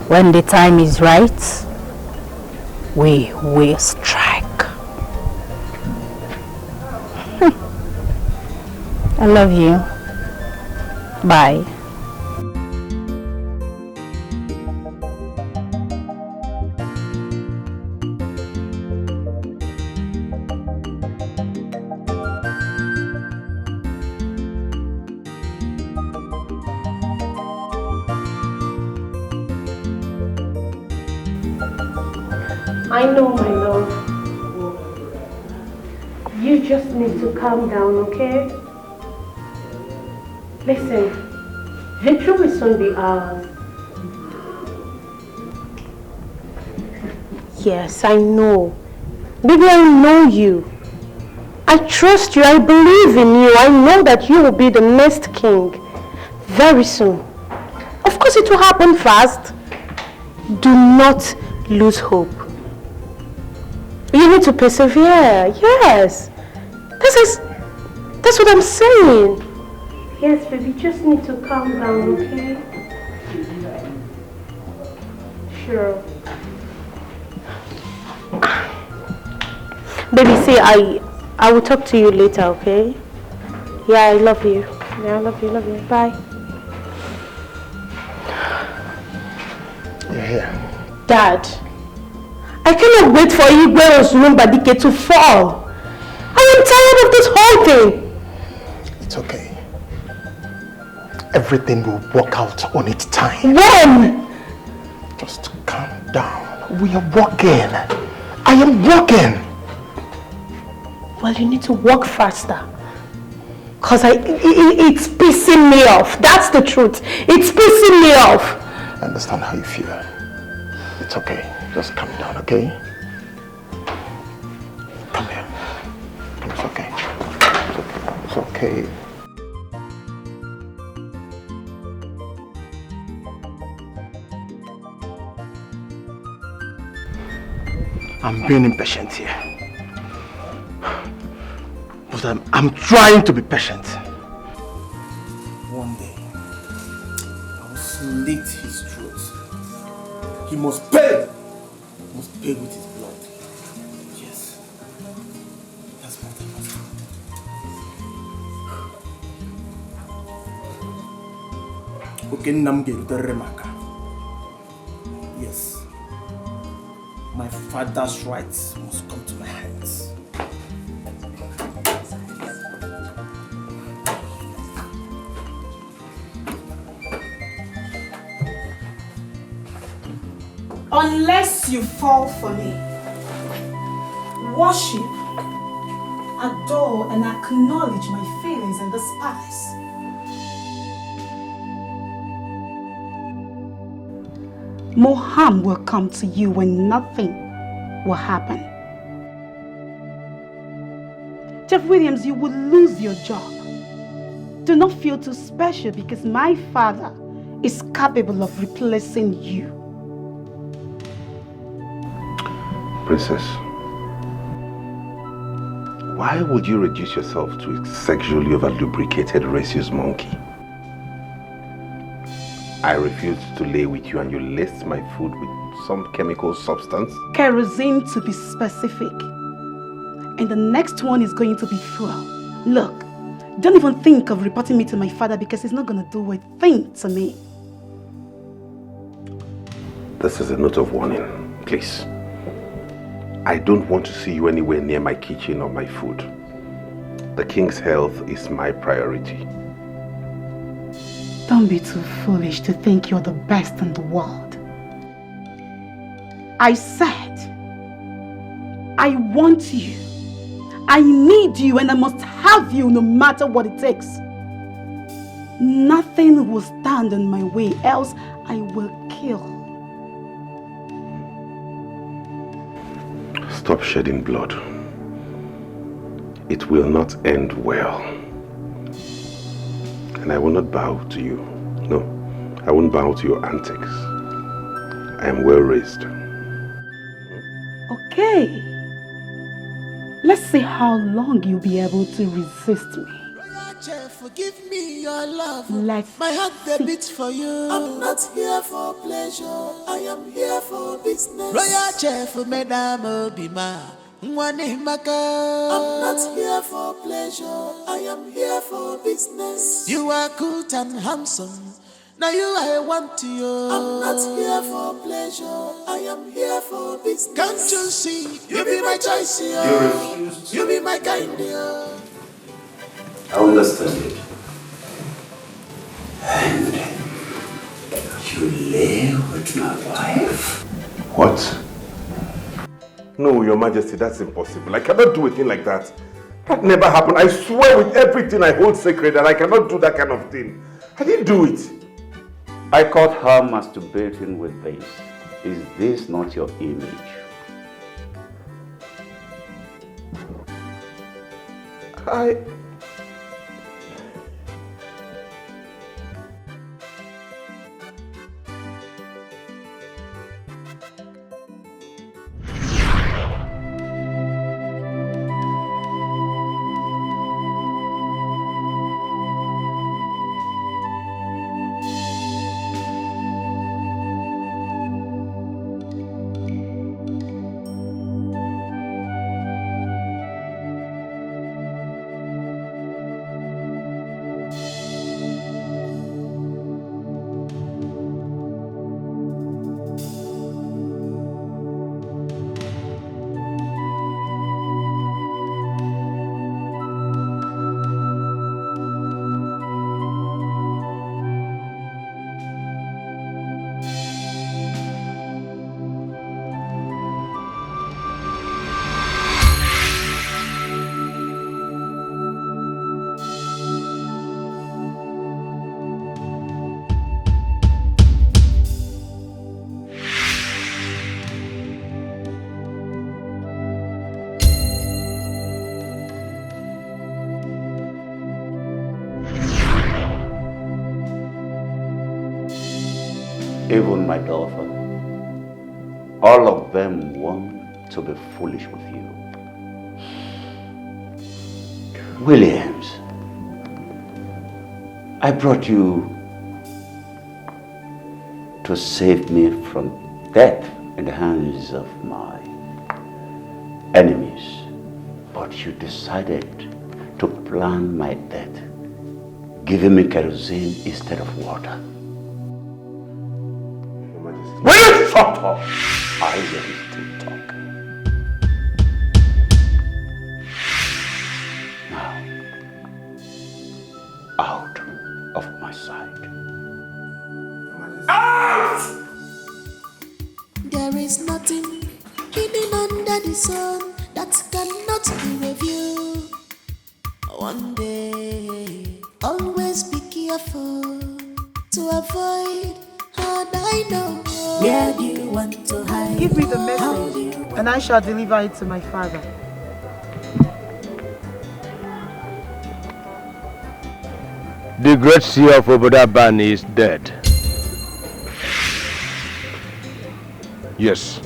When the time is right, we will strike. I love you. Bye. I know, my love. You just need to calm down, okay? Listen, victory will soon be ours. Yes, I know. Baby, I know you. I trust you. I believe in you. I know that you will be the next king very soon. Of course, it will happen fast. Do not lose hope. You need to persevere. Yes. That's what I'm saying. Yes, baby, just need to calm down, okay? Sure. Baby, see, I will talk to you later, okay? Yeah, I love you. Yeah, I love you, love you. Bye. You're here. Dad, I cannot wait for Igwe Osurumbadike to fall. I am tired of this whole thing. It's okay. Everything will work out on its time. When? Just calm down. We are working. I am working. Well, you need to work faster. Because it's pissing me off. That's the truth. It's pissing me off. I understand how you feel. It's okay. Just calm down, okay? Come here. It's okay. It's okay. I'm being impatient here. But I'm trying to be patient. One day, I will slit his throat. He must pay! He must pay with his blood. Yes. That's what I must do. Okay, Namge Remaka. Yes. My father's rights must come to my hands. Unless you fall for me, worship, adore, and acknowledge my feelings in this palace. More harm will come to you when nothing will happen. Jeff Williams, you will lose your job. Do not feel too special because my father is capable of replacing you. Princess, why would you reduce yourself to a sexually over-lubricated rhesus monkey? I refused to lay with you and you laced my food with some chemical substance? Kerosene to be specific. And the next one is going to be fuel. Look, don't even think of reporting me to my father because he's not going to do a thing to me. This is a note of warning, please. I don't want to see you anywhere near my kitchen or my food. The king's health is my priority. Don't be too foolish to think you're the best in the world. I said, I want you. I need you and I must have you no matter what it takes. Nothing will stand in my way, else I will kill. Stop shedding blood. It will not end well. And I will not bow to you. No, I won't bow to your antics. I am well raised. Okay. Let's see how long you'll be able to resist me. Forgive me your love. Let's My heart see. beats for you. I'm not here for pleasure. I am here for business. Royal chef, Madame Obima. I'm not here for pleasure. I am here for business. You are good and handsome. Now you I want to you. I'm not here for pleasure. I am here for business. Can't you see? You be my choice. You refuse. You be my kind. I understand it. And you lay with my wife? What? No, Your Majesty, that's impossible. I cannot do a thing like that. That never happened. I swear with everything I hold sacred that I cannot do that kind of thing. I didn't do it. I caught her masturbating with this. Is this not your image? even my daughter, all of them want to be foolish with you. Williams, I brought you to save me from death in the hands of my enemies, but you decided to plan my death, giving me kerosene instead of water. Will you shut up? I will still talk. Now, out of my sight. Out! There is nothing hidden under the sun that cannot be reviewed. One day, always be careful to avoid hard I know. Where do you want to hide? Give me the message, and I shall deliver it to my father. The great seer of Obodaban is dead. Yes.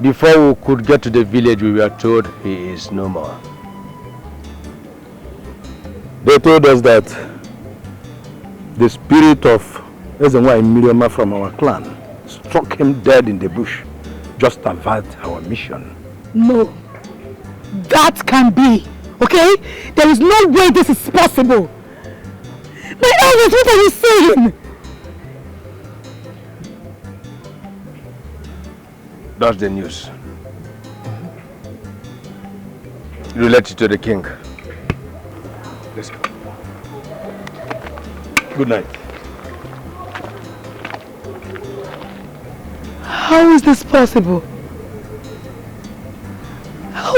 Before we could get to the village, we were told he is no more. They told us that the spirit of Ezenwa Miriama from our clan struck him dead in the bush just to avert our mission. No. That can be. Okay? There is no way this is possible. My elders, what are you saying? That's the news. Relate it to the king. Let's go. Good night. How is this possible? How?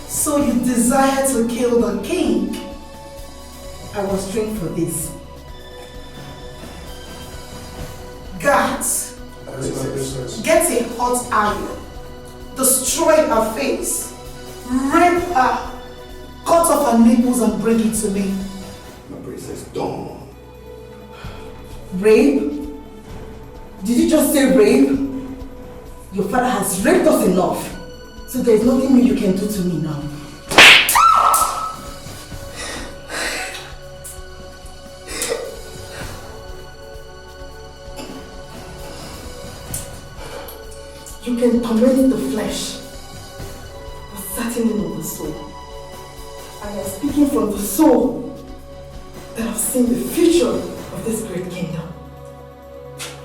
So you desire to kill the king? I was trained for this. Guards, get a hot iron, destroy her face, rape her, cut off her nipples and bring it to me. My princess, don't. Rape? Did you just say rape? Your father has raped us enough, so there's nothing more you can do to me now. You can torment the flesh, but certainly not the soul. I am speaking from the soul that have seen the future of this great kingdom.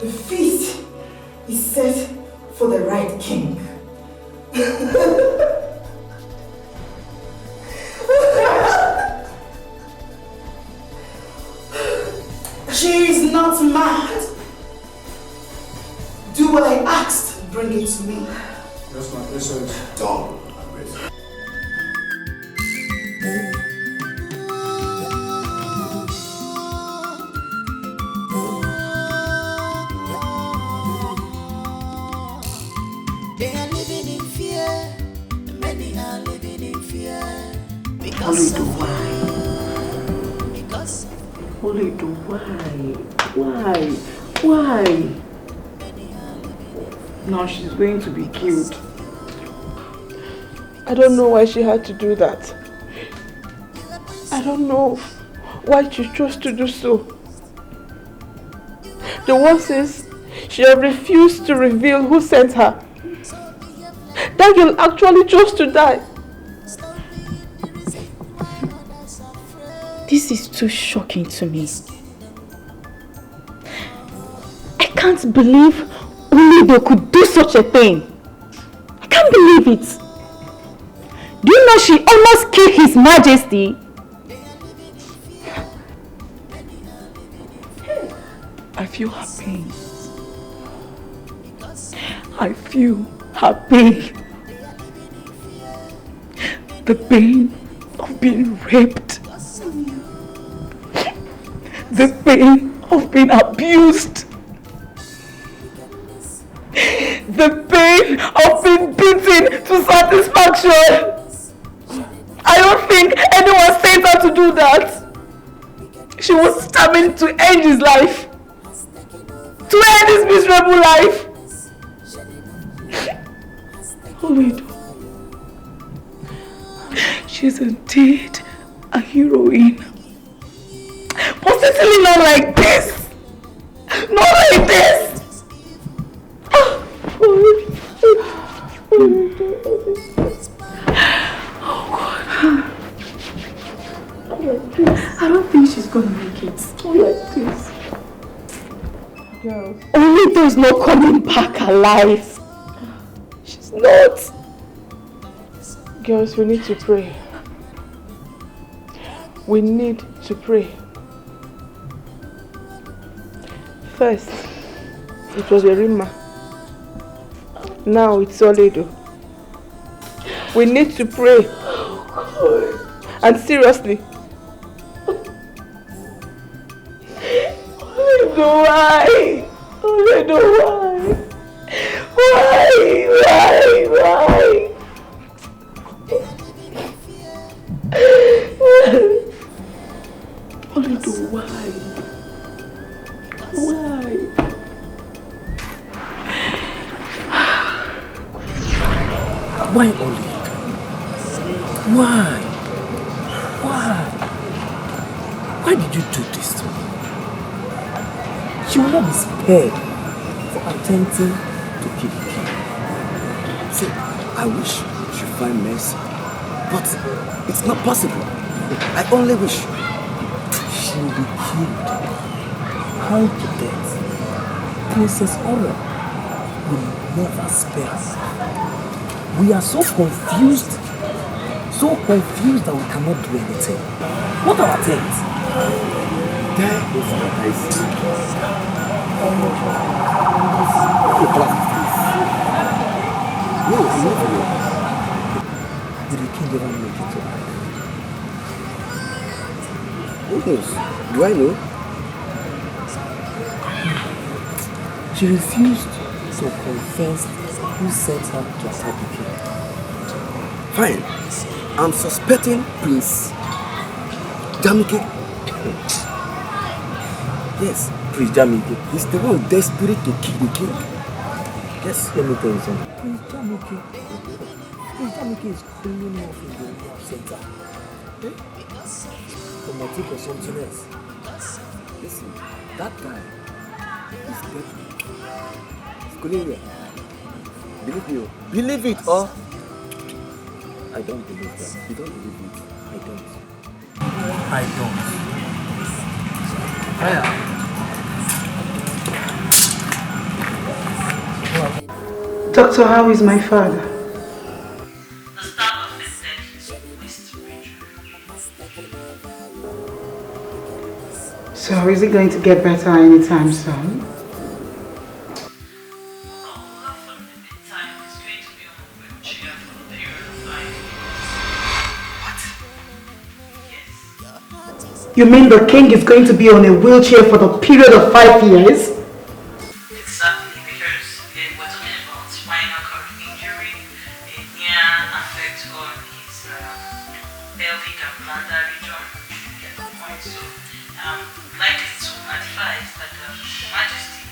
The feast is set for the right king. She is not mad. Do what I asked. Bring it to me. Yes, my princess. Don't. They are living in fear. Many are living in fear. Because of why? Because Olido, why? Why? Now she's going to be killed. I don't know why she had to do that. I don't know why she chose to do so. The worst is, she have refused to reveal who sent her. That girl actually chose to die. This is too shocking to me. I can't believe Onido could do such a thing. I can't believe it. Do you know she almost killed His Majesty? I feel her pain. I feel her pain. The pain of being raped. The pain of being abused. The pain of being beaten to satisfaction. I don't think anyone sent her to do that. She was determined to end his life. To end his miserable life. Onido. She's indeed a heroine. But certainly not like this. Not like this. Oh God. I don't think she's gonna make it. Not like this. Girls. Onido is not coming back alive. She's not. Girls, we need to pray. We need to pray. First, it was Erima. Now it's Onido. We need to pray. And seriously. Onido, why? Onido, why? Why? Onido, why? Why? Why Onido? Why? Why? Why did you do this to me? She will not be spared for attempting to kill the king. See, I wish she find mercy, but it's not possible. I only wish she will be killed, hung to death. Princess Aura will never spare us. We are so confused that we cannot do anything. What are our things? There is what I see. No, I'm not alone. Did the king ever make it to life? Who knows? Do I know? She refused to confess who sent her to attack the king. Fine. I'm suspecting Prince Jamike. Yes, Prince Jamike. He's the one desperate to kill the king. Yes, let me tell you something. Prince Jamike is cleaning off in the rehab center. For motive or something else. Listen, that guy is deadly. Kuliria, believe me, believe it or I don't believe that. You don't believe it. I don't. Doctor, how is my father? The staff of the said is to reach. So is he going to get better anytime soon? You mean the king is going to be on a wheelchair for the period of 5 years? Exactly, because we're talking about spinal cord injury, a near effect on his pelvic and bladder region. So, likely to advise that Majesty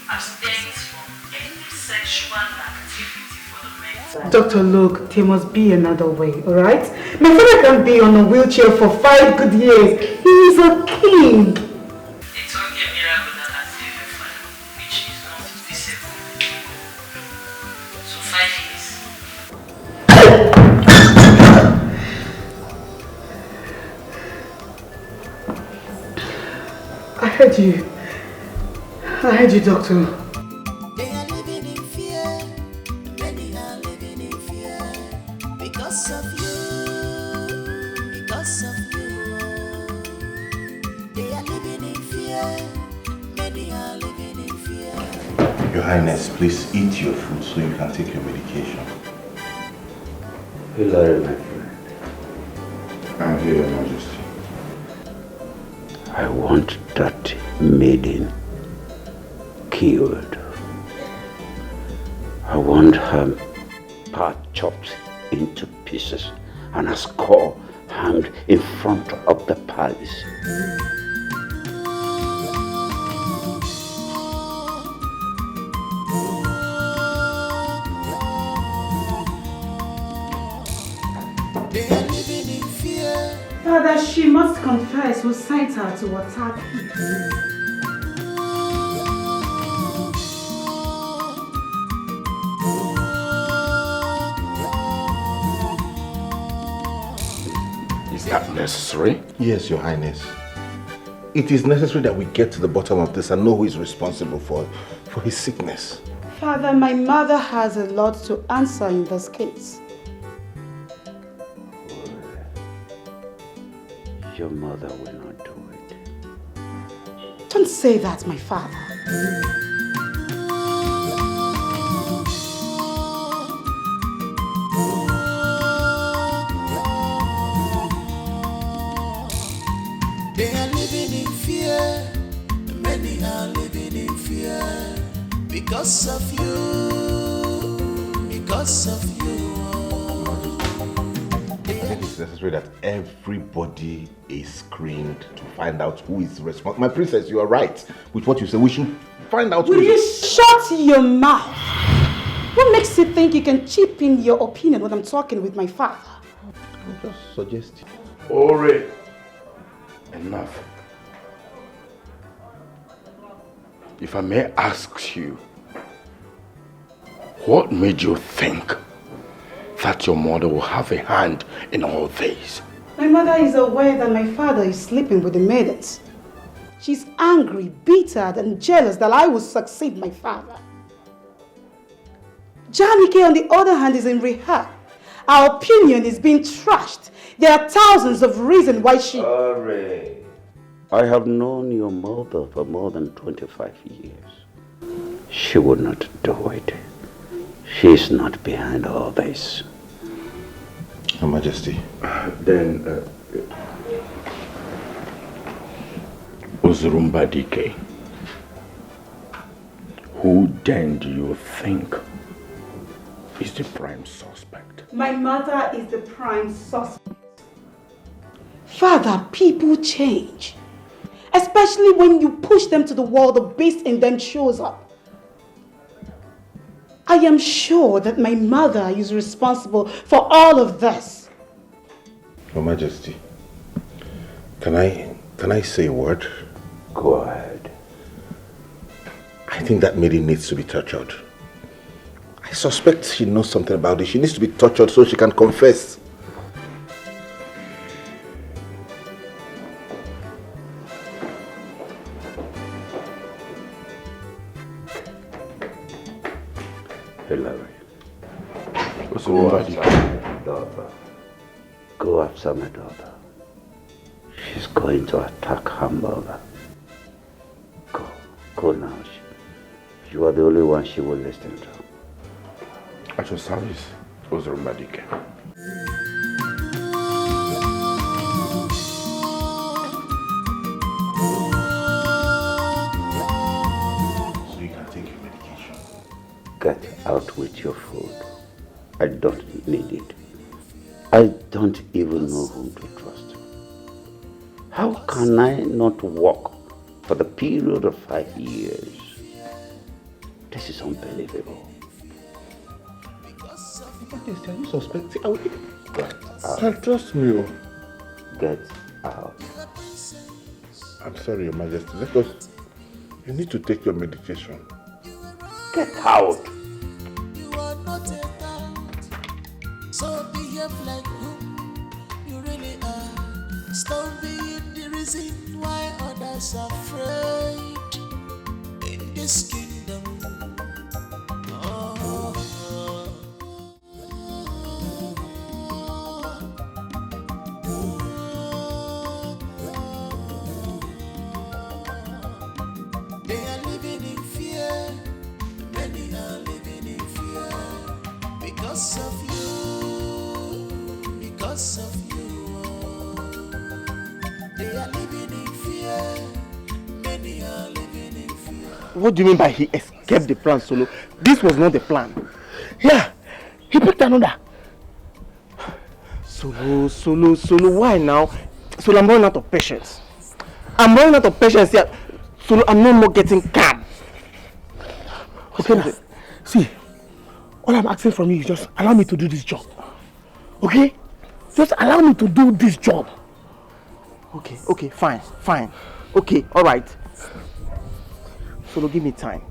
abstains from any sexual activity for the men. Doctor, look, there must be another way, alright? My father can be on a wheelchair for 5 good years. He is a king. It's only a miracle that has saved your father, which is not disabled. So 5 years. heard you. I heard you, doctor. They are living in fear. Many are living in fear. Because of you. Because of you. They are living in fear. Many are living in fear. Your Highness, please eat your food so you can take your medication. Hilary, my friend. I'm here, Your Majesty. I want that maiden killed. I want her part chopped into pieces and her skull hanged in front of the palace. They are living in fear. Father, she must confess who sent her to attack him. Is that necessary? Yes, Your Highness. It is necessary that we get to the bottom of this and know who is responsible for his sickness. Father, my mother has a lot to answer in this case. Your mother will not do it. Don't say that, my father. They are living in fear. Many are living in fear. Because of you. Because of you. I think it's necessary that everybody is screened to find out who is responsible. My princess, you are right with what you say. We should find out Will you shut your mouth? What makes you think you can chip in your opinion when I'm talking with my father? I'm just suggesting. Ore, enough. If I may ask you, what made you think that your mother will have a hand in all this? My mother is aware that my father is sleeping with the maidens. She's angry, bitter, and jealous that I will succeed my father. Janike, on the other hand, is in rehab. Our opinion is being trashed. There are thousands of reasons why she... Sorry. I have known your mother for more than 25 years. She would not do it. She is not behind all this. Your Majesty. Then, Uzurumba Dike, who then do you think is the prime suspect? My mother is the prime suspect. Father, people change. Especially when you push them to the wall, the beast in them shows up. I am sure that my mother is responsible for all of this. Your Majesty, can I say a word? Go ahead. I think that maiden needs to be tortured. I suspect she knows something about it. She needs to be tortured so she can confess. Hilary. Go after my daughter. She's going to attack her mother. Go now. You are the only one she will listen to. At your service, Uzurumba Dike. So you can take your medication. Get out with your food. I don't need it. I don't even know whom to trust. How can I not walk for the period of 5 years? This is unbelievable. Are you suspecting? Get out. Trust me. Get out. I'm sorry, Your Majesty. Because you need to take your medication. Get out. You are not a dad, so behave like who you really are. Stop being the reason why others are afraid in this kingdom. They are living in fear. Many are living in fear because of you. Because of you. They are living in fear. Many are living in fear. What do you mean by he escaped the plan, Solo? This was not the plan. Yeah, he picked another. Solo, why now? Solo, I'm running out of patience. I'm running out of patience here. Solo, I'm no more getting calm. Okay, now, see, all I'm asking from you is just allow me to do this job. Okay? Just allow me to do this job. Okay, fine. Okay, alright. Solo, give me time.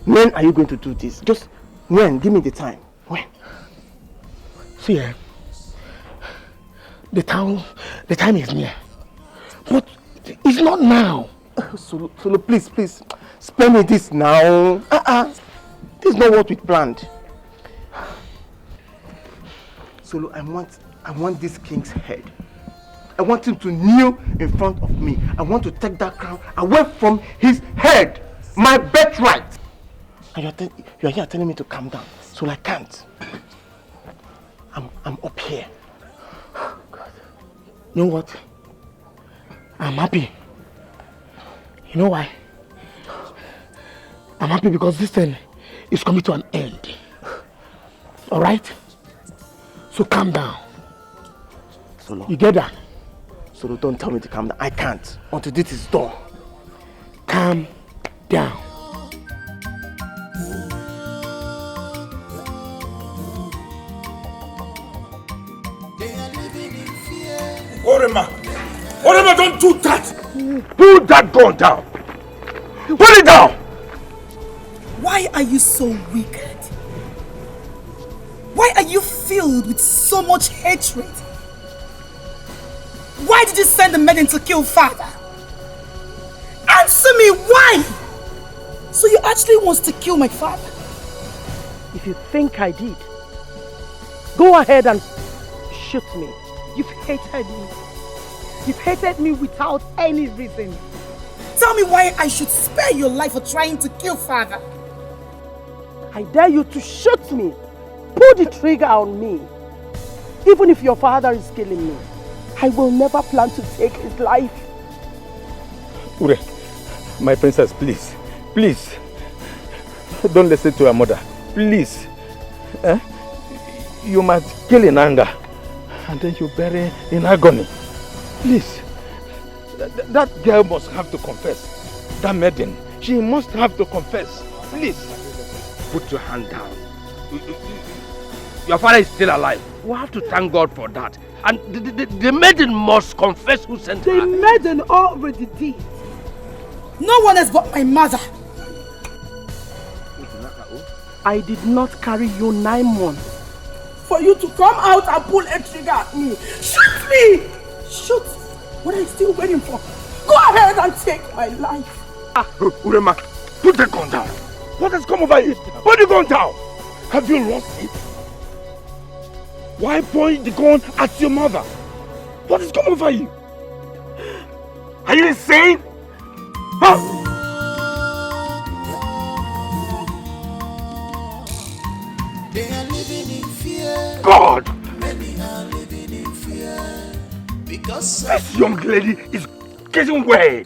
When are you going to do this? Just when? Give me the time. When? See, the time is near. But it's not now. Solo, please, spare me this now. This is not what we planned. Solo, I want this king's head. I want him to kneel in front of me. I want to take that crown away from his head. My birthright. And you're here telling me to calm down. So I can't. I'm up here. Oh, God. You know what? I'm happy. You know why? I'm happy because this thing is coming to an end. Alright? So calm down. Solo. You get that? Solo, don't tell me to calm down. I can't until this is done. Calm down. Orema, don't do that! Put that gun down! Put it down! Why are you so wicked? Why are you filled with so much hatred? Why did you send the men to kill father? Answer me, why? So you actually want to kill my father? If you think I did, go ahead and shoot me. You've hated me. You've hated me without any reason. Tell me why I should spare your life for trying to kill father. I dare you to shoot me. Pull the trigger on me. Even if your father is killing me, I will never plan to take his life. Ure, my princess, please. Please. Don't listen to your mother. Please. You must kill in anger. And then you bury in agony. Please. That girl must have to confess. That maiden. She must have to confess. Please. Put your hand down. Your father is still alive. We have to thank God for that. And the maiden must confess who sent her. The maiden already did. No one has but my mother. I did not carry you 9 months. For you to come out and pull a trigger at me. Shoot me! Shoot! What are you still waiting for? Go ahead and take my life. Urema, put the gun down. What has come over you? Put the gun down. Have you lost it? Why point the gun at your mother? What has come over you? Are you insane? Huh? They are living in fear. God! Many are living in fear because this young lady is getting way.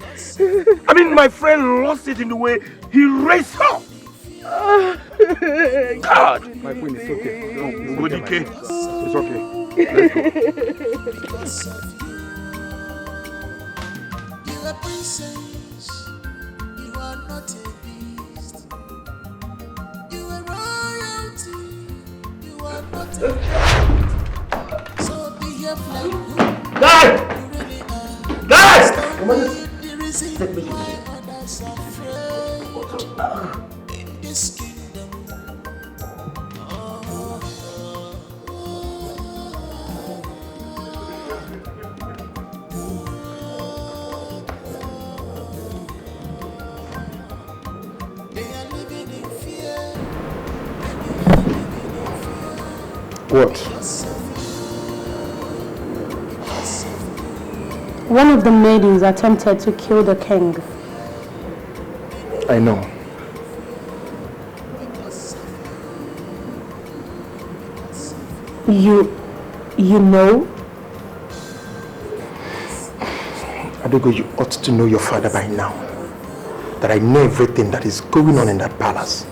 I mean, my friend lost it in the way he raised her. God! My queen, it's okay. No, good, okay. It's okay. because of you. You are princess. You are not a beast. You are royalty. You are not a beast. So behave like who you really are. Stop being the reason why others are afraid in this kingdom. What? One of the maidens attempted to kill the king. I know. You know? Adogo, you ought to know your father by now. That I know everything that is going on in that palace.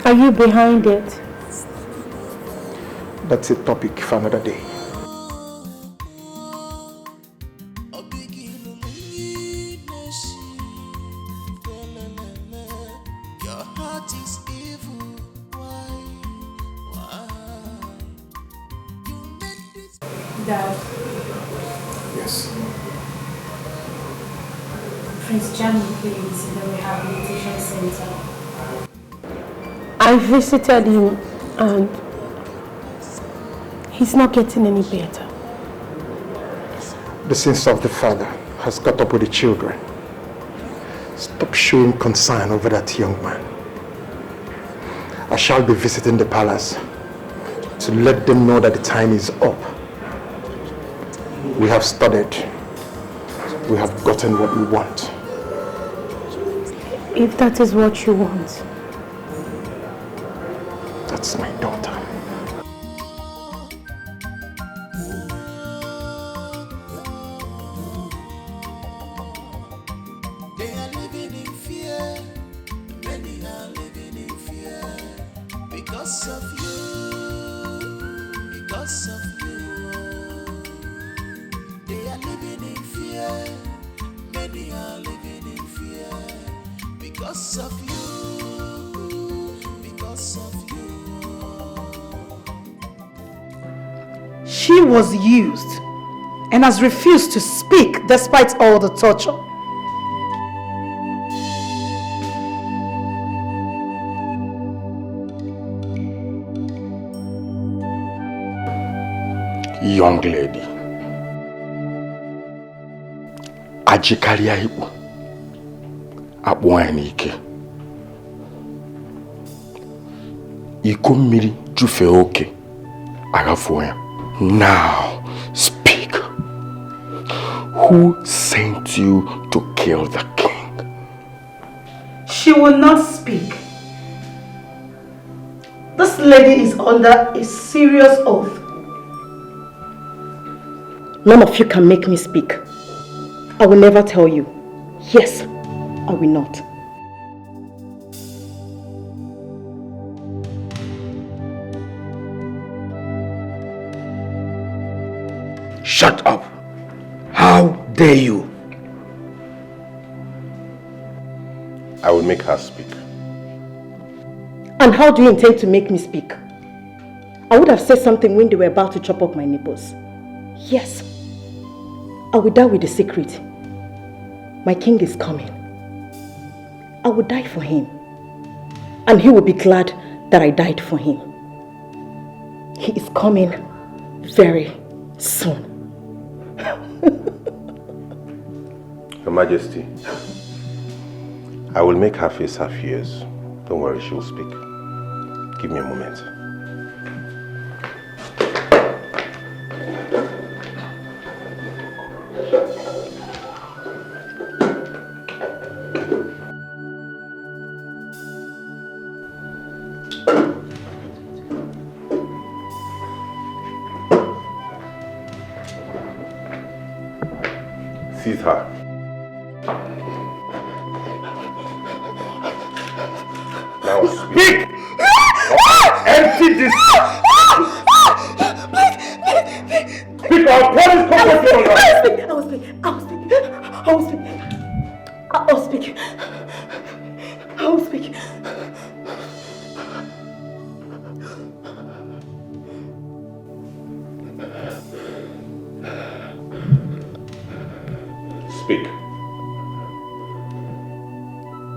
Are you behind it? That's a topic for another day. Dad. Yes. Prince Jamie plays in the rehabilitation center. I visited him and he's not getting any better. The sins of the father has caught up with the children. Stop showing concern over that young man. I shall be visiting the palace to let them know that the time is up. We have studied. We have gotten what we want. If that is what you want. That's my daughter. They are living in fear. Many are living in fear because of you. Because of you. They are living in fear. Many are living in fear because of you. Because of you. She was used and has refused to speak despite all the torture. Young lady, ajikaria ibu akpụọ n'ike iko mmiri jufe oke agafuo ya. Now speak. Who sent you to kill the king? She will not speak. This lady is under a serious oath. None of you can make me speak. I will never tell you. Yes, I will not. Shut up. How dare you? I will make her speak. And how do you intend to make me speak? I would have said something when they were about to chop up my nipples. Yes, I will die with the secret. My king is coming. I will die for him. And he will be glad that I died for him. He is coming very soon. Your Majesty, I will make her face her fears. Don't worry, she will speak. Give me a moment. Seize her. Now speak! Empty this! Speak out! What is coming from I will speak! I will speak! I will speak! I will speak! I will speak! Speak.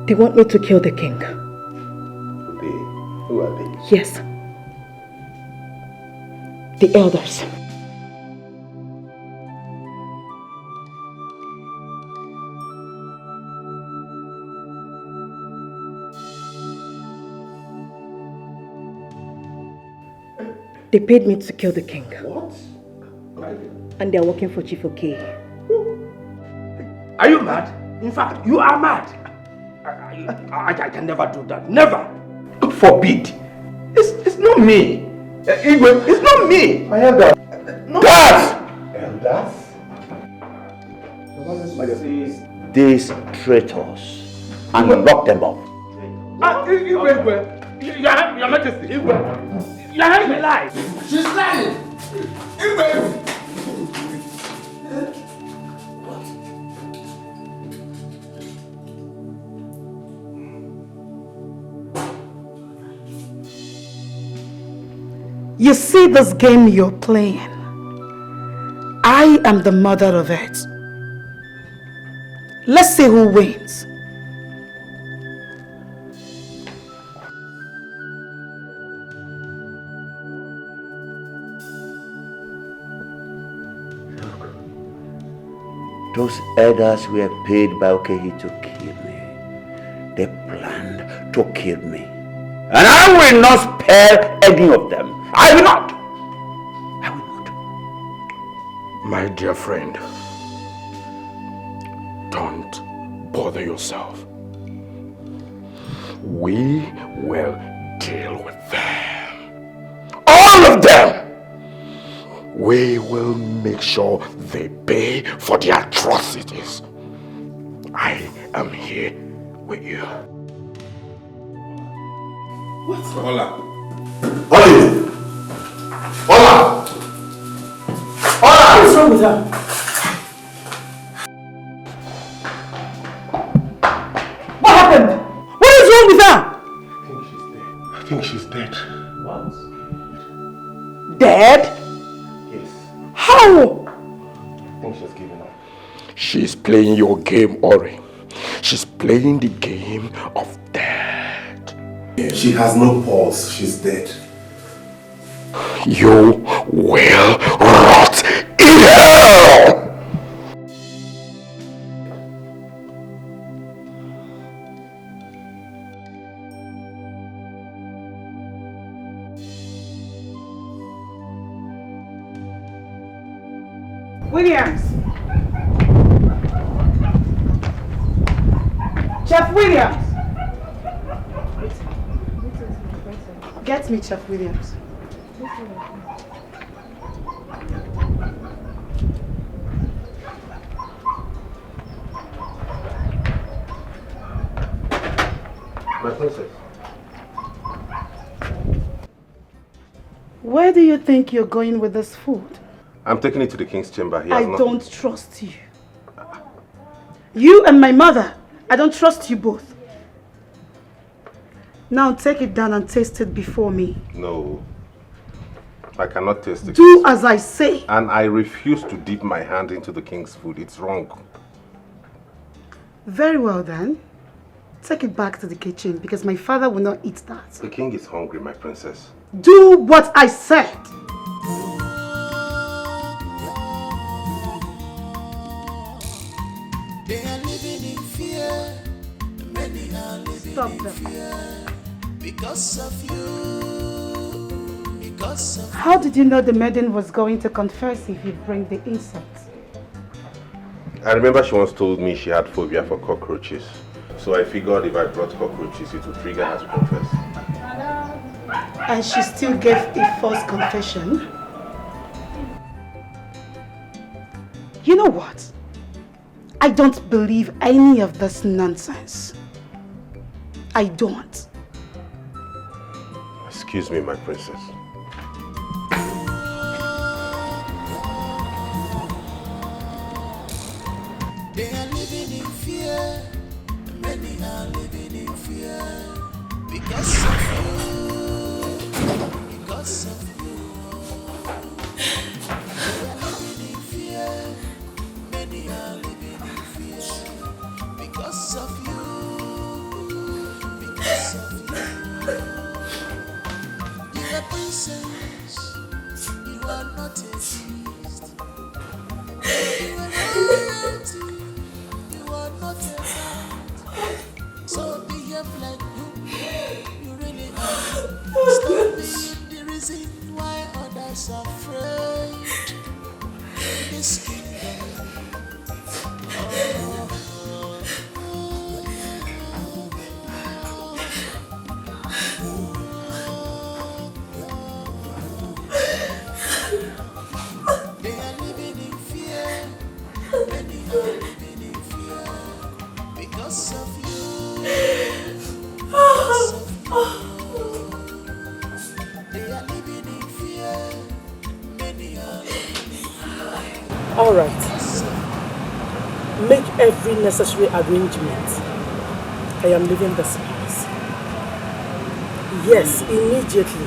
They want me to kill the king. Who are they? Yes. The elders. They paid me to kill the king. What? And they're working for Chief OK. Are you mad? In fact, you are mad. I can never do that. Never. God forbid. It's not me. Igwe, it's not me. My elder. No. Dad! Elders? These traitors and lock them up. Igwe, Your Majesty. Igwe. Your hand is lying. She's lying. Igwe. You see this game you're playing? I am the mother of it. Let's see who wins. Those elders were paid by Okehi to kill me. They planned to kill me. And I will not spare any of them. I will not. My dear friend, don't bother yourself. We will deal with them. All of them! We will make sure they pay for their atrocities. I am here with you. What's Hola? Olive! Hola! Hola! What's wrong with her? What happened? What is wrong with her? I think she's dead. What? Dead? Yes. How? I think she's given up. She's playing your game, Ori. She's playing the game of death. She has no pulse. She's dead. You will rot in hell! Williams! Chef Williams! Get me Chef Williams. My princess. Where do you think you're going with this food? I'm taking it to the king's chamber. I don't trust you. You and my mother, I don't trust you both. Now take it down and taste it before me. No. I cannot taste it. Do as I say. And I refuse to dip my hand into the king's food. It's wrong. Very well then. Take it back to the kitchen because my father will not eat that. The king is hungry, my princess. Do what I said. They are living in fear. Many are living Stop in them. fear. Because of you. Because of How did you know the maiden was going to confess if you bring the insects? I remember she once told me she had phobia for cockroaches. So I figured if I brought cockroaches, it would trigger her to confess. And she still gave a false confession? You know what? I don't believe any of this nonsense. I don't. Excuse me, my princess. They are living in fear. Many are living in fear. Because of you. Because of you. They are living in fear. Many are living in fear. Because of you. Because of you. You are princess. You are not a beast. You are royalty. You are not a man. So behave like you really are. Stop being the reason All right. Make every necessary arrangement. I am leaving this place. Yes, immediately.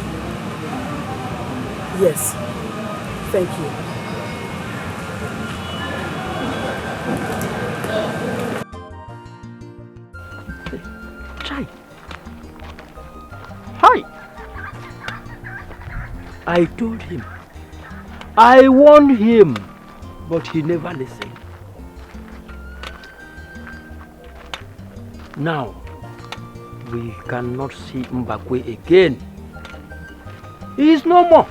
Yes. Thank you. Chai. Hi. I told him. I warned him, but he never listened. Now, we cannot see Mbakwe again. He is no more.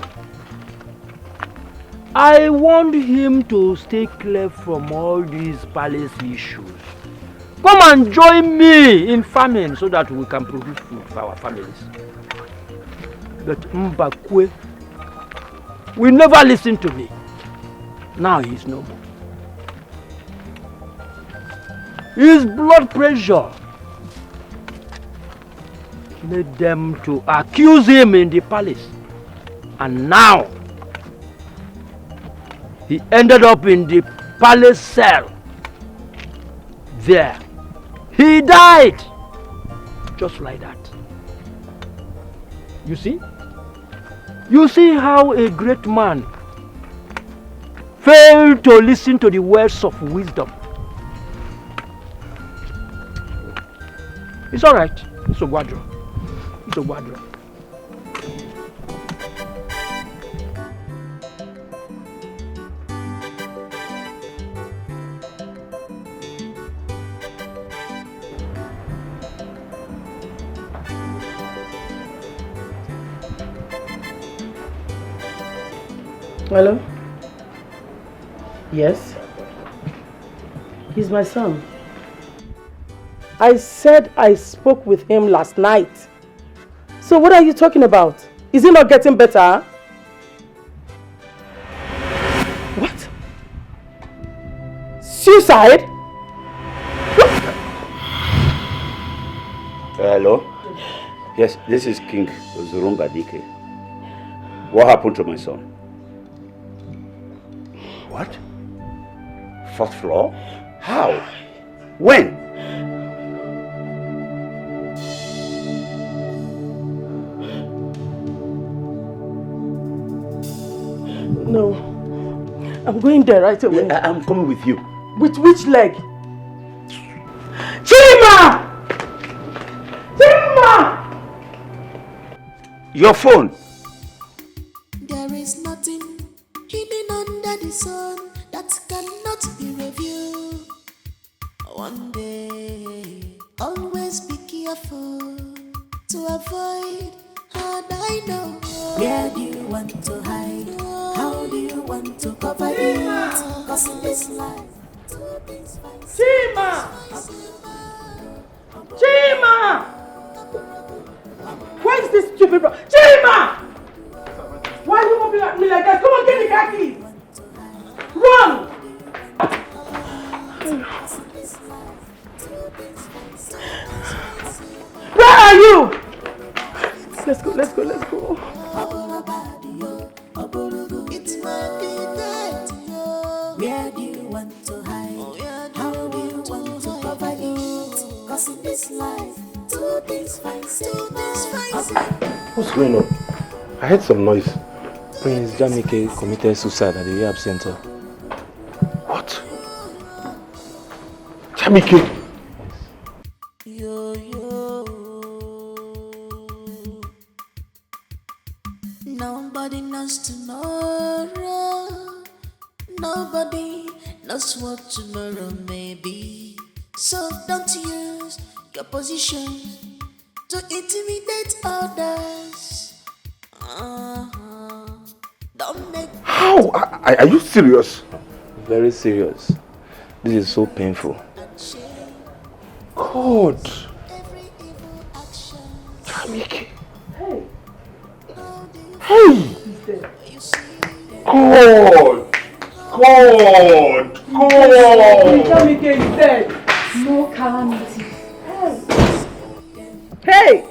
I want him to stay clear from all these palace issues. Come and join me in farming so that we can produce food for our families. But Mbakwe will never listen to me. Now he is no more. His blood pressure made them to accuse him in the palace. And now, he ended up in the palace cell. There, he died. Just like that. You see? You see how a great man failed to listen to the words of wisdom. It's all right. It's a Guadro. It's a Guadro. Hello? Yes? He's my son. I said I spoke with him last night. So what are you talking about? Is he not getting better? What? Suicide? Hello? Yes, this is King Zurunga Dike. What happened to my son? What? Fourth floor? How? When? No. I'm going there right away. Yeah, I'm coming with you. With which leg? Chima! Chima! Your phone. There is nothing hidden under the sun that cannot be reviewed. One day, always be careful to avoid hard I know. Where do you want to hide? How do you want to cover it? Cause in this life, two things Chima! Chima! Where is this stupid bro? Chima! Why are you moving at me like that? Come on, get the car keys! Run! Where are you? Let's go, let's go, let's go. It might be that where do you want to hide? How do you want to cover it? Cause in this life, two things fight. What's going on? I heard some noise. Prince Jamike committed suicide at the rehab center. What? Jamike? Nobody knows tomorrow. Nobody knows what tomorrow may be. So don't use your position to intimidate others. Don't make. How? Are you serious? Very serious. This is so painful. God. Jamike. Hey! God! God! God! Jamike is dead. No calamity. Hey!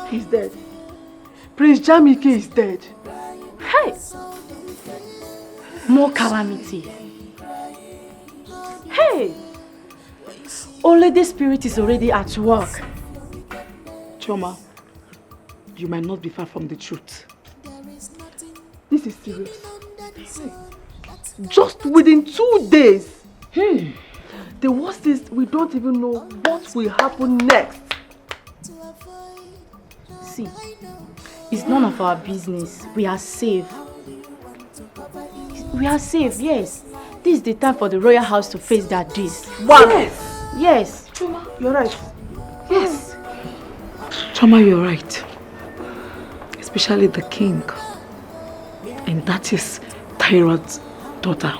He's dead. Prince Jamike is dead. Hey! More calamity. Only the spirit is already at work. Choma, you might not be far from the truth. This is serious. Just within 2 days. The worst is we don't even know what will happen next. See, it's none of our business. We are safe. We are safe, yes. This is the time for the royal house to face their days. What? Yes. Choma, you're right. Yes. Choma, you're right. Especially the king. And that is Tyrod's daughter.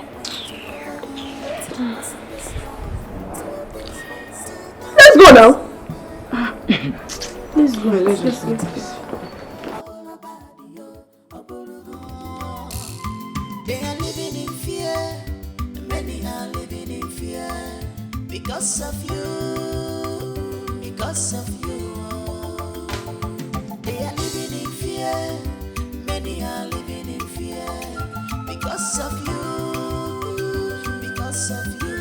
Let's go now. Let's go. Let's go. They are living in fear. Many are living in fear because of you. Because of you. They are living in fear. Many are living in fear because of you. Because of you.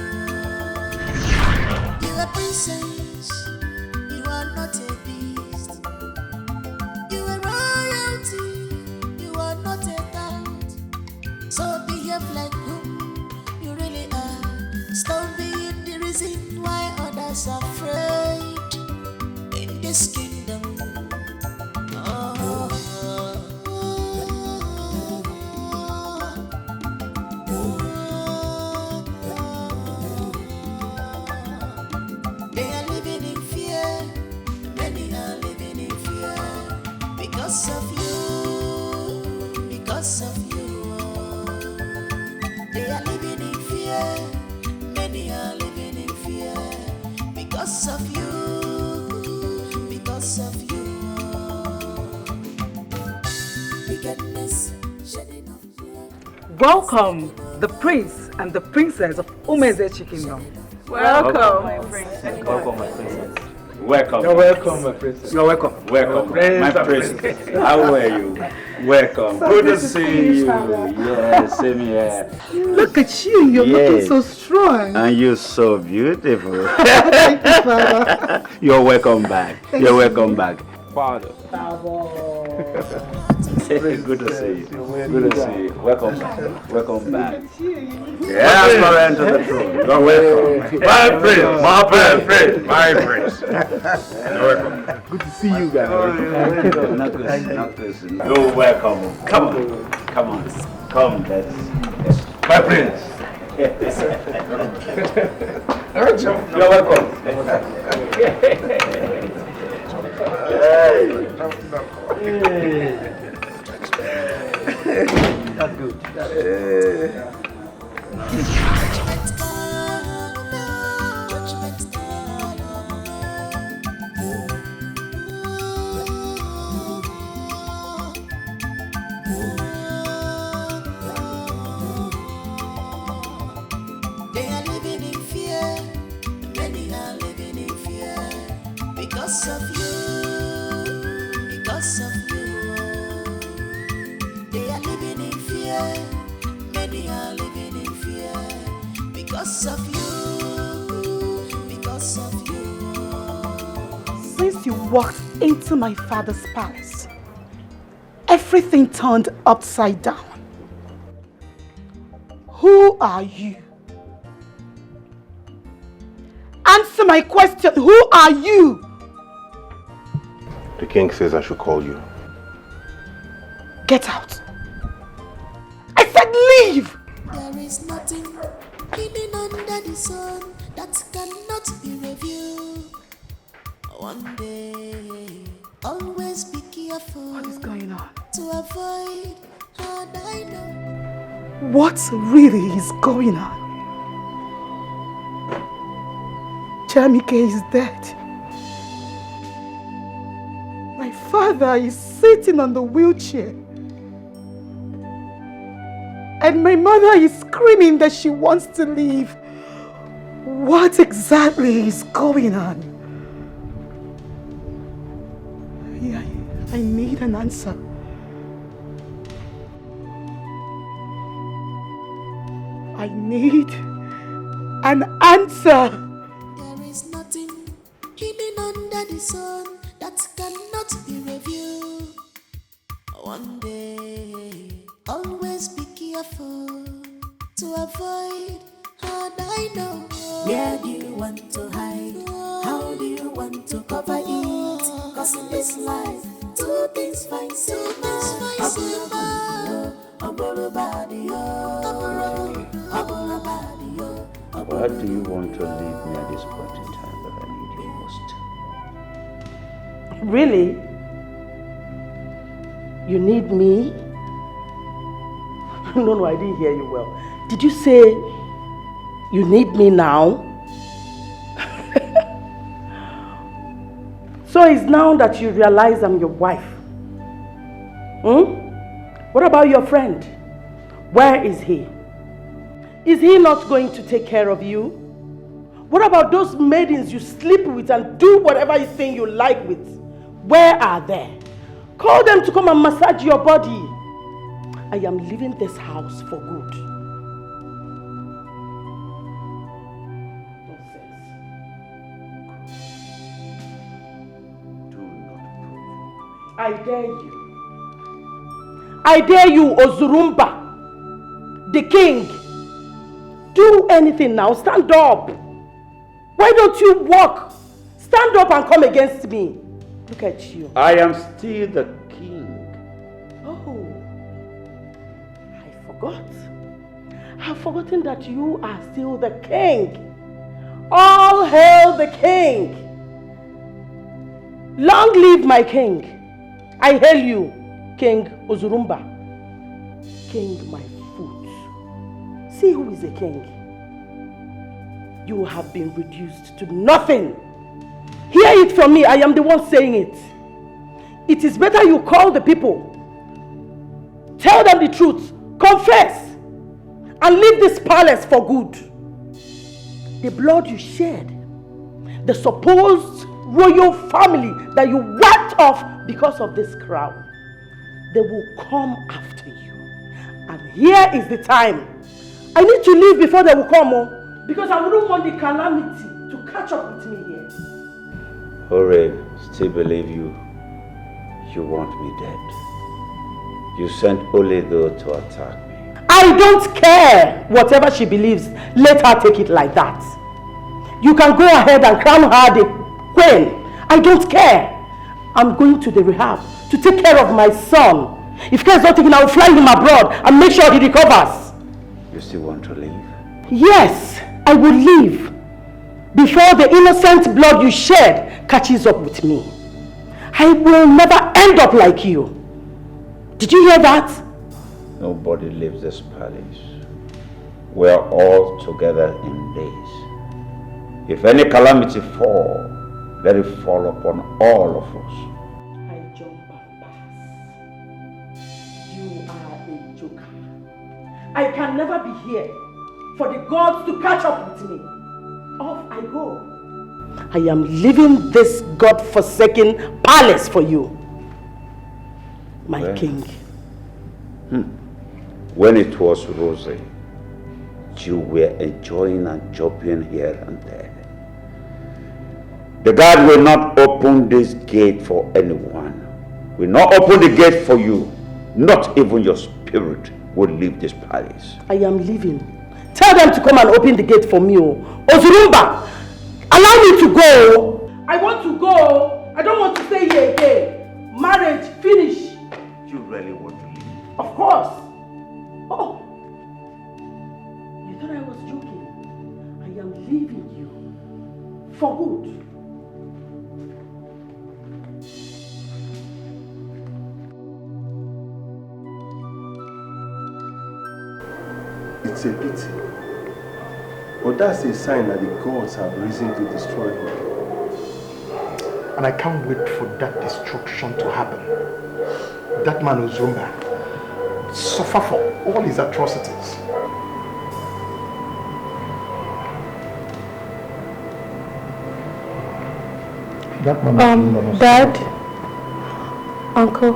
You are princess. You are not a beast. You are royalty. You are not a god. So behave like who you really are. Stop being the reason why others are afraid in this kingdom. They are living in fear. Many are living in fear because of you. Because of you. They are living in fear. Many are living in fear because of you. Because of you. Wickedness shedding of blood. Welcome, the prince and the princess of Umezechi Kingdom. Welcome, my princess. Welcome, my princess. Welcome. You're welcome, my princess. You're welcome. Welcome, my princess. How are you? Welcome. So Good good to to see see you, you. Father. Yes, same here. Look at you, you're looking so strong. And you're so beautiful. Thank you, Father. You're welcome back. Thank You're you. welcome back. Father. Good to see you. Good to see you. Welcome back. Welcome back. Yes, Yes, enter the throne. You're welcome. My prince, my prince, my prince. You're welcome. Good to see you guys. You're welcome. Come on. Come on. Come, let's. My prince. You're welcome. That's good. They are living in fear. Many are living in fear because of you. Because of you. They are living in fear. Many are living in fear because of you. Because of you. Since you walked into my father's palace, everything turned upside down. Who are you? Answer my question. Who are you? The king says I should call you. Get out. I said leave. There is nothing hidden under the sun that cannot be reviewed. One day, always be careful. What is going on? To avoid hard I know. What really is going on? Jamike is dead. My father is sitting on the wheelchair. And my mother is screaming that she wants to leave. What exactly is going on? I need an answer. I need an answer. There is nothing the sun that cannot be reviewed. One day, always be careful to avoid hard I know. Where do you want to hide? How do you want to cover it? Cause in this life, two things find Why do you want to leave me at this point in time that I need you most? Really? You need me? No, I didn't hear you well. Did you say you need me now? So it's now that you realize I'm your wife. What about your friend? Where is he? Is he not going to take care of you? What about those maidens you sleep with and do whatever thing you like with? Where are they? Call them to come and massage your body. I am leaving this house for good. I dare you. I dare you, Ozurumba, the king. Do anything now. Stand up. Why don't you walk? Stand up and come against me. Look at you. I am still the king. Oh, I forgot. I've forgotten that you are still the king. All hail the king. Long live my king. I hail you, King Ozurumba. King my foot. See who is a king. You have been reduced to nothing. Hear it from me. I am the one saying it. It is better you call the people. Tell them the truth. Confess. And leave this palace for good. The blood you shed, the supposed royal family that you wiped off because of this crown, they will come after you. And here is the time. I need to leave before they will come, because I wouldn't want the calamity to catch up with me here. Hooray, still believe you. You want me dead. You sent Oledo to attack me. I don't care whatever she believes. Let her take it like that. You can go ahead and crown her the queen. I don't care. I'm going to the rehab to take care of my son. If care's not taken, I will fly him abroad and make sure he recovers. You still want to leave? Yes, I will leave before the innocent blood you shed catches up with me. I will never end up like you. Did you hear that? Nobody leaves this palace. We're all together in days. If any calamity fall, let it fall upon all of us. I jump and pass. You are a joker. I can never be here for the gods to catch up with me. Off I go. I am leaving this God-forsaken palace for you, my king. When it was rosy, you were enjoying and jumping here and there. The God will not open this gate for anyone. Will not open the gate for you. Not even your spirit will leave this palace. I am leaving. Tell them to come and open the gate for me. Ozurumba, allow me to go. I want to go. I don't want to stay here again. Marriage, finish. You really want to leave? Of course. Oh, you thought I was joking. I am leaving you for good. It's a pity. But that's a sign that the gods have risen to destroy him. And I can't wait for that destruction to happen. That man Uzumba suffer for all his atrocities. That man Dad, Uncle,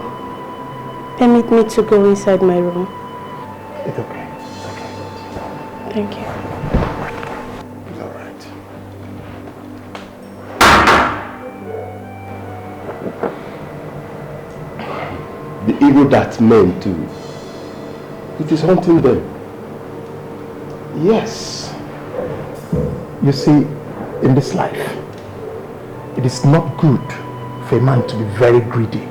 permit me to go inside my room. It's okay. Thank you. It's all right. the evil that men do, it is haunting them. Yes. You see, in this life, it is not good for a man to be very greedy.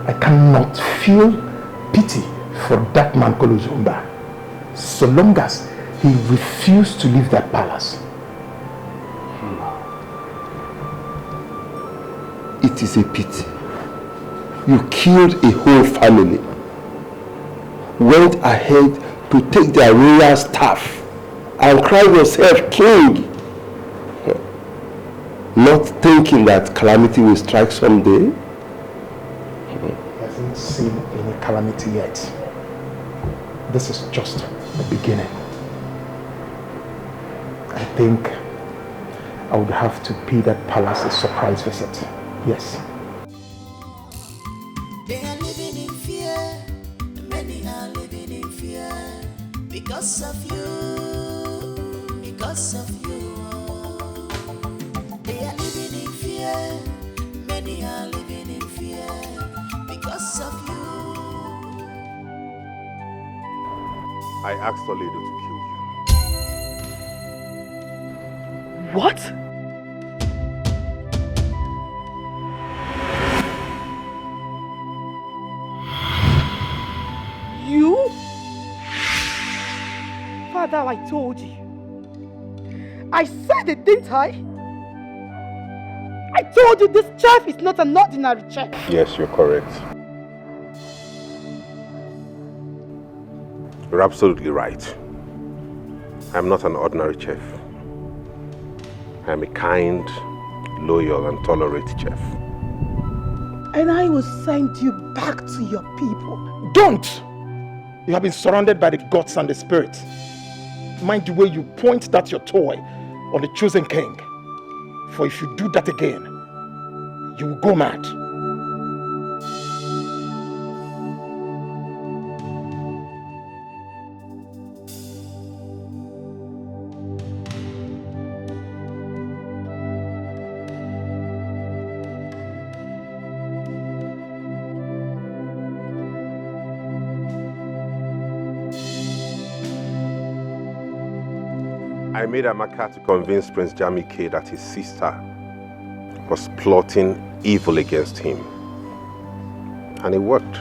I cannot feel pity for that man called Uzumba, so long as he refused to leave that palace. It is a pity. You killed a whole family, went ahead to take their royal staff and cry yourself king, not thinking that calamity will strike someday. He hasn't seen any calamity yet. This is just the beginning. I think I would have to pay that palace a surprise visit. Yes. They are living in fear. Many are living in fear because of you. Because of you. They are living in fear. Many are living in fear because of you. I asked Toledo to kill you. What? You? Father, I told you. I said it, didn't I? I told you this chef is not an ordinary chef. Yes, you're correct. You're absolutely right. I'm not an ordinary chef. I'm a kind, loyal, and tolerant chef. And I will send you back to your people. Don't! You have been surrounded by the gods and the spirit. Mind the way you point that your toy on the chosen king. For if you do that again, you will go mad. I made Amaka to convince Prince Jamike that his sister was plotting evil against him. And it worked.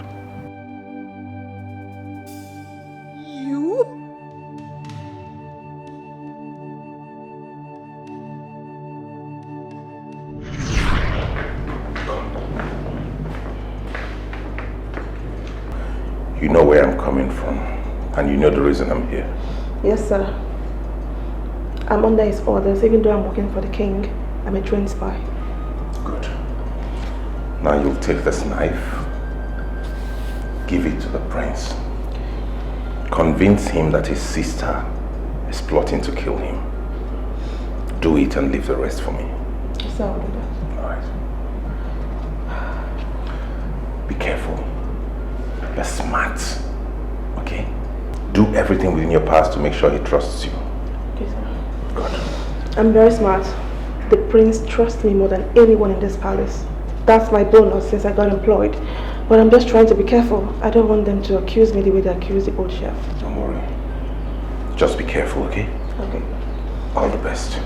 You? You know where I'm coming from, and you know the reason I'm here. Yes, sir. I'm under his orders, even though I'm working for the king. I'm a trained spy. Good. Now you'll take this knife, give it to the prince. Convince him that his sister is plotting to kill him. Do it and leave the rest for me. Yes, sir, I'll do that. Alright. Be careful. Be smart. Okay? Do everything within your powers to make sure he trusts you. Okay, sir. I'm very smart. The prince trusts me more than anyone in this palace. That's my bonus since I got employed. But I'm just trying to be careful. I don't want them to accuse me the way they accuse the old chef. Don't worry. Just be careful, okay? Okay. All the best.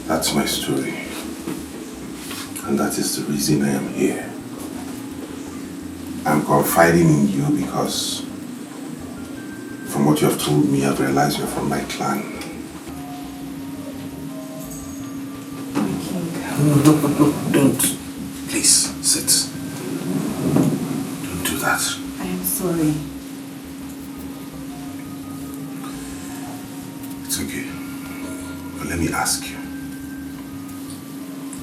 That's my story. And that is the reason I am here. I'm confiding in you because from what you have told me, I've realized you're from my clan. No, don't. Please, sit. Don't do that. I am sorry. It's okay. But let me ask you.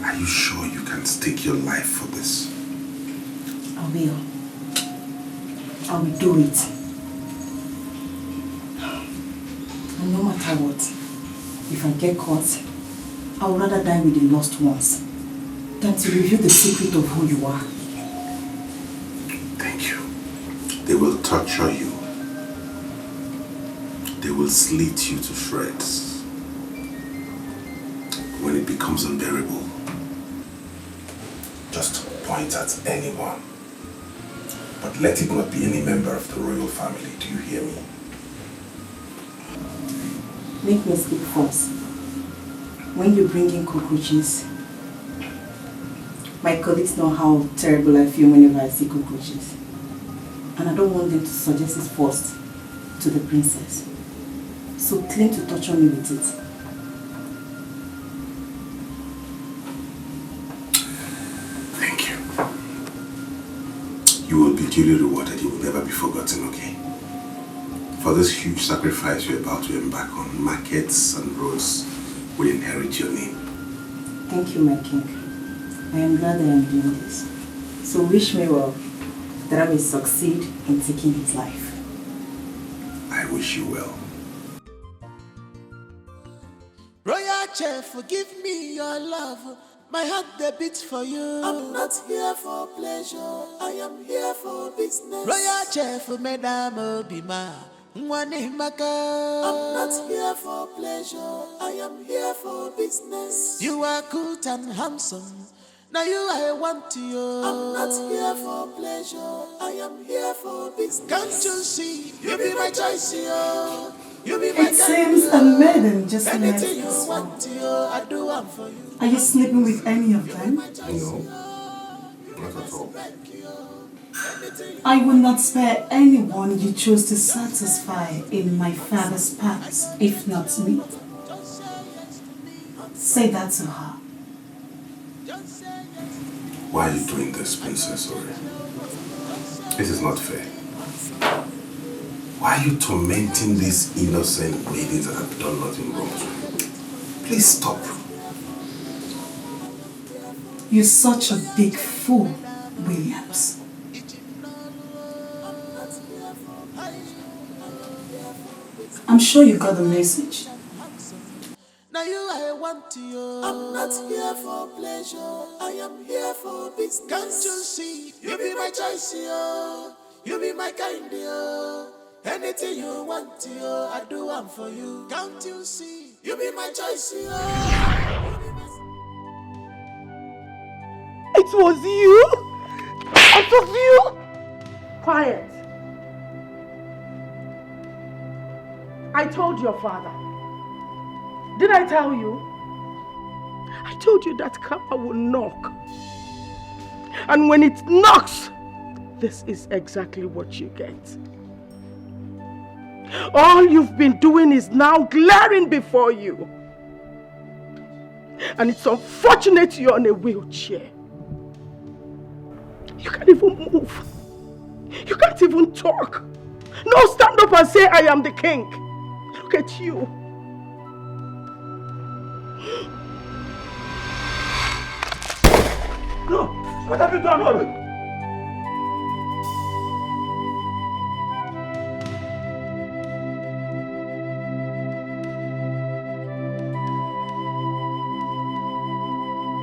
Are you sure you can stake your life for this? I will. I will do it. And no matter what, if I get caught, I would rather die with the lost ones than to reveal the secret of who you are. Thank you. They will torture you. will slit you to shreds. When it becomes unbearable, just point at anyone. But let it not be any member of the royal family. Do you hear me? Make me speak first. When you bring in cockroaches, my colleagues know how terrible I feel whenever I see cockroaches. And I don't want them to suggest it first to the princess. So claim to torture me with it. Thank you. You will be duly rewarded. You will never be forgotten, okay? For this huge sacrifice you're about to embark on, markets and roads will inherit your name. Thank you, my king. I am glad I am doing this. So wish me well, that I will succeed in taking his life. I wish you well. Royal chef, forgive me your love. My heart they beats for you. I'm not here for pleasure. I am here for business. Royal chef, Madame Obima. I'm not here for pleasure. I am here for business. You are good and handsome. Now you I want you. I'm not here for pleasure. I am here for business. Can't you see? You be my choice, yo. You be my It seems a maiden just left anything you this world. want, yo, I do one for you. Are you sleeping with any of them? No, not at all. I will not spare anyone you choose to satisfy in my father's palace, if not me. Say that to her. Why are you doing this, Princess Ori? This is not fair. Why are you tormenting these innocent maidens that have done nothing wrong to you? Please stop. You're such a big fool, Williams. I'm sure you got the message. Now you I want you. I'm not here for pleasure. I am here for business. Can't you see? You be my choice, yo. You be my kind, yo. Anything you want, yo, I do one for you. Can't you see? You be my choice, yo. It was you? It was you? Quiet. I told your father. Did I tell you? I told you that Kappa will knock. And when it knocks, this is exactly what you get. All you've been doing is now glaring before you. And it's unfortunate you're on a wheelchair. You can't even move. You can't even talk. No, stand up and say, I am the king. Look at you. No! What have you done, Robin?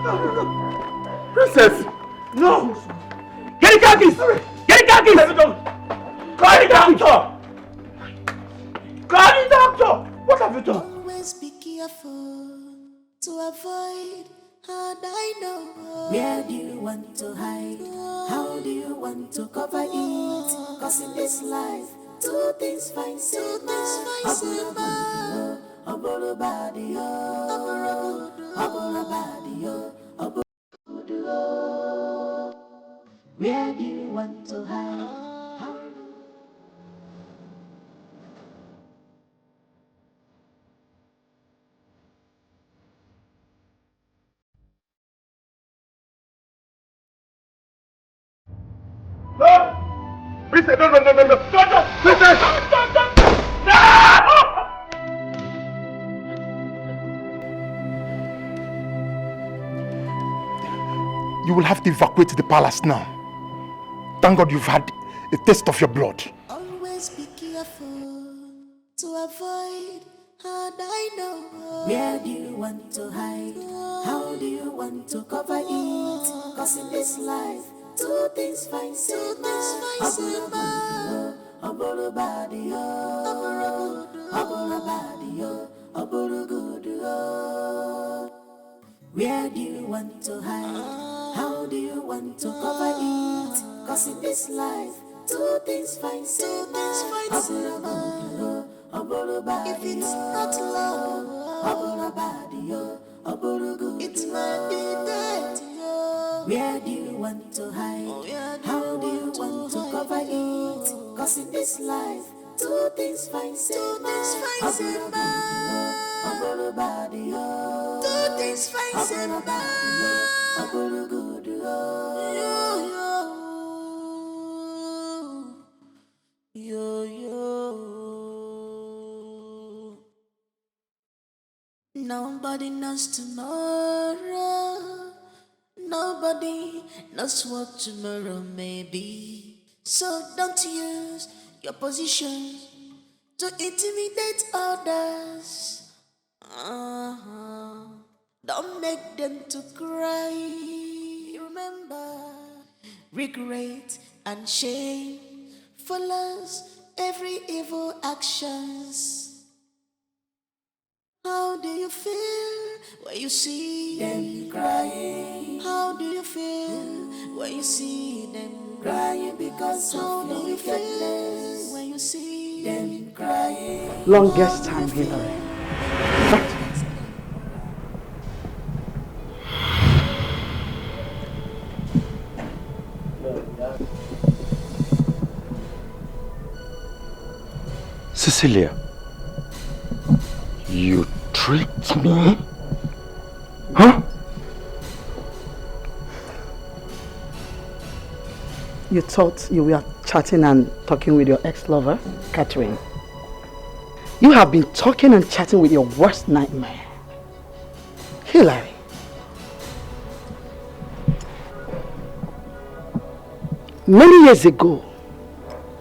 No! Princess! No! Get the khakis! Get the khakis! Call the doctor! Call the doctor! What have you done? Always be careful to avoid. And I know where do you want to hide? How do you want to cover it? Cause in this life, two things find where do you want to hide? No! Princess, no! Princess! No! You will have to evacuate the palace now. Thank God you've had a taste of your blood. Always be careful to avoid. And I know where do you want to hide? How do you want to cover it? Cause in this life, two things find Where do you want to hide? How do you want to cover it? Cause in this life, two things find same. If it's not love, it might be dead. Where do you want to hide? How do you want to cover it? Cause in this life, two things find same. Two things find same. Two things find same. Nobody knows tomorrow. Nobody knows what tomorrow may be. So don't use your position to intimidate others. Don't make them to cry. Remember, regret and shame follows every evil actions. How do you feel when you see them crying? How do you feel when you see them crying because of your wickedness? When you see them crying. Longest time, Hillary. Cecilia, you tricked me? Huh? You thought you were chatting and talking with your ex-lover, Catherine. You have been talking and chatting with your worst nightmare, Hillary. Many years ago,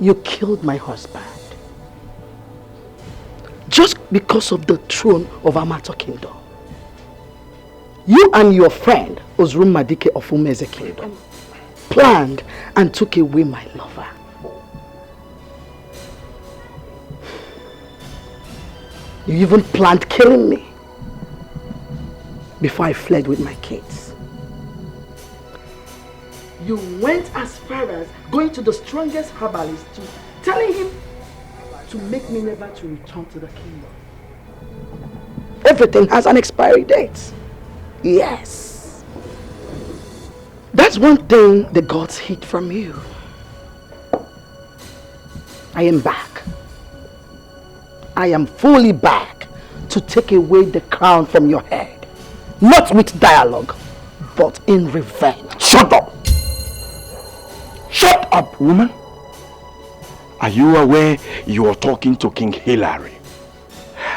you killed my husband. Just because of the throne of Amato Kingdom. You and your friend, Ozrum Madike of Umeze Kingdom, planned and took away my lover. You even planned killing me before I fled with my kids. You went as far as going to the strongest herbalist to telling him to make me never to return to the kingdom. Everything has an expiry date. Yes. That's one thing the gods hid from you. I am back. I am fully back to take away the crown from your head. Not with dialogue, but in revenge. Shut up! Shut up, woman! Are you aware you are talking to King Hilary?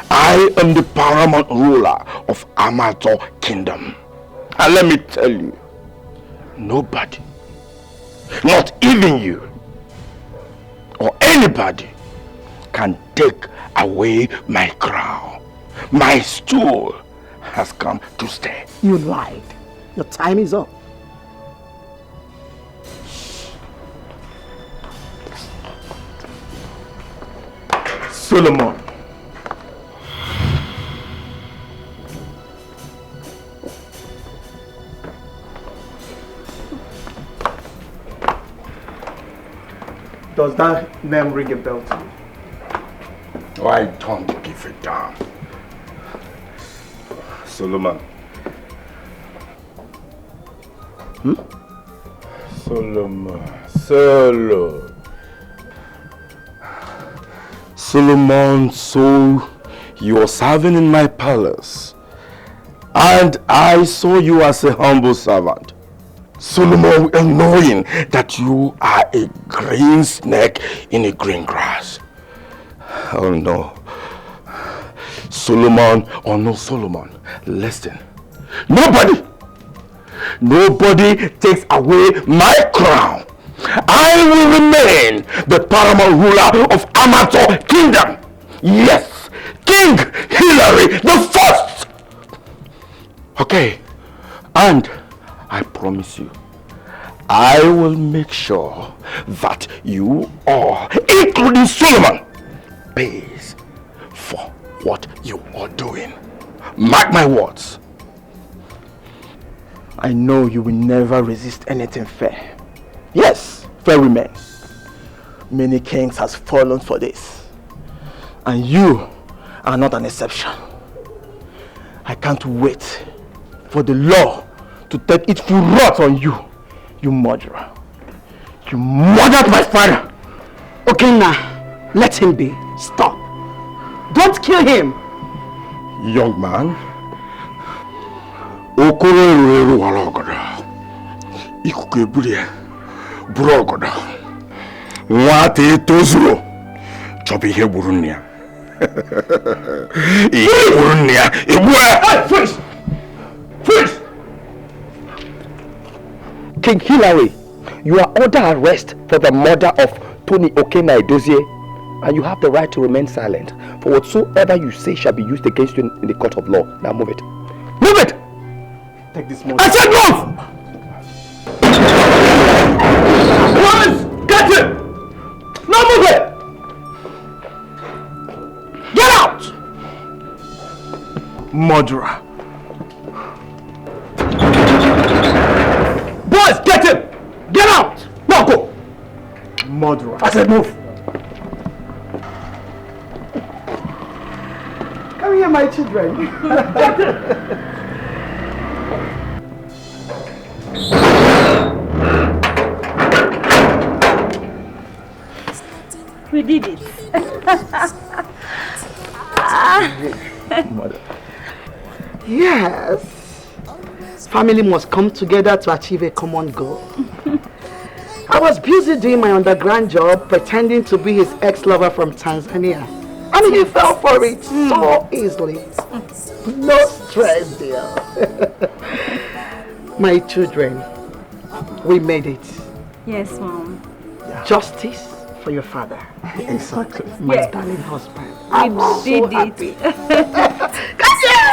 I am the paramount ruler of Amato Kingdom. And let me tell you, nobody, not even you, or anybody, can take away my crown. My stool has come to stay. You lied. Your time is up. Solomon. Does that name ring a bell to you? Oh, I don't give a damn. Solomon. Solomon, so you are serving in my palace, and I saw you as a humble servant. Solomon, knowing that you are a green snake in a green grass. Oh no. Solomon or no Solomon, listen. Nobody takes away my crown. I will remain the paramount ruler of Amato Kingdom. Yes, King Hilary the First. Okay, and I promise you, I will make sure that you all, including Solomon, pays for what you are doing. Mark my words. I know you will never resist anything fair. Yes, fair women. Many kings has fallen for this. And you are not an exception. I can't wait for the law to take its full wrath on you, you murderer. You murdered my father! Okay, now, let him be. Stop. Don't kill him. Young man, Okoro eru wala ogoda. Ikuku eburie, buru ogoda. Nwate tozuro, chobi ihe gburu nne ya. Ihe gburu nne ya, Hey, freeze! Freeze! King Hilary, you are under arrest for the murder of Tony Okena Edozie, and you have the right to remain silent. For whatsoever you say shall be used against you in the court of law. Now move it. Move it! Take this money. I said move! Boys, get him! Now move it! Get out! Murderer. Boys, get him! Get out! Now go! Murderer. I said move! Come here, my children. Get him! We did it. Mother. Yes. Family must come together to achieve a common goal. I was busy doing my underground job, pretending to be his ex-lover from Tanzania. And he fell for it so easily. No stress, dear. My children, we made it. Yes, Mom. Justice for your father. Exactly. My darling husband. We did it. Come here!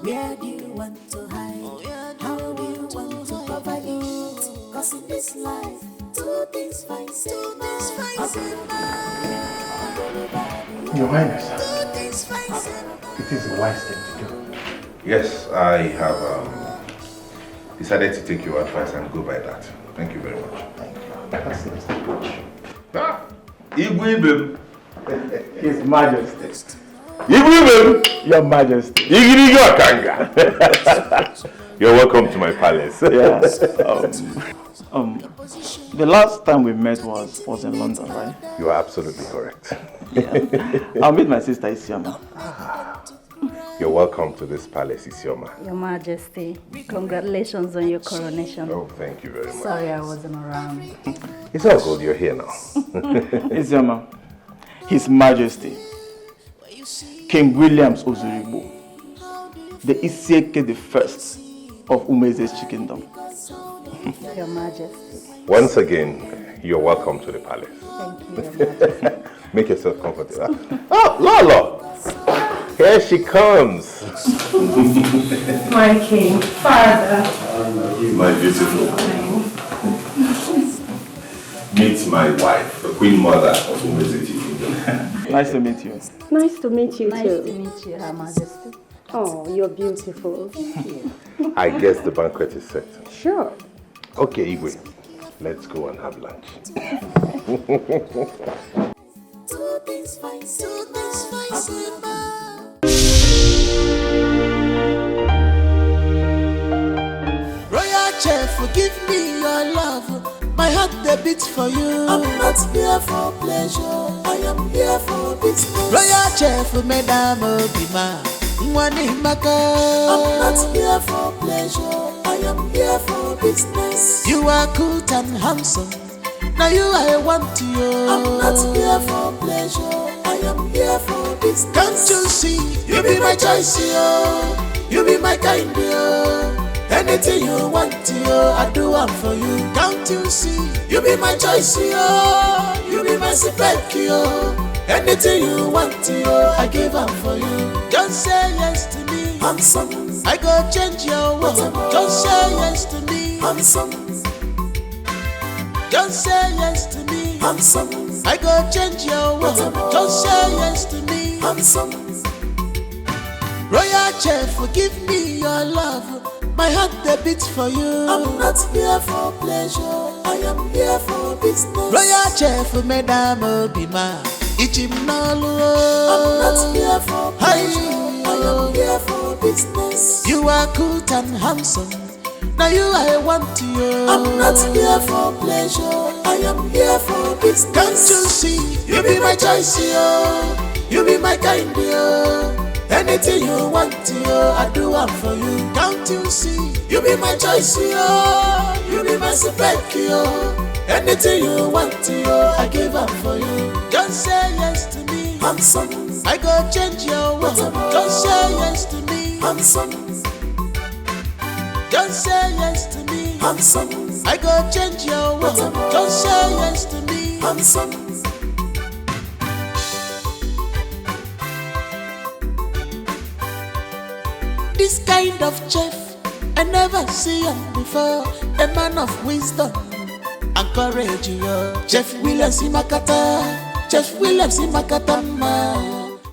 Where do you want to hide? How do you want to cover it? Cause in this life, two things fight. Your Highness, it is the wise thing to do. Yes, I have decided to take your advice and go by that. Thank you very much. Thank you. That's nice. Ah, Igwe His Majesty. Igwe Your Majesty. Igirigo Akanga. You're welcome to my palace. Yes. The last time we met was in London, right? You are absolutely correct. Yeah. I'll meet my sister Isioma. You're welcome to this palace, Isioma. Your Majesty, congratulations on your coronation. Oh, thank you very much. Sorry I wasn't around. It's all good, you're here now. Isioma, His Majesty, King Williams Ozuribo, the Isieke the First of Umeze's Kingdom. Your Majesty. Once again, you're welcome to the palace. Thank you, Your Majesty. Make yourself comfortable. Oh, Lolo! Here she comes. My king, father. My beautiful. Meet my wife, the queen mother of Umeze Kingdom. Nice to meet you. Nice to meet you Nice too. to meet you, Her Majesty. Oh, you're beautiful. Thank you. I guess the banquet is set. Sure. Okay, Igwe, let's go and have lunch. Two things fight. Royal chef, forgive me your love. My heart they beats for you. I'm not here for pleasure. I am here for business. Royal chef, Madam Obima. I'm not here for pleasure. I am here for business. You are good and handsome. Now you I want you. I'm not here for pleasure. I am here for business. Can't you see? You be my choice, yo. You be my kind, yo. Anything you want, yo, I do one for you. Can't you see? You be my choice, yo. You be my my spec, yo. Anything you want, yo, I give up for you. Just say yes to me, handsome. I go change your world. Just say yes to me, handsome. Just say yes to me, handsome. I go change your world. Just say yes to me, handsome. Royal chef, forgive me your love. My heart the beats for you. I'm not here for pleasure, I am here for business. Royal chef, Madam Obima, Ichimnalu. I'm not here for pleasure, I am here for business. You are good and handsome, now you I want you. I'm not here for pleasure, I am here for business. Can't you see, you be my choice, yo. You be my kind, yo. Anything you want, yo, I do one for you. Can't you see? You be my choice, yo. You be my spec, yo. Anything you want, yo, I give up for you. Just say yes to me, handsome. I go change your world. Just say yes to me, handsome. Just say yes to me, handsome. I go change your world. Just say yes to me, handsome. This kind of chef I never see him before. A man of wisdom and courage, yo. Chef Williams Imakata, Chef Williams Imakata, man.